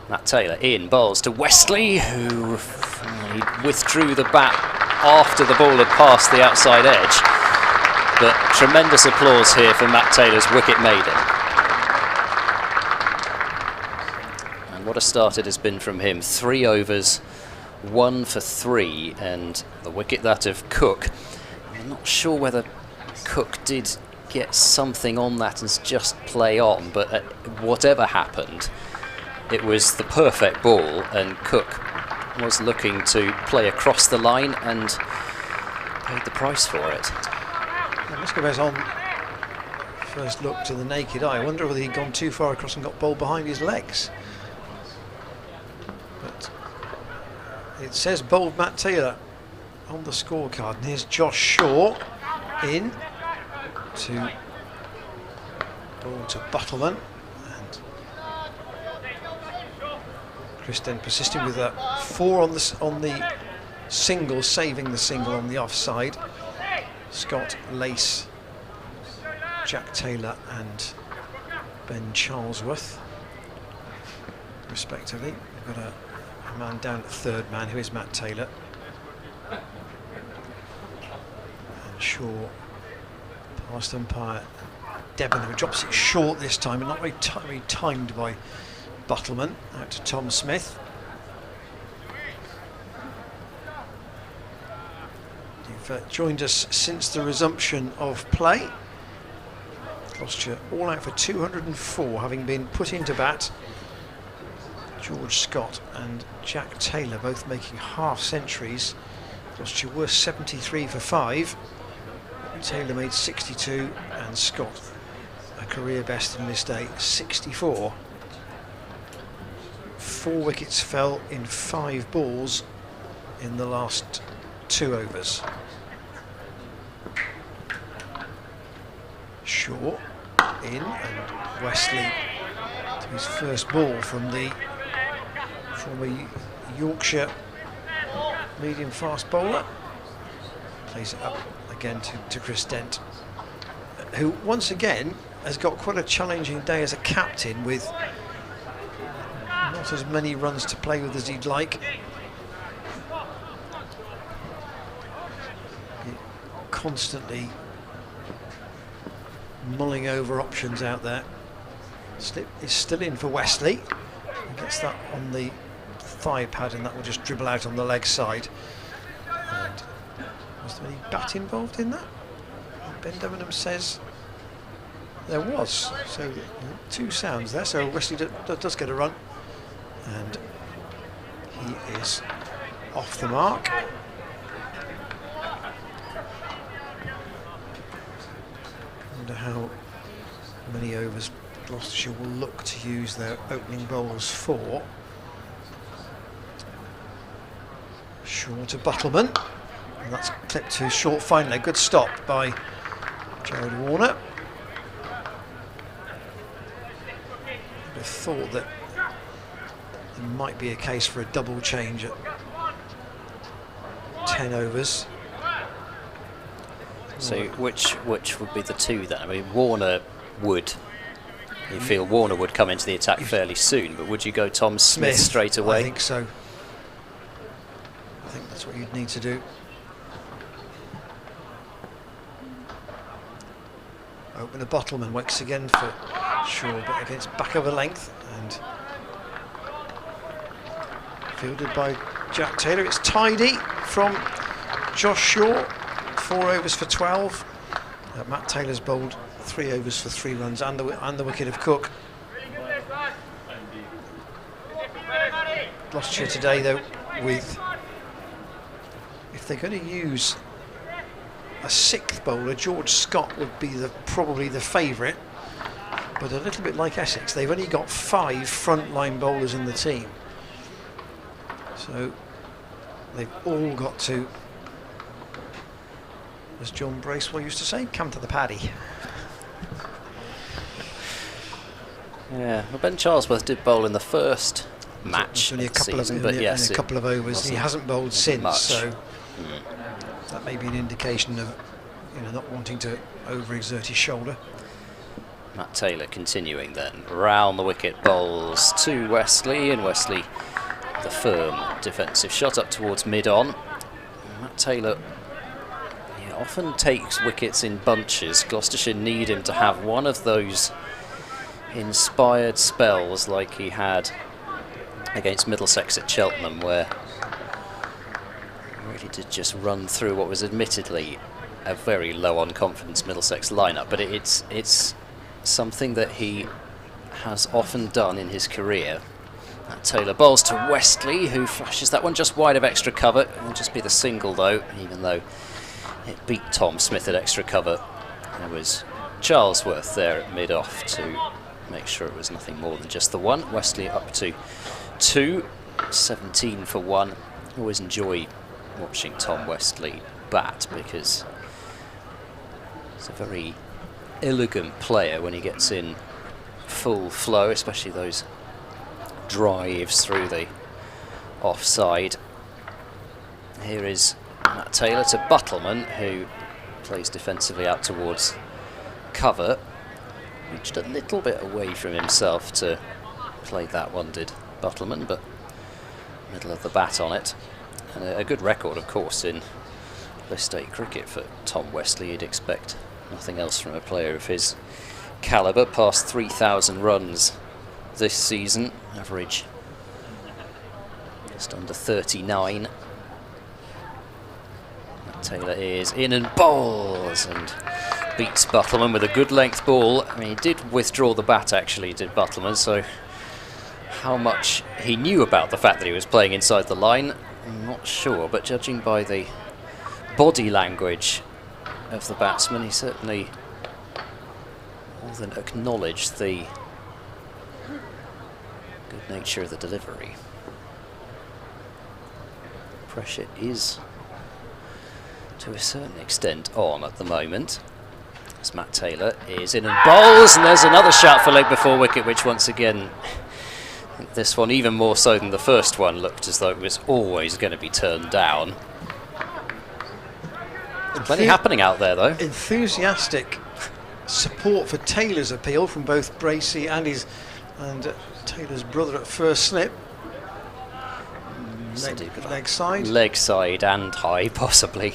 Speaker 2: Matt Taylor in, bowls to Westley, who he withdrew the bat after the ball had passed the outside edge. But tremendous applause here for Matt Taylor's wicket maiden. And what a start it has been from him. 3 overs, 1 for 3, and the wicket that of Cook. I'm not sure whether Cook did get something on that and just play on, but whatever happened, it was the perfect ball, and Cook was looking to play across the line and paid the price for it.
Speaker 1: Muscovet's on first look to the naked eye. I wonder whether he'd gone too far across and got bowled behind his legs. But it says bowled Matt Taylor on the scorecard. And here's Josh Shaw in to ball to Buttleman. And Chris then persisting with a 4 on the single, saving the single on the offside. Scott, Lace, Jack Taylor and Ben Charlesworth, respectively. We've got a man down at third man, who is Matt Taylor. And Shaw past umpire Devon, who drops it short this time, and not very timed by Buttleman. Out to Tom Smith. Joined us since the resumption of play. Gloucestershire all out for 204, having been put into bat. George Scott and Jack Taylor both making half centuries. Gloucestershire were 73 for 5. Taylor made 62 and Scott, a career best in this day, 64. 4 wickets fell in 5 balls in the last 2 overs. Shaw in, and Westley to his first ball from the former Yorkshire medium fast bowler. Plays it up again to Chris Dent, who once again has got quite a challenging day as a captain, with not as many runs to play with as he'd like. Constantly mulling over options out there. Slip is still in for Westley. He gets that on the thigh pad, and that will just dribble out on the leg side. And was there any bat involved in that? Ben Debenham says there was. So 2 sounds there. So Westley does get a run, and he is off the mark. How many overs Gloucestershire will look to use their opening bowlers for. Shaw to Buttleman, and that's clipped to short fine leg. Good stop by Jared Warner. I'd have thought that there might be a case for a double change at 10 overs.
Speaker 2: So which would be the 2 then? I mean, Warner would, you feel Warner would come into the attack fairly soon, but would you go Tom Smith straight away?
Speaker 1: I think so. think that's what you'd need to do. Opener Bottleman works again for Shaw, but against back over length and fielded by Jack Taylor. It's tidy from Josh Shaw, 4 overs for 12. Matt Taylor's bowled 3 overs for 3 runs and the wicket of Cook. Gloucestershire today, though, with if they're going to use a 6th bowler, George Scott would be probably the favourite, but a little bit like Essex, they've only got 5 frontline bowlers in the team, so they've all got to, as John Bracewell used to say, come to the paddy.
Speaker 2: Yeah, well, Ben Charlesworth did bowl in the first match
Speaker 1: only a couple
Speaker 2: season,
Speaker 1: of,
Speaker 2: but
Speaker 1: only,
Speaker 2: yes,
Speaker 1: only a couple of overs. He hasn't bowled since,
Speaker 2: much.
Speaker 1: So that may be an indication of not wanting to overexert his shoulder.
Speaker 2: Matt Taylor continuing then. Round the wicket bowls to Wesley, and Wesley the firm defensive shot up towards mid-on. Matt Taylor often takes wickets in bunches. Gloucestershire need him to have one of those inspired spells like he had against Middlesex at Cheltenham, where he really did just run through what was admittedly a very low on confidence Middlesex lineup, but it's something that he has often done in his career. That Taylor bowls to Wesley, who flashes that one just wide of extra cover. It'll just be the single though, even though it beat Tom Smith at extra cover. There was Charlesworth there at mid-off to make sure it was nothing more than just the one. Wesley up to 2, 17 for 1. Always enjoy watching Tom Wesley bat because he's a very elegant player when he gets in full flow, especially those drives through the offside. Here is Matt Taylor to Buttleman, who plays defensively out towards cover. Reached a little bit away from himself to play that one, did Buttleman, but middle of the bat on it. And a good record, of course, in List 8 cricket for Tom Wesley. You'd expect nothing else from a player of his calibre. Past 3,000 runs this season, average just under 39. Taylor is in and bowls and beats Buttleman with a good length ball. I mean, he did withdraw the bat actually, did Buttleman, so how much he knew about the fact that he was playing inside the line, I'm not sure, but judging by the body language of the batsman, he certainly more than acknowledged the good nature of the delivery. Pressure is to a certain extent on at the moment, as Matt Taylor is in and bowls, and there's another shout for leg before wicket, which once again, I think this one even more so than the first one, looked as though it was always going to be turned down. Plenty happening out there though.
Speaker 1: Enthusiastic support for Taylor's appeal from both Bracey and Taylor's brother at first slip. Leg side.
Speaker 2: Leg side and high, possibly.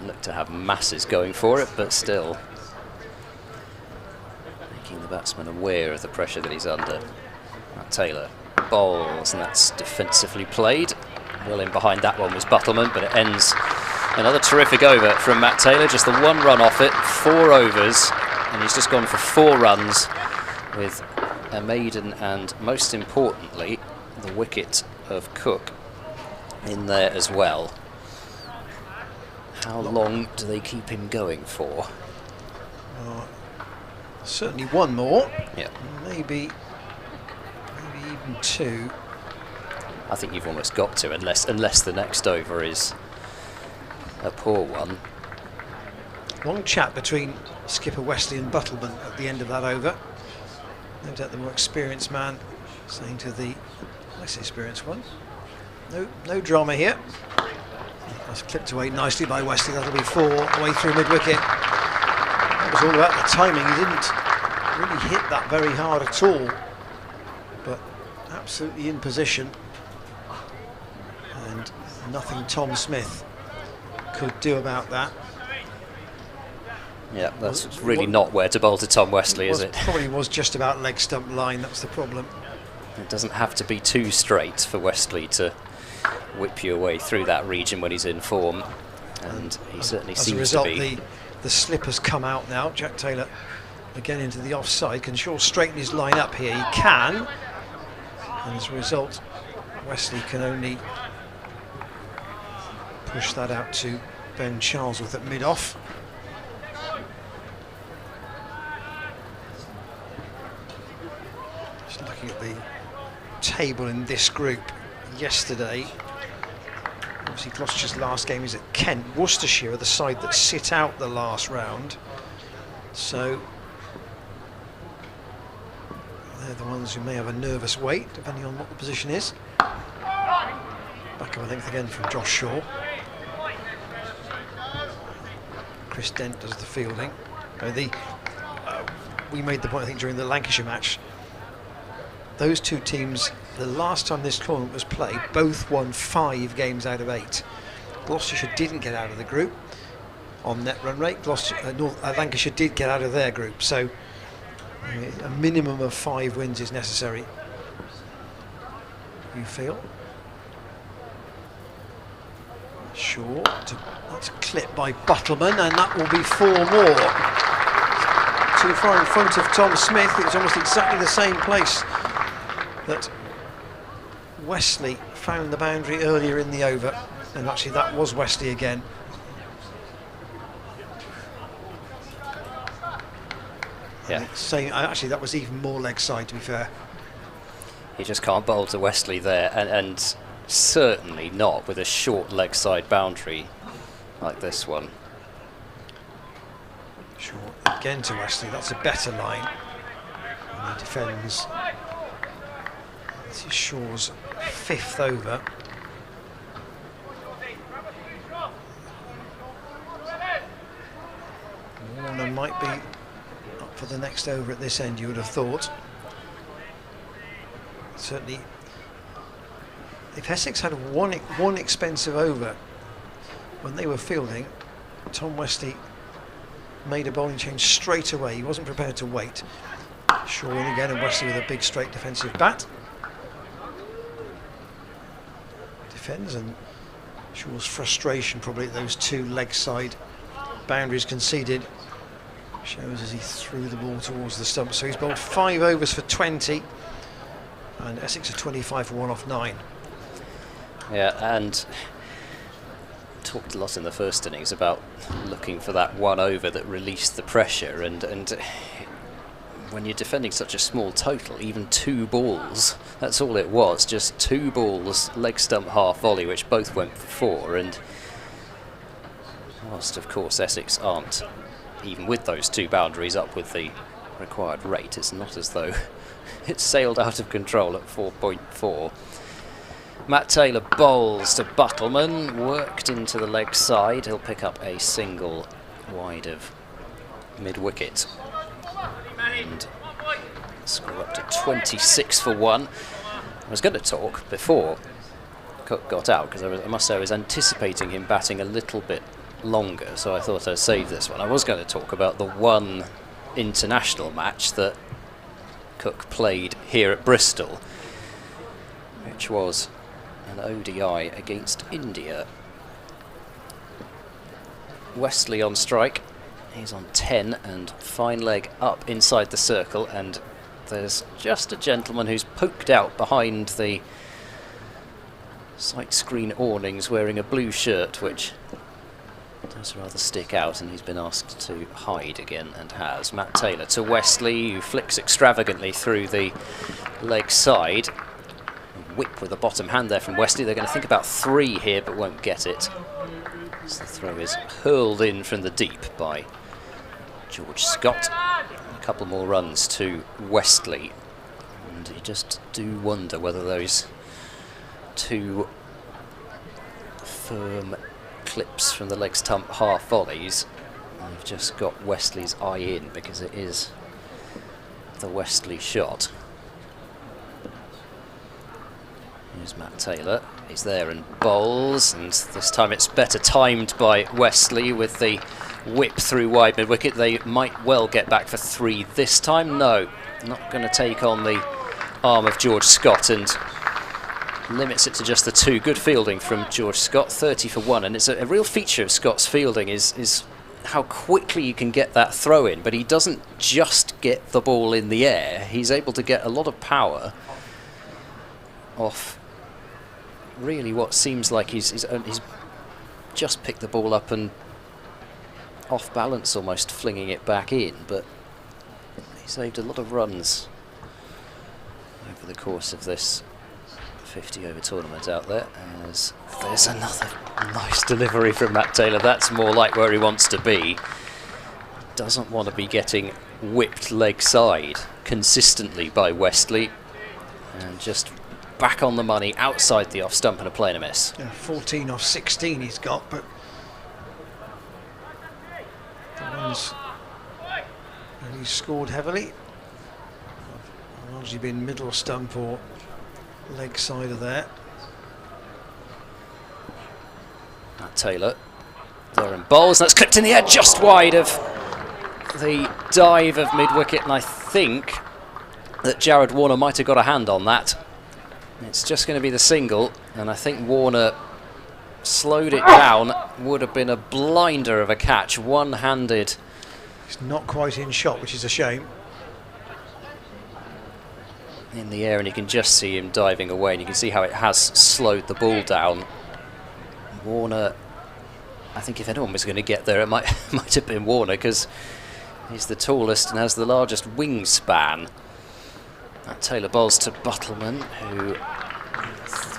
Speaker 2: Look to have masses going for it, but still making the batsman aware of the pressure that he's under. Matt Taylor bowls, and that's defensively played. Well in behind that one was Buttleman, but it ends another terrific over from Matt Taylor. Just the 1 run off it, 4 overs, and he's just gone for 4 runs with a maiden and, most importantly, the wicket of Cook in there as well. How long do they keep him going for?
Speaker 1: Certainly 1 more.
Speaker 2: Yeah.
Speaker 1: Maybe even 2.
Speaker 2: I think you've almost got to, unless the next over is a poor one.
Speaker 1: Long chat between skipper Wesley and Buttleman at the end of that over. No doubt the more experienced man saying to the less experienced one, no drama here. That's clipped away nicely by Wesley. That'll be 4 away through mid-wicket. That was all about the timing. He didn't really hit that very hard at all, but absolutely in position. Nothing Tom Smith could do about that.
Speaker 2: Yeah, that's really not where to bowl to Tom Wesley, is it?
Speaker 1: Probably was just about leg stump line, that's the problem.
Speaker 2: It doesn't have to be too straight for Wesley to whip you away through that region when he's in form, and he certainly seems to be.
Speaker 1: As a result, the slip has come out now. Jack Taylor again into the offside. Can Shaw straighten his line up here? He can, and as a result, Wesley can only push that out to Ben Charlesworth at mid-off. Just looking at the table in this group yesterday. Obviously Gloucestershire's last game is at Kent. Worcestershire are the side that sit out the last round. So they're the ones who may have a nervous wait, depending on what the position is. Back of a length again from Josh Shaw. Chris Dent does the fielding. We made the point, I think, during the Lancashire match. Those two teams, the last time this tournament was played, both won 5 games out of 8. Gloucestershire didn't get out of the group on net run rate. Lancashire did get out of their group, so a minimum of 5 wins is necessary. You feel? Sure, that's clipped by Buttleman, and that will be 4 more. Too far in front of Tom Smith. It's almost exactly the same place that Wesley found the boundary earlier in the over, and actually that was Wesley again.
Speaker 2: Yeah.
Speaker 1: Actually, that was even more leg side, to be fair.
Speaker 2: He just can't bowl to Wesley there, and certainly not with a short leg side boundary like this one.
Speaker 1: Short again to Wesley. That's a better line. And he defends. This is Shaw's 5th over. Warner might be up for the next over at this end, you would have thought. Certainly, if Essex had one expensive over when they were fielding, Tom Wesley made a bowling change straight away. He wasn't prepared to wait. Shaw in again, and Wesley with a big straight defensive bat. Defends, and Shaw's frustration probably at those 2 leg side boundaries conceded shows as he threw the ball towards the stump. So he's bowled 5 overs for 20, and Essex are 25 for 1 off 9.
Speaker 2: Yeah, and talked a lot in the first innings about looking for that 1 over that released the pressure, and when you're defending such a small total, even 2 balls, that's all it was, just 2 balls, leg stump half volley, which both went for 4, and whilst of course Essex aren't, even with those 2 boundaries up with the required rate, it's not as though it's sailed out of control at 4.4. Matt Taylor bowls to Buttleman, worked into the leg side. He'll pick up a single wide of mid-wicket and score up to 26 for 1. I was going to talk before Cook got out, because I must say I was anticipating him batting a little bit longer, so I thought I'd save this one. I was going to talk about the one international match that Cook played here at Bristol, which was an ODI against India. Wesley on strike. He's on 10 and fine leg up inside the circle, and there's just a gentleman who's poked out behind the sight screen awnings wearing a blue shirt, which does rather stick out, and he's been asked to hide again, and has. Matt Taylor to Wesley, who flicks extravagantly through the leg side. Whip with the bottom hand there from Wesley. They're going to think about 3 here, but won't get it. As the throw is hurled in from the deep by George Scott. A couple more runs to Wesley, and you just do wonder whether those 2 firm clips from the leg stump half volleys have just got Wesley's eye in, because it is the Wesley shot. Here's Matt Taylor. He's there and bowls, and this time it's better timed by Wesley with the whip through wide mid-wicket. They might well get back for 3 this time. No, not going to take on the arm of George Scott and limits it to just the 2. Good fielding from George Scott, 30 for 1, and it's a real feature of Scott's fielding is how quickly you can get that throw in, but he doesn't just get the ball in the air. He's able to get a lot of power off really what seems like he's just picked the ball up and off balance almost flinging it back in, but he saved a lot of runs over the course of this 50 over tournament out there. As there's another nice delivery from Matt Taylor. That's more like where he wants to be. Doesn't want to be getting whipped leg side consistently by Wesley, and just back on the money outside the off stump and a play and a miss.
Speaker 1: Yeah, 14 off 16 he's got, but the ones that he's scored heavily have largely been middle stump or leg side of there.
Speaker 2: Matt Taylor there and bowls, and that's clipped in the air just wide of the dive of mid-wicket, and I think that Jared Warner might have got a hand on that. It's just going to be the single, and I think Warner slowed it down. Would have been a blinder of a catch, one-handed.
Speaker 1: He's not quite in shot, which is a shame.
Speaker 2: In the air, and you can just see him diving away, and you can see how it has slowed the ball down. Warner, I think if anyone was going to get there, it might have been Warner, because he's the tallest and has the largest wingspan. That Taylor bowls to Buttleman, who,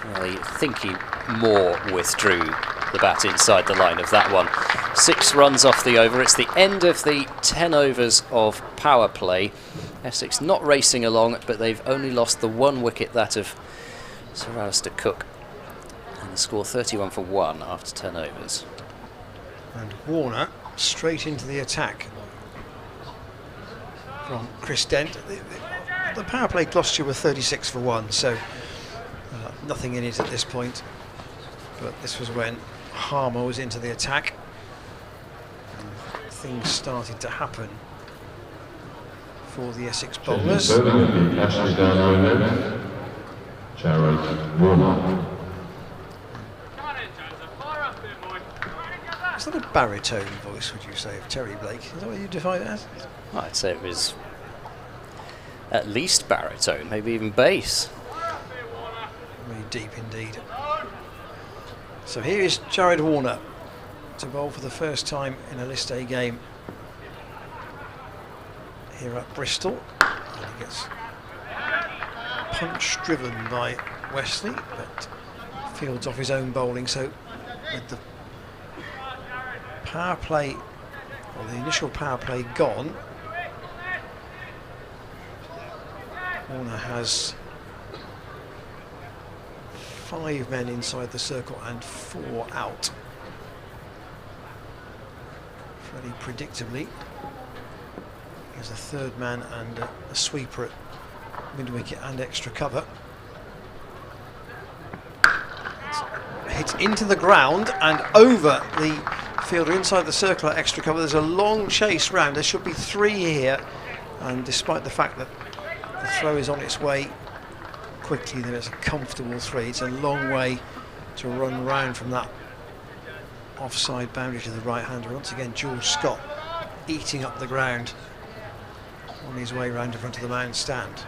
Speaker 2: well, I think he more withdrew the bat inside the line of that one. 6 runs off the over. It's the end of the 10 overs of power play. Essex not racing along, but they've only lost the 1 wicket, that of Sir Alistair Cook. And the score 31 for 1 after 10 overs.
Speaker 1: And Warner straight into the attack from Chris Dent. The power play Gloucestershire were 36 for 1, so nothing in it at this point. But this was when Harmer was into the attack, and things started to happen for the Essex bowlers.
Speaker 4: Jared Warner.
Speaker 1: Is that a baritone voice, would you say, of Terry Blake? Is that what you define it as?
Speaker 2: I'd say it was at least baritone, maybe even bass.
Speaker 1: Really deep indeed. So here is Jared Warner to bowl for the first time in a List A game here at Bristol. And he gets punch driven by Wesley, but fields off his own bowling. So with the power play, or the initial power play gone, Warner has 5 men inside the circle and 4 out. Fairly predictably, there's a 3rd man and a sweeper at mid-wicket and extra cover. It's hit into the ground and over the fielder inside the circle at extra cover. There's a long chase round. There should be 3 here, and despite the fact that the throw is on its way quickly, there is a comfortable 3. It's a long way to run round from that offside boundary to the right-hander. Once again, George Scott eating up the ground on his way round in front of the mound stand.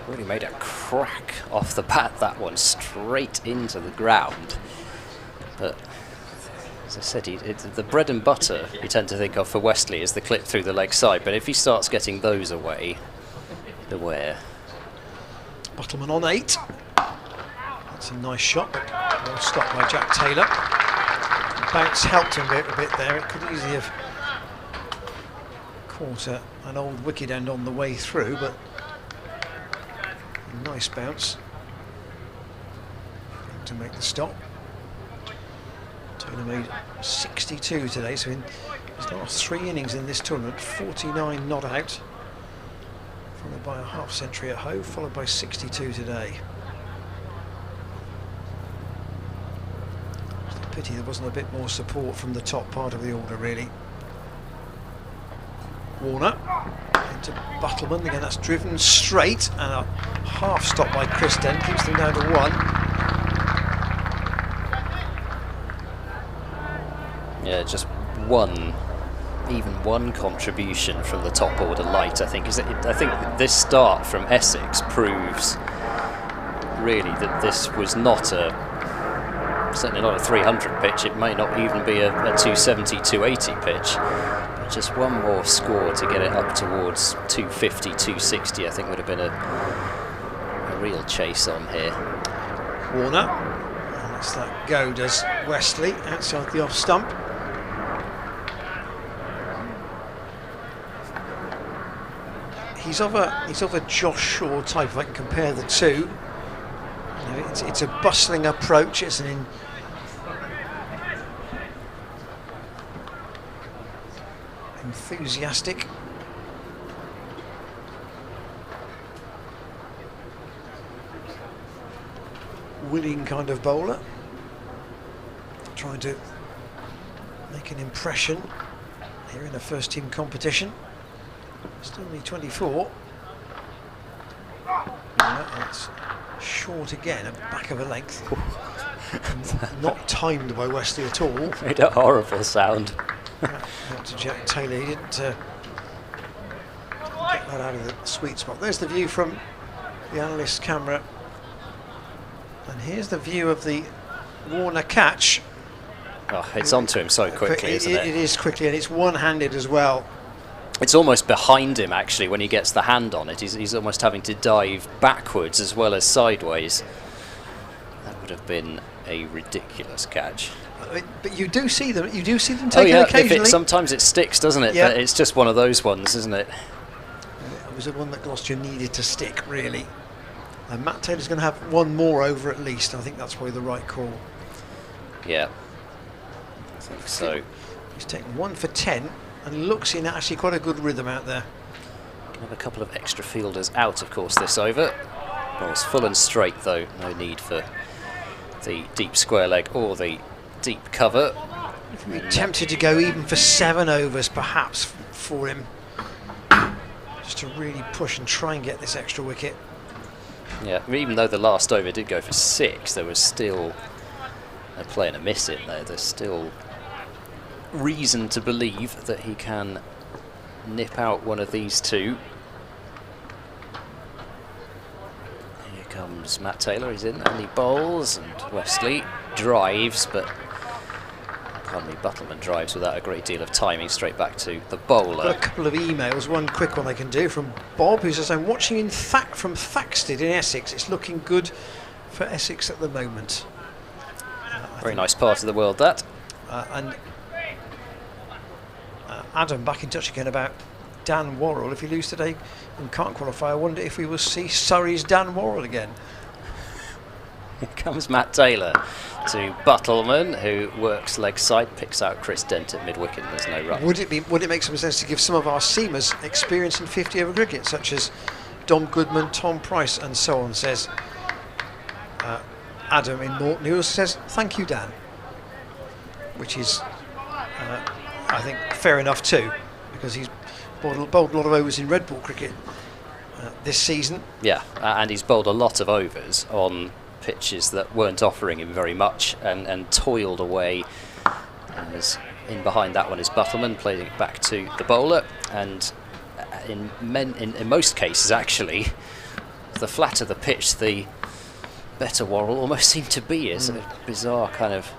Speaker 2: Really made a crack off the bat, that one, straight into the ground. But as I said, the bread and butter you tend to think of for Wesley is the clip through the leg side, but if he starts getting those away, beware.
Speaker 1: Buttleman on 8. That's a nice shot, but well stopped by Jack Taylor. The bounce helped him a bit there. It could easily have caught an old wicket end on the way through, but a nice bounce to make the stop. Taylor made 62 today, so in his last 3 innings in this tournament, 49 not out, followed by a half century at home, followed by 62 today. Pity there wasn't a bit more support from the top part of the order, really. Warner into Buttleman, again that's driven straight, and a half stop by Chris Dent keeps them down to 1.
Speaker 2: Yeah, just even one contribution from the top order light, I think. I think this start from Essex proves really that this was certainly not a 300 pitch. It may not even be a 270, 280 pitch. But just one more score to get it up towards 250, 260, I think would have been a real chase on here.
Speaker 1: Warner, and lets that go, does Wesley, outside the off stump. He's of a Josh Shaw type, if I can compare the two. You know, it's a bustling approach. It's an enthusiastic, willing kind of bowler, trying to make an impression here in a first team competition. Still only 24. That's short again, a back of a length. Not timed by Wesley at all.
Speaker 2: Made a horrible sound.
Speaker 1: Out to Jack Taylor. He didn't get that out of the sweet spot. There's the view from the analyst's camera. And here's the view of the Warner catch.
Speaker 2: Oh, it's onto him so quickly, isn't it?
Speaker 1: It is quickly, and it's one-handed as well.
Speaker 2: It's almost behind him, actually, when he gets the hand on it. He's almost having to dive backwards as well as sideways. That would have been a ridiculous catch.
Speaker 1: But you do see them. You do see them take it occasionally.
Speaker 2: Sometimes it sticks, doesn't it?
Speaker 1: Yeah.
Speaker 2: But it's just one of those ones, isn't it?
Speaker 1: It was the one that Gloucestershire needed to stick, really. And Matt Taylor's going to have one more over at least. I think that's probably the right call.
Speaker 2: Yeah, I think so.
Speaker 1: He's taken 1 for 10 and looks in actually quite a good rhythm out there.
Speaker 2: Can have a couple of extra fielders out, of course, this over. Ball's full and straight, though. No need for the deep square leg or the deep cover.
Speaker 1: We're tempted to go even for 7 overs, perhaps, for him. Just to really push and try and get this extra wicket.
Speaker 2: Yeah, even though the last over did go for 6, there was still a play and a miss in there. There's still reason to believe that he can nip out one of these two. Here comes Matt Taylor, he's in and he bowls, and Wesley drives, but Buttleman drives without a great deal of timing, straight back to the bowler.
Speaker 1: Got a couple of emails, one quick one I can do from Bob, who says, I'm watching from Thaxted in Essex. It's looking good for Essex at the moment.
Speaker 2: Very nice part of the world, that.
Speaker 1: And Adam back in touch again about Dan Worrell. If he lose today and can't qualify, I wonder if we will see Surrey's Dan Worrell again.
Speaker 2: Here comes Matt Taylor to Buttleman, who works leg side, picks out Chris Dent at mid-wicket, and there's no run.
Speaker 1: Would it make some sense to give some of our seamers experience in 50-over cricket, such as Dom Goodman, Tom Price, and so on, says Adam in Morton, who also says, thank you, Dan. Which is, I think, fair enough too, because he's bowled a lot of overs in red ball cricket this season.
Speaker 2: Yeah, and he's bowled a lot of overs on pitches that weren't offering him very much, and toiled away. As in behind that one is Buttleman, playing it back to the bowler, and in most cases, actually, the flatter the pitch, the better Worrell almost seemed to be. It's a bizarre kind of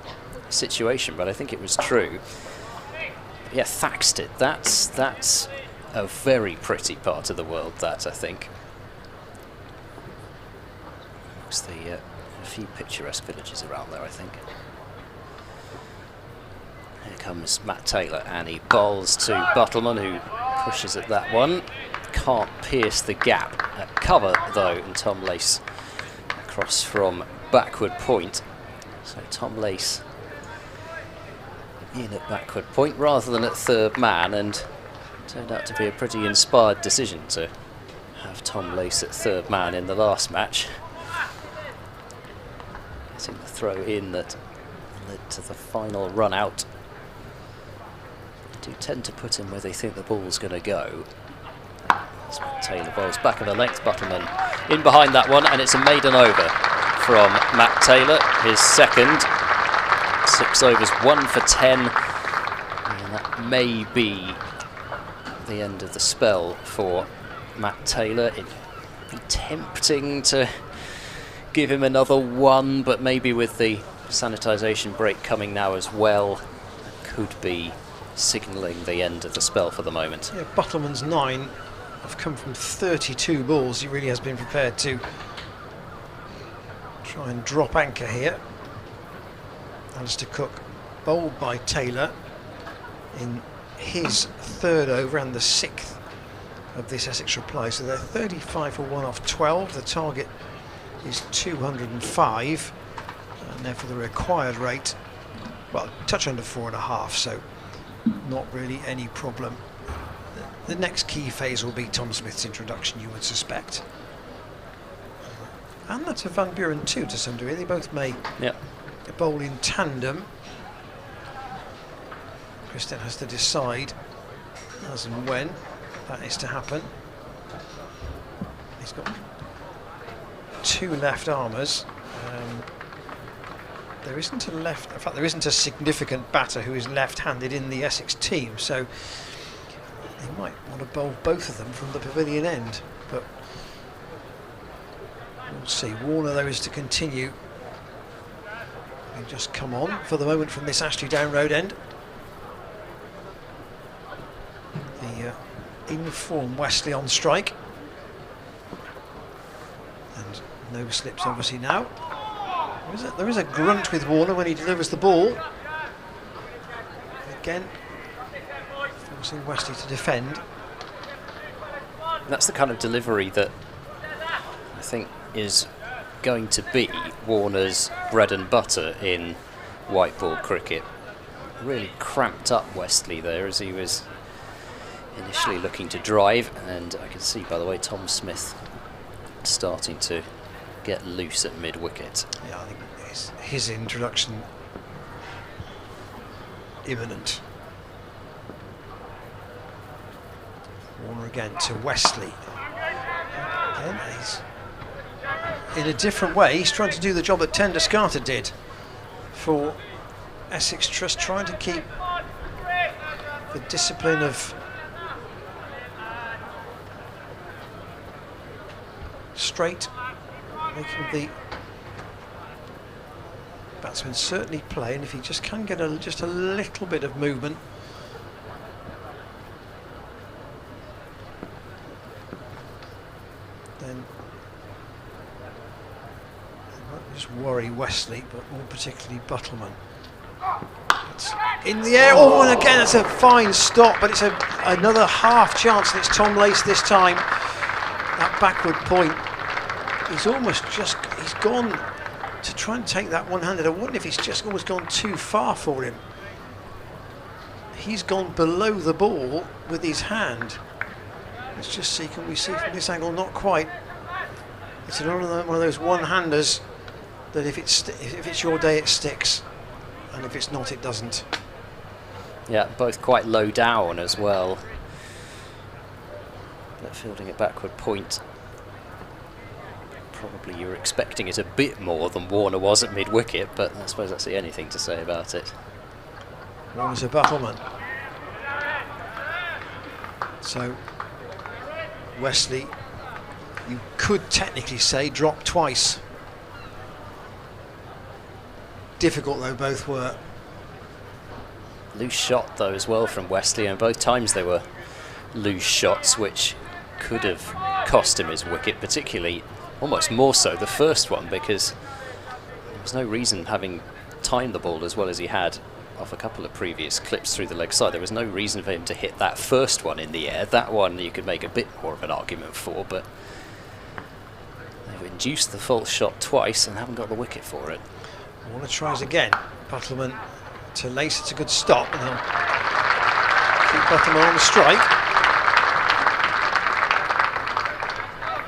Speaker 2: situation, but I think it was true. Yeah, Thaxted, that's a very pretty part of the world, that, I think. It's a few picturesque villages around there, I think. Here comes Matt Taylor, and he bowls to Buttleman, who pushes at that one. Can't pierce the gap at cover, though, and Tom Lace across from backward point. So Tom Lace in at backward point rather than at third man, and turned out to be a pretty inspired decision to have Tom Lace at third man in the last match. Getting the throw in that led to the final run out. They do tend to put him where they think the ball's going to go. As Taylor bowls back of the length, Buttleman in behind that one, and it's a maiden over from Matt Taylor, his second. 6 overs, 1 for 10, and that may be the end of the spell for Matt Taylor. It'd be tempting to give him another one, but maybe with the sanitisation break coming now as well, that could be signalling the end of the spell for the moment.
Speaker 1: Yeah, Buttleman's 9 have come from 32 balls. He really has been prepared to try and drop anchor here. Alistair Cook bowled by Taylor in his third over and the 6th of this Essex reply. So they're 35 for 1 off 12. The target is 205, and therefore the required rate, well, touch under 4.5, so not really any problem. The next key phase will be Tom Smith's introduction, you would suspect. And that's a Van Buren too, to some degree. They both may bowl in tandem. Christian has to decide as and when that is to happen. He's got 2 left armers. There isn't a left, in fact there isn't a significant batter who is left-handed in the Essex team, so they might want to bowl both of them from the pavilion end, but we'll see. Warner though is to continue. He'll just come on for the moment from this Ashley Down Road end. The in-form Wesley on strike. And no slips obviously now. There is a grunt with Warner when he delivers the ball. Again, forcing Wesley to defend.
Speaker 2: That's the kind of delivery that I think is going to be Warner's bread and butter in white ball cricket. Really cramped up Wesley there as he was initially looking to drive, and I can see, by the way, Tom Smith starting to get loose at mid-wicket.
Speaker 1: Yeah, I think his introduction imminent. Warner again to Wesley. Again, he's in a different way. He's trying to do the job that Tender Scarter did for Essex Trust, trying to keep the discipline of straight, making the batsman certainly play, and if he just can get just a little bit of movement, then it might just worry Wesley, but more particularly Buttleman. It's in the air, oh, and again it's a fine stop, but it's another half chance, and it's Tom Lace this time. That backward point, he's gone to try and take that one-handed. I wonder if he's just almost gone too far for him. He's gone below the ball with his hand. Let's just see, can we see from this angle? Not quite. It's another one of those one-handers that if it's your day it sticks, and if it's not it doesn't.
Speaker 2: Yeah, both quite low down as well. But fielding at backward point, probably you were expecting it a bit more than Warner was at mid-wicket, but I suppose that's anything to say about it.
Speaker 1: Warner's a Buttleman. So Wesley, you could technically say, dropped twice. Difficult though both were.
Speaker 2: Loose shot though as well from Wesley, and both times they were loose shots which could have cost him his wicket, particularly almost more so the first one, because there was no reason, having timed the ball as well as he had off a couple of previous clips through the leg side, there was no reason for him to hit that first one in the air. That one you could make a bit more of an argument for, but they've induced the false shot twice and haven't got the wicket for it.
Speaker 1: Warner tries again. Buttleman to Lace, it's a good stop, and he'll keep Buttleman on the strike.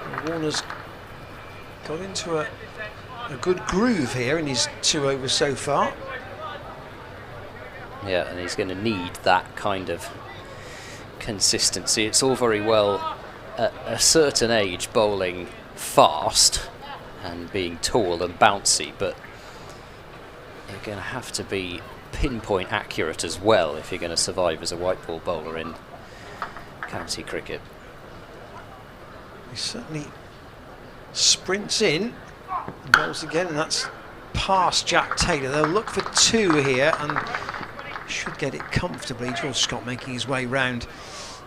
Speaker 1: And Warner's got into a good groove here in his 2 overs so far.
Speaker 2: Yeah, and he's going to need that kind of consistency. It's all very well at a certain age bowling fast and being tall and bouncy, but you're going to have to be pinpoint accurate as well if you're going to survive as a white ball bowler in county cricket.
Speaker 1: He certainly sprints in, bowls again, and that's past Jack Taylor. They'll look for 2 here and should get it comfortably. George Scott making his way round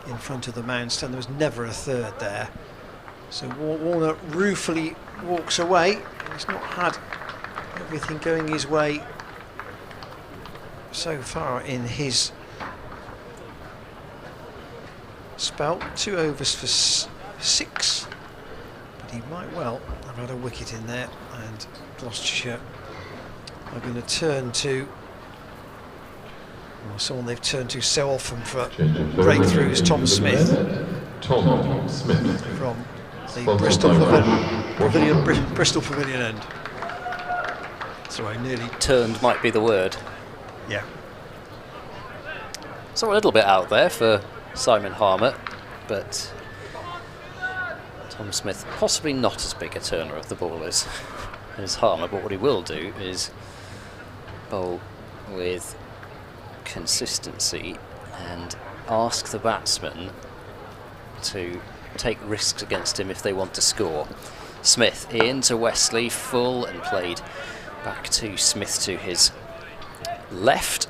Speaker 1: in front of the moundstone. There was never a 3rd there. So Warner ruefully walks away. He's not had everything going his way so far in his spell. 2 overs for 6, but he might well have had a wicket in there, and Gloucestershire are going to turn to someone they've turned to so often for breakthroughs, Tom Smith.
Speaker 4: Tom Smith
Speaker 1: From the Bristol Pavilion end. Sorry, nearly
Speaker 2: Turned might be the word.
Speaker 1: Yeah.
Speaker 2: So a little bit out there for Simon Harmer, but Tom Smith possibly not as big a turner of the ball as Harmer, but what he will do is bowl with consistency and ask the batsman to take risks against him if they want to score. Smith into Wesley, full and played back to Smith to his left.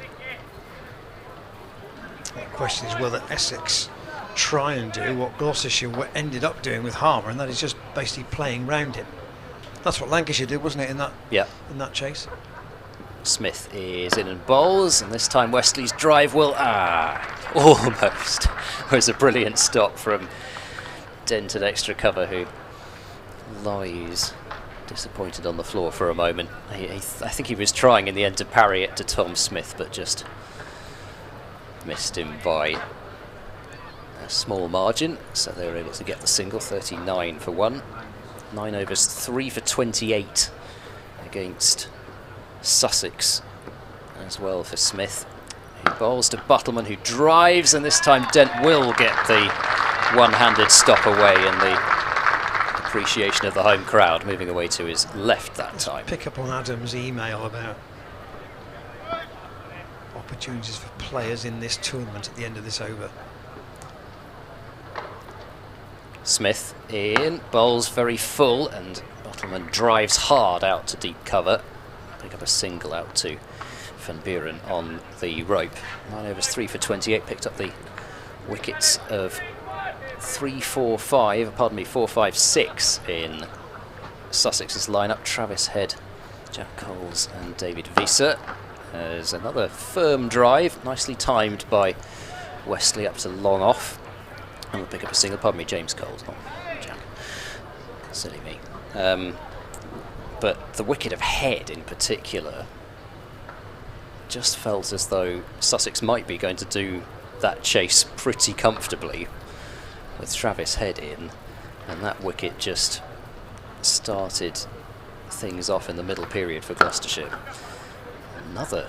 Speaker 1: The question is whether Essex try and do what Gloucestershire ended up doing with Harmer, and that is just basically playing round him. That's what Lancashire did, wasn't it, in that chase?
Speaker 2: Smith is in and bowls, and this time Wesley's drive will almost. It was a brilliant stop from dented extra cover, who lies disappointed on the floor for a moment. I think he was trying in the end to parry it to Tom Smith, but just missed him by a small margin, so they were able to get the single. 39 for 1. 9 overs, 3 for 28 against Sussex as well for Smith, who bowls to Buttleman, who drives, and this time Dent will get the one-handed stop away, and the appreciation of the home crowd moving away to his left that time.
Speaker 1: Pick up on Adam's email about opportunities for players in this tournament at the end of this over.
Speaker 2: Smith in, bowls very full, and Buttleman drives hard out to deep cover. Pick up a single out to Van Buren on the rope. 9 overs, 3 for 28, picked up the wickets of 4, 5, 6 in Sussex's lineup. Travis Head, Jack Coles and David Visa. There's another firm drive, nicely timed by Wesley up to long off. And we'll pick up a single, James Coles, not Jack. Silly me. But the wicket of Head in particular just felt as though Sussex might be going to do that chase pretty comfortably with Travis Head in, and that wicket just started things off in the middle period for Gloucestershire. Another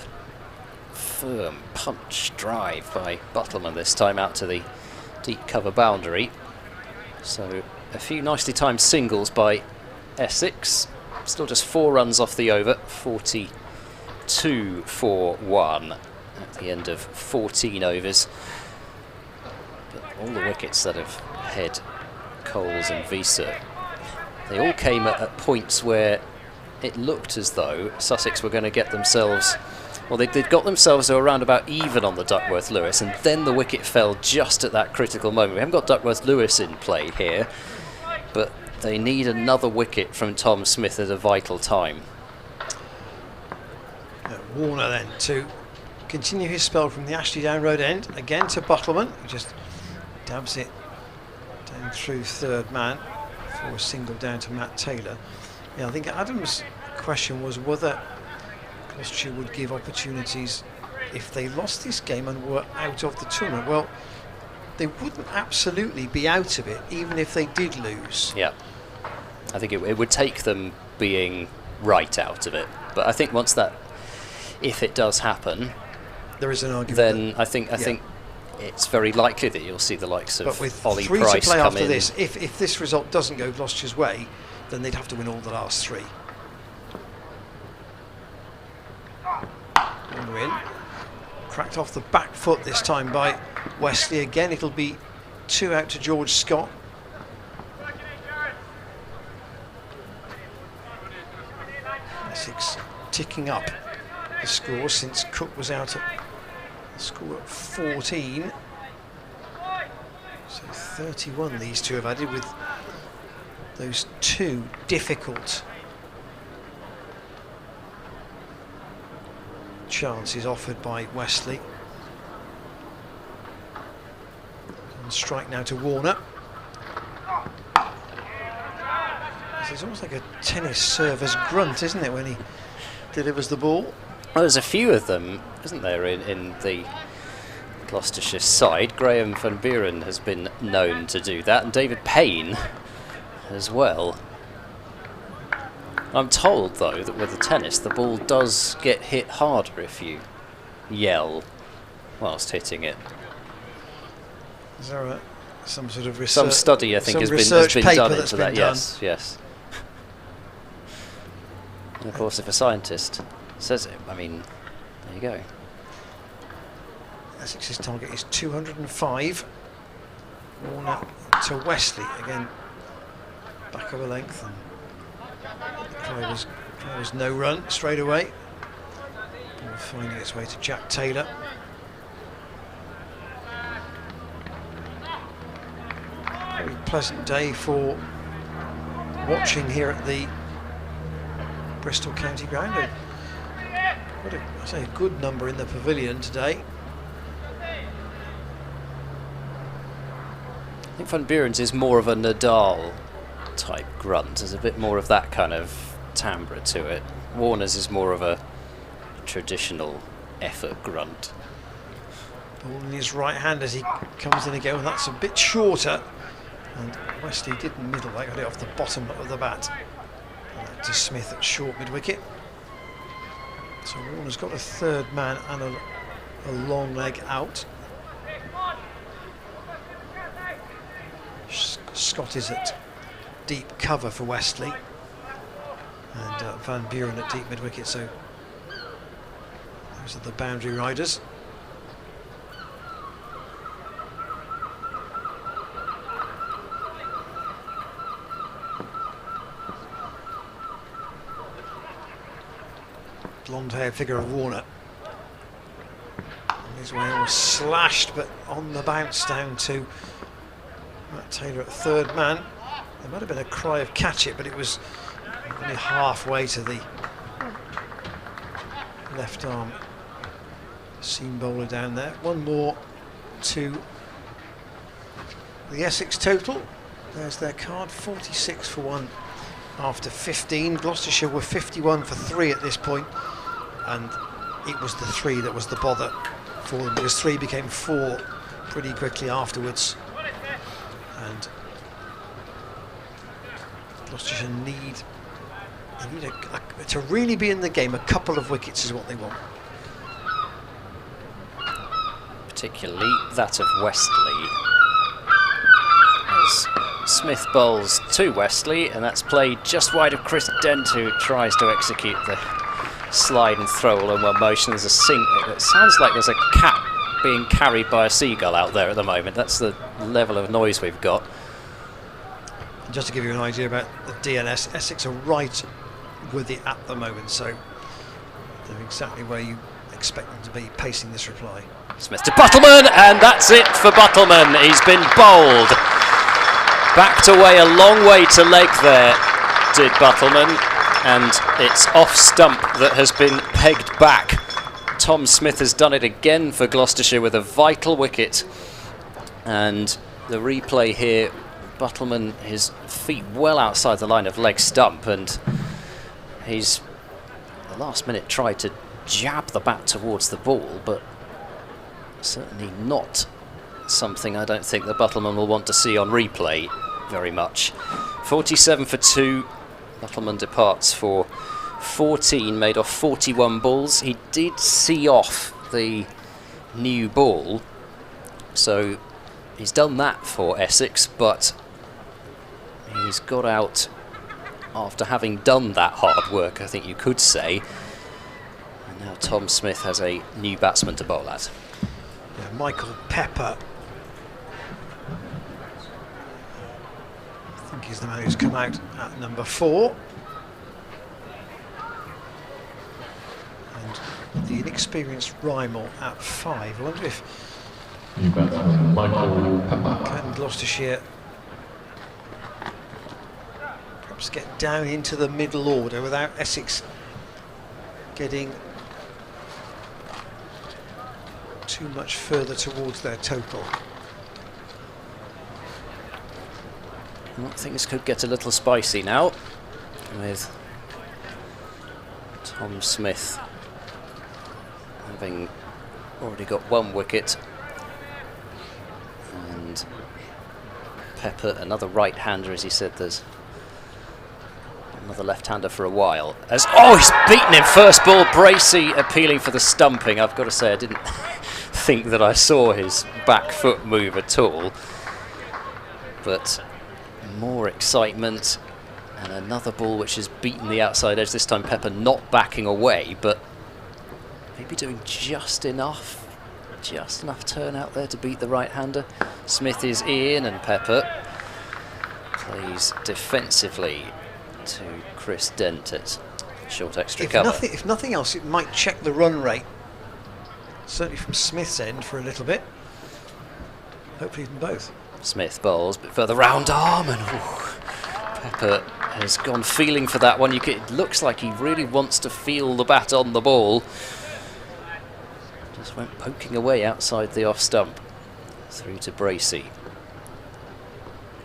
Speaker 2: firm punch drive by Buttleman, this time out to the deep cover boundary. So a few nicely timed singles by Essex. Still just 4 runs off the over, 42 for 1 at the end of 14 overs. But all the wickets that have Head, Coles and Visa, they all came at points where it looked as though Sussex were going to get themselves, well, they'd got themselves around about even on the Duckworth-Lewis, and then the wicket fell just at that critical moment. We haven't got Duckworth-Lewis in play here, but they need another wicket from Tom Smith at a vital time.
Speaker 1: Warner then to continue his spell from the Ashley Down Road end, again to Buttleman, who just dabs it down through third man for a single down to Matt Taylor. Yeah, I think Adam's question was whether Gloucestershire would give opportunities if they lost this game and were out of the tournament. Well, they wouldn't absolutely be out of it, even if they did lose.
Speaker 2: Yeah, I think it would take them being right out of it. But I think once that, if it does happen,
Speaker 1: there is an argument.
Speaker 2: Then I think it's very likely that you'll see the likes of
Speaker 1: but with
Speaker 2: Ollie
Speaker 1: 3
Speaker 2: Price
Speaker 1: to play
Speaker 2: come
Speaker 1: after
Speaker 2: in.
Speaker 1: this, if this result doesn't go Gloucestershire's way, then they'd have to win all the last 3. And win. Cracked off the back foot this time by Wesley. Again, it'll be 2 out to George Scott. Essex ticking up the score since Cook was out at the score at 14. So 31 these two have added, with those 2 difficult chances offered by Wesley. And strike now to Warner. It's almost like a tennis server's grunt, isn't it, when he delivers the ball?
Speaker 2: Well, there's a few of them, isn't there, in the Gloucestershire side. Graham van Buren has been known to do that, and David Payne as well. I'm told, though, that with the tennis, the ball does get hit harder if you yell whilst hitting it.
Speaker 1: Is there some sort of research?
Speaker 2: Some study, I think, has been done into that. Yes, yes. And of course, if a scientist says it, I mean, there you go.
Speaker 1: Essex's target is 205. Warner to Wesley again, back of a length, and the cry was no run straight away. Ball finding its way to Jack Taylor. Very pleasant day for watching here at the Bristol County Ground. What a good number in the pavilion today.
Speaker 2: I think Van Buren's is more of a Nadal type grunt. There's a bit more of that kind of timbre to it. Warner's is more of a traditional effort grunt.
Speaker 1: Ball in his right hand as he comes in again, and that's a bit shorter. And Wesley didn't middle that, got it off the bottom of the bat. To Smith at short mid-wicket. So Warner's got a 3rd man and a long leg out. Scott is at deep cover for Wesley, and Van Buren at deep mid-wicket, so those are the boundary riders. Blonde-haired figure of Warner. On his way was slashed, but on the bounce down to Matt Taylor at 3rd man. There might have been a cry of catch it, but it was only halfway to the left arm seam bowler down there. One more to the Essex total. There's their card, 46 for 1 after 15. Gloucestershire were 51 for 3 at this point, and it was the 3 that was the bother for them, because 3 became 4 pretty quickly afterwards. And Gloucestershire need to really be in the game. A couple of wickets is what they want.
Speaker 2: Particularly that of Wesley. As Smith bowls to Wesley, and that's played just wide of Chris Dent, who tries to execute the slide and throw all in one motion. There's a sink. It sounds like there's a cat being carried by a seagull out there at the moment. That's the level of noise we've got.
Speaker 1: Just to give you an idea about the DNS, Essex are right with it at the moment, so they're exactly where you expect them to be pacing this reply.
Speaker 2: Smith to Buttleman, and that's it for Buttleman. He's been bowled. Backed away a long way to leg there, did Buttleman, and it's off stump that has been pegged back. Tom Smith has done it again for Gloucestershire with a vital wicket, and the replay here, Buttleman, his feet well outside the line of leg stump, and he's the last minute tried to jab the bat towards the ball, but certainly not something I don't think the Buttleman will want to see on replay very much. 47 for 2. Buttleman departs for 14, made off 41 balls. He did see off the new ball. So he's done that for Essex, but he's got out after having done that hard work, I think you could say. And now Tom Smith has a new batsman to bowl at.
Speaker 1: Yeah, Michael Pepper, I think he's the man who's come out at number 4. And the inexperienced Rymel at 5. I wonder if
Speaker 4: New batsman Michael Pepper.
Speaker 1: can Gloucestershire perhaps get down into the middle order without Essex getting too much further towards their total.
Speaker 2: Well, things could get a little spicy now with Tom Smith having already got 1 wicket, and Pepper, another right-hander, as he said. There's another left-hander for a while. As he's beaten him first ball. Bracey appealing for the stumping. I've got to say, I didn't think that I saw his back foot move at all, but more excitement, and another ball which has beaten the outside edge. This time Pepper not backing away, but maybe doing just enough turn out there to beat the right-hander. Smith is in, and Pepper plays defensively to Chris Dent at short extra cover.
Speaker 1: If nothing else, it might check the run rate, certainly from Smith's end for a little bit. Hopefully even both.
Speaker 2: Smith bowls, but further round arm, and Pepper has gone feeling for that one. It looks like he really wants to feel the bat on the ball. Just went poking away outside the off stump. Through to Bracey.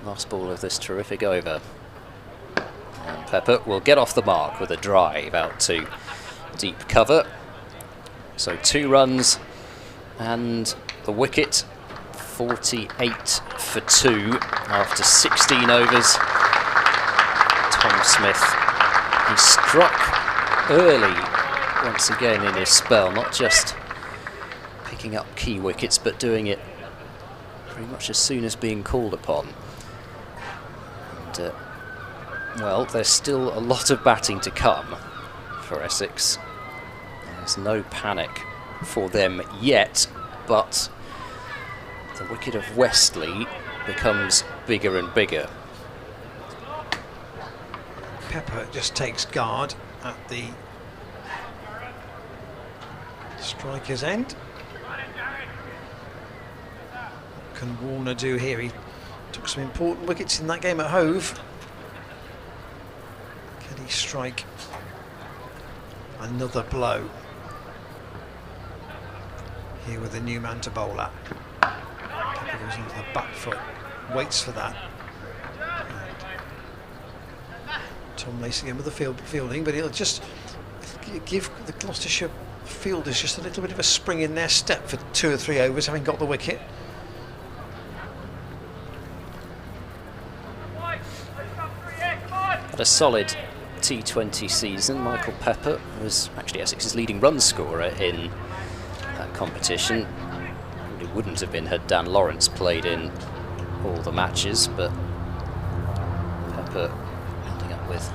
Speaker 2: Last ball of this terrific over. And Pepper will get off the mark with a drive out to deep cover. So 2 runs and the wicket. 48 for 2 after 16 overs. Tom Smith, he struck early once again in his spell, not just picking up key wickets, but doing it pretty much as soon as being called upon. And, well, there's still a lot of batting to come for Essex. There's no panic for them yet, but the wicket of Westley becomes bigger and bigger.
Speaker 1: Pepper just takes guard at the striker's end. What can Warner do here? He took some important wickets in that game at Hove. Can he strike another blow here with a new man to bowl at? Pepper goes onto the back foot, waits for that. Tom Lacey again with the fielding, but he'll just give the Gloucestershire fielders just a little bit of a spring in their step for 2 or 3 overs, having got the wicket.
Speaker 2: Had a solid T20 season. Michael Pepper was actually Essex's leading run scorer in that competition. It wouldn't have been had Dan Lawrence played in all the matches, but Pepper ending up with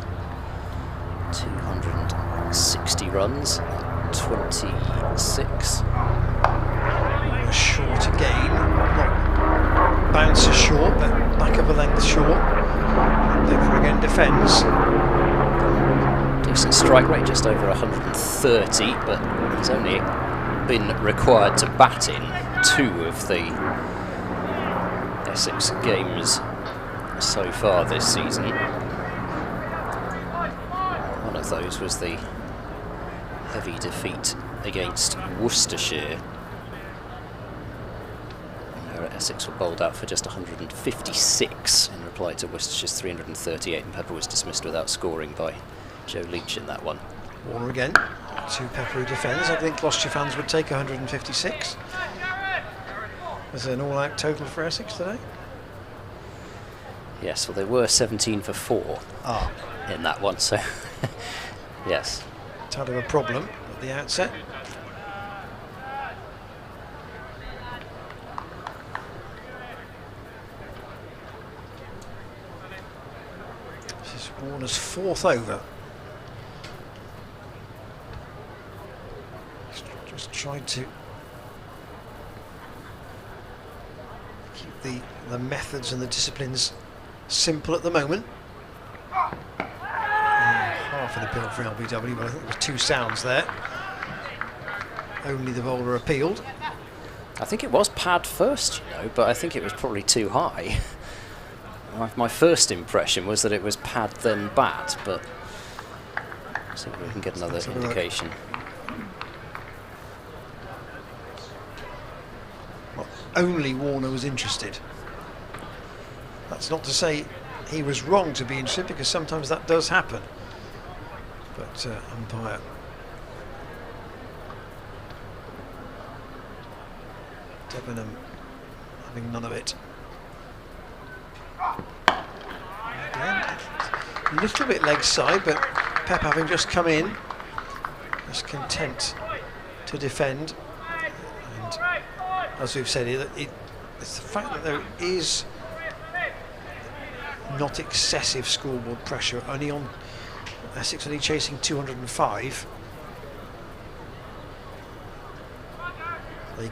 Speaker 2: 260 runs, 26.
Speaker 1: A short again, not bouncer short, but back of a length short. Pepper again defends.
Speaker 2: Decent strike rate, just over 130, but he's only been required to bat in 2 of the Essex games so far this season. One of those was the heavy defeat against Worcestershire, where Essex were bowled out for just 156 in reply to Worcestershire's 338, and Pepper was dismissed without scoring by Joe Leach in that one.
Speaker 1: Warner again to Pepper who defends. I think Gloucestershire fans would take 156 as an all-out total for Essex today.
Speaker 2: Yes, well, they were 17 for 4 in that one, so yes.
Speaker 1: It's had a problem at the outset. Warner's 4th over. Just tried to keep the methods and the disciplines simple at the moment. Half an appeal for LBW, but I think there was 2 sounds there. Only the bowler appealed.
Speaker 2: I think it was pad first, you know, but I think it was probably too high. My first impression was that it was pad then bat, but see if we can get another indication.
Speaker 1: Well, only Warner was interested. That's not to say he was wrong to be interested, because sometimes that does happen. But umpire Debenham having none of it. Again, a little bit leg side, but Pep having just come in, just content to defend. And as we've said, it's the fact that there is not excessive scoreboard pressure, only on Essex only chasing 205. They,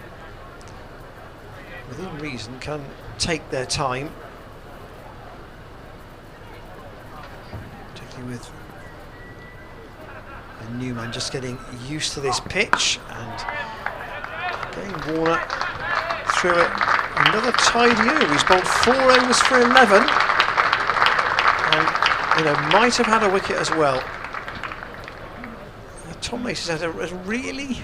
Speaker 1: within reason, can take their time, particularly with a new man just getting used to this pitch. And again, Warner threw it another tidy over. He's bowled 4 overs for 11, and you know, might have had a wicket as well. Tom Mace has had a really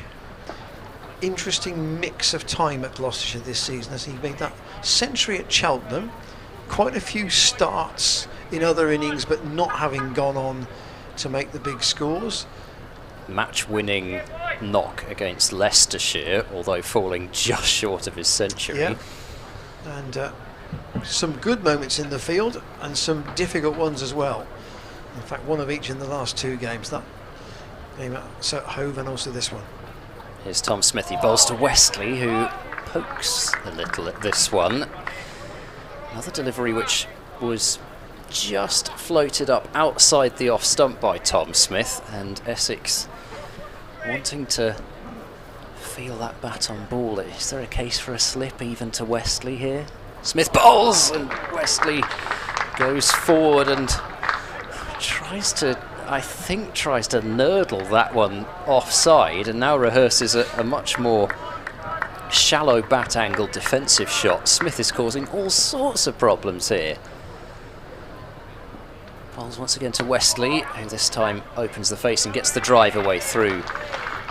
Speaker 1: interesting mix of time at Gloucestershire this season, as he made that century at Cheltenham, quite a few starts in other innings, but not having gone on to make the big scores.
Speaker 2: Match-winning knock against Leicestershire, although falling just short of his century.
Speaker 1: Yeah. And some good moments in the field and some difficult ones as well. In fact, one of each in the last 2 games. That game at Hove and also this one.
Speaker 2: Here's Tom Smith. He bowls to Westley, who pokes a little at this one. Another delivery which was just floated up outside the off stump by Tom Smith, and Essex wanting to feel that bat on ball. Is there a case for a slip even to Westley here? Smith bowls, and Westley goes forward and tries to nurdle that one offside, and now rehearses a much more shallow bat angle defensive shot. Smith is causing all sorts of problems here. Bowls once again to Westley, who this time opens the face and gets the drive away through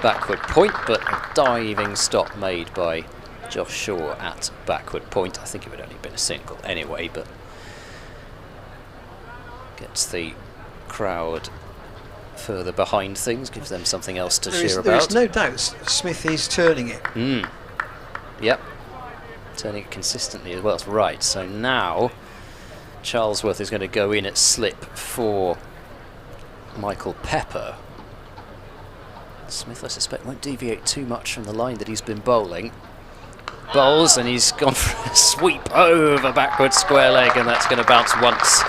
Speaker 2: backward point, but a diving stop made by Josh Shaw at backward point. I think it would only have been a single anyway, but gets the crowd further behind things, gives them something else to cheer about.
Speaker 1: There's no doubt Smith is turning it.
Speaker 2: Yep, turning it consistently as well. Right, so now Charlesworth is going to go in at slip for Michael Pepper. Smith, I suspect, won't deviate too much from the line that he's been bowling. Bowls, and he's gone for a sweep over backward square leg, and that's going to bounce once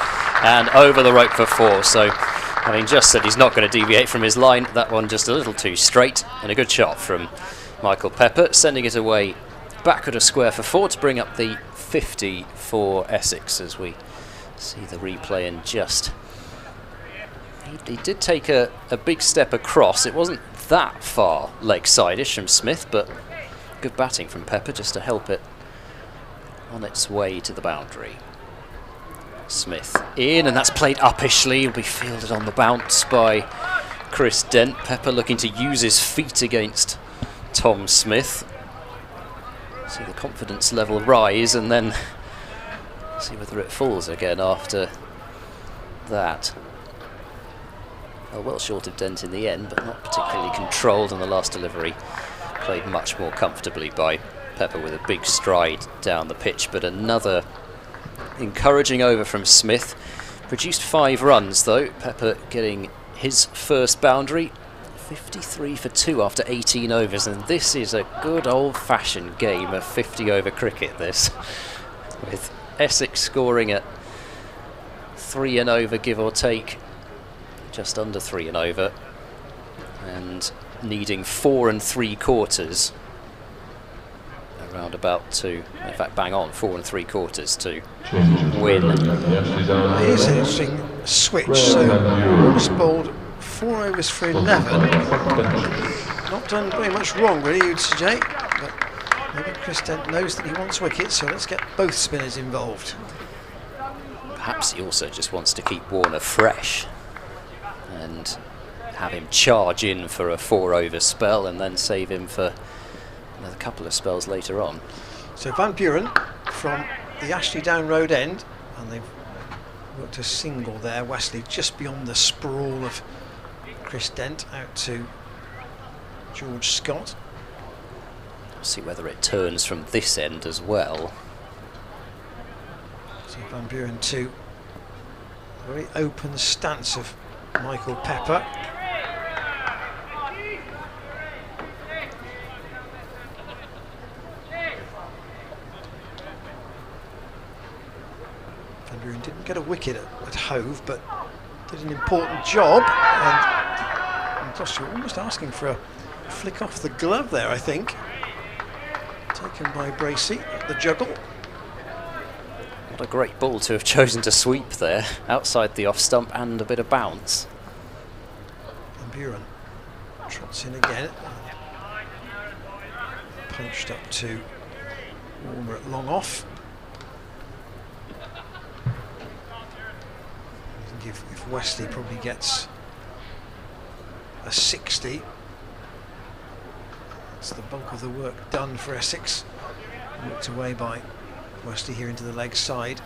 Speaker 2: and over the rope for 4. So, having just said he's not going to deviate from his line, that one just a little too straight, and a good shot from Michael Pepper, sending it away backward a square for 4 to bring up the 50 for Essex, as we see the replay. And just he did take a big step across. It wasn't that far leg side-ish from Smith, but good batting from Pepper just to help it on its way to the boundary. Smith in, and that's played uppishly. Will be fielded on the bounce by Chris Dent. Pepper looking to use his feet against Tom Smith. See the confidence level rise, and then see whether it falls again after that. Well short of Dent in the end, but not particularly controlled, and the last delivery played much more comfortably by Pepper with a big stride down the pitch. But another encouraging over from Smith. Produced 5 runs though, Pepper getting his first boundary. 53 for 2 after 18 overs, and this is a good old-fashioned game of 50-over cricket, this, with Essex scoring at 3 and over, give or take, just under 3 and over, and needing 4 3/4, around about to, in fact bang on 4 3/4 to win.
Speaker 1: It is an interesting switch. So Warner's bowled 4 overs for 11. Not done very much wrong, really, you'd suggest. But maybe Chris Dent knows that he wants wickets, so let's get both spinners involved.
Speaker 2: Perhaps he also just wants to keep Warner fresh and have him charge in for a 4 over spell and then save him for another couple of spells later on.
Speaker 1: So Van Buren from the Ashley Down Road end, and they've worked a single there, Wesley, just beyond the sprawl of Chris Dent, out to George Scott.
Speaker 2: See whether it turns from this end as well.
Speaker 1: So Van Buren to a very open stance of Michael Pepper. Van Buren didn't get a wicket at Hove, but did an important job, and Gloucestershire almost asking for a flick off the glove there, I think. Taken by Bracey at the juggle.
Speaker 2: What a great ball to have chosen to sweep there, outside the off stump and a bit of bounce.
Speaker 1: Van Buren trots in again. Punched up to Warner at long off. I think if Wesley probably gets a 60, that's the bulk of the work done for Essex. Worked away by Wesley here into the leg side.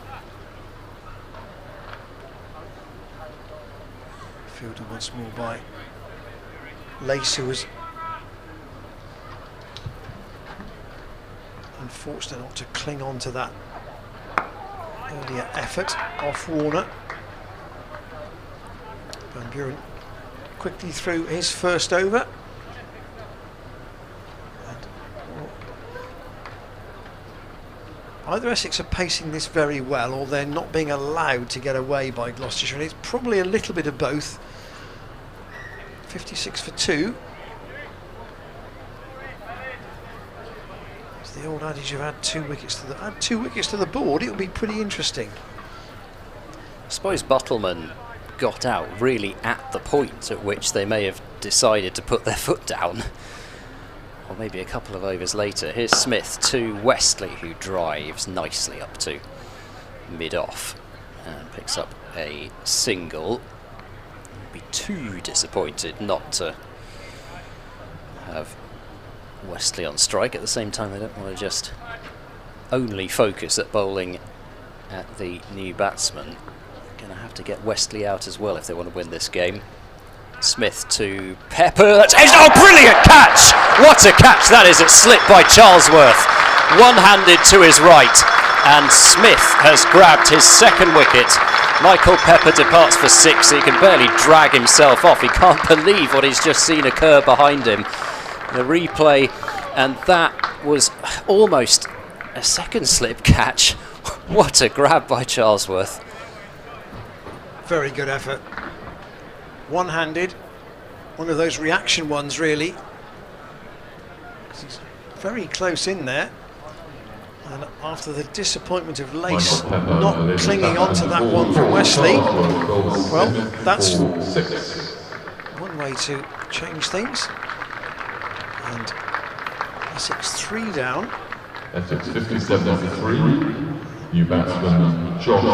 Speaker 1: Fielded once more by Lace, who was unfortunate not to cling on to that earlier effort off Warner. Van Buren quickly through his first over. Either Essex are pacing this very well, or they're not being allowed to get away by Gloucestershire, and it's probably a little bit of both. 56 for 2. It's the old adage of add 2 wickets to the board. It would be pretty interesting.
Speaker 2: I suppose Buttleman got out really at the point at which they may have decided to put their foot down. Or maybe a couple of overs later. Here's Smith to Wesley, who drives nicely up to mid-off and picks up a single. I'd be too disappointed not to have Wesley on strike. At the same time, they don't want to just only focus at bowling at the new batsman. They're going to have to get Wesley out as well if they want to win this game. Smith to Pepper. That's oh, brilliant catch! What a catch that is! It's slipped by Charlesworth, one-handed to his right, and Smith has grabbed his second wicket. Michael Pepper departs for 6. He can barely drag himself off. He can't believe what he's just seen occur behind him. The replay, and that was almost a second slip catch. What a grab by Charlesworth.
Speaker 1: Very good effort. One-handed, one of those reaction ones really. He's very close in there, and after the disappointment of Lace not clinging onto that one from Wesley, well, that's one way to change things. And Essex 3 down.
Speaker 4: Essex 57 for 3. New batsman Josh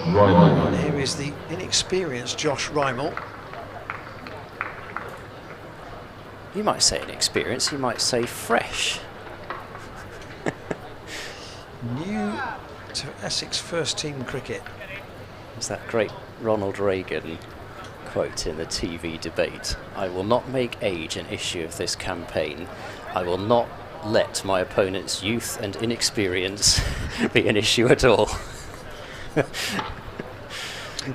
Speaker 4: Rymel.
Speaker 1: And here is the inexperienced Josh Rymel.
Speaker 2: You might say inexperienced, you might say fresh.
Speaker 1: New to Essex first team cricket.
Speaker 2: There's that great Ronald Reagan quote in the TV debate. I will not make age an issue of this campaign. I will not let my opponent's youth and inexperience be an issue at all.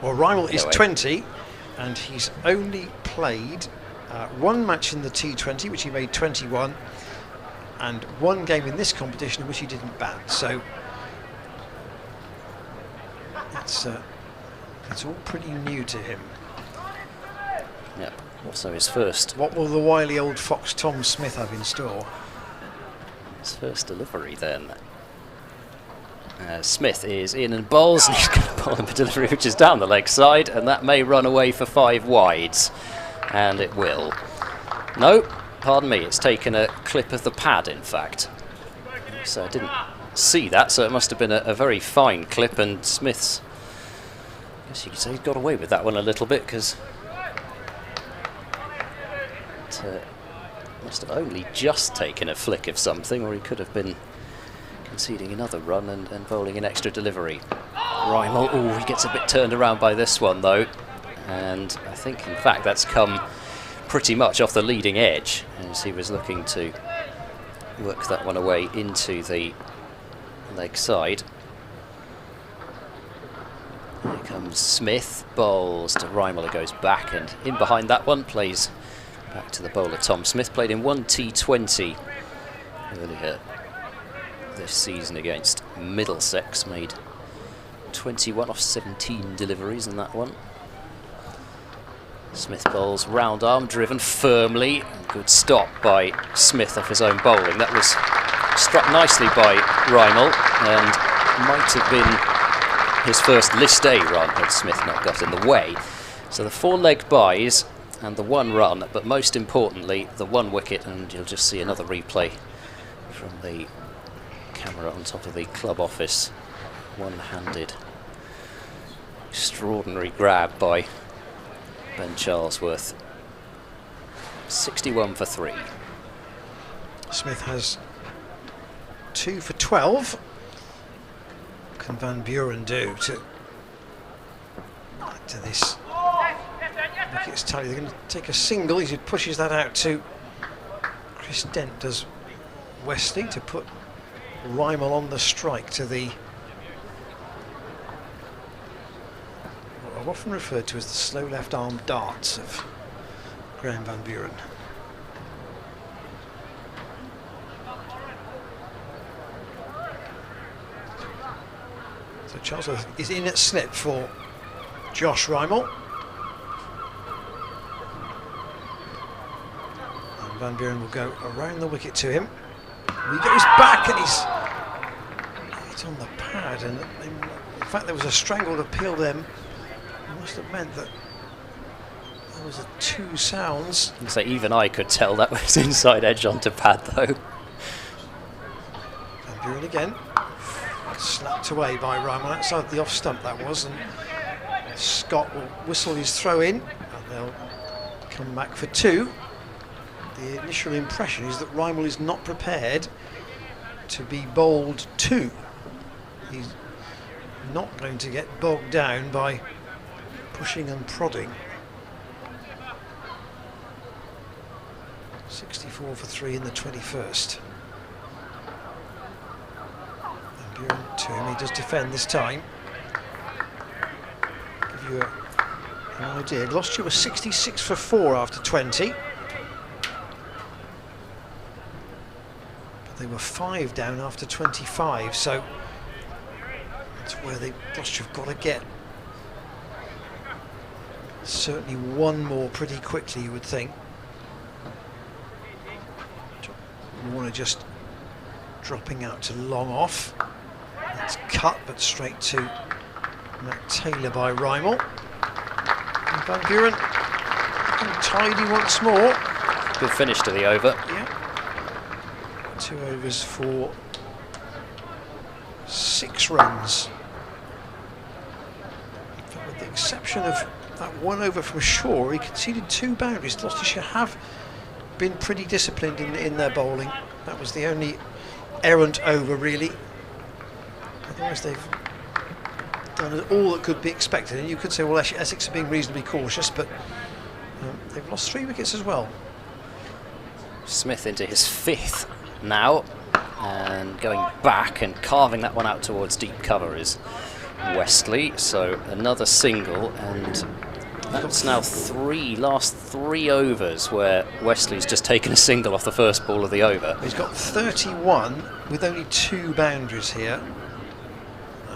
Speaker 1: Well, Rymel is 20, and he's only played one match in the T20, which he made 21, and one game in this competition in which he didn't bat. So it's all pretty new to him.
Speaker 2: Yep. Also his first
Speaker 1: What will the wily old fox Tom Smith have in store?
Speaker 2: delivery then. Smith is in and bowls, and he's going to bowl him a delivery which is down the leg side, and that may run away for 5 wides. And it will. No, pardon me, it's taken a clip of the pad, in fact. So I didn't see that, so it must have been a very fine clip, and Smith's, I guess you could say, he got away with that one a little bit, because it must have only just taken a flick of something, or he could have been conceding another run and bowling an extra delivery. Rymel, oh, he gets a bit turned around by this one, though, and I think, in fact, that's come pretty much off the leading edge, as he was looking to work that one away into the leg side. Here comes Smith, bowls to Rymel, who goes back, and in behind that one, plays back to the bowler Tom Smith. Played in 1 T20 earlier this season against Middlesex, made 21 off 17 deliveries in that one. Smith bowls round arm, driven firmly. Good stop by Smith off his own bowling. That was struck nicely by Rymel, and might have been his first List A run had Smith not got in the way. So the 4 leg byes and the 1 run, but most importantly the 1 wicket, and you'll just see another replay from the camera on top of the club office. One-handed extraordinary grab by Ben Charlesworth. 61 for 3.
Speaker 1: Smith has 2 for 12. What can Van Buren do to add to this wicket's tally? They're going to take a single. He pushes that out to Chris Dent, does Wesley, to put Rymel on the strike to the, what I've often referred to as the slow left arm darts of Graham Van Buren. So Charlesworth is in at slip for Josh Rymel. And Van Buren will go around the wicket to him. He goes back and he's on the pad, and in fact there was a strangled appeal then. It must have meant that there was 2 sounds.
Speaker 2: So even I could tell that was inside edge onto pad, though.
Speaker 1: Van Buren again, slapped away by Rymel outside the off stump that was, and Scott will whistle his throw in, and they'll come back for 2. The initial impression is that Rymel is not prepared to be bowled 2. He's not going to get bogged down by pushing and prodding. 64 for 3 in the 21st. And Buren to him, he does defend this time. Give you an idea, Gloucestershire was 66 for 4 after 20. But they were 5 down after 25, so that's where Gloucestershire have got to get certainly 1 more pretty quickly, you would think. Warner just dropping out to long off. That's cut, but straight to Matt Taylor by Rymel. And Van Buren tidy once more.
Speaker 2: Good finish to the over.
Speaker 1: Yeah. 2 overs for 6 runs. With the exception of that 1 over from Shaw, he conceded 2 boundaries. Gloucestershire have been pretty disciplined in their bowling. That was the only errant over, really. Otherwise they've done all that could be expected, and you could say, well, actually Essex are being reasonably cautious, but they've lost 3 wickets as well.
Speaker 2: Smith into his 5th now, and going back and carving that one out towards deep cover is Wesley. So another single, and that's now last 3 overs where Wesley's just taken a single off the first ball of the over.
Speaker 1: He's got 31 with only 2 boundaries here,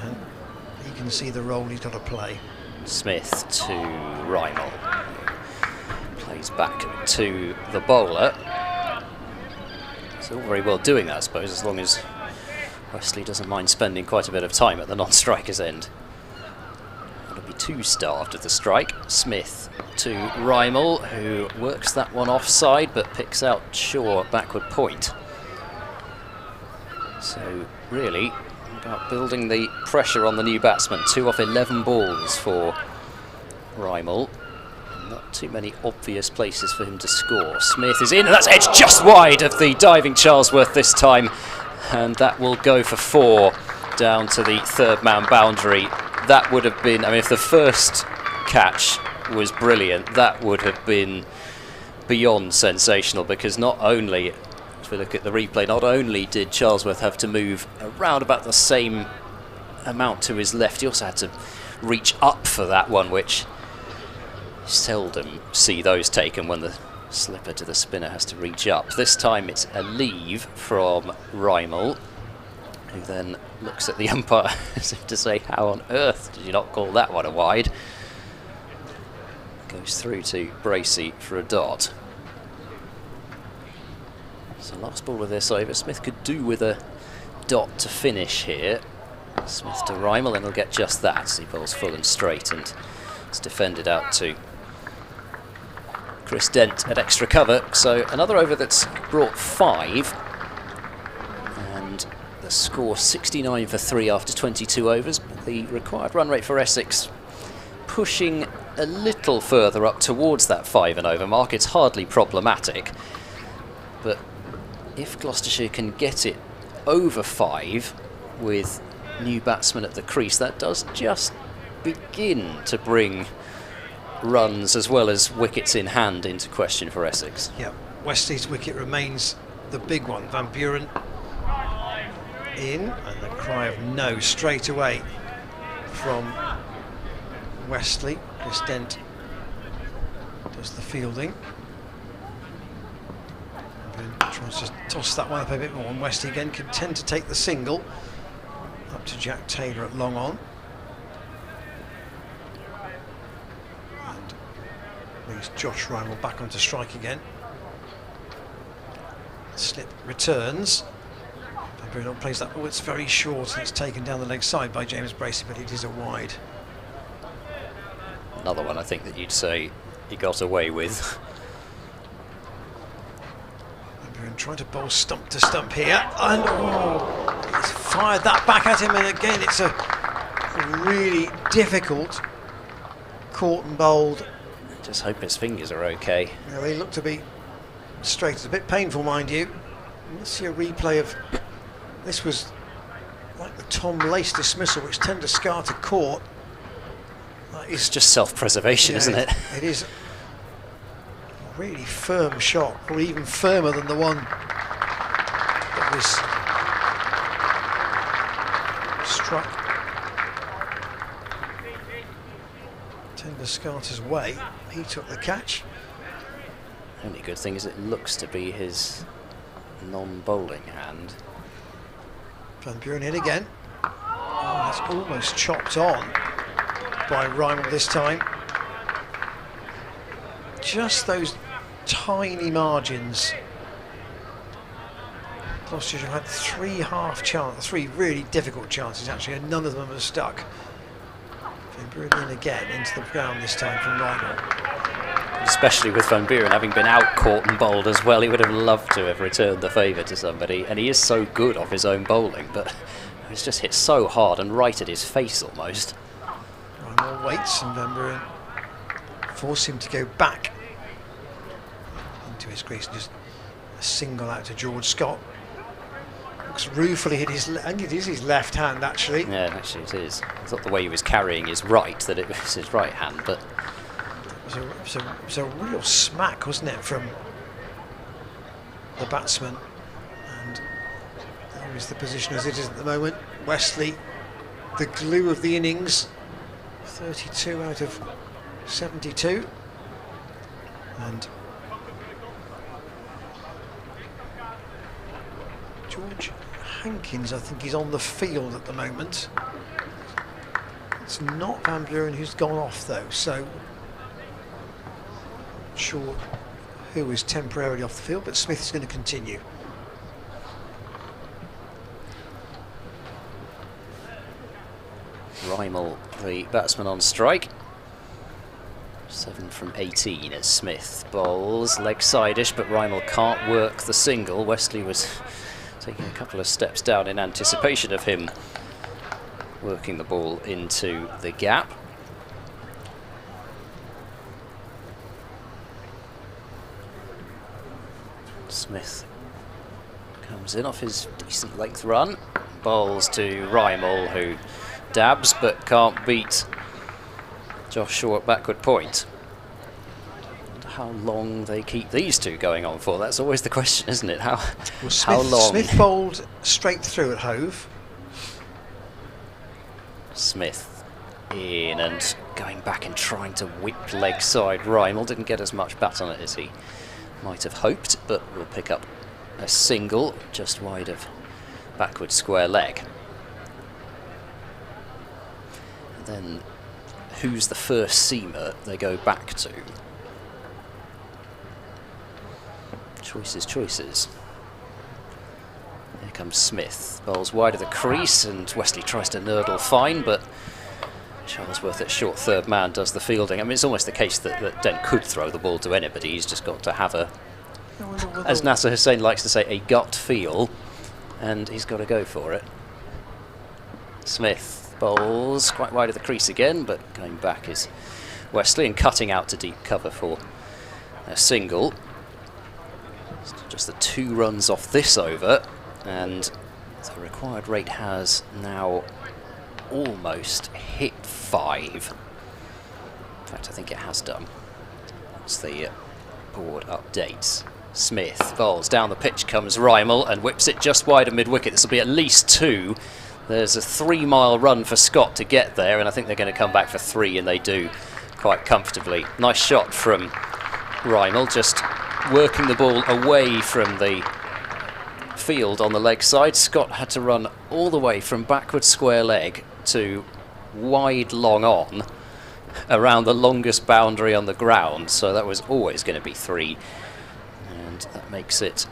Speaker 1: and you can see the role he's got to play.
Speaker 2: Smith to Rymel. He's back to the bowler. It's all very well doing that, I suppose, as long as Wesley doesn't mind spending quite a bit of time at the non-striker's end. It'll be 2 starved of the strike. Smith to Rymel, who works that one offside but picks out Shaw backward point. So really about building the pressure on the new batsman. 2 off 11 balls for Rymel. Not too many obvious places for him to score. Smith is in, and that's edged just wide of the diving Charlesworth this time. And that will go for 4 down to the 3rd man boundary. That would have been, I mean, if the first catch was brilliant, that would have been beyond sensational, because not only, if we look at the replay, not only did Charlesworth have to move around about the same amount to his left, he also had to reach up for that one, which seldom see those taken when the slipper to the spinner has to reach up. This time it's a leave from Rymel, who then looks at the umpire as if to say, how on earth did you not call that one a wide? Goes through to Bracey for a dot. So last ball of this over. Smith could do with a dot to finish here. Smith to Rymel, and he'll get just that as he bowls full and straight, and it's defended out to Chris Dent at extra cover. So another over that's brought 5, and the score 69 for 3 after 22 overs. But the required run rate for Essex pushing a little further up towards that 5 and over mark. It's hardly problematic, but if Gloucestershire can get it over 5 with new batsmen at the crease, that does just begin to bring runs as well as wickets in hand into question for Essex.
Speaker 1: Yeah, Wesley's wicket remains the big one. Van Buren in, and the cry of no straight away from Wesley. Chris Dent does the fielding. And tries to toss that one up a bit more, and Wesley again content to take the single. Up to Jack Taylor at long on. Josh Rymel back onto strike again. Slip returns. Van Buren plays that. Oh, it's very short, and it's taken down the leg side by James Bracey, but it is a wide.
Speaker 2: Another one I think that you'd say he got away with.
Speaker 1: Van Buren trying to bowl stump to stump here, and he's fired that back at him, and again it's a really difficult caught and bowled.
Speaker 2: Just hope his fingers are okay.
Speaker 1: Yeah, they look to be straight. It's a bit painful, mind you. Let's see a replay of this. Was like the Tom Lace dismissal, which tended to scar to court.
Speaker 2: It's just self-preservation, isn't it?
Speaker 1: It is a really firm shot, probably even firmer than the one that was struck Tender-Scarter's way. He took the catch.
Speaker 2: The only good thing is it looks to be his non-bowling hand.
Speaker 1: Van Buren in again. Oh, that's almost chopped on by Rymel this time. Just those tiny margins. Gloucestershire had 3 really difficult chances actually, and none of them have stuck. Van Buren in again into the ground this time from Rymel.
Speaker 2: Especially with Van Buren having been out caught and bowled as well, he would have loved to have returned the favour to somebody, and he is so good off his own bowling, but it's just hit so hard and right at his face almost.
Speaker 1: Rymel waits, and Van Buren force him to go back into his crease, and just a single out to George Scott. Looks ruefully hit his, I think it is his left hand actually.
Speaker 2: Yeah, actually it is. I thought the way he was carrying his right, that it was his right hand, but
Speaker 1: It was a real smack, wasn't it, from the batsman. And there is the position as it is at the moment. Wesley, the glue of the innings, 32 out of 72. And George Hankins, I think he's on the field at the moment. It's not Van Buren who's gone off though, so sure who is temporarily off the field, but Smith is going to continue.
Speaker 2: Rymel, the batsman on strike. 7 from 18 as Smith bowls, leg side-ish, but Rymel can't work the single. Wesley was taking a couple of steps down in anticipation of him working the ball into the gap. Smith comes in off his decent length run, bowls to Rymel, who dabs but can't beat Josh Shaw at backward point. Wonder how long they keep these two going on for. That's always the question, isn't it? How long?
Speaker 1: Smith bowled straight through at Hove.
Speaker 2: Smith in and going back and trying to whip leg side. Rymel didn't get as much bat on it as he might have hoped, but will pick up a single just wide of backward square leg. And then who's the first seamer they go back to? Choices, choices. Here comes Smith, bowls wide of the crease, and Wesley tries to nurdle fine, but Charlesworth at short third man does the fielding. I mean, it's almost the case that Dent could throw the ball to anybody. He's just got to have a, as Nasser Hussain likes to say, a gut feel, and he's got to go for it. Smith bowls quite wide of the crease again, but going back is Wesley and cutting out to deep cover for a single. Just the 2 runs off this over, and the required rate has now almost hit 5. In fact, I think it has done. That's the board updates. Smith bowls down the pitch, comes Rymel and whips it just wide of mid-wicket. This will be at least 2. There's a 3-mile run for Scott to get there, and I think they're going to come back for 3, and they do quite comfortably. Nice shot from Rymel, just working the ball away from the field on the leg side. Scott had to run all the way from backward square leg to wide long on around the longest boundary on the ground, so that was always going to be 3, and that makes it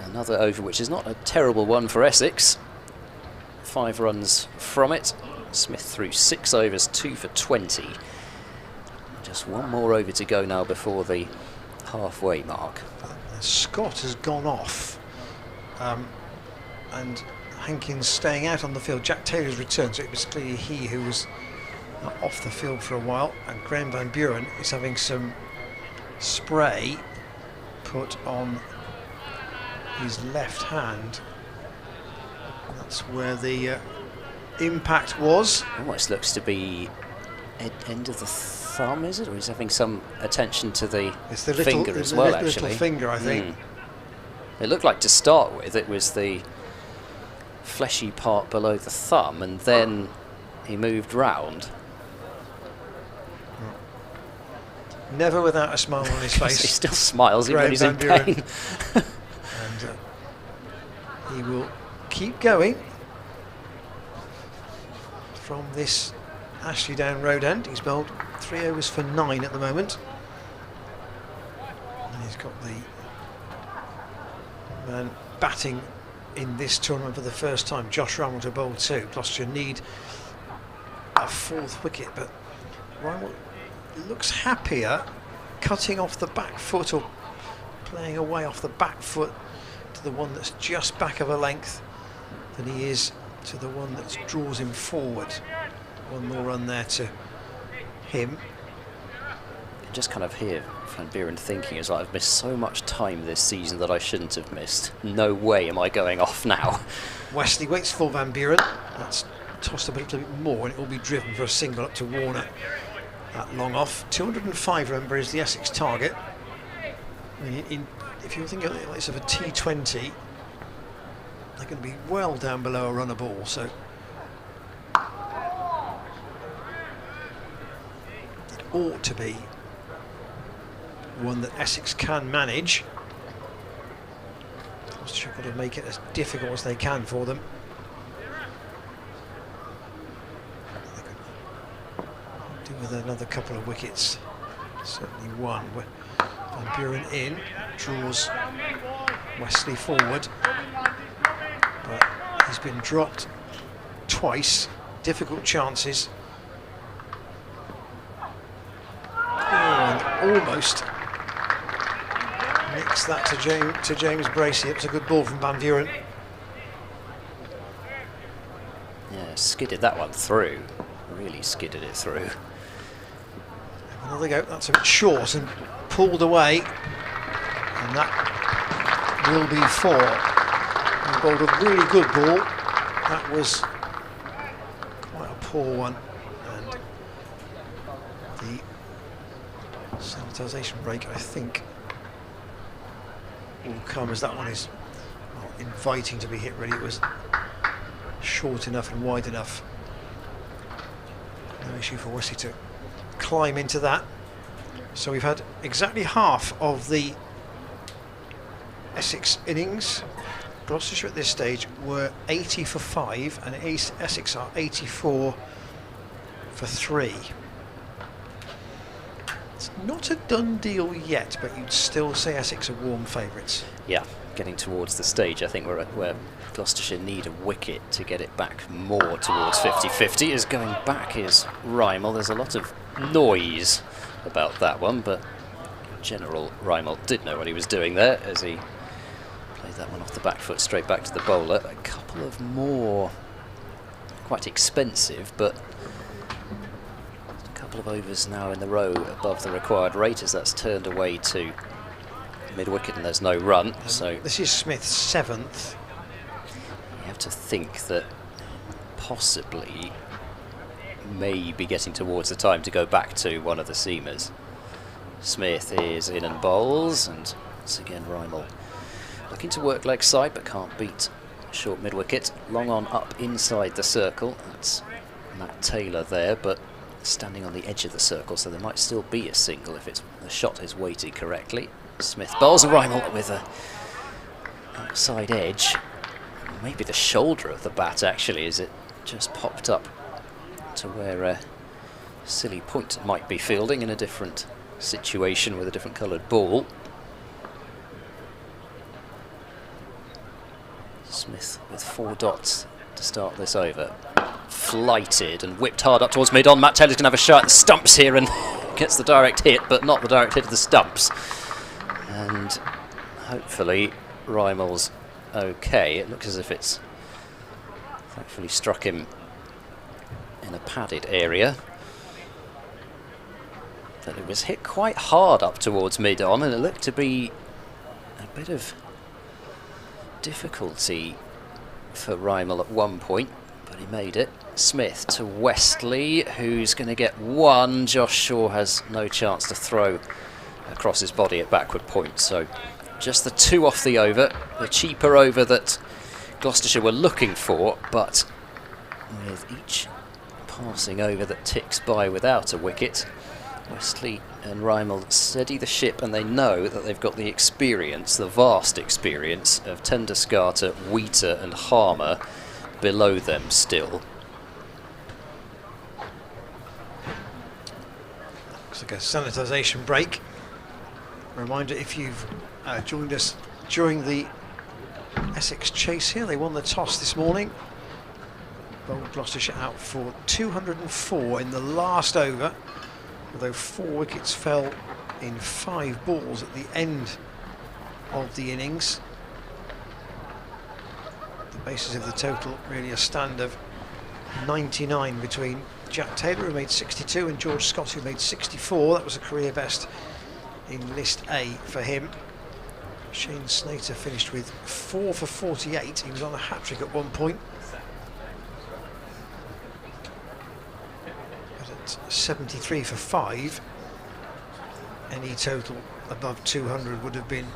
Speaker 2: another over, which is not a terrible one for Essex. 5 runs from it. Smith threw 6 overs, 2 for 20. Just 1 more over to go now before the halfway mark.
Speaker 1: Scott has gone off, and Hankins staying out on the field. Jack Taylor's returned, so it was clearly he who was off the field for a while, and Graham Van Buren is having some spray put on his left hand. That's where the impact was.
Speaker 2: Almost looks to be end of the thumb, is it? Or he's having some attention to the finger as well, actually.
Speaker 1: Little finger, I think.
Speaker 2: It looked like, to start with, it was the fleshy part below the thumb, and then he moved round.
Speaker 1: Never without a smile on his face.
Speaker 2: He still smiles even when he's in pain.
Speaker 1: And he will keep going from this Ashley Down Road end. He's bowled 3 overs for 9 at the moment, and he's got the man batting in this tournament for the first time, Josh Rymel, to bowl 2. Gloucestershire need a 4th wicket, but Rymel looks happier cutting off the back foot, or playing away off the back foot to the one that's just back of a length, than he is to the one that draws him forward. 1 more run there to him.
Speaker 2: Just kind of hear Van Buren thinking, is like, I've missed so much time this season that I shouldn't have missed. No way am I going off now.
Speaker 1: Wesley waits for Van Buren. That's tossed up a little bit more, and it will be driven for a single up to Warner. That long off. 205, remember, is the Essex target. I mean, if you're thinking like this of a T20, they're going to be well down below a run a ball, so it ought to be one that Essex can manage. Gloucestershire got to make it as difficult as they can for them. They could do with another couple of wickets, certainly one. Van Buren in, draws Wesley forward, but he's been dropped twice, difficult chances. And almost nicks that to James Bracey. It was a good ball from Van Buren.
Speaker 2: Yeah, skidded that one through. Really skidded it through.
Speaker 1: Another go, that's a bit short and pulled away. And that will be 4. He bowled a really good ball. That was quite a poor one. And the sanitisation break, I think, will come as that one is inviting to be hit. Really, it was short enough and wide enough. No issue for Wesley to climb into that. So we've had exactly half of the Essex innings. Gloucestershire at this stage were 80 for 5 and Essex are 84 for 3. It's not a done deal yet, but you'd still say Essex are warm favourites.
Speaker 2: Yeah, getting towards the stage, I think, where Gloucestershire need a wicket to get it back more towards 50-50. Is going back is Rymel. There's a lot of noise about that one, but in general, Rymel did know what he was doing there as he played that one off the back foot straight back to the bowler. A couple of more quite expensive, but a couple of overs now in the row above the required rate as that's turned away to mid-wicket and there's no run. So
Speaker 1: this is Smith's 7th.
Speaker 2: You have to think that possibly may be getting towards the time to go back to one of the seamers. Smith is in and bowls, and once again Rymel looking to work leg side but can't beat short mid-wicket. Long on up inside the circle. That's Matt Taylor there, but standing on the edge of the circle, so there might still be a single if the shot is weighted correctly. Smith bowls a Rymel with a outside edge. Maybe the shoulder of the bat actually, as it just popped up to where Silly Point might be fielding in a different situation with a different coloured ball. Smith with 4 dots to start this over. Flighted and whipped hard up towards mid-on. Matt Taylor's going to have a shot at the stumps here and gets the direct hit, but not the direct hit of the stumps. And hopefully Rymel's okay. It looks as if it's thankfully struck him in a padded area. But it was hit quite hard up towards mid-on, and it looked to be a bit of difficulty for Rymel at one point, but he made it. Smith to Westley, who's going to get 1. Josh Shaw has no chance to throw across his body at backward point, so just the 2 off the over, the cheaper over that Gloucestershire were looking for, but with each passing over that ticks by without a wicket, Westley and Rymel steady the ship, and they know that they've got the experience, the vast experience of Tenderscarter, Wheater and Harmer below them still.
Speaker 1: Looks like a sanitisation break. A reminder, if you've joined us during the Essex chase here, they won the toss this morning. Bowled Gloucestershire out for 204 in the last over, although 4 wickets fell in 5 balls at the end of the innings. The basis of the total really a stand of 99 between Jack Taylor, who made 62, and George Scott, who made 64. That was a career best in List A for him. Shane Snater finished with 4 for 48. He was on a hat-trick at one point. But at 73 for 5, any total above 200 would have been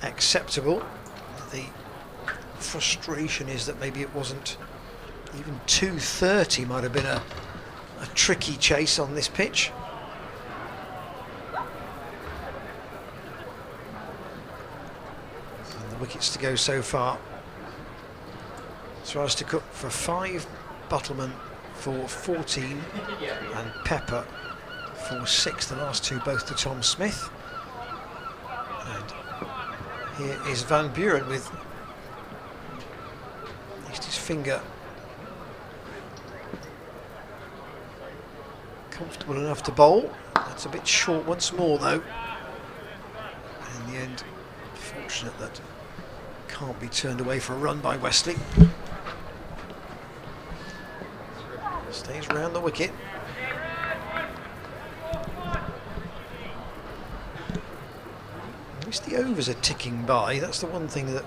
Speaker 1: acceptable. The frustration is that maybe it wasn't even 230, might have been a tricky chase on this pitch. And the wickets to go so far: Suarez to Cook for 5, Buttleman for 14 and Pepper for 6, the last 2 both to Tom Smith. Here is Van Buren with at least his finger comfortable enough to bowl. That's a bit short once more though. In the end, fortunate that can't be turned away for a run by Wesley. Stays round the wicket. At least the overs are ticking by. That's the one thing that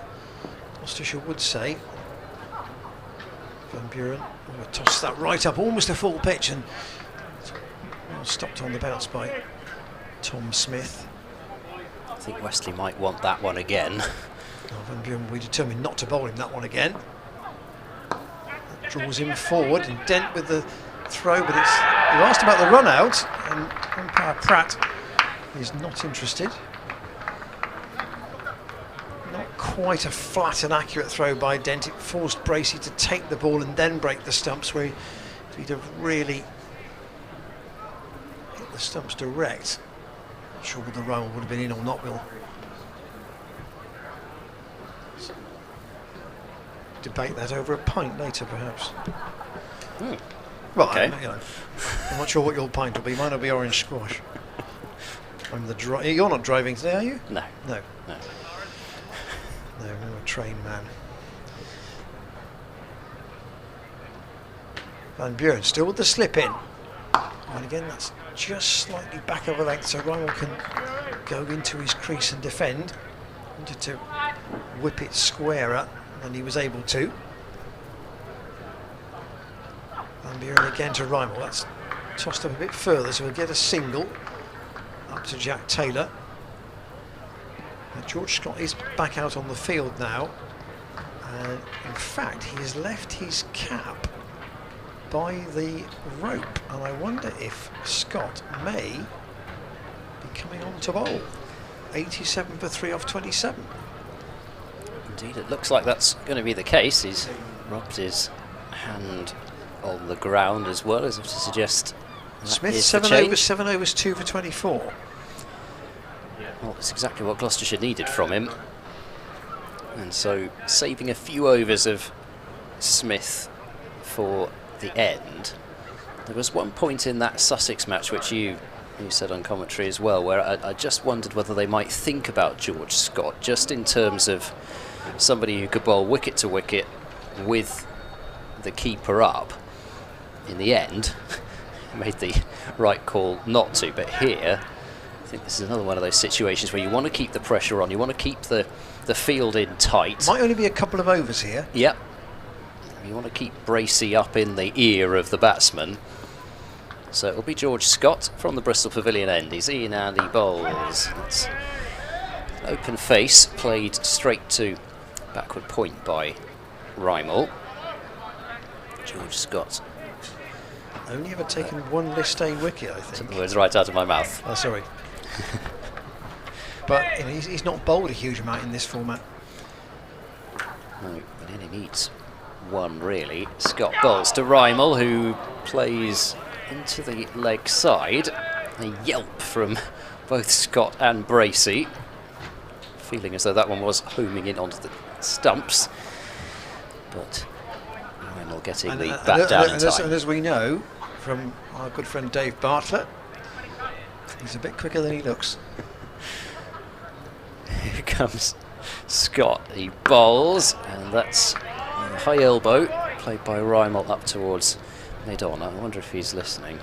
Speaker 1: Gloucestershire would say. Van Buren tossed that right up, almost a full pitch, and well, stopped on the bounce by Tom Smith.
Speaker 2: I think Wesley might want that one again.
Speaker 1: Well, Van Buren will be determined not to bowl him that one again. That draws him forward, and Dent with the throw, but it's. You asked about the run out, and umpire Pratt is not interested. Not quite a flat and accurate throw by Dent. It forced Bracey to take the ball and then break the stumps, where if he'd have really hit the stumps direct, not sure whether the run would have been in or not. We'll debate that over a pint later, perhaps. Well,
Speaker 2: Okay.
Speaker 1: I'm not sure what your pint will be. Mine will be orange squash. I'm the You're not driving today, are you?
Speaker 2: No.
Speaker 1: No.
Speaker 2: No.
Speaker 1: No, I'm a train man. Van Buren still with the slip in. And again, that's just slightly back of a length, so Rymel can go into his crease and defend. Wanted to whip it squarer, and he was able to. Van Buren again to Rymel. That's tossed up a bit further, so we'll get a single up to Jack Taylor. George Scott is back out on the field now, and in fact he has left his cap by the rope, and I wonder if Scott may be coming on to bowl. 87 for 3 off 27.
Speaker 2: Indeed, it looks like that's going to be the case. He's rubbed his hand on the ground as well, as if to suggest
Speaker 1: Smith
Speaker 2: is
Speaker 1: 7
Speaker 2: the change.
Speaker 1: overs, 7 overs, 2 for 24.
Speaker 2: Well, that's exactly what Gloucestershire needed from him. And so saving a few overs of Smith for the end. There was one point in that Sussex match which you said on commentary as well, where I just wondered whether they might think about George Scott, just in terms of somebody who could bowl wicket to wicket with the keeper up. In the end, made the right call not to, but here I think this is another one of those situations where you want to keep the pressure on, you want to keep the field in tight.
Speaker 1: Might only be a couple of overs here.
Speaker 2: Yep. You want to keep Bracey up in the ear of the batsman. So it'll be George Scott from the Bristol Pavilion end. He's in and he bowls. That's an open face, played straight to backward point by Rymel. George Scott.
Speaker 1: Only ever taken one List A wicket, I think.
Speaker 2: Took the words right out of my mouth.
Speaker 1: Oh, sorry. But he's not bowled a huge amount in this format.
Speaker 2: No, but he only needs one really. Scott bowls to Rymel, who plays into the leg side. A yelp from both Scott and Bracey. Feeling as though that one was homing in onto the stumps. But Rymel getting the bat down in time.
Speaker 1: And as we know from our good friend Dave Bartlett, he's a bit quicker than he looks.
Speaker 2: Here comes Scott. He bowls, and that's a high elbow played by Rymel up towards mid-on. I wonder if he's listening.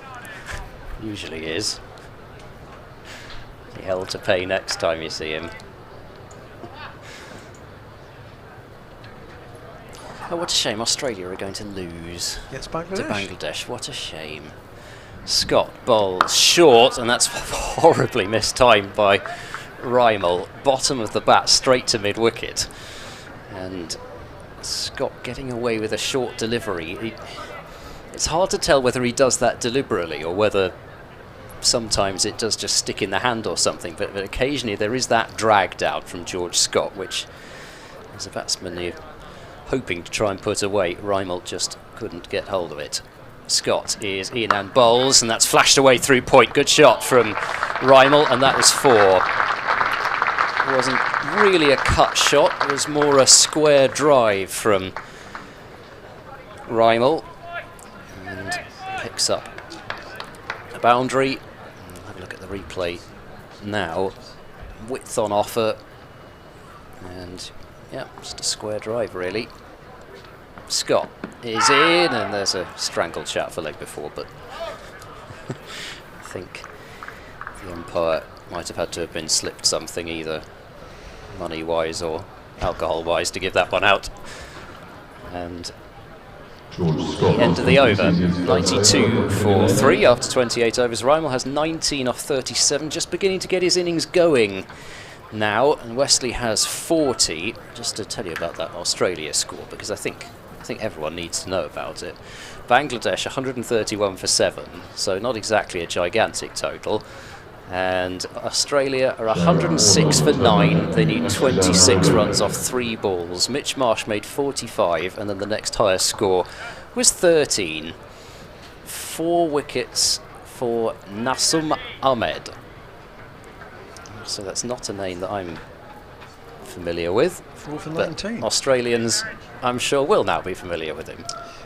Speaker 2: Usually is. Be hell to pay next time you see him. Oh, what a shame. Australia are going to lose
Speaker 1: Gets
Speaker 2: to
Speaker 1: Bangladesh.
Speaker 2: Bangladesh. What a shame. Scott bowls short, and that's horribly mistimed by Rymel. Bottom of the bat, straight to mid-wicket. And Scott getting away with a short delivery. It's hard to tell whether he does that deliberately or whether sometimes it does just stick in the hand or something, but occasionally there is that drag down from George Scott, which as a batsman you're hoping to try and put away. Rymel just couldn't get hold of it. Scott is in and bowls, and that's flashed away through point. Good shot from Rymel, and that was 4. wasn't really a cut shot, it was more a square drive from Reimel, and picks up a boundary. Have a look at the replay now. Width on offer, and yeah, just a square drive really. Scott is in, and there's a strangled shot for leg before, but I think the umpire might have had to have been slipped something, either money-wise or alcohol-wise, to give that one out. And the end of the over, 92 for 3 after 28 overs. Reimel has 19 off 37, just beginning to get his innings going now, and Wesley has 40. Just to tell you about that Australia score, because I think everyone needs to know about it. Bangladesh 131 for 7, so not exactly a gigantic total. And Australia are 106 for 9. They need 26 runs off 3 balls. Mitch Marsh made 45, and then the next highest score was 13. 4 wickets for Nasum Ahmed. So that's not a name that I'm familiar with.
Speaker 1: 4 for 19.
Speaker 2: Australians, I'm sure, will now be familiar with him.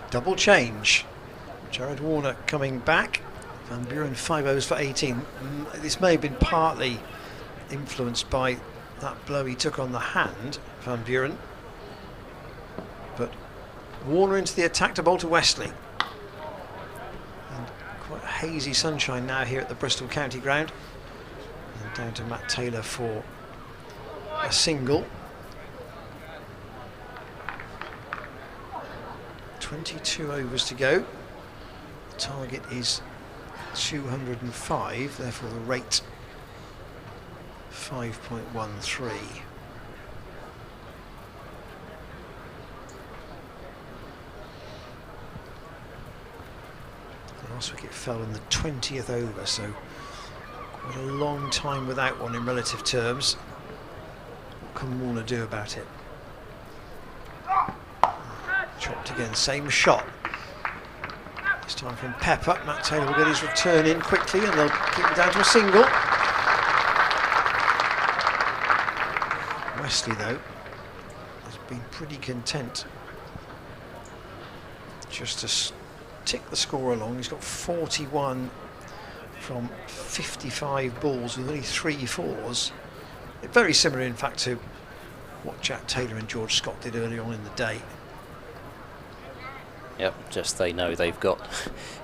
Speaker 1: Double change. Jared Warner coming back. Van Buren 5 overs for 18. This may have been partly influenced by that blow he took on the hand, Van Buren. But Warner into the attack to bowl to Wesley. And quite hazy sunshine now here at the Bristol County Ground. And down to Matt Taylor for a single. 22 overs to go. The target is 205, therefore the rate 5.13. The last wicket fell in the 20th over, so quite a long time without one in relative terms. What can Warner do about it? Chopped again, same shot. This time from Pepper. Matt Taylor will get his return in quickly, and they'll keep him down to a single. Wesley, though, has been pretty content just to tick the score along. He's got 41 from 55 balls with only 3 fours. Very similar, in fact, to what Jack Taylor and George Scott did earlier on in the day.
Speaker 2: Yep, just they know they've got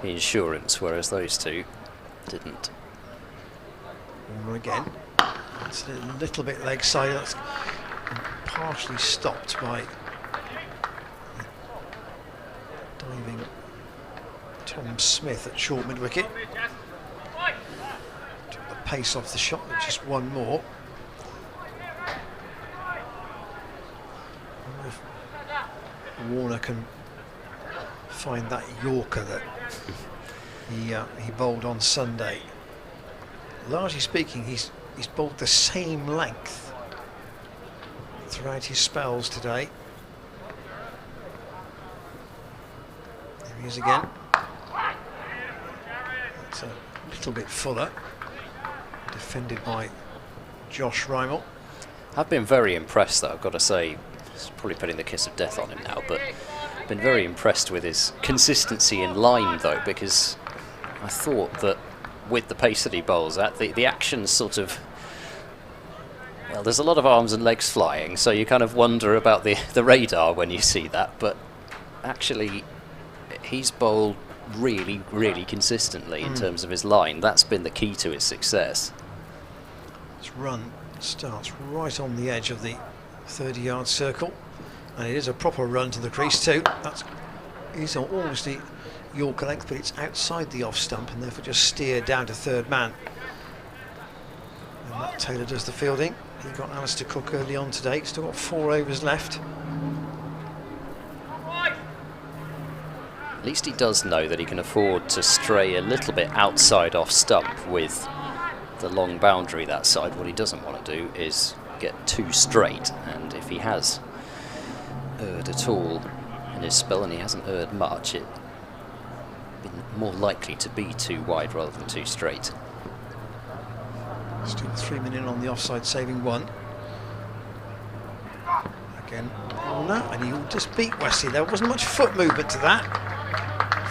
Speaker 2: insurance, whereas those two didn't.
Speaker 1: Warner again. It's a little bit leg side. That's partially stopped by diving Tom Smith at short mid wicket. Took the pace off the shot with just one more. I wonder if Warner can find that Yorker that he bowled on Sunday. Largely speaking, he's bowled the same length throughout his spells today. There he is again. It's a little bit fuller, defended by Josh Reimel.
Speaker 2: I've been very impressed, though, I've got to say. It's probably putting the kiss of death on him now, but been very impressed with his consistency in line, though, because I thought that with the pace that he bowls at, the action's sort of, well, there's a lot of arms and legs flying, so you kind of wonder about the radar when you see that, but actually he's bowled really, really consistently in terms of his line. That's been the key to his success.
Speaker 1: This run starts right on the edge of the 30-yard circle. And it is a proper run to the crease too. It's almost the Yorker length, but it's outside the off stump and therefore just steered down to third man. And Matt Taylor does the fielding. He got Alistair Cook early on today. Still got 4 overs left.
Speaker 2: At least he does know that he can afford to stray a little bit outside off stump with the long boundary that side. What he doesn't want to do is get too straight, and if he has erred at all in his spell, and he hasn't erred much, it's been more likely to be too wide rather than too straight.
Speaker 1: Still 3 men in on the offside, saving 1. Again, Warner, and he'll just beat Wesley. There wasn't much foot movement to that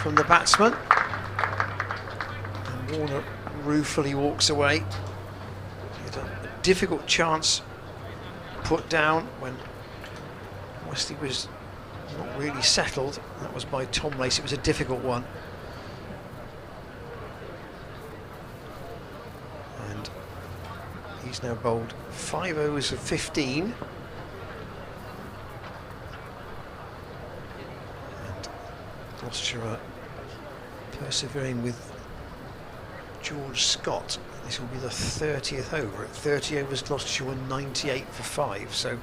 Speaker 1: from the batsman. And Warner ruefully walks away. He had a difficult chance put down when Wesley was not really settled. That was by Tom Lace. It was a difficult one. And he's now bowled 5 overs of 15. And Gloucestershire are persevering with George Scott. This will be the 30th over. At 30 overs, Gloucestershire were 98 for 5. So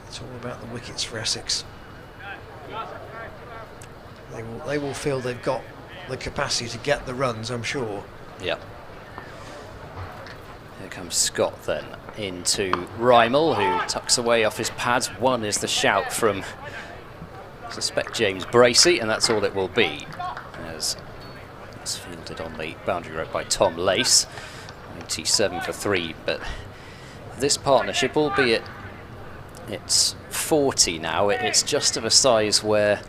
Speaker 1: it's all about the wickets for Essex. They will feel they've got the capacity to get the runs, I'm sure.
Speaker 2: Yep. Here comes Scott then into Rymel, who tucks away off his pads. One is the shout from, I suspect, James Bracey, and that's all it will be, as it's fielded on the boundary rope by Tom Lace. 97 for 3, but this partnership, albeit it's 40 now, it's just of a size where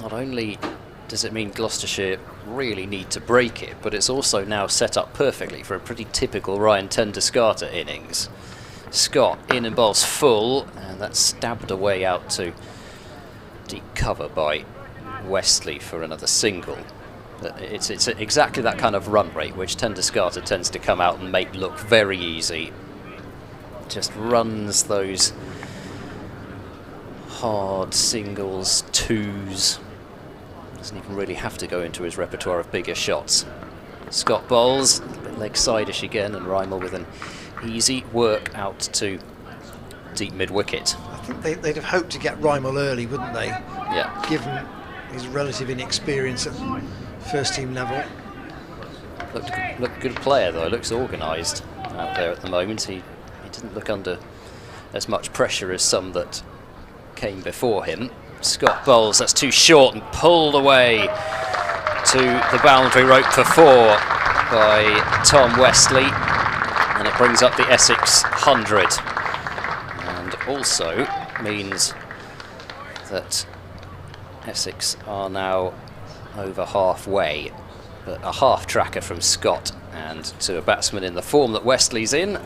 Speaker 2: not only does it mean Gloucestershire really need to break it, but it's also now set up perfectly for a pretty typical Ryan Ten-Descarter innings. Scott in and bowls full, and that's stabbed away out to deep cover by Wesley for another single. It's exactly that kind of run rate which Ten-Descarter tends to come out and make look very easy. Just runs those hard singles, twos. Doesn't even really have to go into his repertoire of bigger shots. Scott bowls, a bit leg side-ish again, and Rymel with an easy work out to deep mid-wicket.
Speaker 1: I think they'd have hoped to get Rymel early, wouldn't they?
Speaker 2: Yeah.
Speaker 1: Given his relative inexperience at first team level.
Speaker 2: Looked good player though, looks organised out there at the moment. He didn't look under as much pressure as some that came before him. Scott bowls, that's too short, and pulled away to the boundary rope for 4 by Tom Wesley, and it brings up the Essex 100, and also means that Essex are now over halfway, but a half tracker from Scott, and to a batsman in the form that Wesley's in,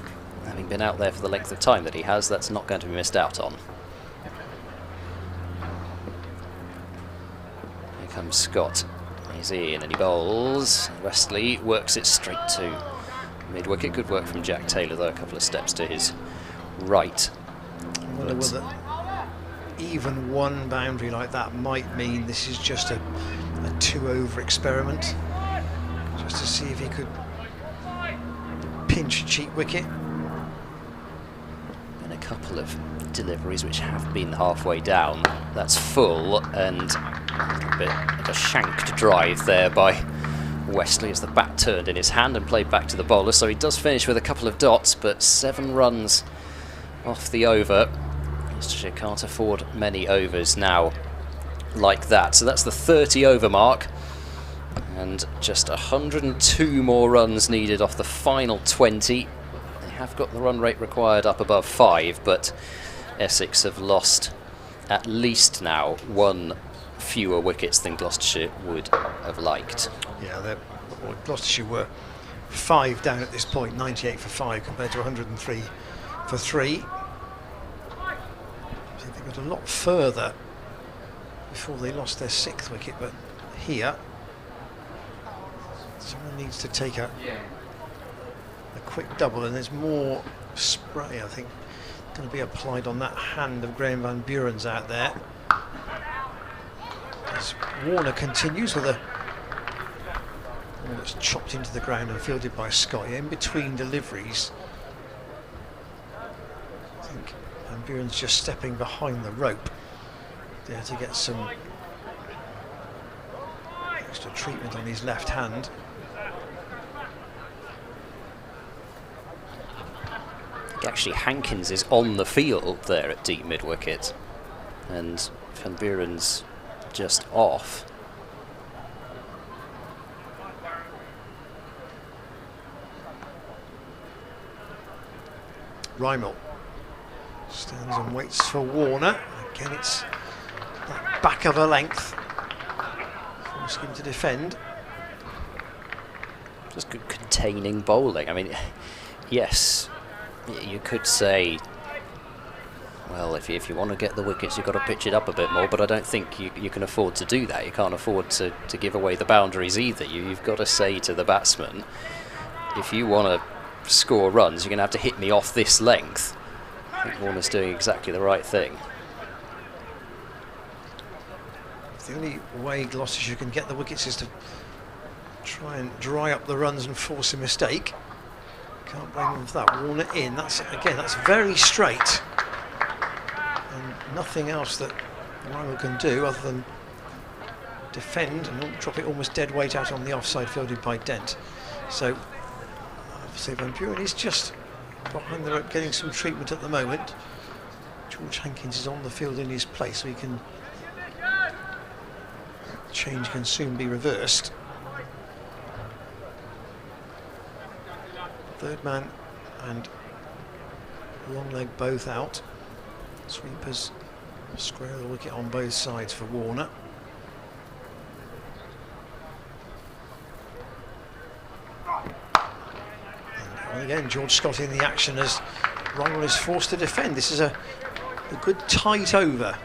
Speaker 2: having been out there for the length of time that he has, that's not going to be missed out on. Here comes Scott. He's in and he bowls. Wesley works it straight to mid-wicket. Good work from Jack Taylor, though, a couple of steps to his right.
Speaker 1: I wonder whether even one boundary like that might mean this is just a 2-over experiment, just to see if he could pinch a cheap wicket.
Speaker 2: And a couple of deliveries which have been halfway down. That's full, and a little bit of a shanked drive there by Wesley as the bat turned in his hand and played back to the bowler. So he does finish with a couple of dots, but 7 runs off the over. Gloucestershire can't afford many overs now like that. So that's the 30 over mark, and just 102 more runs needed off the final 20. They have got the run rate required up above 5, but Essex have lost at least now 1 fewer wickets than Gloucestershire would have liked.
Speaker 1: Yeah, Gloucestershire were 5 down at this point, 98 for 5 compared to 103 for 3. I think they got a lot further before they lost their 6th wicket, but here someone needs to take a quick double, and there's more spray, I think, going to be applied on that hand of Graham Van Buren's out there. As Warner continues with a ball that's chopped into the ground and fielded by Scott. In between deliveries, I think Van Buren's just stepping behind the rope there to get some extra treatment on his left hand.
Speaker 2: Actually, Hankins is on the field there at deep mid-wicket, and Van Buren's just off.
Speaker 1: Rymel Stands and waits for Warner. Again, it's that back of a length. Forcing him to defend.
Speaker 2: Just good containing bowling. I mean, yes, you could say, well, if you want to get the wickets, you've got to pitch it up a bit more, but I don't think you can afford to do that. You can't afford to give away the boundaries either. You've got to say to the batsman, if you want to score runs, you're going to have to hit me off this length. I think Warner's doing exactly the right thing.
Speaker 1: The only way Gloucestershire can get the wickets is to try and dry up the runs and force a mistake. Can't blame them for that. Warner in. That's very straight. And nothing else that Rymel can do other than defend and drop it almost dead weight out on the offside, fielded by Dent. So obviously Van Buren is just behind the rope getting some treatment at the moment. George Hankins is on the field in his place, so he can change can soon be reversed. Third man and long leg both out. Sweepers square the wicket on both sides for Warner. And again, George Scott in the action as Rymel is forced to defend. This is a good tight over.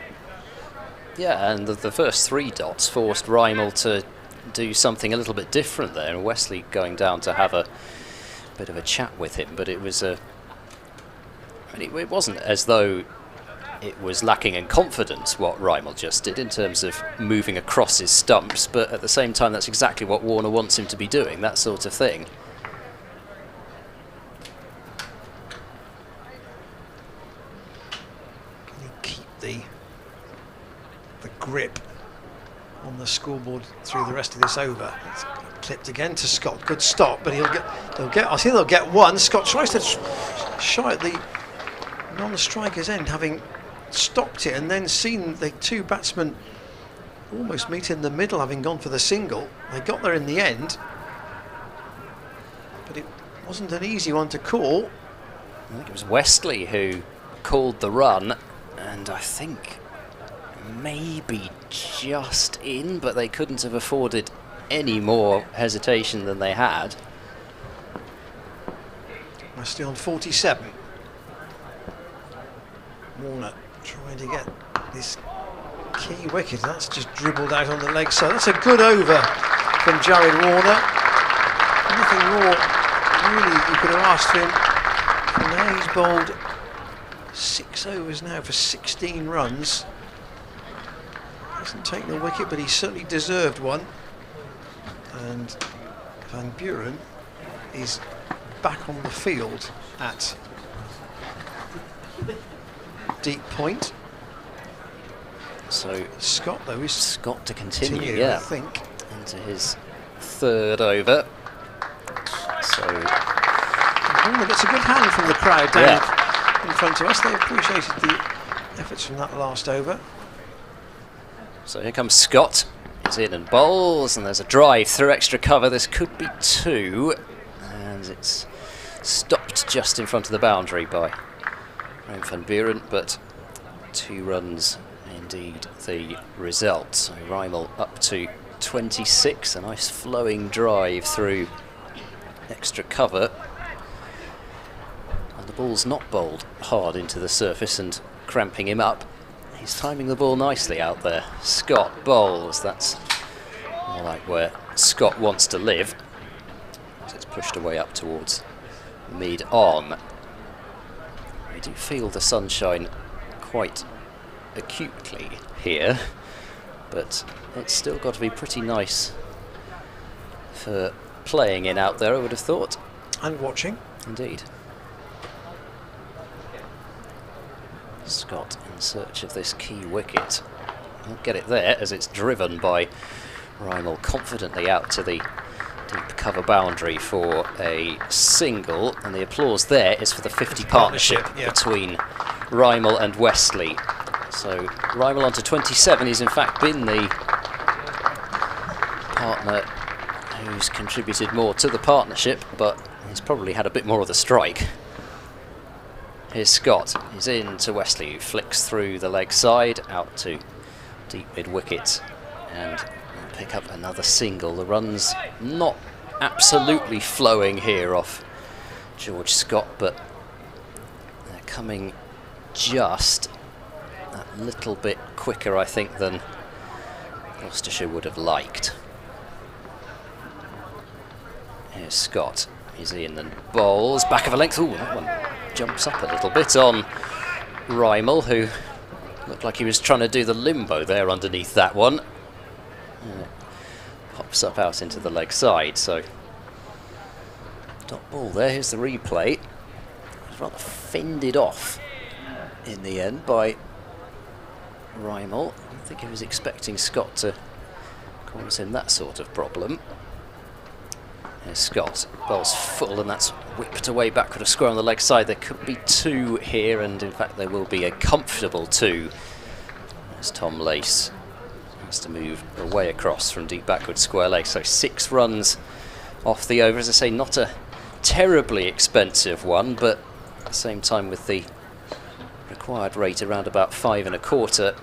Speaker 2: Yeah, and the first 3 dots forced Rymel to do something a little bit different there, and Wesley going down to have a bit of a chat with him, but it was it wasn't as though it was lacking in confidence what Rymel just did in terms of moving across his stumps, but at the same time that's exactly what Warner wants him to be doing, that sort of thing.
Speaker 1: Can he keep the grip on the scoreboard through the rest of this over? It's clipped again to Scott. Good stop, but I think they'll get one. Scott tries to shy at the non-striker's end, having stopped it and then seen the 2 batsmen almost meet in the middle, having gone for the single. They got there in the end, but it wasn't an easy one to call.
Speaker 2: I think it was Wesley who called the run, and I think maybe just in, but they couldn't have afforded any more hesitation than they had.
Speaker 1: Wesley on 47. Warner trying to get this key wicket. That's just dribbled out on the leg side. That's a good over from Jared Warner. Nothing more really you could have asked him. And now he's bowled 6 overs now for 16 runs. Hasn't taken a wicket, but he certainly deserved one. And Van Buren is back on the field at deep point.
Speaker 2: So
Speaker 1: Scott, though, is
Speaker 2: Scott to continue, yeah,
Speaker 1: I think,
Speaker 2: into his 3rd over. So
Speaker 1: Warner gets a good hand from the crowd down in front of us. They appreciated the efforts from that last over.
Speaker 2: So here comes Scott. He's in and bowls, and there's a drive through extra cover. This could be 2, and it's stopped just in front of the boundary by Van Buren, but 2 runs indeed the result. So Rymel up to 26, a nice flowing drive through extra cover, and the ball's not bowled hard into the surface and cramping him up. He's timing the ball nicely out there. Scott bowls. That's more like where Scott wants to live, as it's pushed away up towards mid-on. We do feel the sunshine quite acutely here, but it's still got to be pretty nice for playing in out there, I would have thought.
Speaker 1: And watching.
Speaker 2: Indeed. Scott in search of this key wicket. Won't get it there as it's driven by Rymel confidently out to the deep cover boundary for a single, and the applause there is for the 50 partnership between Rymel and Wesley. So Rymel on to 27. He's in fact been the partner who's contributed more to the partnership, but he's probably had a bit more of the strike. Here's Scott. He's in to Wesley, who flicks through the leg side out to deep mid wicket and pick up another single. The run's not absolutely flowing here off George Scott, but they're coming just a little bit quicker, I think, than Gloucestershire would have liked. Here's Scott. He's in and bowls. Back of a length. Ooh, that one jumps up a little bit on Rymel, who looked like he was trying to do the limbo there underneath that one. Pops up out into the leg side, so dot ball there. Here's the replay. It was rather fended off in the end by Rymel. I don't think he was expecting Scott to cause him that sort of problem. Here's Scott, bowls full, and that's whipped away backward, a square on the leg side. There could be two here, and in fact there will be a comfortable two as Tom Lace has to move away across from deep backward square leg. So 6 runs off the over. As I say, not a terribly expensive one, but at the same time with the required rate around about 5 1/4,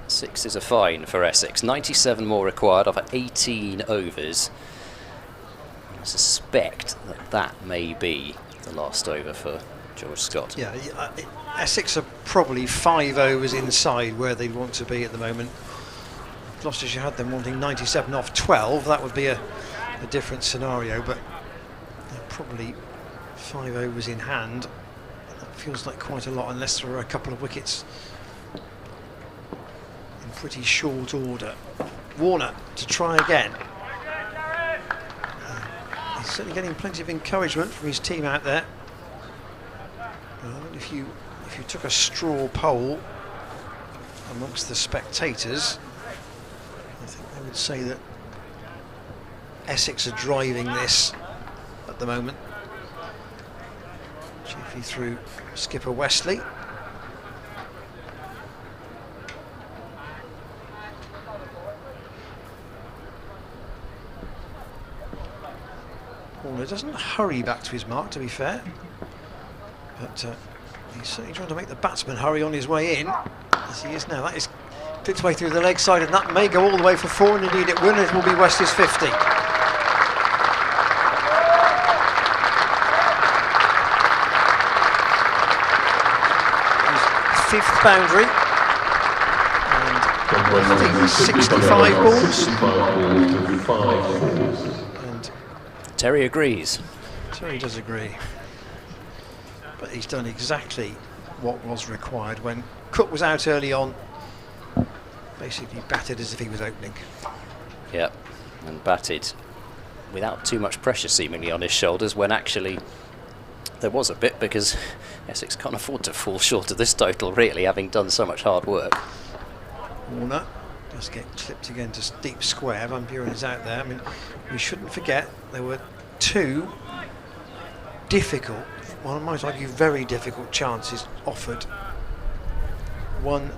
Speaker 2: 6 is a fine for Essex. 97 more required over 18 overs. I suspect that that may be the last over for George Scott.
Speaker 1: Yeah, Essex are probably 5 overs inside where they want to be at the moment. If Gloucestershire had them wanting 97 off 12, that would be a different scenario, but they're probably 5 overs in hand. That feels like quite a lot, unless there are a couple of wickets in pretty short order. Warner to try again. He's certainly getting plenty of encouragement from his team out there. If you took a straw poll amongst the spectators, I think they would say that Essex are driving this at the moment, chiefly through skipper Wesley. Warner doesn't hurry back to his mark, to be fair, but he's certainly trying to make the batsman hurry on his way in, as he is now. That is its way through the leg side, and that may go all the way for 4, and indeed it will. It will be Wesley's 50. His 5th boundary, and I think 65 balls. And
Speaker 2: Terry agrees.
Speaker 1: Terry does agree. But he's done exactly what was required when Cook was out early on. Basically batted as if he was opening.
Speaker 2: Yep, and batted without too much pressure seemingly on his shoulders, when actually there was a bit, because Essex can't afford to fall short of this total, really, having done so much hard work.
Speaker 1: Warner does get clipped again to deep square. Van Buren is out there. I mean, we shouldn't forget there were 2 difficult, one might argue very difficult chances offered. One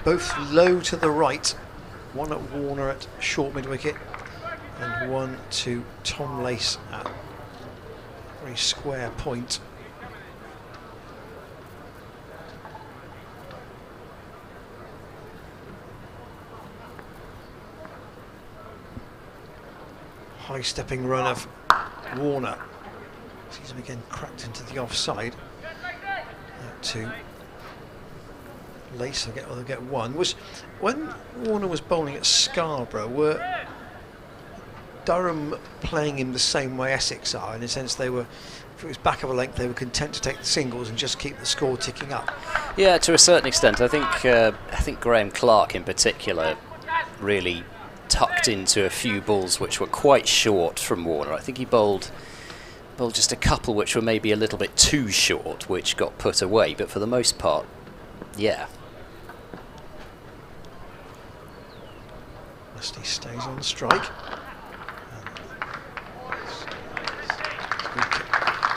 Speaker 1: both low to the right, one at Warner at short mid wicket, and one to Tom Lace at very square point. High stepping run of Warner. Sees him again cracked into the offside. To Lace, they'll get one. Was when Warner was bowling at Scarborough, were Durham playing him the same way Essex are, in a sense they were, if it was back of a length, they were content to take the singles and just keep the score ticking up?
Speaker 2: Yeah, to a certain extent. I think Graham Clark in particular really tucked into a few balls which were quite short from Warner. I think he bowled just a couple which were maybe a little bit too short, which got put away, but for the most part, yeah.
Speaker 1: Wesley stays on strike.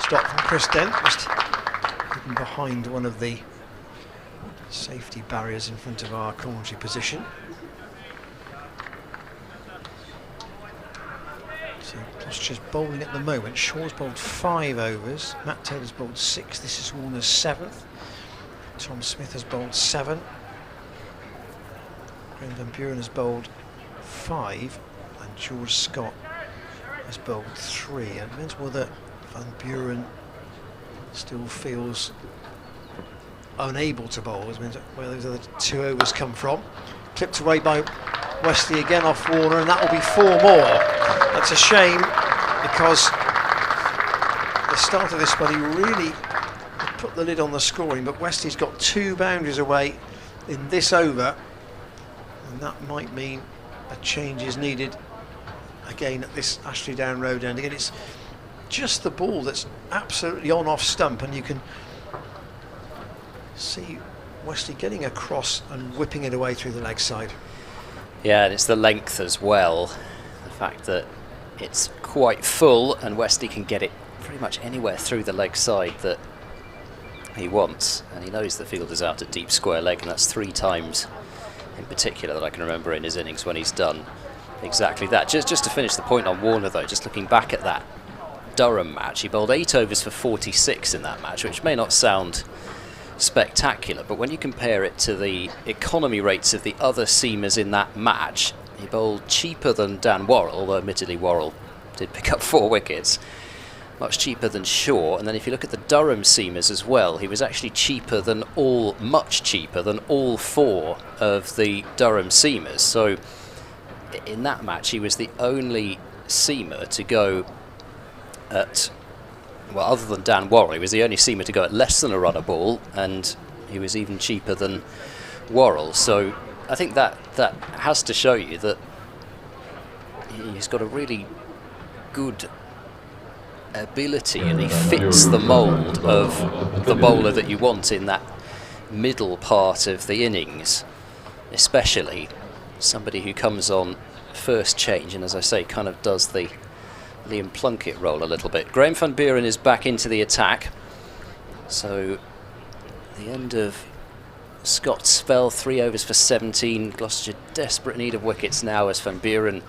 Speaker 1: Stop from Chris Dent, just hidden behind one of the safety barriers in front of our commentary position. So Gloucestershire's bowling at the moment. Shaw's bowled 5 overs. Matt Taylor's bowled 6. This is Warner's 7th. Tom Smith has bowled 7. Graham Van Buren has bowled 5. And George Scott has bowled 3. And it depends whether Van Buren still feels unable to bowl. It means where those other 2 overs come from. Clipped away by Wesley again off Warner, and that will be 4 more. That's a shame, because the start of this spell he really put the lid on the scoring, but Wesley's got 2 boundaries away in this over, and that might mean a change is needed again at this Ashley Down Road end. Again, it's just the ball that's absolutely on off stump, and you can see Wesley getting across and whipping it away through the leg side.
Speaker 2: Yeah, and it's the length as well. The fact that it's quite full and Wesley can get it pretty much anywhere through the leg side that he wants. And he knows the field is out at deep square leg, and that's 3 times in particular that I can remember in his innings when he's done exactly that. Just to finish the point on Warner though, just looking back at that Durham match, he bowled 8 overs for 46 in that match, which may not sound spectacular, but when you compare it to the economy rates of the other seamers in that match, he bowled cheaper than Dan Worrell, although admittedly Worrell did pick up 4 wickets, much cheaper than Shaw. And then if you look at the Durham seamers as well, he was actually much cheaper than all 4 of the Durham seamers. So in that match he was the only seamer to go at, well, other than Dan Worrell, he was the only seamer to go at less than a run a ball, and he was even cheaper than Worrell. So I think that has to show you that he's got a really good ability, and he fits the mould of the bowler that you want in that middle part of the innings, especially somebody who comes on first change and, as I say, kind of does the Liam Plunkett role a little bit. Graham Van Buren is back into the attack. So the end of Scott's spell, 3 overs for 17. Gloucestershire desperate need of wickets now as Van Buren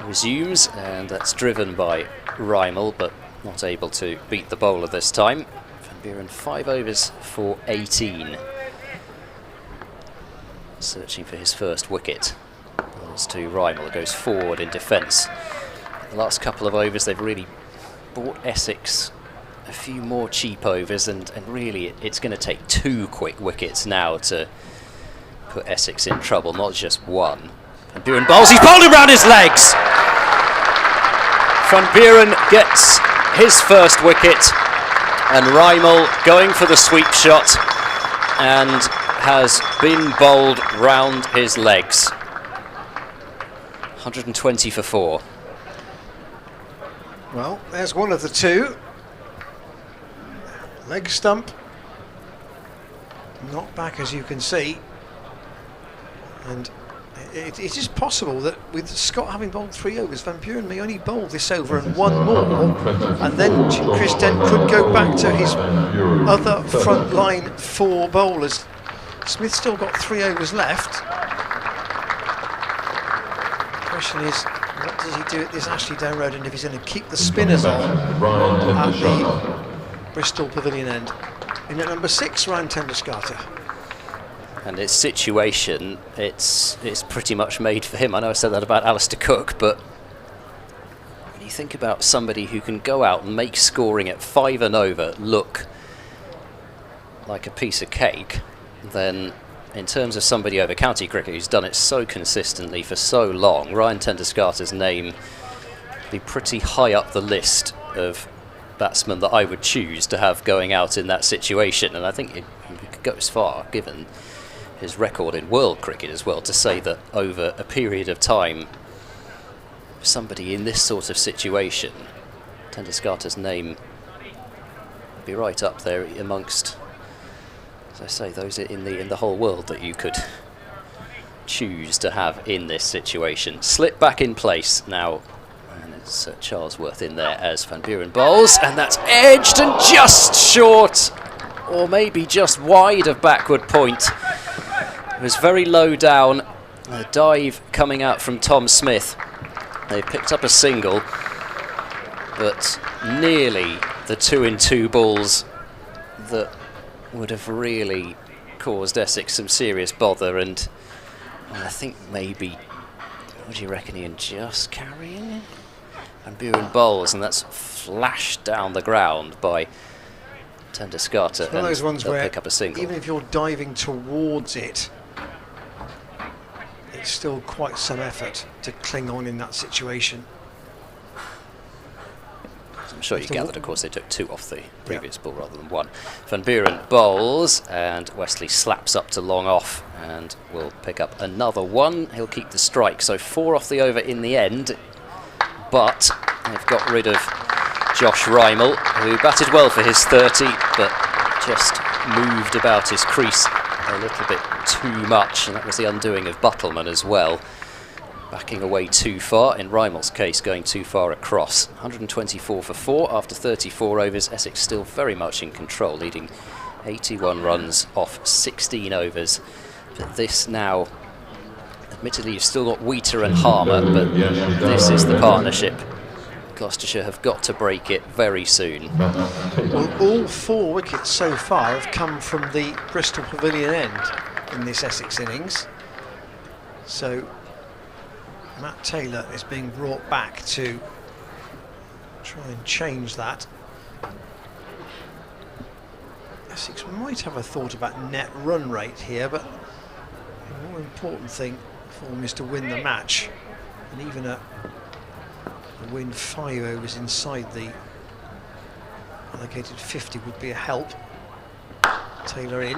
Speaker 2: resumes, and that's driven by Rymel, but not able to beat the bowler this time. Van Buren 5 overs for 18. Searching for his first wicket. Balls to Rymel, who goes forward in defence. The last couple of overs they've really bought Essex a few more cheap overs, and really it's going to take 2 quick wickets now to put Essex in trouble, not just 1. Van Buren bowls, he's bowled him round his legs! Van Buren gets his first wicket, and Rymel going for the sweep shot and has been bowled round his legs. 120 for 4.
Speaker 1: Well, there's one of the 2. Leg stump. Not back, as you can see. And it is possible that with Scott having bowled 3 overs, Van Buren may only bowl this over and 1 more. And then Chris Dent could go back to his other front line 4 bowlers. Smith's still got 3 overs left. The question is, what does he do at this Ashley Down Road, and if he's going to keep the spinners on at the Bristol Pavilion end? In at number 6, Ryan Tenderscarter.
Speaker 2: And his situation, it's pretty much made for him. I know I said that about Alistair Cook, but when you think about somebody who can go out and make scoring at 5 and over look like a piece of cake, then in terms of somebody over county cricket who's done it so consistently for so long, Ryan Tenderscarter's name would be pretty high up the list of batsmen that I would choose to have going out in that situation. And I think he could go as far, given his record in world cricket as well, to say that over a period of time, somebody in this sort of situation, Tenderscarter's name would be right up there amongst, as I say, those in the whole world that you could choose to have in this situation. Slip back in place now, and it's Charlesworth in there as Van Buren bowls, and that's edged and just short, or maybe just wide of backward point. It was very low down. A dive coming out from Tom Smith. They picked up a single, but nearly the 2-in-2 balls that would have really caused Essex some serious bother, and I think maybe, what do you reckon, Ian, just carrying? Van Buren bowls, and that's flashed down the ground by Tendescata,
Speaker 1: it's one of those ones where
Speaker 2: pick up a single.
Speaker 1: even if you're diving towards it, it's still quite some effort to cling on in that situation.
Speaker 2: I'm sure you gathered, of course, they took 2 off the previous ball rather than 1. Van Buren bowls, and Wesley slaps up to long off and will pick up another 1. He'll keep the strike, so 4 off the over in the end, but they've got rid of Josh Reimel, who batted well for his 30, but just moved about his crease a little bit too much, and that was the undoing of Buttleman as well. Backing away too far, in Reimel's case going too far across. 124 for 4 after 34 overs. Essex still very much in control, leading 81 runs off 16 overs. But this now, admittedly you've still got Wheater and Harmer, but this is the partnership. Gloucestershire have got to break it very soon.
Speaker 1: Well, all 4 wickets so far have come from the Bristol Pavilion end in this Essex innings. So Matt Taylor is being brought back to try and change that. Essex might have a thought about net run rate here, but the more important thing for them is to win the match, and even a win 5 overs inside the allocated 50 would be a help. Taylor in,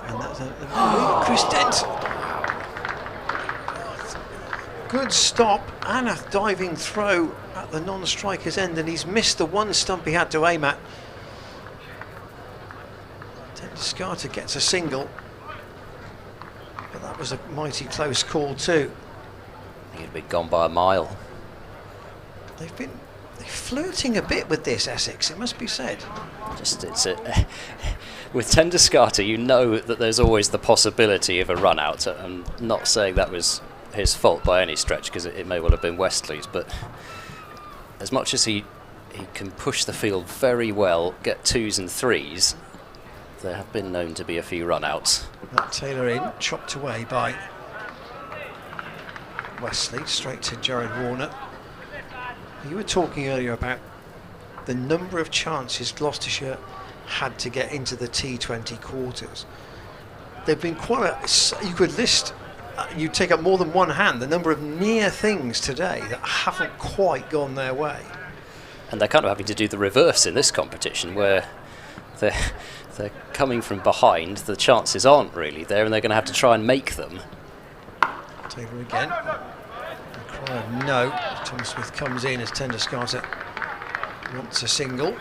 Speaker 1: and that's Chris Dent. Good stop and a diving throw at the non-striker's end, and he's missed the 1 stump he had to aim at. Tendescata gets a single, but that was a mighty close call too.
Speaker 2: I think he'd been gone by a mile.
Speaker 1: They're flirting a bit with this, Essex, it must be said.
Speaker 2: Just with Tendescata, you know that there's always the possibility of a run out. I'm not saying that was his fault by any stretch, because it may well have been Wesley's, but as much as he can push the field very well, get 2s and 3s, there have been known to be a few run outs.
Speaker 1: That Taylor in, chopped away by Wesley, straight to Jared Warner. You were talking earlier about the number of chances Gloucestershire had to get into the T20 quarters. They've been quite you could list, you'd take up more than one hand, the number of near things today that haven't quite gone their way.
Speaker 2: And they're kind of having to do the reverse in this competition, where they're coming from behind, the chances aren't really there, and they're going to have to try and make them.
Speaker 1: Taylor again. A cry of no. Tom Smith comes in as Tendescata wants a single.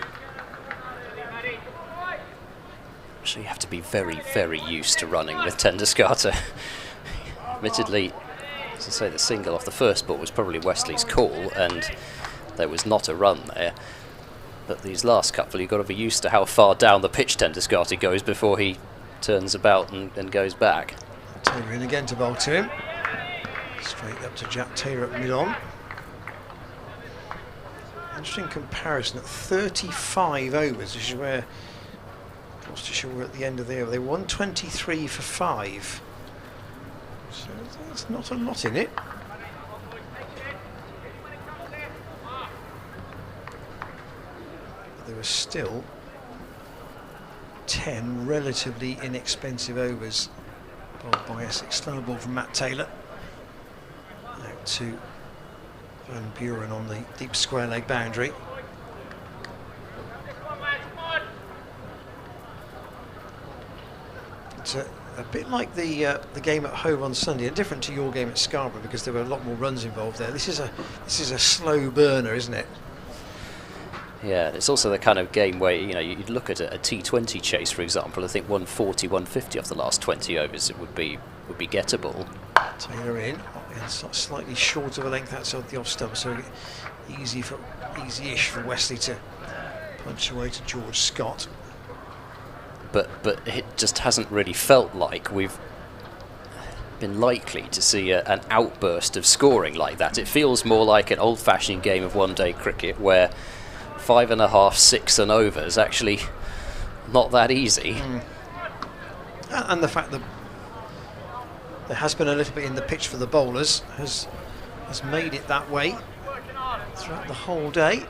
Speaker 2: So you have to be very, very used to running with Tendescata. Admittedly, as I say, the single off the first ball was probably Wesley's call, and there was not a run there. But these last couple, you've got to be used to how far down the pitch Tendescata goes before he turns about and goes back.
Speaker 1: Taylor in again to bowl to him. Straight up to Jack Taylor at mid-on. Interesting comparison at 35 overs, which is where Gloucestershire were at the end of the over. They won 23 for 5. So there's not a lot in it. But there were still 10 relatively inexpensive overs bowled by Essex. Slow ball from Matt Taylor. Out to Van Buren on the deep square leg boundary. It's a bit like the game at Hove on Sunday, and different to your game at Scarborough because there were a lot more runs involved there. This is a slow burner, isn't it?
Speaker 2: Yeah, it's also the kind of game where, you know, you'd look at a T20 chase, for example. I think 140, 150 off the last 20 overs, it would be gettable.
Speaker 1: Taylor in, and slightly short of a length outside the off stump, so easy-ish for Wesley to punch away to George Scott.
Speaker 2: But it just hasn't really felt like we've been likely to see an outburst of scoring like that. It feels more like an old-fashioned game of one-day cricket where 5.5, 6 and over is actually not that easy.
Speaker 1: And the fact that there has been a little bit in the pitch for the bowlers has made it that way throughout the whole day.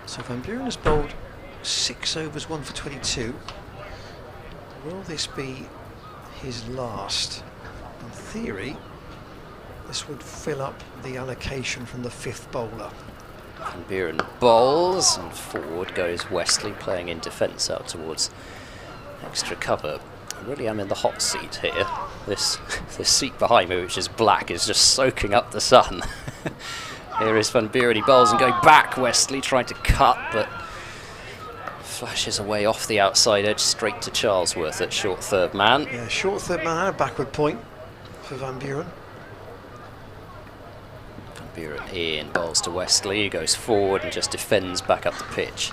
Speaker 1: So Van Buren has bowled 6 overs, 1 for 22. Will this be his last? In theory, this would fill up the allocation from the 5th bowler.
Speaker 2: Van Buren bowls, and forward goes Wesley, playing in defence out towards extra cover. I really am in the hot seat here. This seat behind me, which is black, is just soaking up the sun. Here is Van Buren, he bowls and going back. Wesley trying to cut, but flashes away off the outside edge straight to Charlesworth at short third man.
Speaker 1: Yeah, short third man and a backward point for Van Buren.
Speaker 2: Van Buren in, bowls to Wesley, he goes forward and just defends back up the pitch.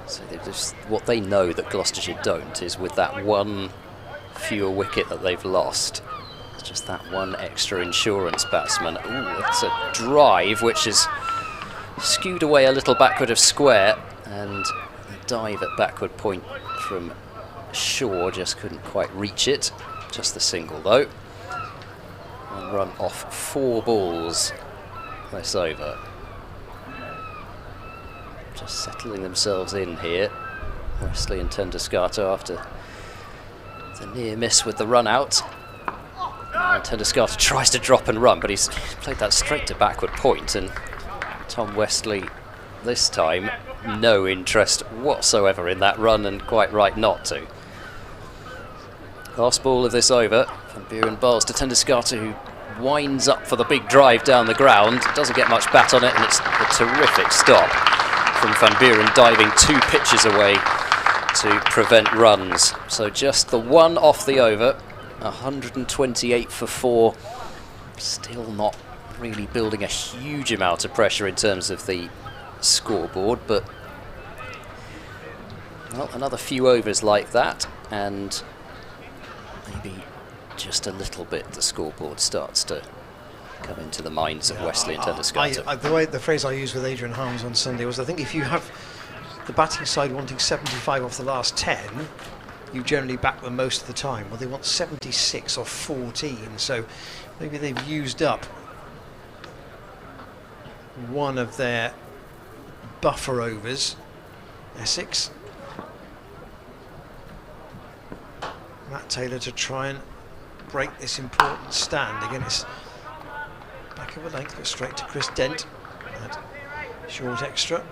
Speaker 2: So what they know that Gloucestershire don't is with that one fewer wicket that they've lost, it's just that one extra insurance batsman. Ooh, it's a drive which is skewed away a little backward of square, and a dive at backward point from Shaw just couldn't quite reach it. Just the single though. One run off 4 balls this over. Just settling themselves in here, Wesley and Tenduscarter, after the near miss with the run out. Tenduscarter tries to drop and run, but he's played that straight to backward point, and Tom Wesley this time no interest whatsoever in that run, and quite right not to. Last ball of this over, Van Buren bowls to Tenduscarter, who winds up for the big drive down the ground. Doesn't get much bat on it, and it's a terrific stop from Van Buren, diving 2 pitches away to prevent runs. So just the one off the over, 128 for 4. Still not really building a huge amount of pressure in terms of the scoreboard, but well, another few overs like that, and maybe just a little bit the scoreboard starts to come into the minds of Wesley and Tenduscarter.
Speaker 1: The phrase I used with Adrian Harms on Sunday was, I think if you have the batting side wanting 75 off the last 10, you generally back them most of the time. Well, they want 76 off 14, so maybe they've used up one of their buffer overs. Essex. Matt Taylor to try and break this important stand. Again, it's back of a length, but straight to Chris Dent at short extra.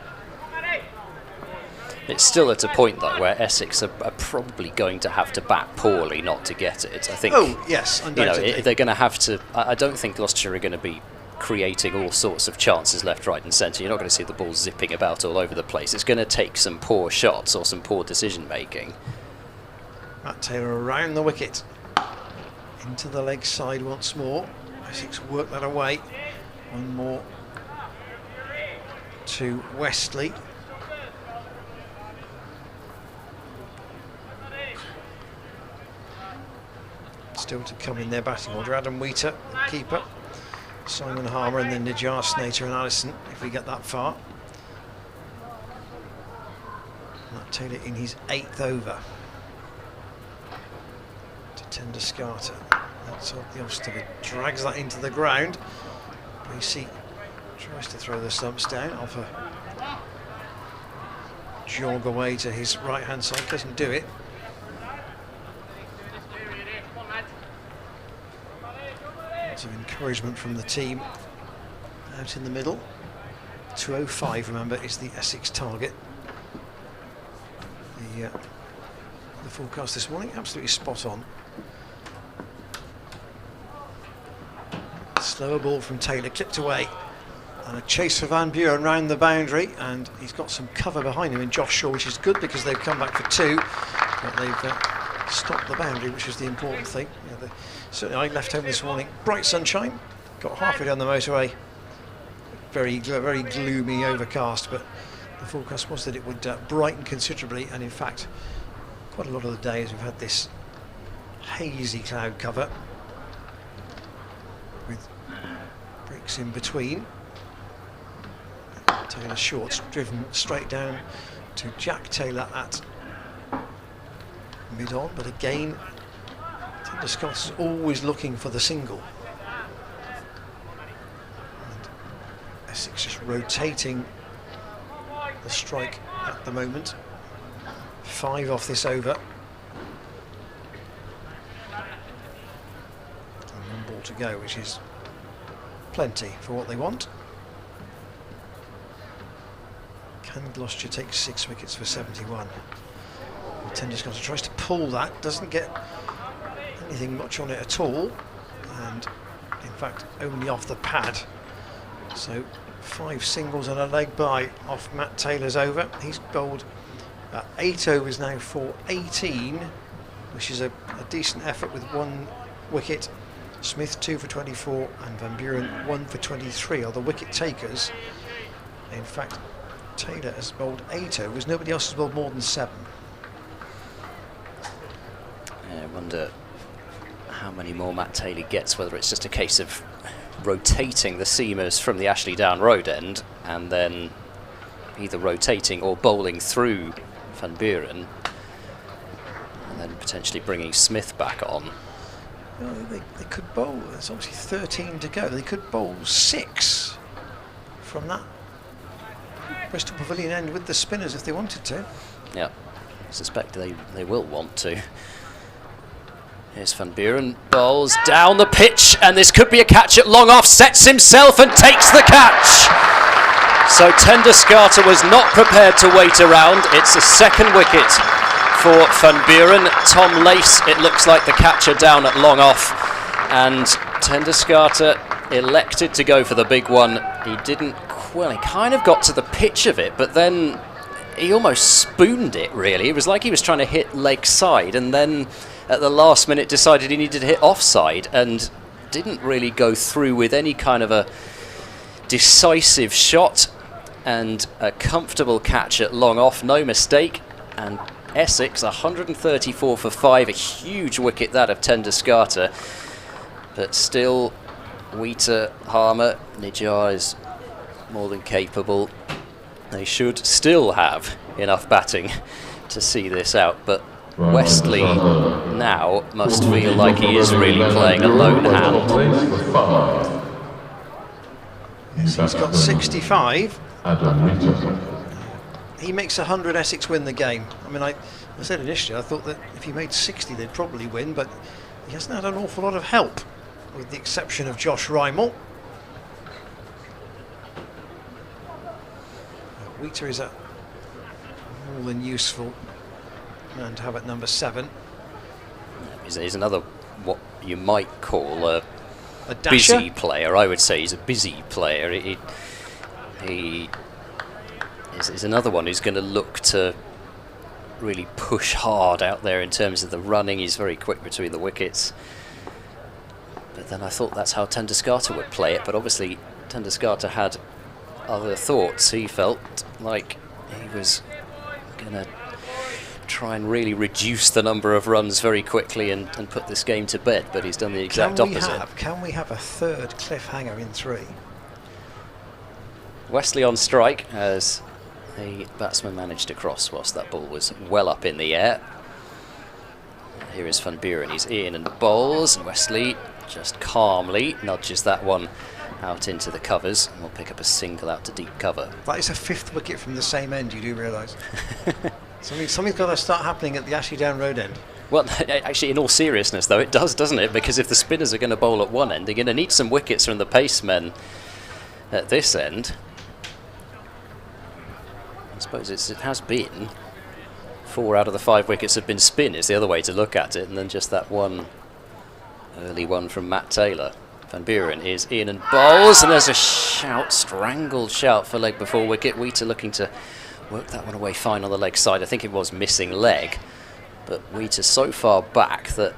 Speaker 2: It's still at a point though where Essex are probably going to have to bat poorly not to get it. I think.
Speaker 1: Oh yes, undoubtedly.
Speaker 2: They're going to have to. I don't think Gloucestershire are going to be creating all sorts of chances left, right, and centre. You're not going to see the ball zipping about all over the place. It's going to take some poor shots or some poor decision making.
Speaker 1: Matt Taylor around the wicket, into the leg side once more. Essex work that away. One more to Wesley. Still to come in their batting order: Adam Wheater, the keeper, Simon Harmer, and then Nijar, Snater and Allison, if we get that far. Matt Taylor in his 8th over. To Tenduscarter. That's the off-stump, drags that into the ground. Bracey tries to throw the stumps down off a jog away to his right-hand side, doesn't do it. Lots of encouragement from the team out in the middle. 205, remember, is the Essex target. The forecast this morning, absolutely spot on. Slower ball from Taylor, clipped away, and a chase for Van Buren round the boundary, and he's got some cover behind him in Josh Shaw, which is good because they've come back for 2, but they've stopped the boundary, which is the important thing. Yeah, certainly I left home this morning, bright sunshine, got halfway down the motorway, very gloomy, overcast, but the forecast was that it would brighten considerably, and in fact quite a lot of the day as we've had this hazy cloud cover with breaks in between. Taylor short, driven straight down to Jack Taylor at mid-on, but again, Tender Scott's always looking for the single. And Essex just rotating the strike at the moment. 5 off this over. And 1 ball to go, which is plenty for what they want. Can Gloucestershire take 6 wickets for 71? Tender Scott tries to pull that, doesn't get anything much on it at all, and in fact only off the pad. So 5 singles and a leg bye off Matt Taylor's over. He's bowled 8 overs now for 18, which is a decent effort with 1 wicket. Smith 2 for 24 and Van Buren 1 for 23 are the wicket takers. In fact, Taylor has bowled 8 overs, nobody else has bowled more than 7.
Speaker 2: I wonder how many more Matt Taylor gets, whether it's just a case of rotating the seamers from the Ashley Down Road end and then either rotating or bowling through Van Buren and then potentially bringing Smith back on.
Speaker 1: Well, they could bowl, there's obviously 13 to go, they could bowl 6 from that Bristol Pavilion end with the spinners if they wanted to.
Speaker 2: Yeah, I suspect they will want to. Here's Van Buren, bowls down the pitch, and this could be a catch at long off, sets himself and takes the catch. So Tender Scarter was not prepared to wait around. It's a 2nd wicket for Van Buren. Tom Lace, it looks like the catcher down at long off, and Tender Scarter elected to go for the big one. He didn't, well, he kind of got to the pitch of it, but then he almost spooned it, really. It was like he was trying to hit leg side, and then at the last minute decided he needed to hit offside and didn't really go through with any kind of a decisive shot, and a comfortable catch at long off, no mistake. And Essex 134 for 5, a huge wicket that of Tender Scarter, but still Wheater, Harmer, Nijar is more than capable. They should still have enough batting to see this out, but Wesley now must feel like he is really playing a lone hand.
Speaker 1: Yes, he's got 65. He makes 100, Essex win the game. I mean, I said initially I thought that if he made 60 they'd probably win, but he hasn't had an awful lot of help, with the exception of Josh Rymel. Wheater is a more than useful man to have at number 7.
Speaker 2: He's another what you might call a
Speaker 1: dasher?
Speaker 2: Busy player. I would say he's a busy player. He is another one who's going to look to really push hard out there in terms of the running. He's very quick between the wickets. But then I thought that's how Tender Scarter would play it, but obviously Tender Scarter had other thoughts. He felt like he was going to try and really reduce the number of runs very quickly and put this game to bed, but he's done the exact opposite.
Speaker 1: Can we have a 3rd cliffhanger in 3?
Speaker 2: Wesley on strike as the batsman managed to cross whilst that ball was well up in the air. Here is Van Buren, he's in and bowls, and Wesley just calmly nudges that one out into the covers, and we'll pick up a single out to deep cover.
Speaker 1: That is a 5th wicket from the same end, you do realise. Something's got to start happening at the Ashley Down Road end.
Speaker 2: Well, actually, in all seriousness, though, it does, doesn't it? Because if the spinners are going to bowl at one end, they're going to need some wickets from the pacemen at this end. I suppose it has been 4 out of the 5 wickets have been spin, is the other way to look at it, and then just that one early one from Matt Taylor. Van Buren is in and bowls, and there's a shout, strangled shout for leg before wicket. Wheater looking to work that one away fine on the leg side. I think it was missing leg, but Wheater's so far back that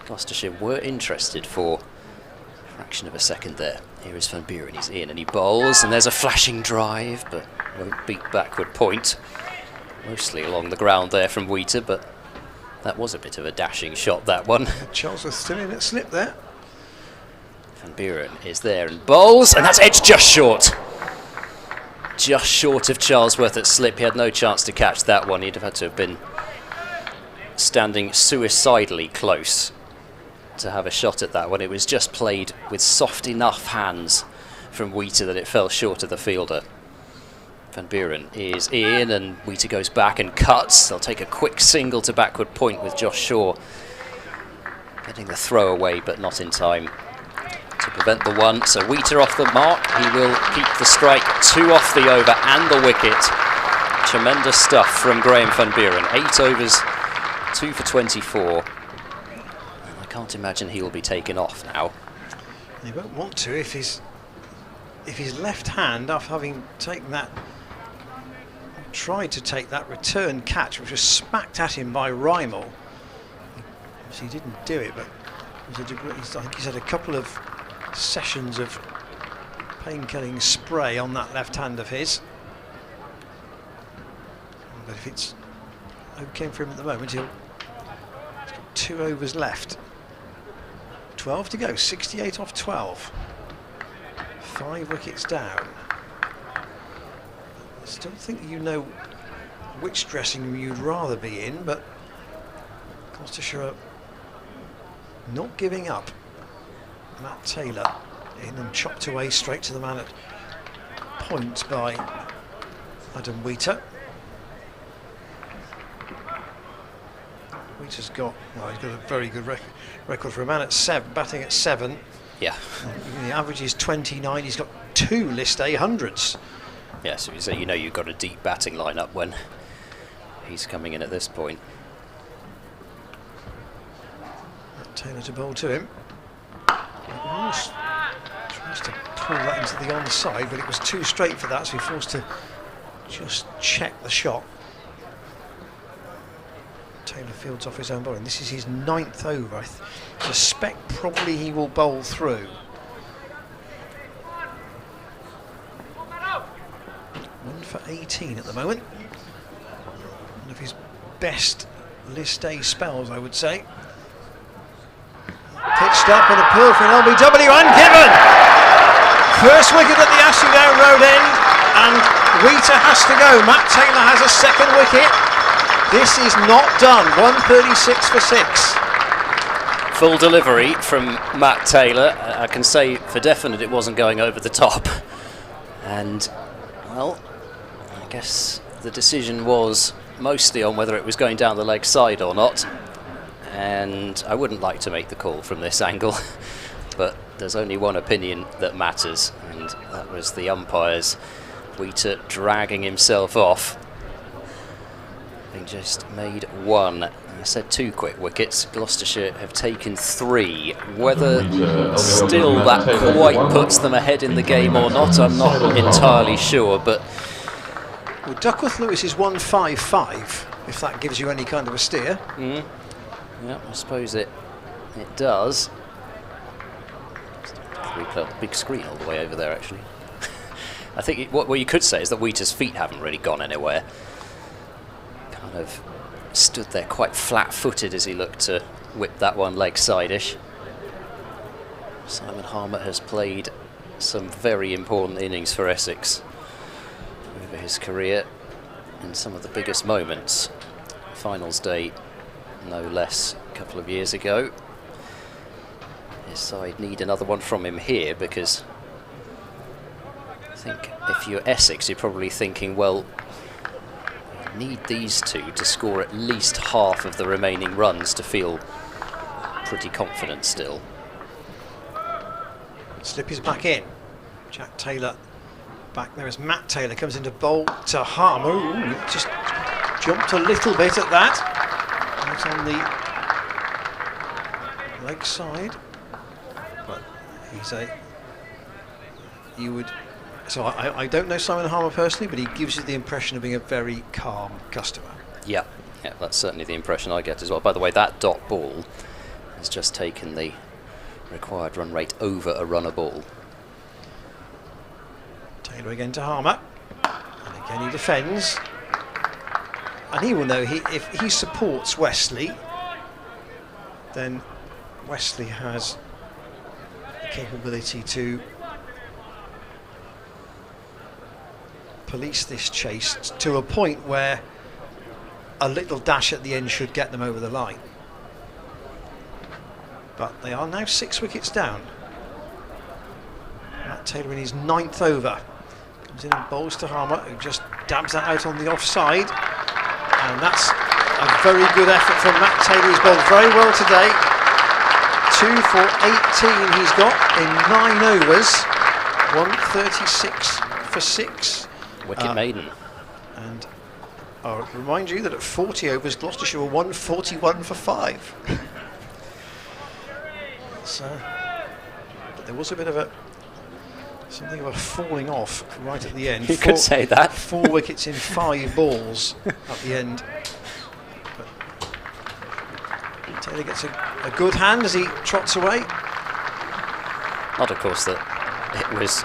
Speaker 2: Gloucestershire were interested for a fraction of a second there. Here is Van Buren, he's in and he bowls, and there's a flashing drive, but won't beat backward point. Mostly along the ground there from Wheater, but That was a bit of a dashing shot, that one.
Speaker 1: Charles was still in at slip there.
Speaker 2: Van Buren is there and bowls, and that's edged just short. Just short of Charlesworth at slip. He had no chance to catch that one. He'd have had to have been standing suicidally close to have a shot at that one. It was just played with soft enough hands from Wheater that it fell short of the fielder. Van Buren is in, and Wheater goes back and cuts. They'll take a quick single to backward point with Josh Shaw getting the throw away, but not in time to prevent the one. So Wheater off the mark. He will keep the strike. 2 off the over and the wicket. Tremendous stuff from Graham Van Buren. 8 overs, 2 for 24. I can't imagine he will be taken off now.
Speaker 1: He won't want to if his left hand, after having taken that, tried to take that return catch, which was smacked at him by Rymel. He didn't do it, but I think he's had a couple of sessions of pain-killing spray on that left hand of his. But if it's okay for him at the moment, he's got 2 overs left. 12 to go, 68 off 12. 5 wickets down. I still think you know which dressing room you'd rather be in, but Gloucestershire are not giving up. Matt Taylor in and chopped away straight to the man at point by Adam Wheater. Wheater's got, well, he's got a very good record for a man at 7, batting at 7.
Speaker 2: Yeah.
Speaker 1: The average is 29. He's got 2 List A hundreds.
Speaker 2: Yeah, so you know you've got a deep batting lineup when he's coming in at this point.
Speaker 1: Taylor to bowl to him. Almost tries to pull that into the onside, but it was too straight for that, so he's forced to just check the shot. Taylor fields off his own bowling. This is his 9th over. I suspect probably he will bowl through. 1 for 18 at the moment. One of his best List A spells, I would say. Pitched up and a pull for an LBW and given! First wicket at the Ashdown Road end, and Wheater has to go. Matt Taylor has a 2nd wicket. This is not done. 136 for 6.
Speaker 2: Full delivery from Matt Taylor. I can say for definite it wasn't going over the top. And, well, I guess the decision was mostly on whether it was going down the leg side or not. And I wouldn't like to make the call from this angle, but there's only one opinion that matters, and that was the umpire's. Wheater dragging himself off. He just made 1. I said 2 quick wickets. Gloucestershire have taken 3. Whether still that quite puts them ahead in the game or not, I'm not entirely sure, but...
Speaker 1: Well, Duckworth Lewis is 155, if that gives you any kind of a steer.
Speaker 2: Yeah, I suppose it does. Replay on the big screen all the way over there, actually. I think what you could say is that Wheater's feet haven't really gone anywhere. Kind of stood there quite flat-footed as he looked to whip that one leg side-ish. Simon Harmer has played some very important innings for Essex over his career in some of the biggest moments. Finals day, no less, a couple of years ago. His side need another one from him here, because I think if you're Essex, you're probably thinking, well, we need these two to score at least half of the remaining runs to feel pretty confident still.
Speaker 1: Slip is back in. Jack Taylor back there as Matt Taylor comes into bowl to Harmer. Ooh, just jumped a little bit at that. Right on the leg side. But he's so I don't know Simon Harmer personally, but he gives you the impression of being a very calm customer.
Speaker 2: Yeah, that's certainly the impression I get as well. By the way, that dot ball has just taken the required run rate over a runner ball.
Speaker 1: Taylor again to Harmer, and again he defends, and he will know if he supports Wesley, then Wesley has the capability to police this chase to a point where a little dash at the end should get them over the line. But they are now 6 wickets down. Matt Taylor in his 9th over comes in and bowls to Harmer, who just dabs that out on the offside, and that's a very good effort from Matt Taylor. He's bowled very well today. 2 for 18 he's got in 9 overs, 136 for 6.
Speaker 2: Wicket maiden.
Speaker 1: And I'll remind you that at 40 overs, Gloucestershire were 141 for 5. But there was a bit of something of a falling off right at the end.
Speaker 2: You could say that.
Speaker 1: 4 wickets in 5 balls at the end. But Taylor gets a good hand as he trots away.
Speaker 2: Not, of course, that it was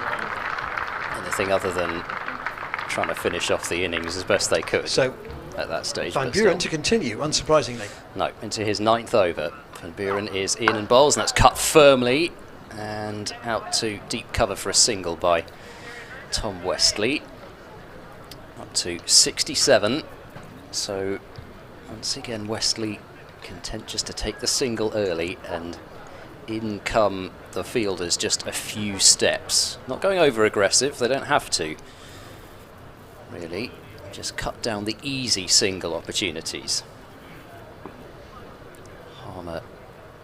Speaker 2: anything other than trying to finish off the innings as best they could. So at that stage.
Speaker 1: Van Buren to continue, unsurprisingly.
Speaker 2: No, into his 9th over. Van Buren is in and bowls, and that's cut firmly and out to deep cover for a single by Tom Westley. Up to 67. So once again, Westley content just to take the single early, and in come the fielders just a few steps. Not going over aggressive, they don't have to. Really, just cut down the easy single opportunities. Harmer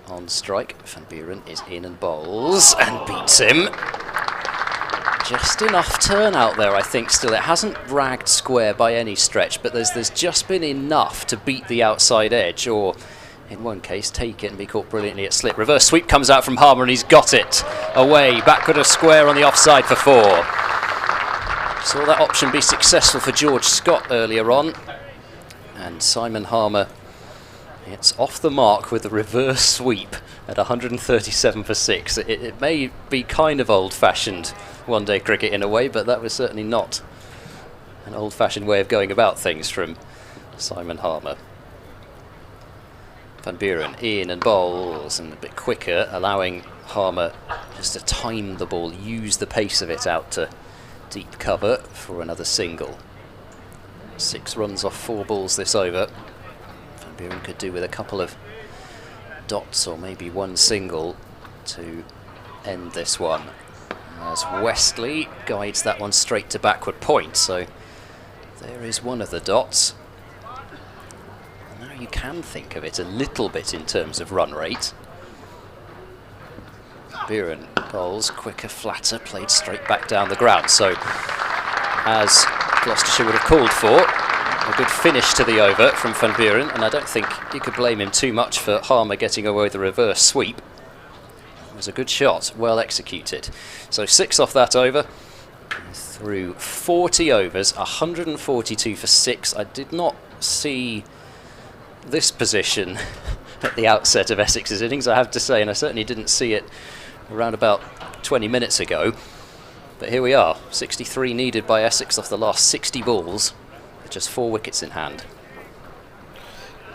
Speaker 2: on strike. Van Buren is in and bowls and beats him. Just enough turn out there, I think. Still, it hasn't ragged square by any stretch, but there's just been enough to beat the outside edge, or in one case take it and be caught brilliantly at slip. Reverse sweep comes out from Harmer and he's got it away. Backward of square on the offside for 4. Saw that option be successful for George Scott earlier on, and Simon Harmer hits off the mark with a reverse sweep at 137 for 6. It may be kind of old-fashioned one-day cricket in a way, but that was certainly not an old-fashioned way of going about things from Simon Harmer. Van Buren in and bowls, and a bit quicker, allowing Harmer just to time the ball, use the pace of it out to deep cover for another single. 6 runs off 4 balls this over. Van Buren could do with a couple of dots or maybe one single to end this one, as Westley guides that one straight to backward point. So there is one of the dots. And now you can think of it a little bit in terms of run rate. Buren bowls quicker, flatter, played straight back down the ground. So, as Gloucestershire would have called for, a good finish to the over from Van Buren, and I don't think you could blame him too much for Harmer getting away with a reverse sweep. It was a good shot, well executed. So 6 off that over, through 40 overs, 142 for 6. I did not see this position at the outset of Essex's innings, I have to say, and I certainly didn't see it around about 20 minutes ago. But here we are, 63 needed by Essex off the last 60 balls, with just 4 wickets in hand.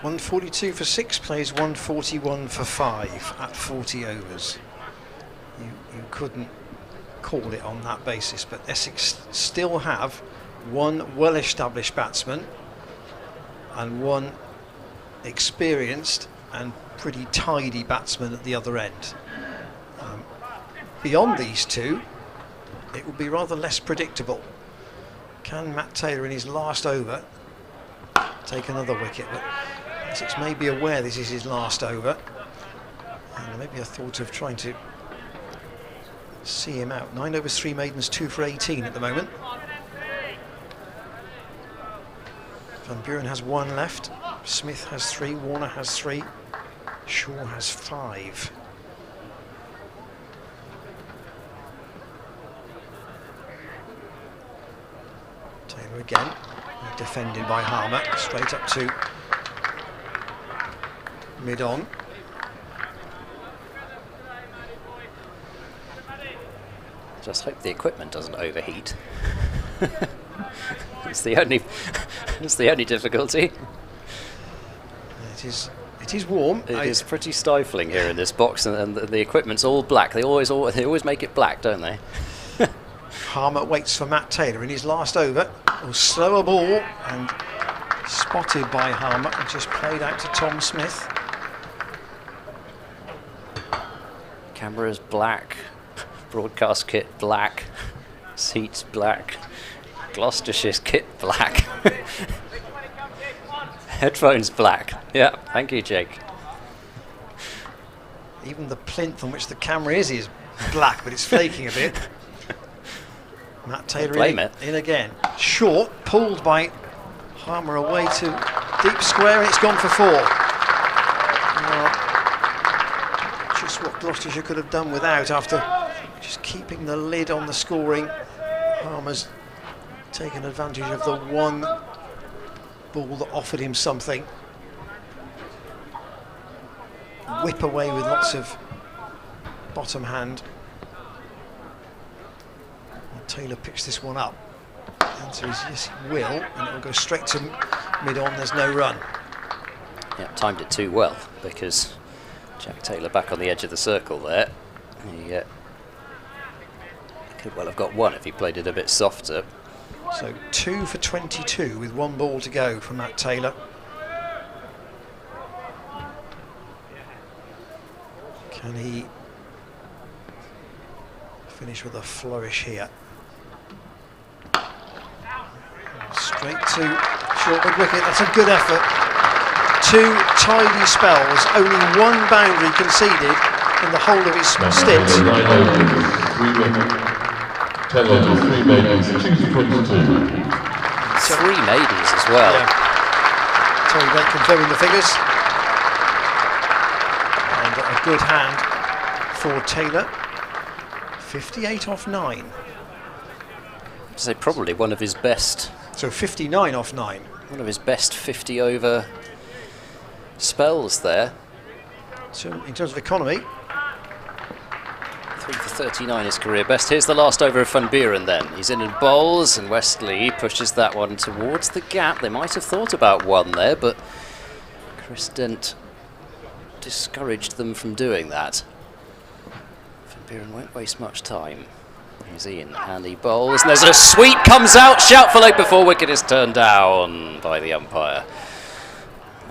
Speaker 1: 142 for 6 plays 141 for 5 at 40 overs. You couldn't call it on that basis, but Essex still have one well-established batsman and one experienced and pretty tidy batsman at the other end. Beyond these two, it will be rather less predictable. Can Matt Taylor in his last over take another wicket? But Essex may be aware this is his last over, and maybe a thought of trying to see him out. 9 overs, 3 maidens, 2 for 18 at the moment. Van Buren has 1 left, Smith has 3, Warner has 3, Shaw has 5. Taylor again, defended by Harmer, straight up to mid-on.
Speaker 2: Just hope the equipment doesn't overheat. It's the only difficulty.
Speaker 1: It It is warm.
Speaker 2: It is pretty stifling here in this box, and the equipment's all black. They always make it black, don't they?
Speaker 1: Harmer waits for Matt Taylor in his last over. A slower ball and spotted by Harmer and just played out to Tom Smith.
Speaker 2: Camera's black, broadcast kit black, seats black, Gloucestershire's kit black, headphones black. Yeah, thank you, Jake.
Speaker 1: Even the plinth on which the camera is black, but it's flaking a bit. Matt Taylor in again. Short, pulled by Harmer away to deep square, and it's gone for 4. Well, just what Gloucestershire could have done without after just keeping the lid on the scoring. Harmer's taken advantage of the one ball that offered him something. Whip away with lots of bottom hand. Taylor picks this one up. The answer is yes, he will, and it'll go straight to mid-on. There's no run.
Speaker 2: Yeah, timed it too well, because Jack Taylor back on the edge of the circle there. He could well have got 1 if he played it a bit softer.
Speaker 1: So 2 for 22 with 1 ball to go for Matt Taylor. Can he finish with a flourish here? Straight to short mid-wicket. That's a good effort. 2 tidy spells, only 1 boundary conceded in the whole of his stint.
Speaker 4: 10 overs, 3 maidens, 2 for 22.
Speaker 2: 3 maidens as well.
Speaker 1: Yeah. Terry Blake confirming the figures. And a good hand for Taylor. 58 off 9.
Speaker 2: I'd say probably one of his best.
Speaker 1: So 59 off 9.
Speaker 2: One of his best 50 over spells there.
Speaker 1: So in terms of economy,
Speaker 2: 3 for 39 his career best. Here's the last over of Van Buren then. He's in and bowls, and Westley pushes that one towards the gap. They might have thought about 1 there, but Chris Dent discouraged them from doing that. Van Buren won't waste much time. He's in and he bowls, and there's a sweep, comes out, shout for leg before wicket is turned down by the umpire.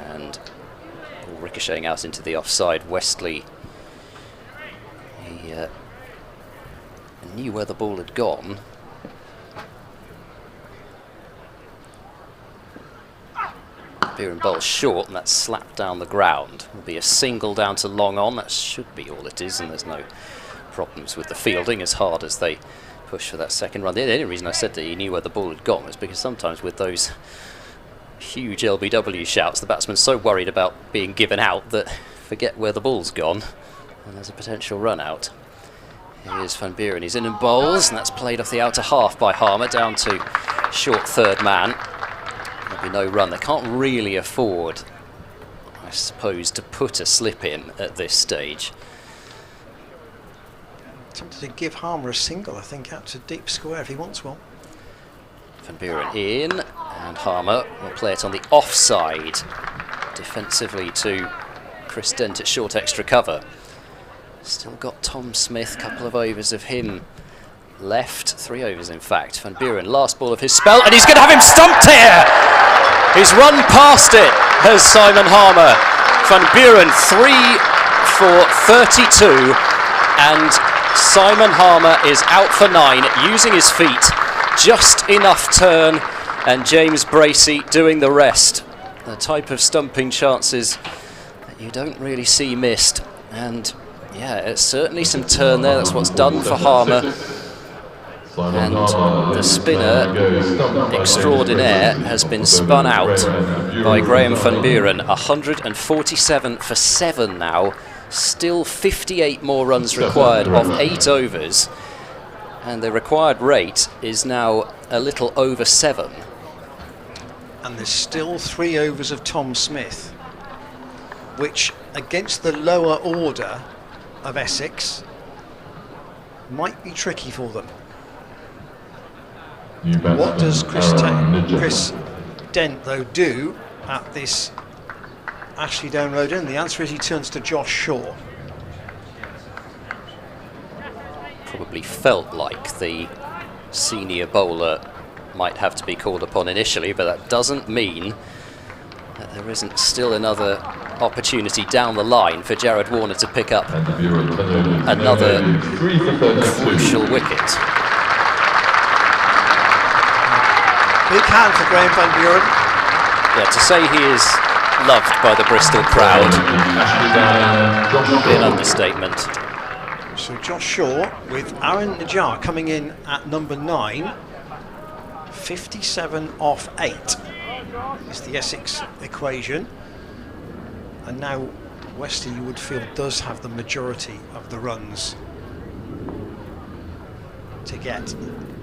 Speaker 2: And ball ricocheting out into the offside. Westley, he knew where the ball had gone. Buren bowls short, and that's slapped down the ground. Will be a single down to long on. That should be all it is, and there's no problems with the fielding as hard as they push for that second run. The only reason I said that he knew where the ball had gone was because sometimes with those huge LBW shouts, the batsman's so worried about being given out that forget where the ball's gone, and there's a potential run out. Here's Van Buren, he's in and bowls, and that's played off the outer half by Harmer down to short third man. There'll be no run. They can't really afford, I suppose, to put a slip in at this stage.
Speaker 1: tempted to give Harmer a single, I think, out to deep square if he wants one.
Speaker 2: Van Buren in, and Harmer will play it on the offside defensively to Chris Dent at short extra cover. Still got Tom Smith, couple of overs of him left, 3 overs in fact. Van Buren, last ball of his spell, and he's going to have him stumped here! He's run past it, has Simon Harmer. Van Buren 3 for 32, and Simon Harmer is out for 9, using his feet, just enough turn, and James Bracey doing the rest. The type of stumping chances that you don't really see missed, and yeah, it's certainly some turn there. That's what's done for Harmer. And the spinner extraordinaire has been spun out by Graham Van Buren. 147 for 7 now. Still 58 more runs required of 8 overs. And the required rate is now a little over 7.
Speaker 1: And there's still 3 overs of Tom Smith, which against the lower order of Essex might be tricky for them. What does Chris Dent, though, do at this Ashley down road end? The answer is he turns to Josh Shaw.
Speaker 2: Probably felt like the senior bowler might have to be called upon initially, but that doesn't mean that there isn't still another opportunity down the line for Jared Warner to pick up another crucial wicket.
Speaker 1: Big hand for Graham Van Buren.
Speaker 2: Yeah, to say he is loved by the Bristol crowd would be an understatement.
Speaker 1: So Josh Shaw with Aaron Najjar coming in at number 9. 57 off 8 is the Essex equation. And now Wesley, you would feel, does have the majority of the runs to get.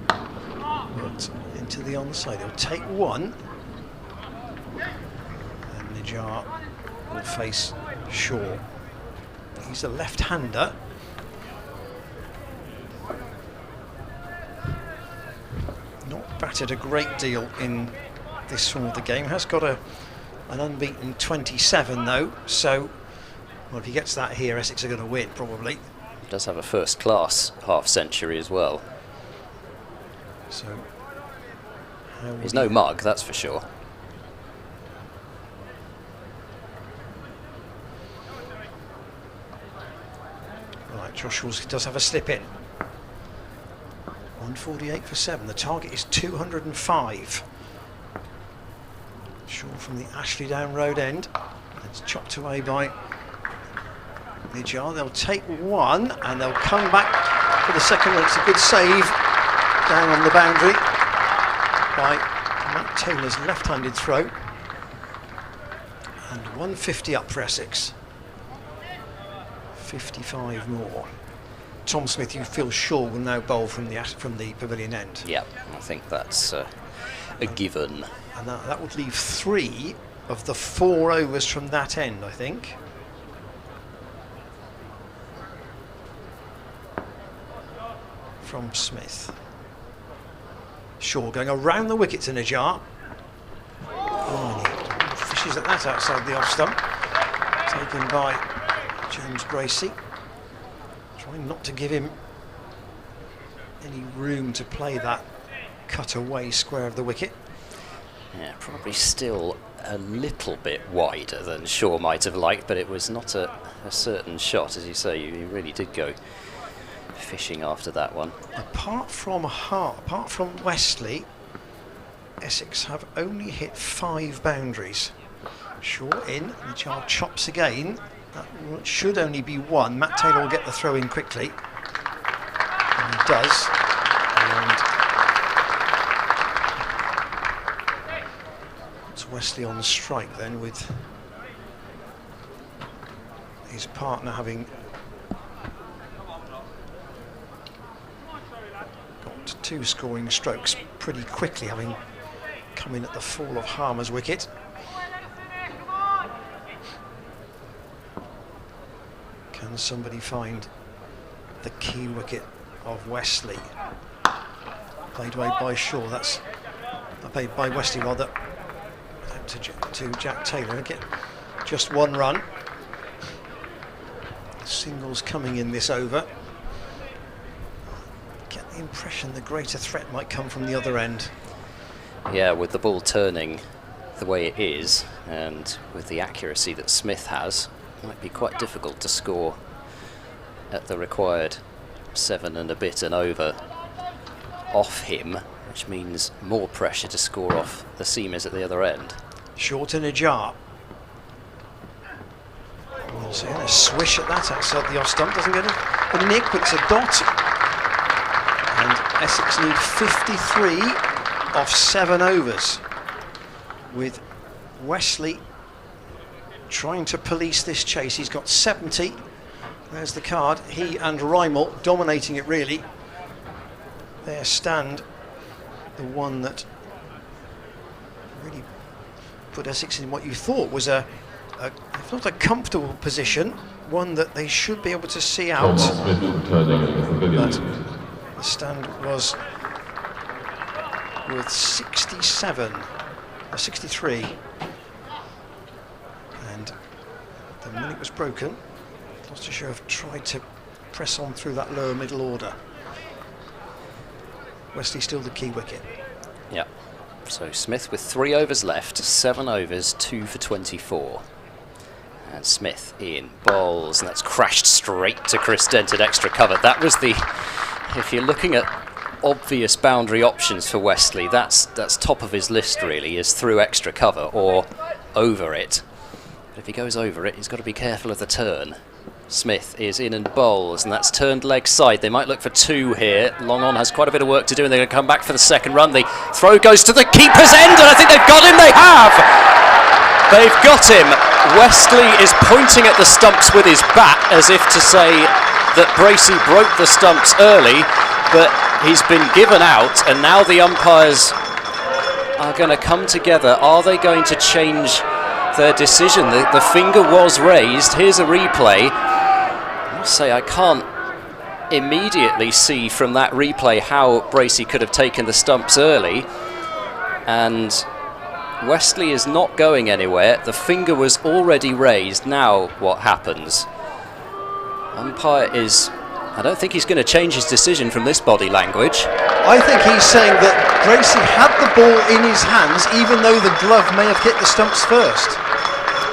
Speaker 1: But into the onside, he'll take one. And Najjar will face Shaw. He's a left-hander. Not batted a great deal in this form of the game. Has got an unbeaten 27 though, so well, if he gets that here, Essex are going to win probably.
Speaker 2: He does have a first-class half-century as well.
Speaker 1: So
Speaker 2: he's no mug, that's for sure.
Speaker 1: Right, Josh Shaw does have a slip in. 148 for 7. The target is 205. Shaw from the Ashley down road end. It's chopped away by Najjar. They'll take one and they'll come back for the second one. It's a good save down on the boundary by Matt Taylor's left-handed throw. And 150 up for Essex. 55 more. Tom Smith, you feel sure will now bowl from the pavilion end?
Speaker 2: Yeah, I think that's a given.
Speaker 1: And that would leave 3 of the 4 overs from that end, I think. From Smith. Shaw going around the wicket to Najjar. Oh, and he fishes at that outside the off stump. Taken by James Bracey. Trying not to give him any room to play that cut away square of the wicket.
Speaker 2: Yeah, probably still a little bit wider than Shaw might have liked, but it was not a certain shot, as you say. He really did go fishing after that one.
Speaker 1: Apart from Wesley, Essex have only hit 5 boundaries. Shaw in, Najjar chops again. That should only be 1. Matt Taylor will get the throw in quickly. And he does. And it's Wesley on strike then, with his partner having got 2 scoring strokes pretty quickly, having come in at the fall of Harmer's wicket. Can somebody find the key wicket of Wesley? Played away by Shaw. That's played by Wesley rather to Jack Taylor. Get just 1 run. Singles coming in this over. Get the impression the greater threat might come from the other end.
Speaker 2: Yeah, with the ball turning the way it is, and with the accuracy that Smith has, might be quite difficult to score at the required 7 and a bit and over off him, which means more pressure to score off the seamers at the other end.
Speaker 1: Short in a jar. So a swish at that outside the off stump, doesn't get a nick, but it's a dot. And Essex need 53 off 7 overs, with Wesley trying to police this chase. He's got 70. There's the card. He and Reimel dominating it really. Their stand, the one that really put Essex in what you thought was if not a comfortable position, one that they should be able to see out. But the stand was with 67, 63. And And when it was broken, Gloucestershire have tried to press on through that lower middle order. Wesley still the key wicket.
Speaker 2: Yeah. So Smith with 3 overs left, 7 overs, 2 for 24. And Smith in bowls, and that's crashed straight to Chris Dent at extra cover. That was the, if you're looking at obvious boundary options for Wesley, that's top of his list really, is through extra cover or over it. But if he goes over it, he's got to be careful of the turn. Smith is in and bowls, and that's turned leg side. They might look for 2 here. Long on has quite a bit of work to do, and they're going to come back for the second run. The throw goes to the keeper's end, and I think they've got him. They have! They've got him. Wesley is pointing at the stumps with his bat as if to say that Bracey broke the stumps early, but he's been given out, and now the umpires are going to come together. Are they going to change their decision? The finger was raised. Here's a replay. I must say I can't immediately see from that replay how Bracey could have taken the stumps early, and Wesley is not going anywhere. The finger was already raised. Now what happens? Umpire is, I don't think he's going to change his decision from this body language.
Speaker 1: I think he's saying that Bracey had the ball in his hands even though the glove may have hit the stumps first.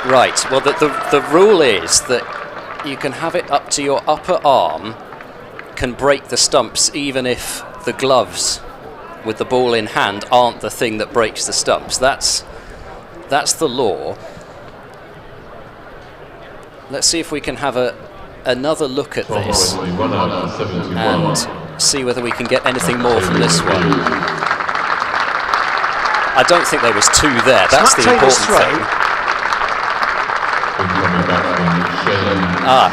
Speaker 2: Right, well the rule is that you can have it up to your upper arm, can break the stumps even if the gloves with the ball in hand aren't the thing that breaks the stumps. That's the law. Let's see if we can have another look at this and see whether we can get anything more from this one. I don't think there was 2 there. That's the important thing.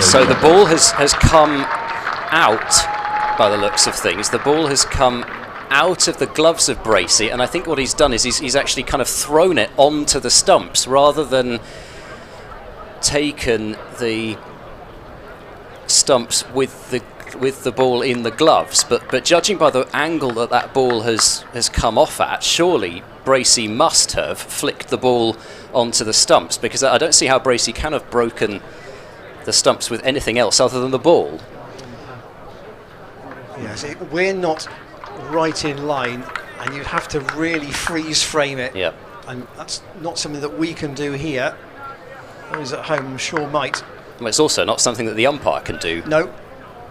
Speaker 2: So the ball has come out, by the looks of things. The ball has come out of the gloves of Bracey, and I think what he's done is he's actually kind of thrown it onto the stumps rather than taken the stumps with the ball in the gloves. But judging by the angle that ball has come off at, surely Bracey must have flicked the ball onto the stumps, because I don't see how Bracey can have broken the stumps with anything else other than the ball.
Speaker 1: Yes, we're not right in line, and you'd have to really freeze frame it.
Speaker 2: Yep.
Speaker 1: And that's not something that we can do here. Those at home, I'm sure, might.
Speaker 2: Well, it's also not something that the umpire can do.
Speaker 1: No.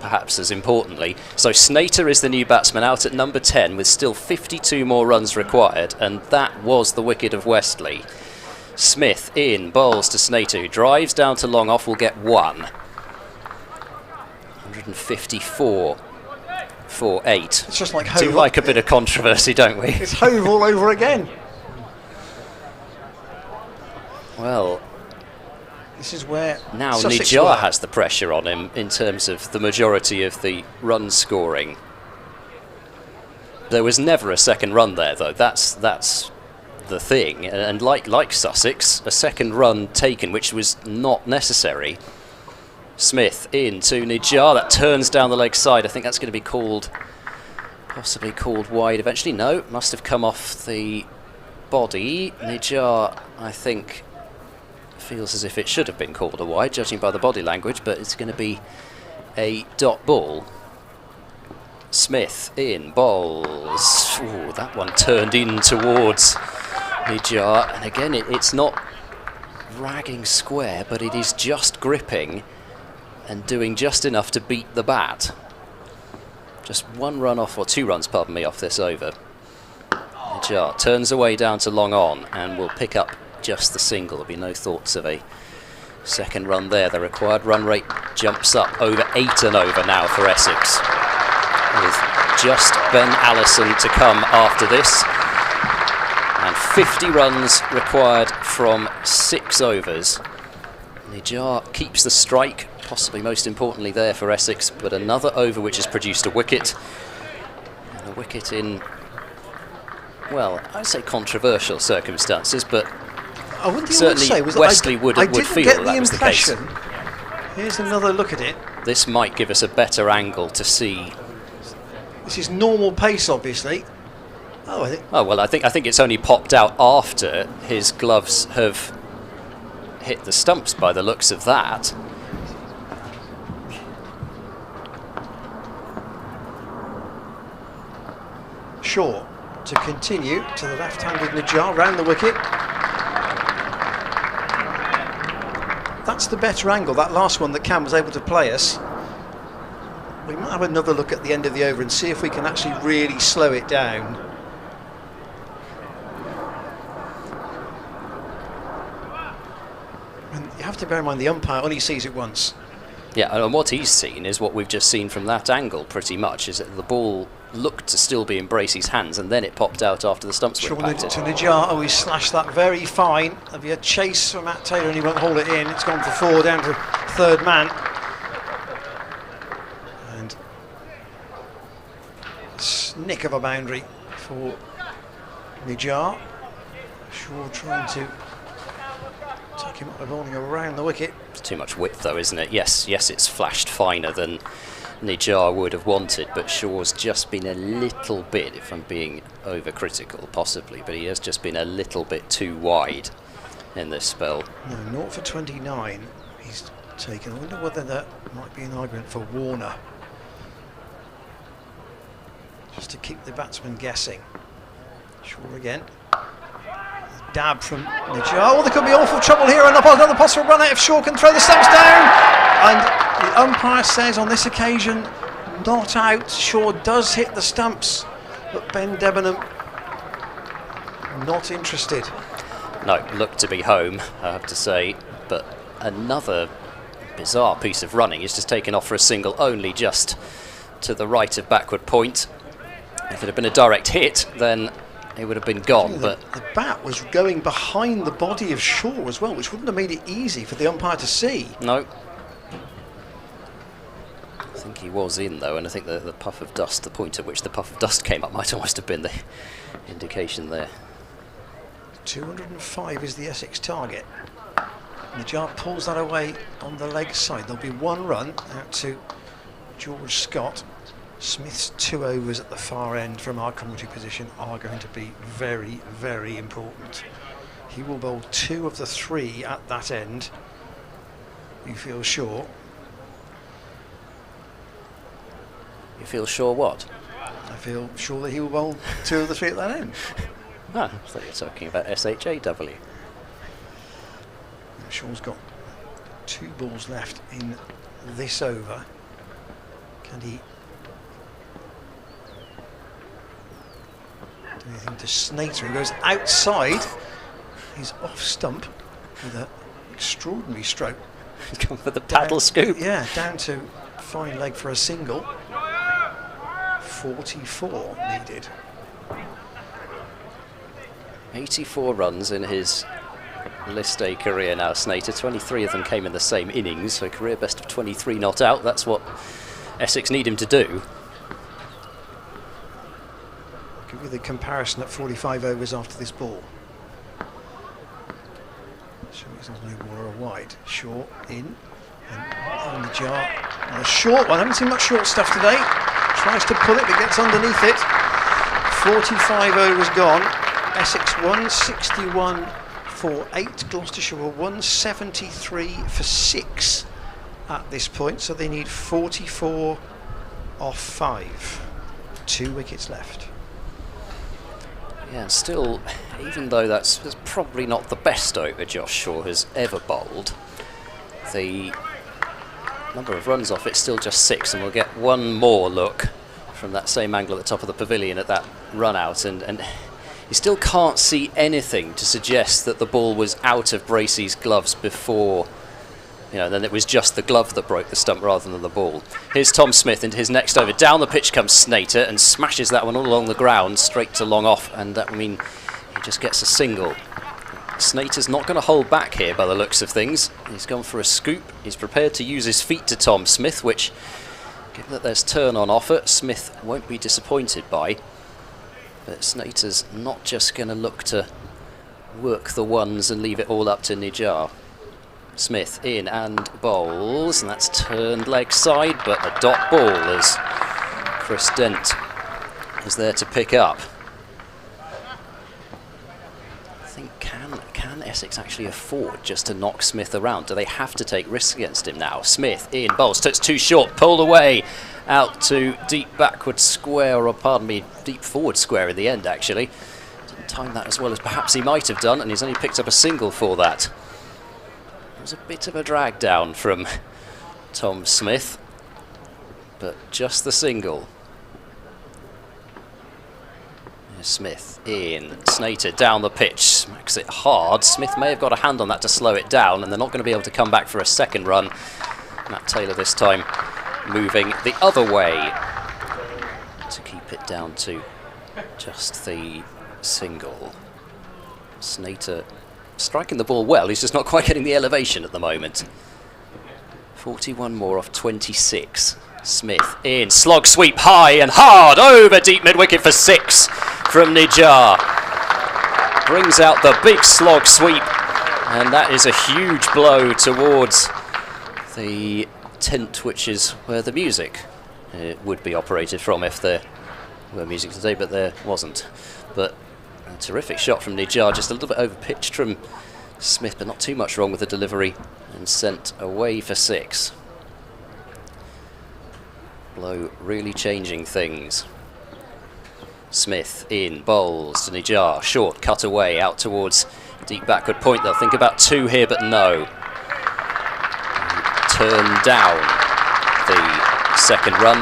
Speaker 2: Perhaps as importantly. So Snater is the new batsman out at number 10 with still 52 more runs required, and that was the wicket of Wesley. Smith in, bowls to Snater, who drives down to long off, will get 1. 154 for 8.
Speaker 1: It's just like Hove.
Speaker 2: Do like a bit of controversy, don't we?
Speaker 1: It's Hove all over again.
Speaker 2: Well,
Speaker 1: this is where
Speaker 2: now
Speaker 1: Sussex
Speaker 2: Nijar has the pressure on him in terms of the majority of the run scoring. There was never a second run there, though. That's the thing. And like Sussex, a second run taken, which was not necessary. Smith in to Nijar. That turns down the leg side. I think that's going to be called, possibly called wide eventually. No, must have come off the body. Nijar, I think, feels as if it should have been called a wide, judging by the body language, but it's going to be a dot ball. Smith in, bowls. Ooh, that one turned in towards Nijar, and again it's not ragging square, but it is just gripping and doing just enough to beat the bat. Just 1 run off, or 2 runs, pardon me, off this over. Nijar turns away down to long on and will pick up just the single. There'll be no thoughts of a second run there. The required run rate jumps up over 8 and over now for Essex, with just Ben Allison to come after this, and 50 runs required from 6 overs. Nijar keeps the strike, possibly most importantly there for Essex, but another over which has produced a wicket, and a wicket in, well, I'd say controversial circumstances, but certainly Wesley would feel that was the case.
Speaker 1: Here's another look at it.
Speaker 2: This might give us a better angle to see.
Speaker 1: This is normal pace, obviously. Oh,
Speaker 2: well, I think it's only popped out after his gloves have hit the stumps by the looks of that.
Speaker 1: Shaw to continue to the left-handed Najjar round the wicket. That's the better angle, that last one that Cam was able to play us. We might have another look at the end of the over and see if we can actually really slow it down. And you have to bear in mind the umpire only sees it once.
Speaker 2: Yeah, and what he's seen is what we've just seen from that angle, pretty much, is that the ball looked to still be in Bracey's hands, and then it popped out after the stumps were impacted.
Speaker 1: To Najjar, oh, he slashed that very fine. There'll be a chase for Matt Taylor, and he won't hold it in. It's gone for 4, down to third man. And a snick of a boundary for Najjar. Shaw trying to take him up the bowling around the wicket.
Speaker 2: It's too much width, though, isn't it? Yes, it's flashed finer than Najjar would have wanted, but Shaw's just been a little bit, if I'm being overcritical, possibly, but he has just been a little bit too wide in this spell.
Speaker 1: No, 0 for 29 he's taken. I wonder whether that might be an argument for Warner, just to keep the batsman guessing. Shaw again. Dab from Najjar. Oh, there could be awful trouble here, and another possible run out if Shaw can throw the stumps down. And the umpire says on this occasion, not out. Shaw does hit the stumps, but Ben Debenham not interested.
Speaker 2: No, looked to be home, I have to say, but another bizarre piece of running. He's just taken off for a single, only just to the right of backward point. If it had been a direct hit, then it would have been gone. But
Speaker 1: the bat was going behind the body of Shaw as well, which wouldn't have made it easy for the umpire to see.
Speaker 2: No. I think he was in, though, and I think the puff of dust, the point at which the puff of dust came up, might almost have been the indication there.
Speaker 1: 205 is the Essex target. Najjar pulls that away on the leg side. There'll be 1 run out to George Scott. Smith's 2 overs at the far end from our commentary position are going to be very, very important. He will bowl 2 of the 3 at that end. You feel sure?
Speaker 2: You feel sure what?
Speaker 1: I feel sure that he will bowl 2 of the 3 at that end.
Speaker 2: Ah, I thought you were talking about SHAW.
Speaker 1: Shaw's got 2 balls left in this over. Can he do anything to Snater? He goes outside. He's off stump with an extraordinary stroke.
Speaker 2: He's gone for the paddle scoop.
Speaker 1: Yeah, down to fine leg for a single. 44 needed.
Speaker 2: 84 runs in his List A career now, Snater. 23 of them came in the same innings, so career best of 23 not out. That's what Essex need him to do.
Speaker 1: I'll give you the comparison at 45 overs after this ball. So it's not no ball or a wide. Short in, and on the jar. And a short one. I haven't seen much short stuff today. Tries to pull it, but gets underneath it. 45 overs gone. Essex 161 for 8. Gloucestershire were 173 for 6 at this point, so they need 44 off 5. 2 wickets left.
Speaker 2: Yeah, and still, even though that's probably not the best over Josh Shaw has ever bowled, the number of runs off it's still just 6, and we'll get one more look from that same angle at the top of the pavilion at that run out, and you still can't see anything to suggest that the ball was out of Bracey's gloves before, then it was just the glove that broke the stump rather than the ball. Here's Tom Smith into his next over. Down the pitch comes Snater and smashes that one all along the ground, straight to long off, and that would mean he just gets a single. Snater's not going to hold back here by the looks of things. He's gone for a scoop. He's prepared to use his feet to Tom Smith, which, given that there's turn on offer, Smith won't be disappointed by. But Snater's not just going to look to work the ones and leave it all up to Najjar. Smith in and bowls, and that's turned leg side, but a dot ball as Chris Dent is there to pick up. I think can Essex actually afford just to knock Smith around? Do they have to take risks against him now? Smith in bowls, it's too short, pulled away out to deep backward square, or pardon me, deep forward square in the end actually. Didn't time that as well as perhaps he might have done, and he's only picked up a single for that. It was a bit of a drag down from Tom Smith, but just the single. Smith in, Snater down the pitch, smacks it hard. Smith may have got a hand on that to slow it down, and they're not going to be able to come back for a second run. Matt Taylor this time moving the other way to keep it down to just the single. Snater striking the ball well, he's just not quite getting the elevation at the moment. 41 more off 26. Smith in, slog sweep high and hard over deep mid-wicket for 6 from Nijar. Brings out the big slog sweep, and that is a huge blow towards the tent, which is where the music would be operated from if there were music today, but there wasn't. But a terrific shot from Nijar, just a little bit over pitched from Smith, but not too much wrong with the delivery, and sent away for 6. Blow really changing things. Smith in, bowls to Nijar, short, cut away, out towards deep backward point. They'll think about 2 here, but no. Turn down the second run,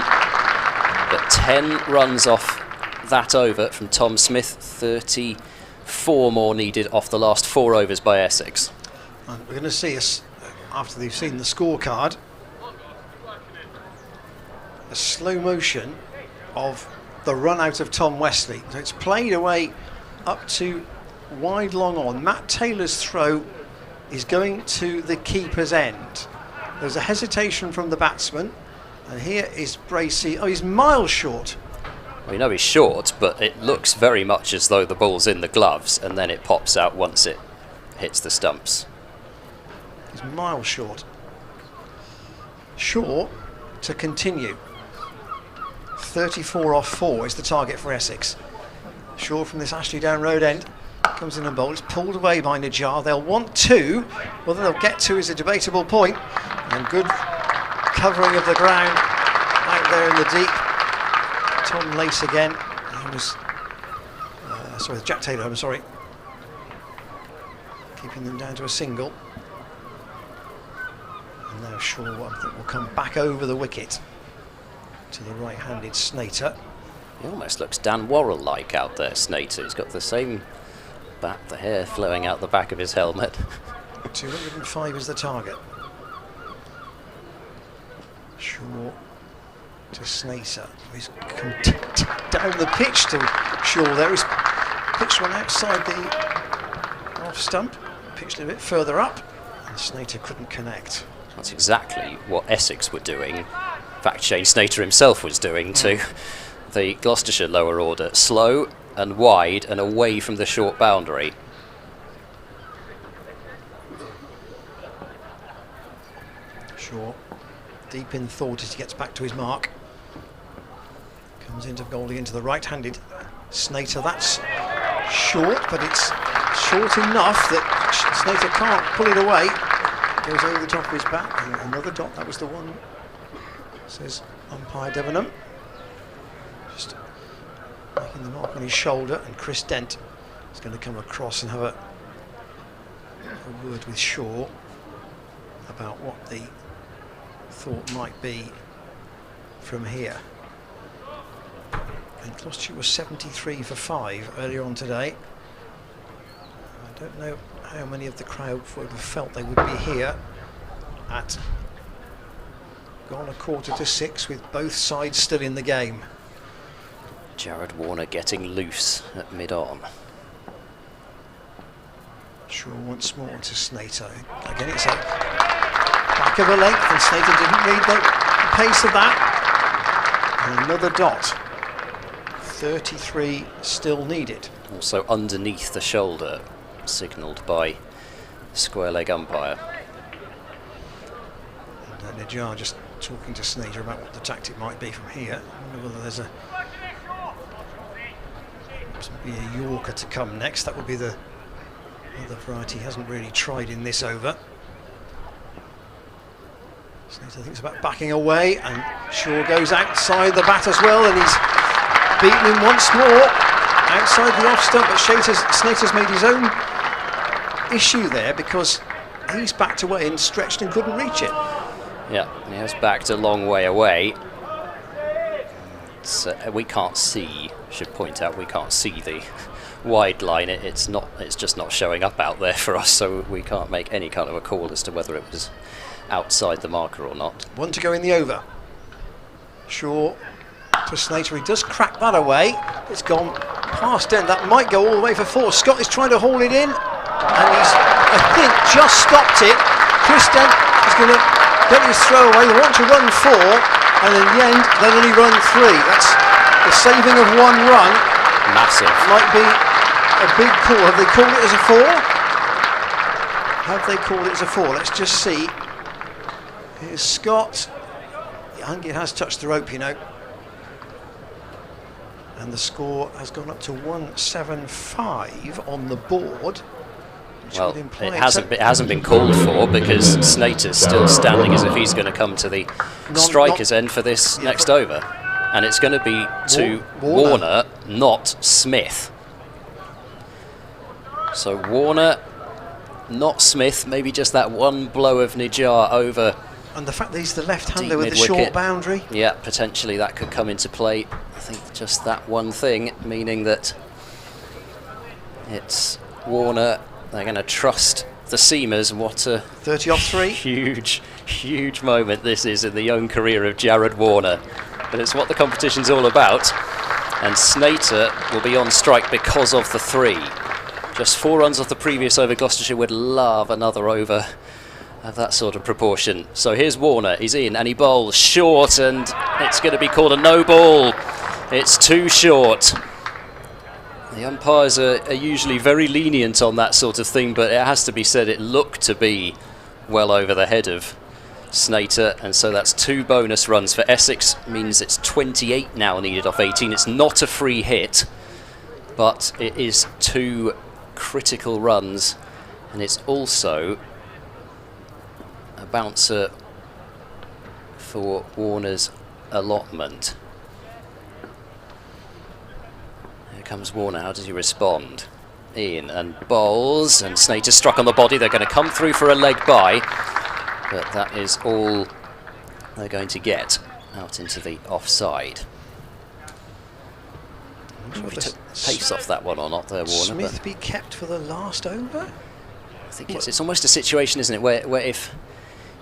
Speaker 2: but 10 runs off that over from Tom Smith, 34 more needed off the last 4 overs by Essex.
Speaker 1: And we're going to see us, after they've seen the scorecard, a slow motion of the run out of Tom Wesley. So it's played away up to wide long on. Matt Taylor's throw is going to the keeper's end. There's a hesitation from the batsman, and here is Bracey. Oh, he's miles short.
Speaker 2: We know he's short, but it looks very much as though the ball's in the gloves, and then it pops out once it hits the stumps.
Speaker 1: He's miles short. Shaw to continue. 34 off 4 is the target for Essex. Shaw from this Ashley Down Road end comes in and bowls. It's pulled away by Nijar. They'll want 2. Whether they'll get 2 is a debatable point. And good covering of the ground out there in the deep. Tom Lace again. He was, sorry, Jack Taylor, I'm sorry. Keeping them down to a single. And now Shaw, I think, will come back over the wicket to the right-handed Snater.
Speaker 2: He almost looks Dan Worrell-like out there, Snater. He's got the same bat, the hair flowing out the back of his helmet.
Speaker 1: 205 is the target. Shaw to Snater. He's come down the pitch to Shaw. There is pitched one outside the off stump, pitched a bit further up, and Snater couldn't connect.
Speaker 2: That's exactly what Essex were doing. In fact, Shane Snater himself was doing to the Gloucestershire lower order. Slow and wide and away from the short boundary.
Speaker 1: Shaw, deep in thought as he gets back to his mark. Comes into bowling into the right-handed Snater. That's short, but it's short enough that Snater can't pull it away. Goes over the top of his bat. And another dot. That was the one, says umpire Debenham. Just making the mark on his shoulder, and Chris Dent is going to come across and have a word with Shaw about what the thought might be from here. And Gloucestershire was 73 for 5 earlier on today. I don't know how many of the crowd would have felt they would be here at gone 5:45 with both sides still in the game.
Speaker 2: Jared Warner getting loose at mid-on.
Speaker 1: Shaw once more to Snater. Again, it's a back of a length, and Snater didn't read the pace of that. And another dot. 33 still needed.
Speaker 2: Also underneath the shoulder, signalled by the square leg umpire.
Speaker 1: And Nijar just talking to Snater about what the tactic might be from here. I wonder whether there's a Yorker to come next. That would be the Other variety hasn't really tried in this over. Slater thinks about backing away, and Shaw goes outside the bat as well, and he's beaten him once more outside the off stump. But Slater's made his own issue there because he's backed away and stretched and couldn't reach it.
Speaker 2: Yeah, he has backed a long way away. We can't see. Should point out we can't see the wide line. It's just not showing up out there for us, so we can't make any kind of a call as to whether it was outside the marker or not.
Speaker 1: One to go in the over. Shaw to Slater. He does crack that away. It's gone past end. That might go all the way for 4. Scott is trying to haul it in, and he's, I think, just stopped it. Chris Dent is going to get his throw away. They want to run 4, and in the end, they'll only run 3. That's the saving of 1 run.
Speaker 2: Massive. Might
Speaker 1: be a big call. Have they called it as a 4? Have they called it as a 4? Let's just see. Here's Scott. I think it has touched the rope, you know. And the score has gone up to 175 on the board.
Speaker 2: Well, it hasn't been called for because Snater's still standing as if he's going to come to the striker's end for this next over. And it's going to be to Warner, not Smith. So Warner, not Smith, maybe just that one blow of Nijar over.
Speaker 1: And the fact that he's the left-hander with the short boundary.
Speaker 2: Yeah, potentially that could come into play. I think just that one thing, meaning that it's Warner. They're going to trust the seamers. What a
Speaker 1: 30 off 3.
Speaker 2: Huge moment this is in the young career of Jared Warner. But it's what the competition's all about. And Snater will be on strike because of the 3. Just 4 runs off the previous over. Gloucestershire would love another over of that sort of proportion. So here's Warner, he's in and he bowls short, and it's going to be called a no ball. It's too short. The umpires are usually very lenient on that sort of thing, but it has to be said it looked to be well over the head of Snater, and so that's 2 bonus runs for Essex. Means it's 28 now needed off 18. It's not a free hit, but it is 2 critical runs, and it's also a bouncer for Warner's allotment. Here comes Warner. How does he respond? In and bowls, and Snater struck on the body. They're going to come through for a leg by, but that is all they're going to get out into the offside. I'm not sure if he took pace off that one or not there, Warner.
Speaker 1: Smith be kept for the last over?
Speaker 2: I think it's almost a situation, isn't it, where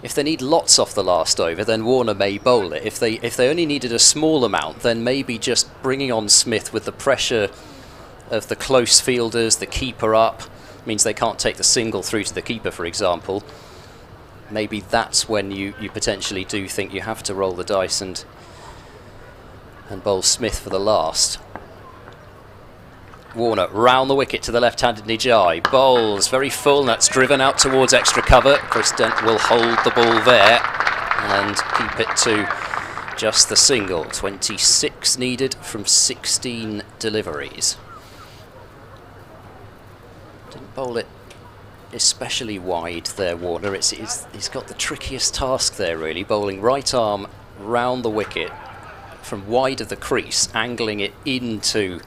Speaker 2: if they need lots off the last over, then Warner may bowl it. If they only needed a small amount, then maybe just bringing on Smith with the pressure of the close fielders, the keeper up, means they can't take the single through to the keeper, for example. Maybe that's when you potentially do think you have to roll the dice and bowl Smith for the last. Warner round the wicket to the left-handed Nijai. Bowls very full, and that's driven out towards extra cover. Chris Dent will hold the ball there and keep it to just the single. 26 needed from 16 deliveries. Didn't bowl it especially wide there, Warner. He's got the trickiest task there, really, bowling right arm round the wicket from wide of the crease, angling it into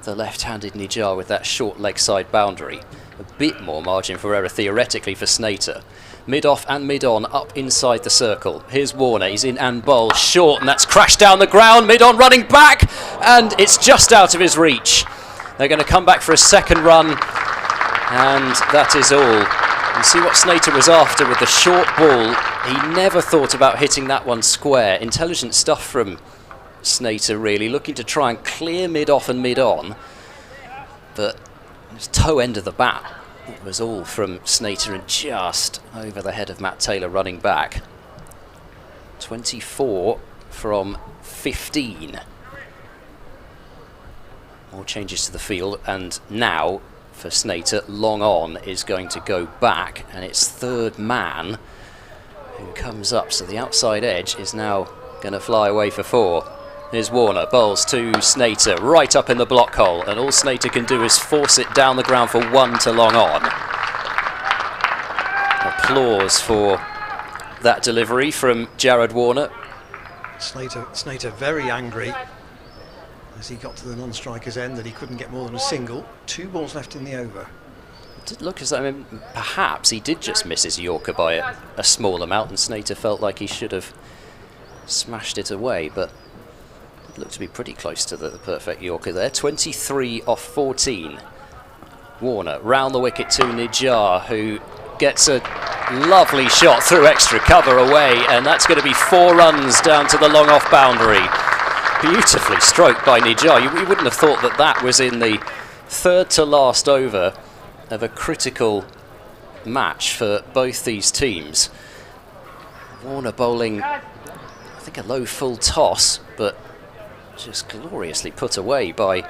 Speaker 2: the left-handed Nijar with that short leg side boundary. A bit more margin for error theoretically for Snater. Mid-off and mid-on up inside the circle. Here's Warner, he's in and bowls short, and that's crashed down the ground. Mid-on running back, and it's just out of his reach. They're going to come back for a second run, and that is all. You see what Snater was after with the short ball. He never thought about hitting that one square. Intelligent stuff from Snater, really looking to try and clear mid-off and mid-on, but his toe end of the bat, it was all from Snater and just over the head of Matt Taylor running back. 24 from 15. More changes to the field, and now for Snater, long on is going to go back, and it's third man who comes up, so the outside edge is now going to fly away for 4. Here's Warner, bowls to Snater, right up in the block hole, and all Snater can do is force it down the ground for 1 to long on. applause for that delivery from Jared Warner.
Speaker 1: Snater very angry as he got to the non-striker's end that he couldn't get more than a single. 2 balls left in the over.
Speaker 2: It did look as though, I mean, perhaps he did just miss his Yorker by a small amount, and Snater felt like he should have smashed it away, but it looked to be pretty close to the perfect Yorker there. 23 off 14. Warner round the wicket to Nijar, who gets a lovely shot through extra cover away, and that's going to be 4 runs down to the long off boundary. Beautifully stroked by Nijar. You wouldn't have thought that that was in the third to last over of a critical match for both these teams. Warner bowling, I think, a low full toss, but just gloriously put away by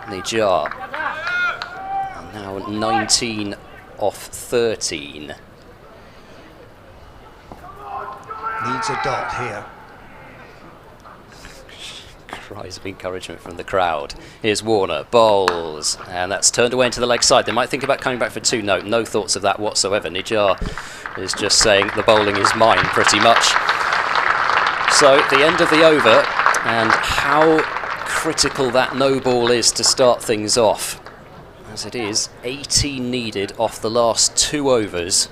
Speaker 2: Nijar. And now 19 off 13.
Speaker 1: Needs a dot here.
Speaker 2: Cries of encouragement from the crowd. Here's Warner, bowls, and that's turned away into the leg side. They might think about coming back for 2. No thoughts of that whatsoever. Nijar is just saying the bowling is mine, pretty much. So the end of the over, and how critical that no ball is to start things off. As it is, 18 needed off the last 2 overs.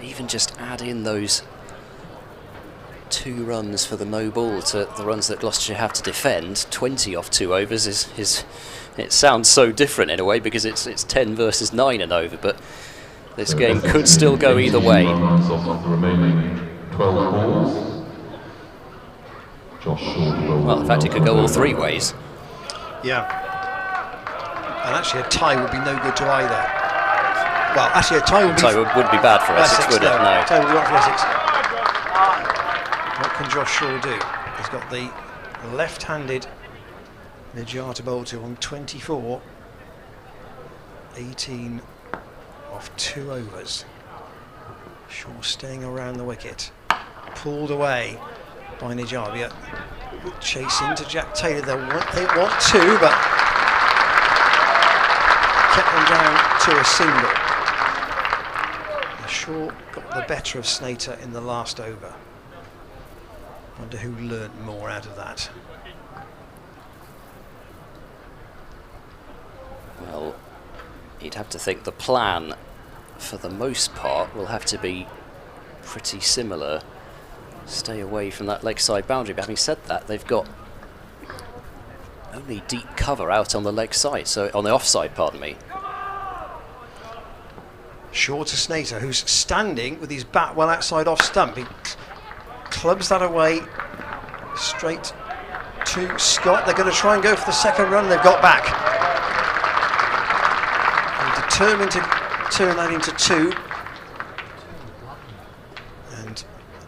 Speaker 2: Even just add in those 2 runs for the no ball to the runs that Gloucestershire have to defend. 20 off 2 overs is it sounds so different in a way because it's 10 versus 9 and over, but this game could still go either way. Well, in fact, it could go all 3 ways.
Speaker 1: Yeah. And actually a tie would be no good to either. Well, actually a tie would be...
Speaker 2: wouldn't be bad for Essex, would it? No.
Speaker 1: Tie would be right for Essex. What can Josh Shaw do? He's got the left-handed Nijar to bowl to on 24. 18 off 2 overs. Shaw staying around the wicket. Pulled away by Nijar. Yeah. Chase into Jack Taylor. They want 2, but kept them down to a single. Shaw got the better of Snater in the last over. Wonder who learnt more out of that.
Speaker 2: Well, you'd have to think the plan, for the most part, will have to be pretty similar. Stay away from that leg side boundary. But having said that, they've got only deep cover out on the leg side, so on the offside, pardon me.
Speaker 1: Shaw to Snater, who's standing with his bat well outside off stump. He clubs that away straight to Scott. They're going to try and go for the second run. They've got back. And determined to turn that into 2. And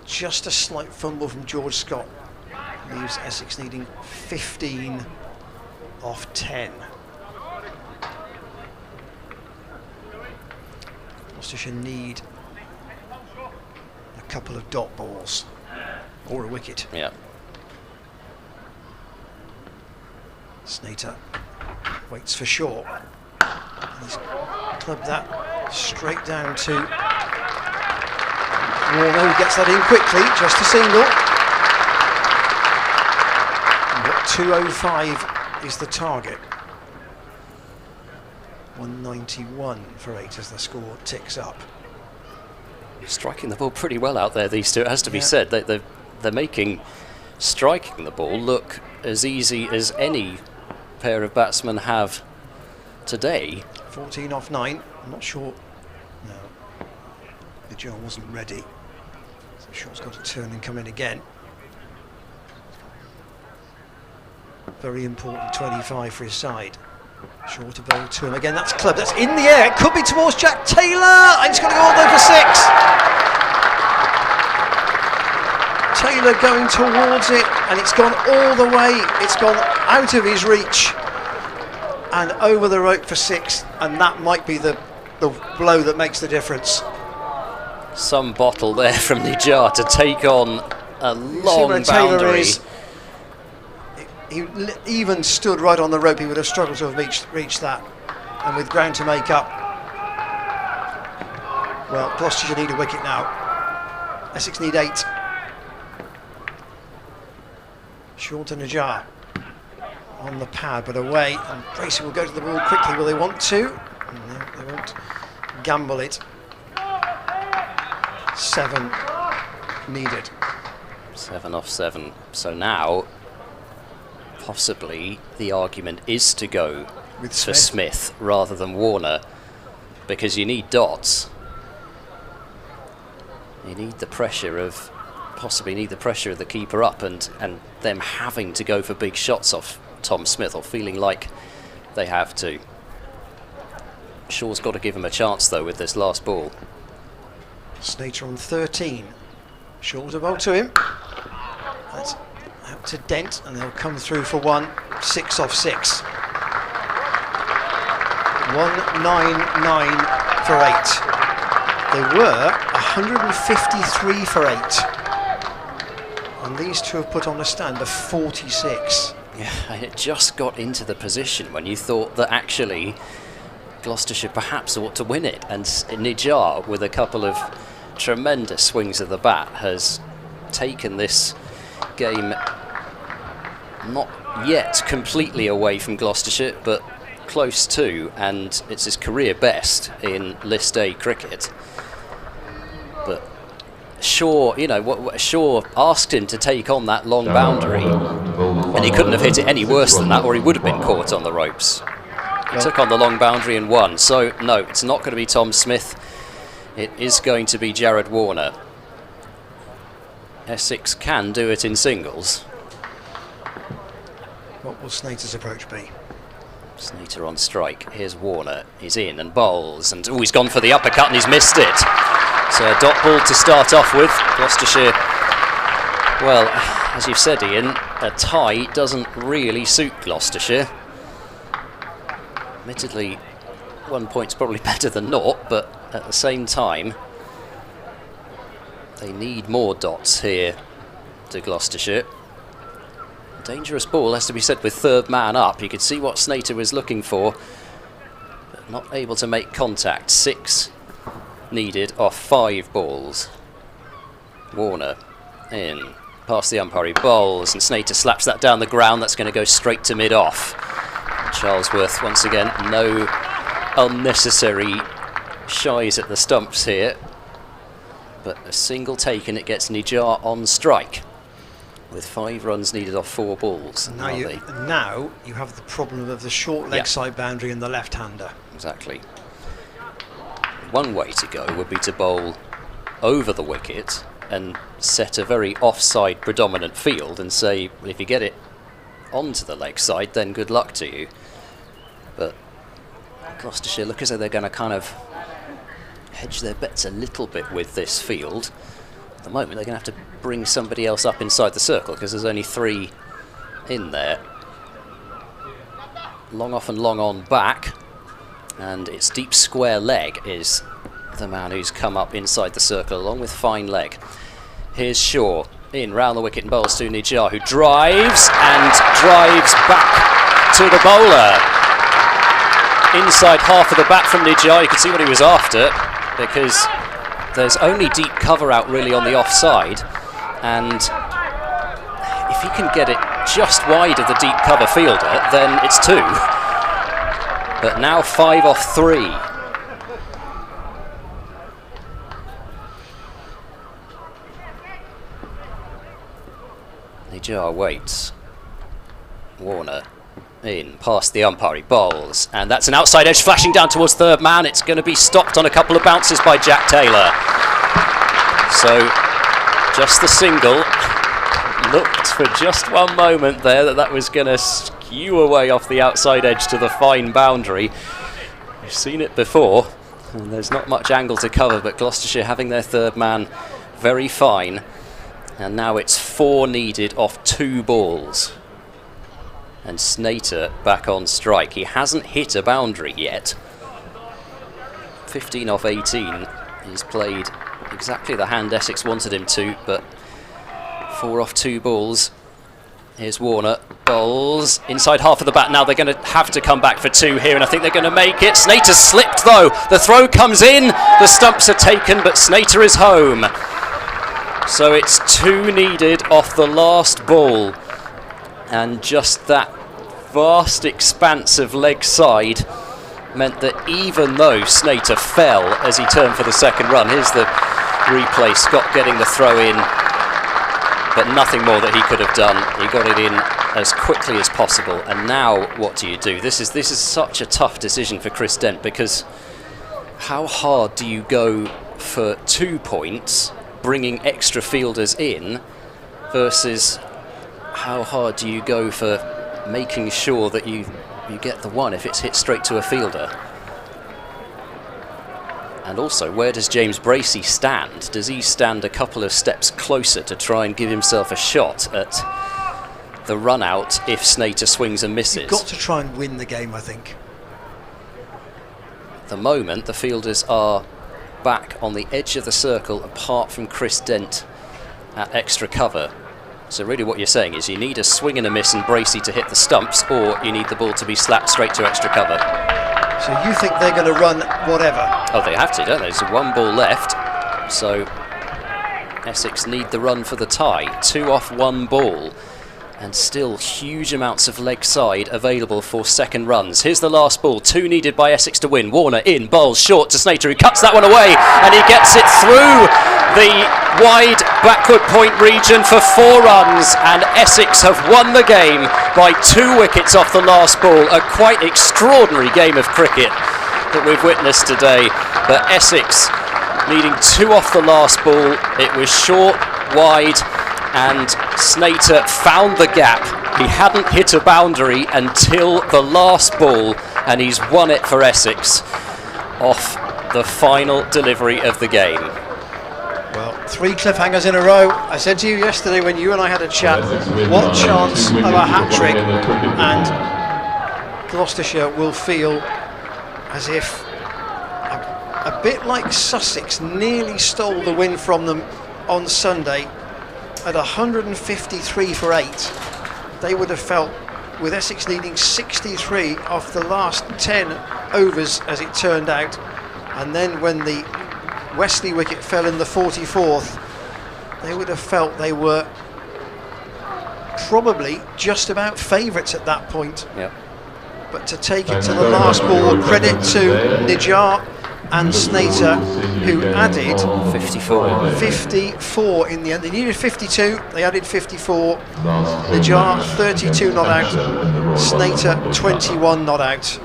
Speaker 1: just a slight fumble from George Scott leaves Essex needing 15 off 10. Gloucestershire need a couple of dot balls or a wicket.
Speaker 2: Yeah.
Speaker 1: Snater waits for Shaw. He's clubbed that straight down to Warner, who gets that in quickly, just a single. And 205 is the target. 191 for 8 as the score ticks up.
Speaker 2: Striking the ball pretty well out there, these two, it has to be said. They're making striking the ball look as easy as any pair of batsmen have today.
Speaker 1: 14 off 9. I'm not sure. No, the Joe wasn't ready. So Shaw's got to turn and come in again. Very important 25 for his side. Shaw to bowl to him again. That's club. That's in the air. It could be towards Jack Taylor. And he's got to go all the way for 6. Taylor going towards it, and it's gone all the way. It's gone out of his reach and over the rope for 6. And that might be the blow that makes the difference.
Speaker 2: Some bottle there from Nijar to take on a long boundary.
Speaker 1: He even stood right on the rope. He would have struggled to have reached that. And with ground to make up. Well, Gloucestershire need a wicket now. Essex need 8. Short and Najjar on the pad, but away, and Tracy will go to the ball quickly. Will they want to? No, they won't gamble it. 7 needed.
Speaker 2: 7 off 7. So now, possibly, the argument is to go
Speaker 1: With
Speaker 2: for Smith rather than Warner, because you need dots. You need the pressure of, possibly need the pressure of the keeper up and them having to go for big shots off Tom Smith, or feeling like they have to. Shaw's got to give him a chance though with this last ball.
Speaker 1: Snater on 13. Shaw's a ball to him. That's out to Dent, and they'll come through for 1. 6 off 6. 199 for 8. They were 153 for 8. And these two have put on a stand of 46.
Speaker 2: Yeah, and it just got into the position when you thought that actually Gloucestershire perhaps ought to win it. And Najjar, with a couple of tremendous swings of the bat, has taken this game not yet completely away from Gloucestershire, but close to, and it's his career best in List A cricket. But Shaw, you know, Shaw asked him to take on that long boundary, and he couldn't have hit it any worse than that, or he would have been caught on the ropes. He took on the long boundary and won. So no, it's not going to be Tom Smith. It is going to be Jared Warner. Essex can do it in singles.
Speaker 1: What will Snater's approach be?
Speaker 2: Snater on strike. Here's Warner. He's in and bowls, and he's gone for the uppercut and he's missed it. So a dot ball to start off with. Gloucestershire, well, as you've said, Ian, a tie doesn't really suit Gloucestershire. Admittedly, 1 point's probably better than naught, but at the same time, they need more dots here to Gloucestershire. Dangerous ball, has to be said, with third man up. You could see what Snater was looking for, but not able to make contact. 6 needed off 5 balls. Warner in, past the umpire, he bowls, and Snater slaps that down the ground. That's going to go straight to mid-off. Charlesworth, once again, no unnecessary shies at the stumps here, but a single taken, it gets Najjar on strike with 5 runs needed off 4 balls.
Speaker 1: And now you have the problem of the short leg side boundary and the left-hander.
Speaker 2: Exactly. One way to go would be to bowl over the wicket and set a very offside predominant field and say, well, if you get it onto the leg side, then good luck to you. But Gloucestershire look as though they're going to kind of hedge their bets a little bit with this field. At the moment, they're going to have to bring somebody else up inside the circle because there's only 3 in there. Long off and long on back, and it's deep square leg is the man who's come up inside the circle along with fine leg. Here's Shaw in round the wicket and bowls to Najjar, who drives back to the bowler. Inside half of the bat from Najjar. You can see what he was after, because there's only deep cover out really on the offside, and if he can get it just wide of the deep cover fielder, then it's 2. But now 5 off 3. Najjar waits. Warner in, past the umpire, he bowls, and that's an outside edge flashing down towards third man. It's going to be stopped on a couple of bounces by Jack Taylor. So just the single. Looked for just one moment there that was going to skew away off the outside edge to the fine boundary. We've seen it before, and there's not much angle to cover, but Gloucestershire having their third man very fine. And now it's 4 needed off 2 balls. And Snater back on strike. He hasn't hit a boundary yet. 15 off 18. He's played exactly the hand Essex wanted him to, but 4 off 2 balls Here's Warner, bowls inside half of the bat. Now they're going to have to come back for 2 here, and I think they're going to make it. Snater slipped though. The throw comes in. The stumps are taken, but Snater is home. So it's 2 needed off the last ball, and just that vast expanse of leg side meant that even though Snater fell as he turned for the second run, here's the replay, Scott getting the throw in, but nothing more that he could have done. He got it in as quickly as possible, and now what do you do? This is such a tough decision for Chris Dent, because how hard do you go for 2 points, bringing extra fielders in, versus how hard do you go for making sure that you get the 1 if it's hit straight to a fielder? And also, where does James Bracey stand? Does he stand a couple of steps closer to try and give himself a shot at the run out if Snater swings and misses?
Speaker 1: You've got to try and win the game, I think.
Speaker 2: At the moment, the fielders are back on the edge of the circle, apart from Chris Dent at extra cover. So really what you're saying is you need a swing and a miss and Bracey to hit the stumps, or you need the ball to be slapped straight to extra cover.
Speaker 1: So you think they're going to run whatever?
Speaker 2: Oh, they have to, don't they? There's 1 ball left, so Essex need the run for the tie. 2 off 1 ball, and still huge amounts of leg side available for second runs. Here's the last ball, 2 needed by Essex to win. Warner in, bowls short to Snater, who cuts that one away, and he gets it through the wide backward point region for 4 runs, and Essex have won the game by 2 wickets off the last ball. A quite extraordinary game of cricket that we've witnessed today, but Essex leading 2 off the last ball. It was short, wide, and Snater found the gap. He hadn't hit a boundary until the last ball, and he's won it for Essex off the final delivery of the game.
Speaker 1: Well, 3 cliffhangers in a row. I said to you yesterday when you and I had a chat, what chance of a hat-trick, and Gloucestershire will feel as if a bit like Sussex nearly stole the win from them on Sunday at 153 for 8. They would have felt, with Essex needing 63 off the last 10 overs as it turned out, and then when the Wesley wicket fell in the 44th, they would have felt they were probably just about favourites at that point.
Speaker 2: Yep.
Speaker 1: But to take it to the last ball, credit to Nijar and Snater, who added 54 in the end. They needed 52, they added 54. Nijar 32 not out, Snater 21 not out.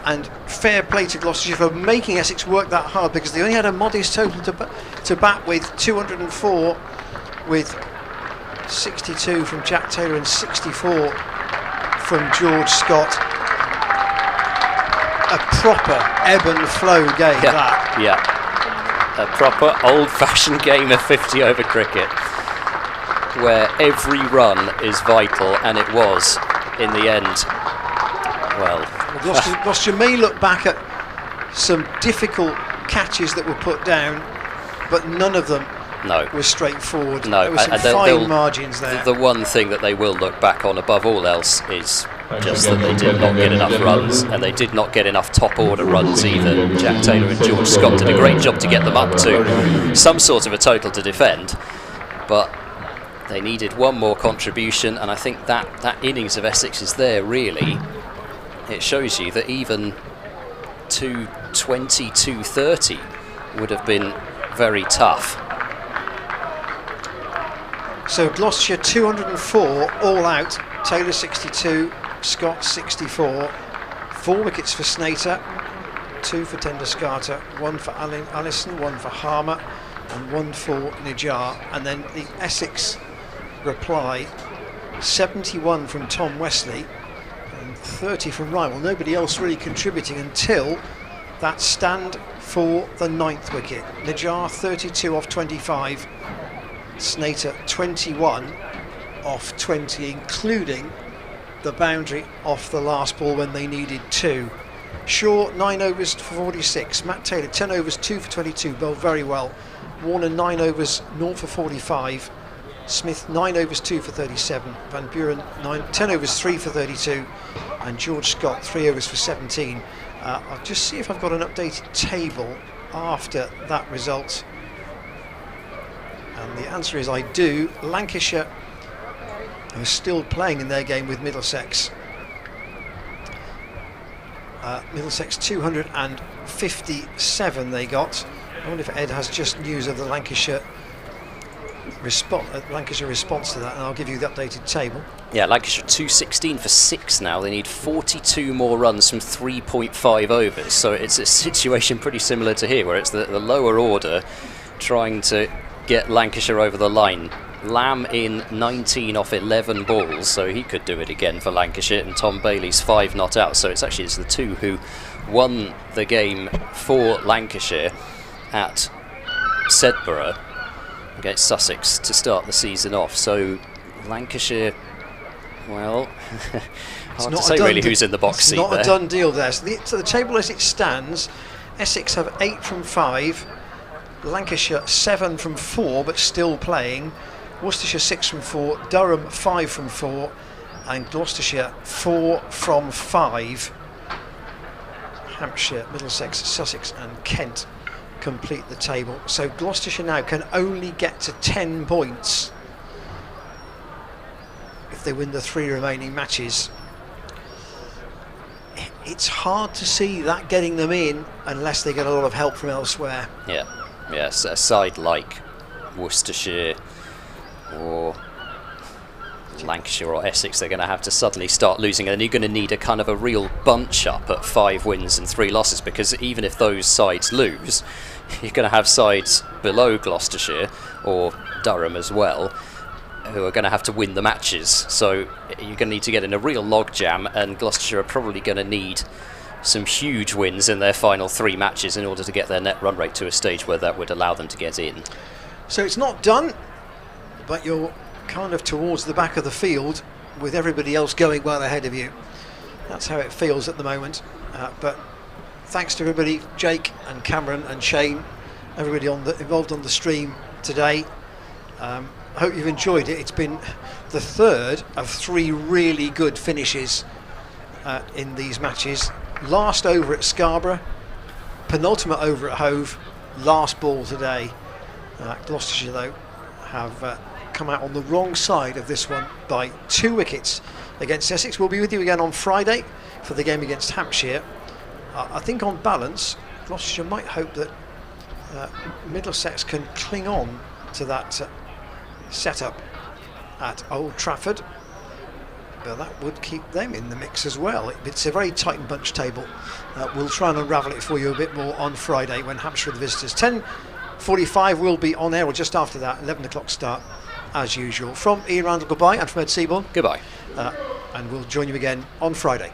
Speaker 1: And fair play to Gloucestershire for making Essex work that hard, because they only had a modest total to bat with, 204 with 62 from Jack Taylor and 64 from George Scott. A proper ebb and flow game, that.
Speaker 2: Yeah, a proper old-fashioned game of 50 over cricket, where every run is vital, and it was in the end. Well,
Speaker 1: Gloucestershire may look back at some difficult catches that were put down, but none of them were straightforward.
Speaker 2: No,
Speaker 1: there were some fine margins there.
Speaker 2: The one thing that they will look back on above all else is just that they did not get enough runs, and they did not get enough top order runs either. Jack Taylor and George Scott did a great job to get them up to some sort of a total to defend, but they needed 1 more contribution, and I think that innings of Essex is there really. It shows you that even 220, 230 would have been very tough.
Speaker 1: So Gloucestershire 204 all out, Taylor 62, Scott 64, 4 wickets for Snater, 2 for Tenduscarter, 1 for Allison, 1 for Harmer, and 1 for Nijar. And then the Essex reply, 71 from Tom Wesley and 30 from Ryan. Well, nobody else really contributing until that stand for the 9th wicket. Nijar 32 off 25, Snater 21 off 20, including the boundary off the last ball when they needed 2. Shaw 9 overs for 46, Matt Taylor 10 overs 2 for 22, bowled very well. Warner 9 overs 0 for 45, Smith 9 overs 2 for 37, Van Buren 10 overs 3 for 32, and George Scott 3 overs for 17. I'll just see if I've got an updated table after that result, and the answer is I do. Lancashire are still playing in their game with Middlesex. Middlesex 257 they got. I wonder if Ed has just news of the Lancashire response to that, and I'll give you the updated table.
Speaker 2: Yeah, Lancashire 216 for 6 now. They need 42 more runs from 3.5 overs. So it's a situation pretty similar to here, where it's the lower order trying to get Lancashire over the line. Lamb in 19 off 11 balls, so he could do it again for Lancashire, and Tom Bailey's 5 not out. So it's the two who won the game for Lancashire at Sedbergh against Sussex to start the season off. So Lancashire, well, hard to say really who's in the box seat there.
Speaker 1: It's not a done deal there. So the table as it stands, Essex have 8 from 5, Lancashire 7 from 4 but still playing, Worcestershire 6 from 4, Durham 5 from 4, and Gloucestershire 4 from 5. Hampshire, Middlesex, Sussex and Kent complete the table. So Gloucestershire now can only get to 10 points if they win the 3 remaining matches. It's hard to see that getting them in unless they get a lot of help from elsewhere.
Speaker 2: Yes, a side like Worcestershire or Lancashire or Essex, they're going to have to suddenly start losing, and you're going to need a kind of a real bunch up at 5 wins and 3 losses, because even if those sides lose, you're going to have sides below Gloucestershire or Durham as well who are going to have to win the matches. So you're going to need to get in a real logjam, and Gloucestershire are probably going to need some huge wins in their final 3 matches in order to get their net run rate to a stage where that would allow them to get in.
Speaker 1: So it's not done, but you're kind of towards the back of the field with everybody else going well ahead of you. That's how it feels at the moment. But thanks to everybody, Jake and Cameron and Shane, everybody involved on the stream today. I hope you've enjoyed it. It's been the third of 3 really good finishes in these matches. Last over at Scarborough, penultimate over at Hove, last ball today. Gloucestershire though have come out on the wrong side of this one by 2 wickets against Essex. We'll be with you again on Friday for the game against Hampshire. I think on balance, Gloucestershire might hope that Middlesex can cling on to that setup at Old Trafford, but that would keep them in the mix as well. It's a very tight and bunched table. We'll try and unravel it for you a bit more on Friday when Hampshire are the visitors. 10:45 will be on air, or just after that, 11 o'clock start as usual. From Ian Randall, goodbye, and from Ed Seaborn,
Speaker 2: Goodbye.
Speaker 1: and we'll join you again on Friday.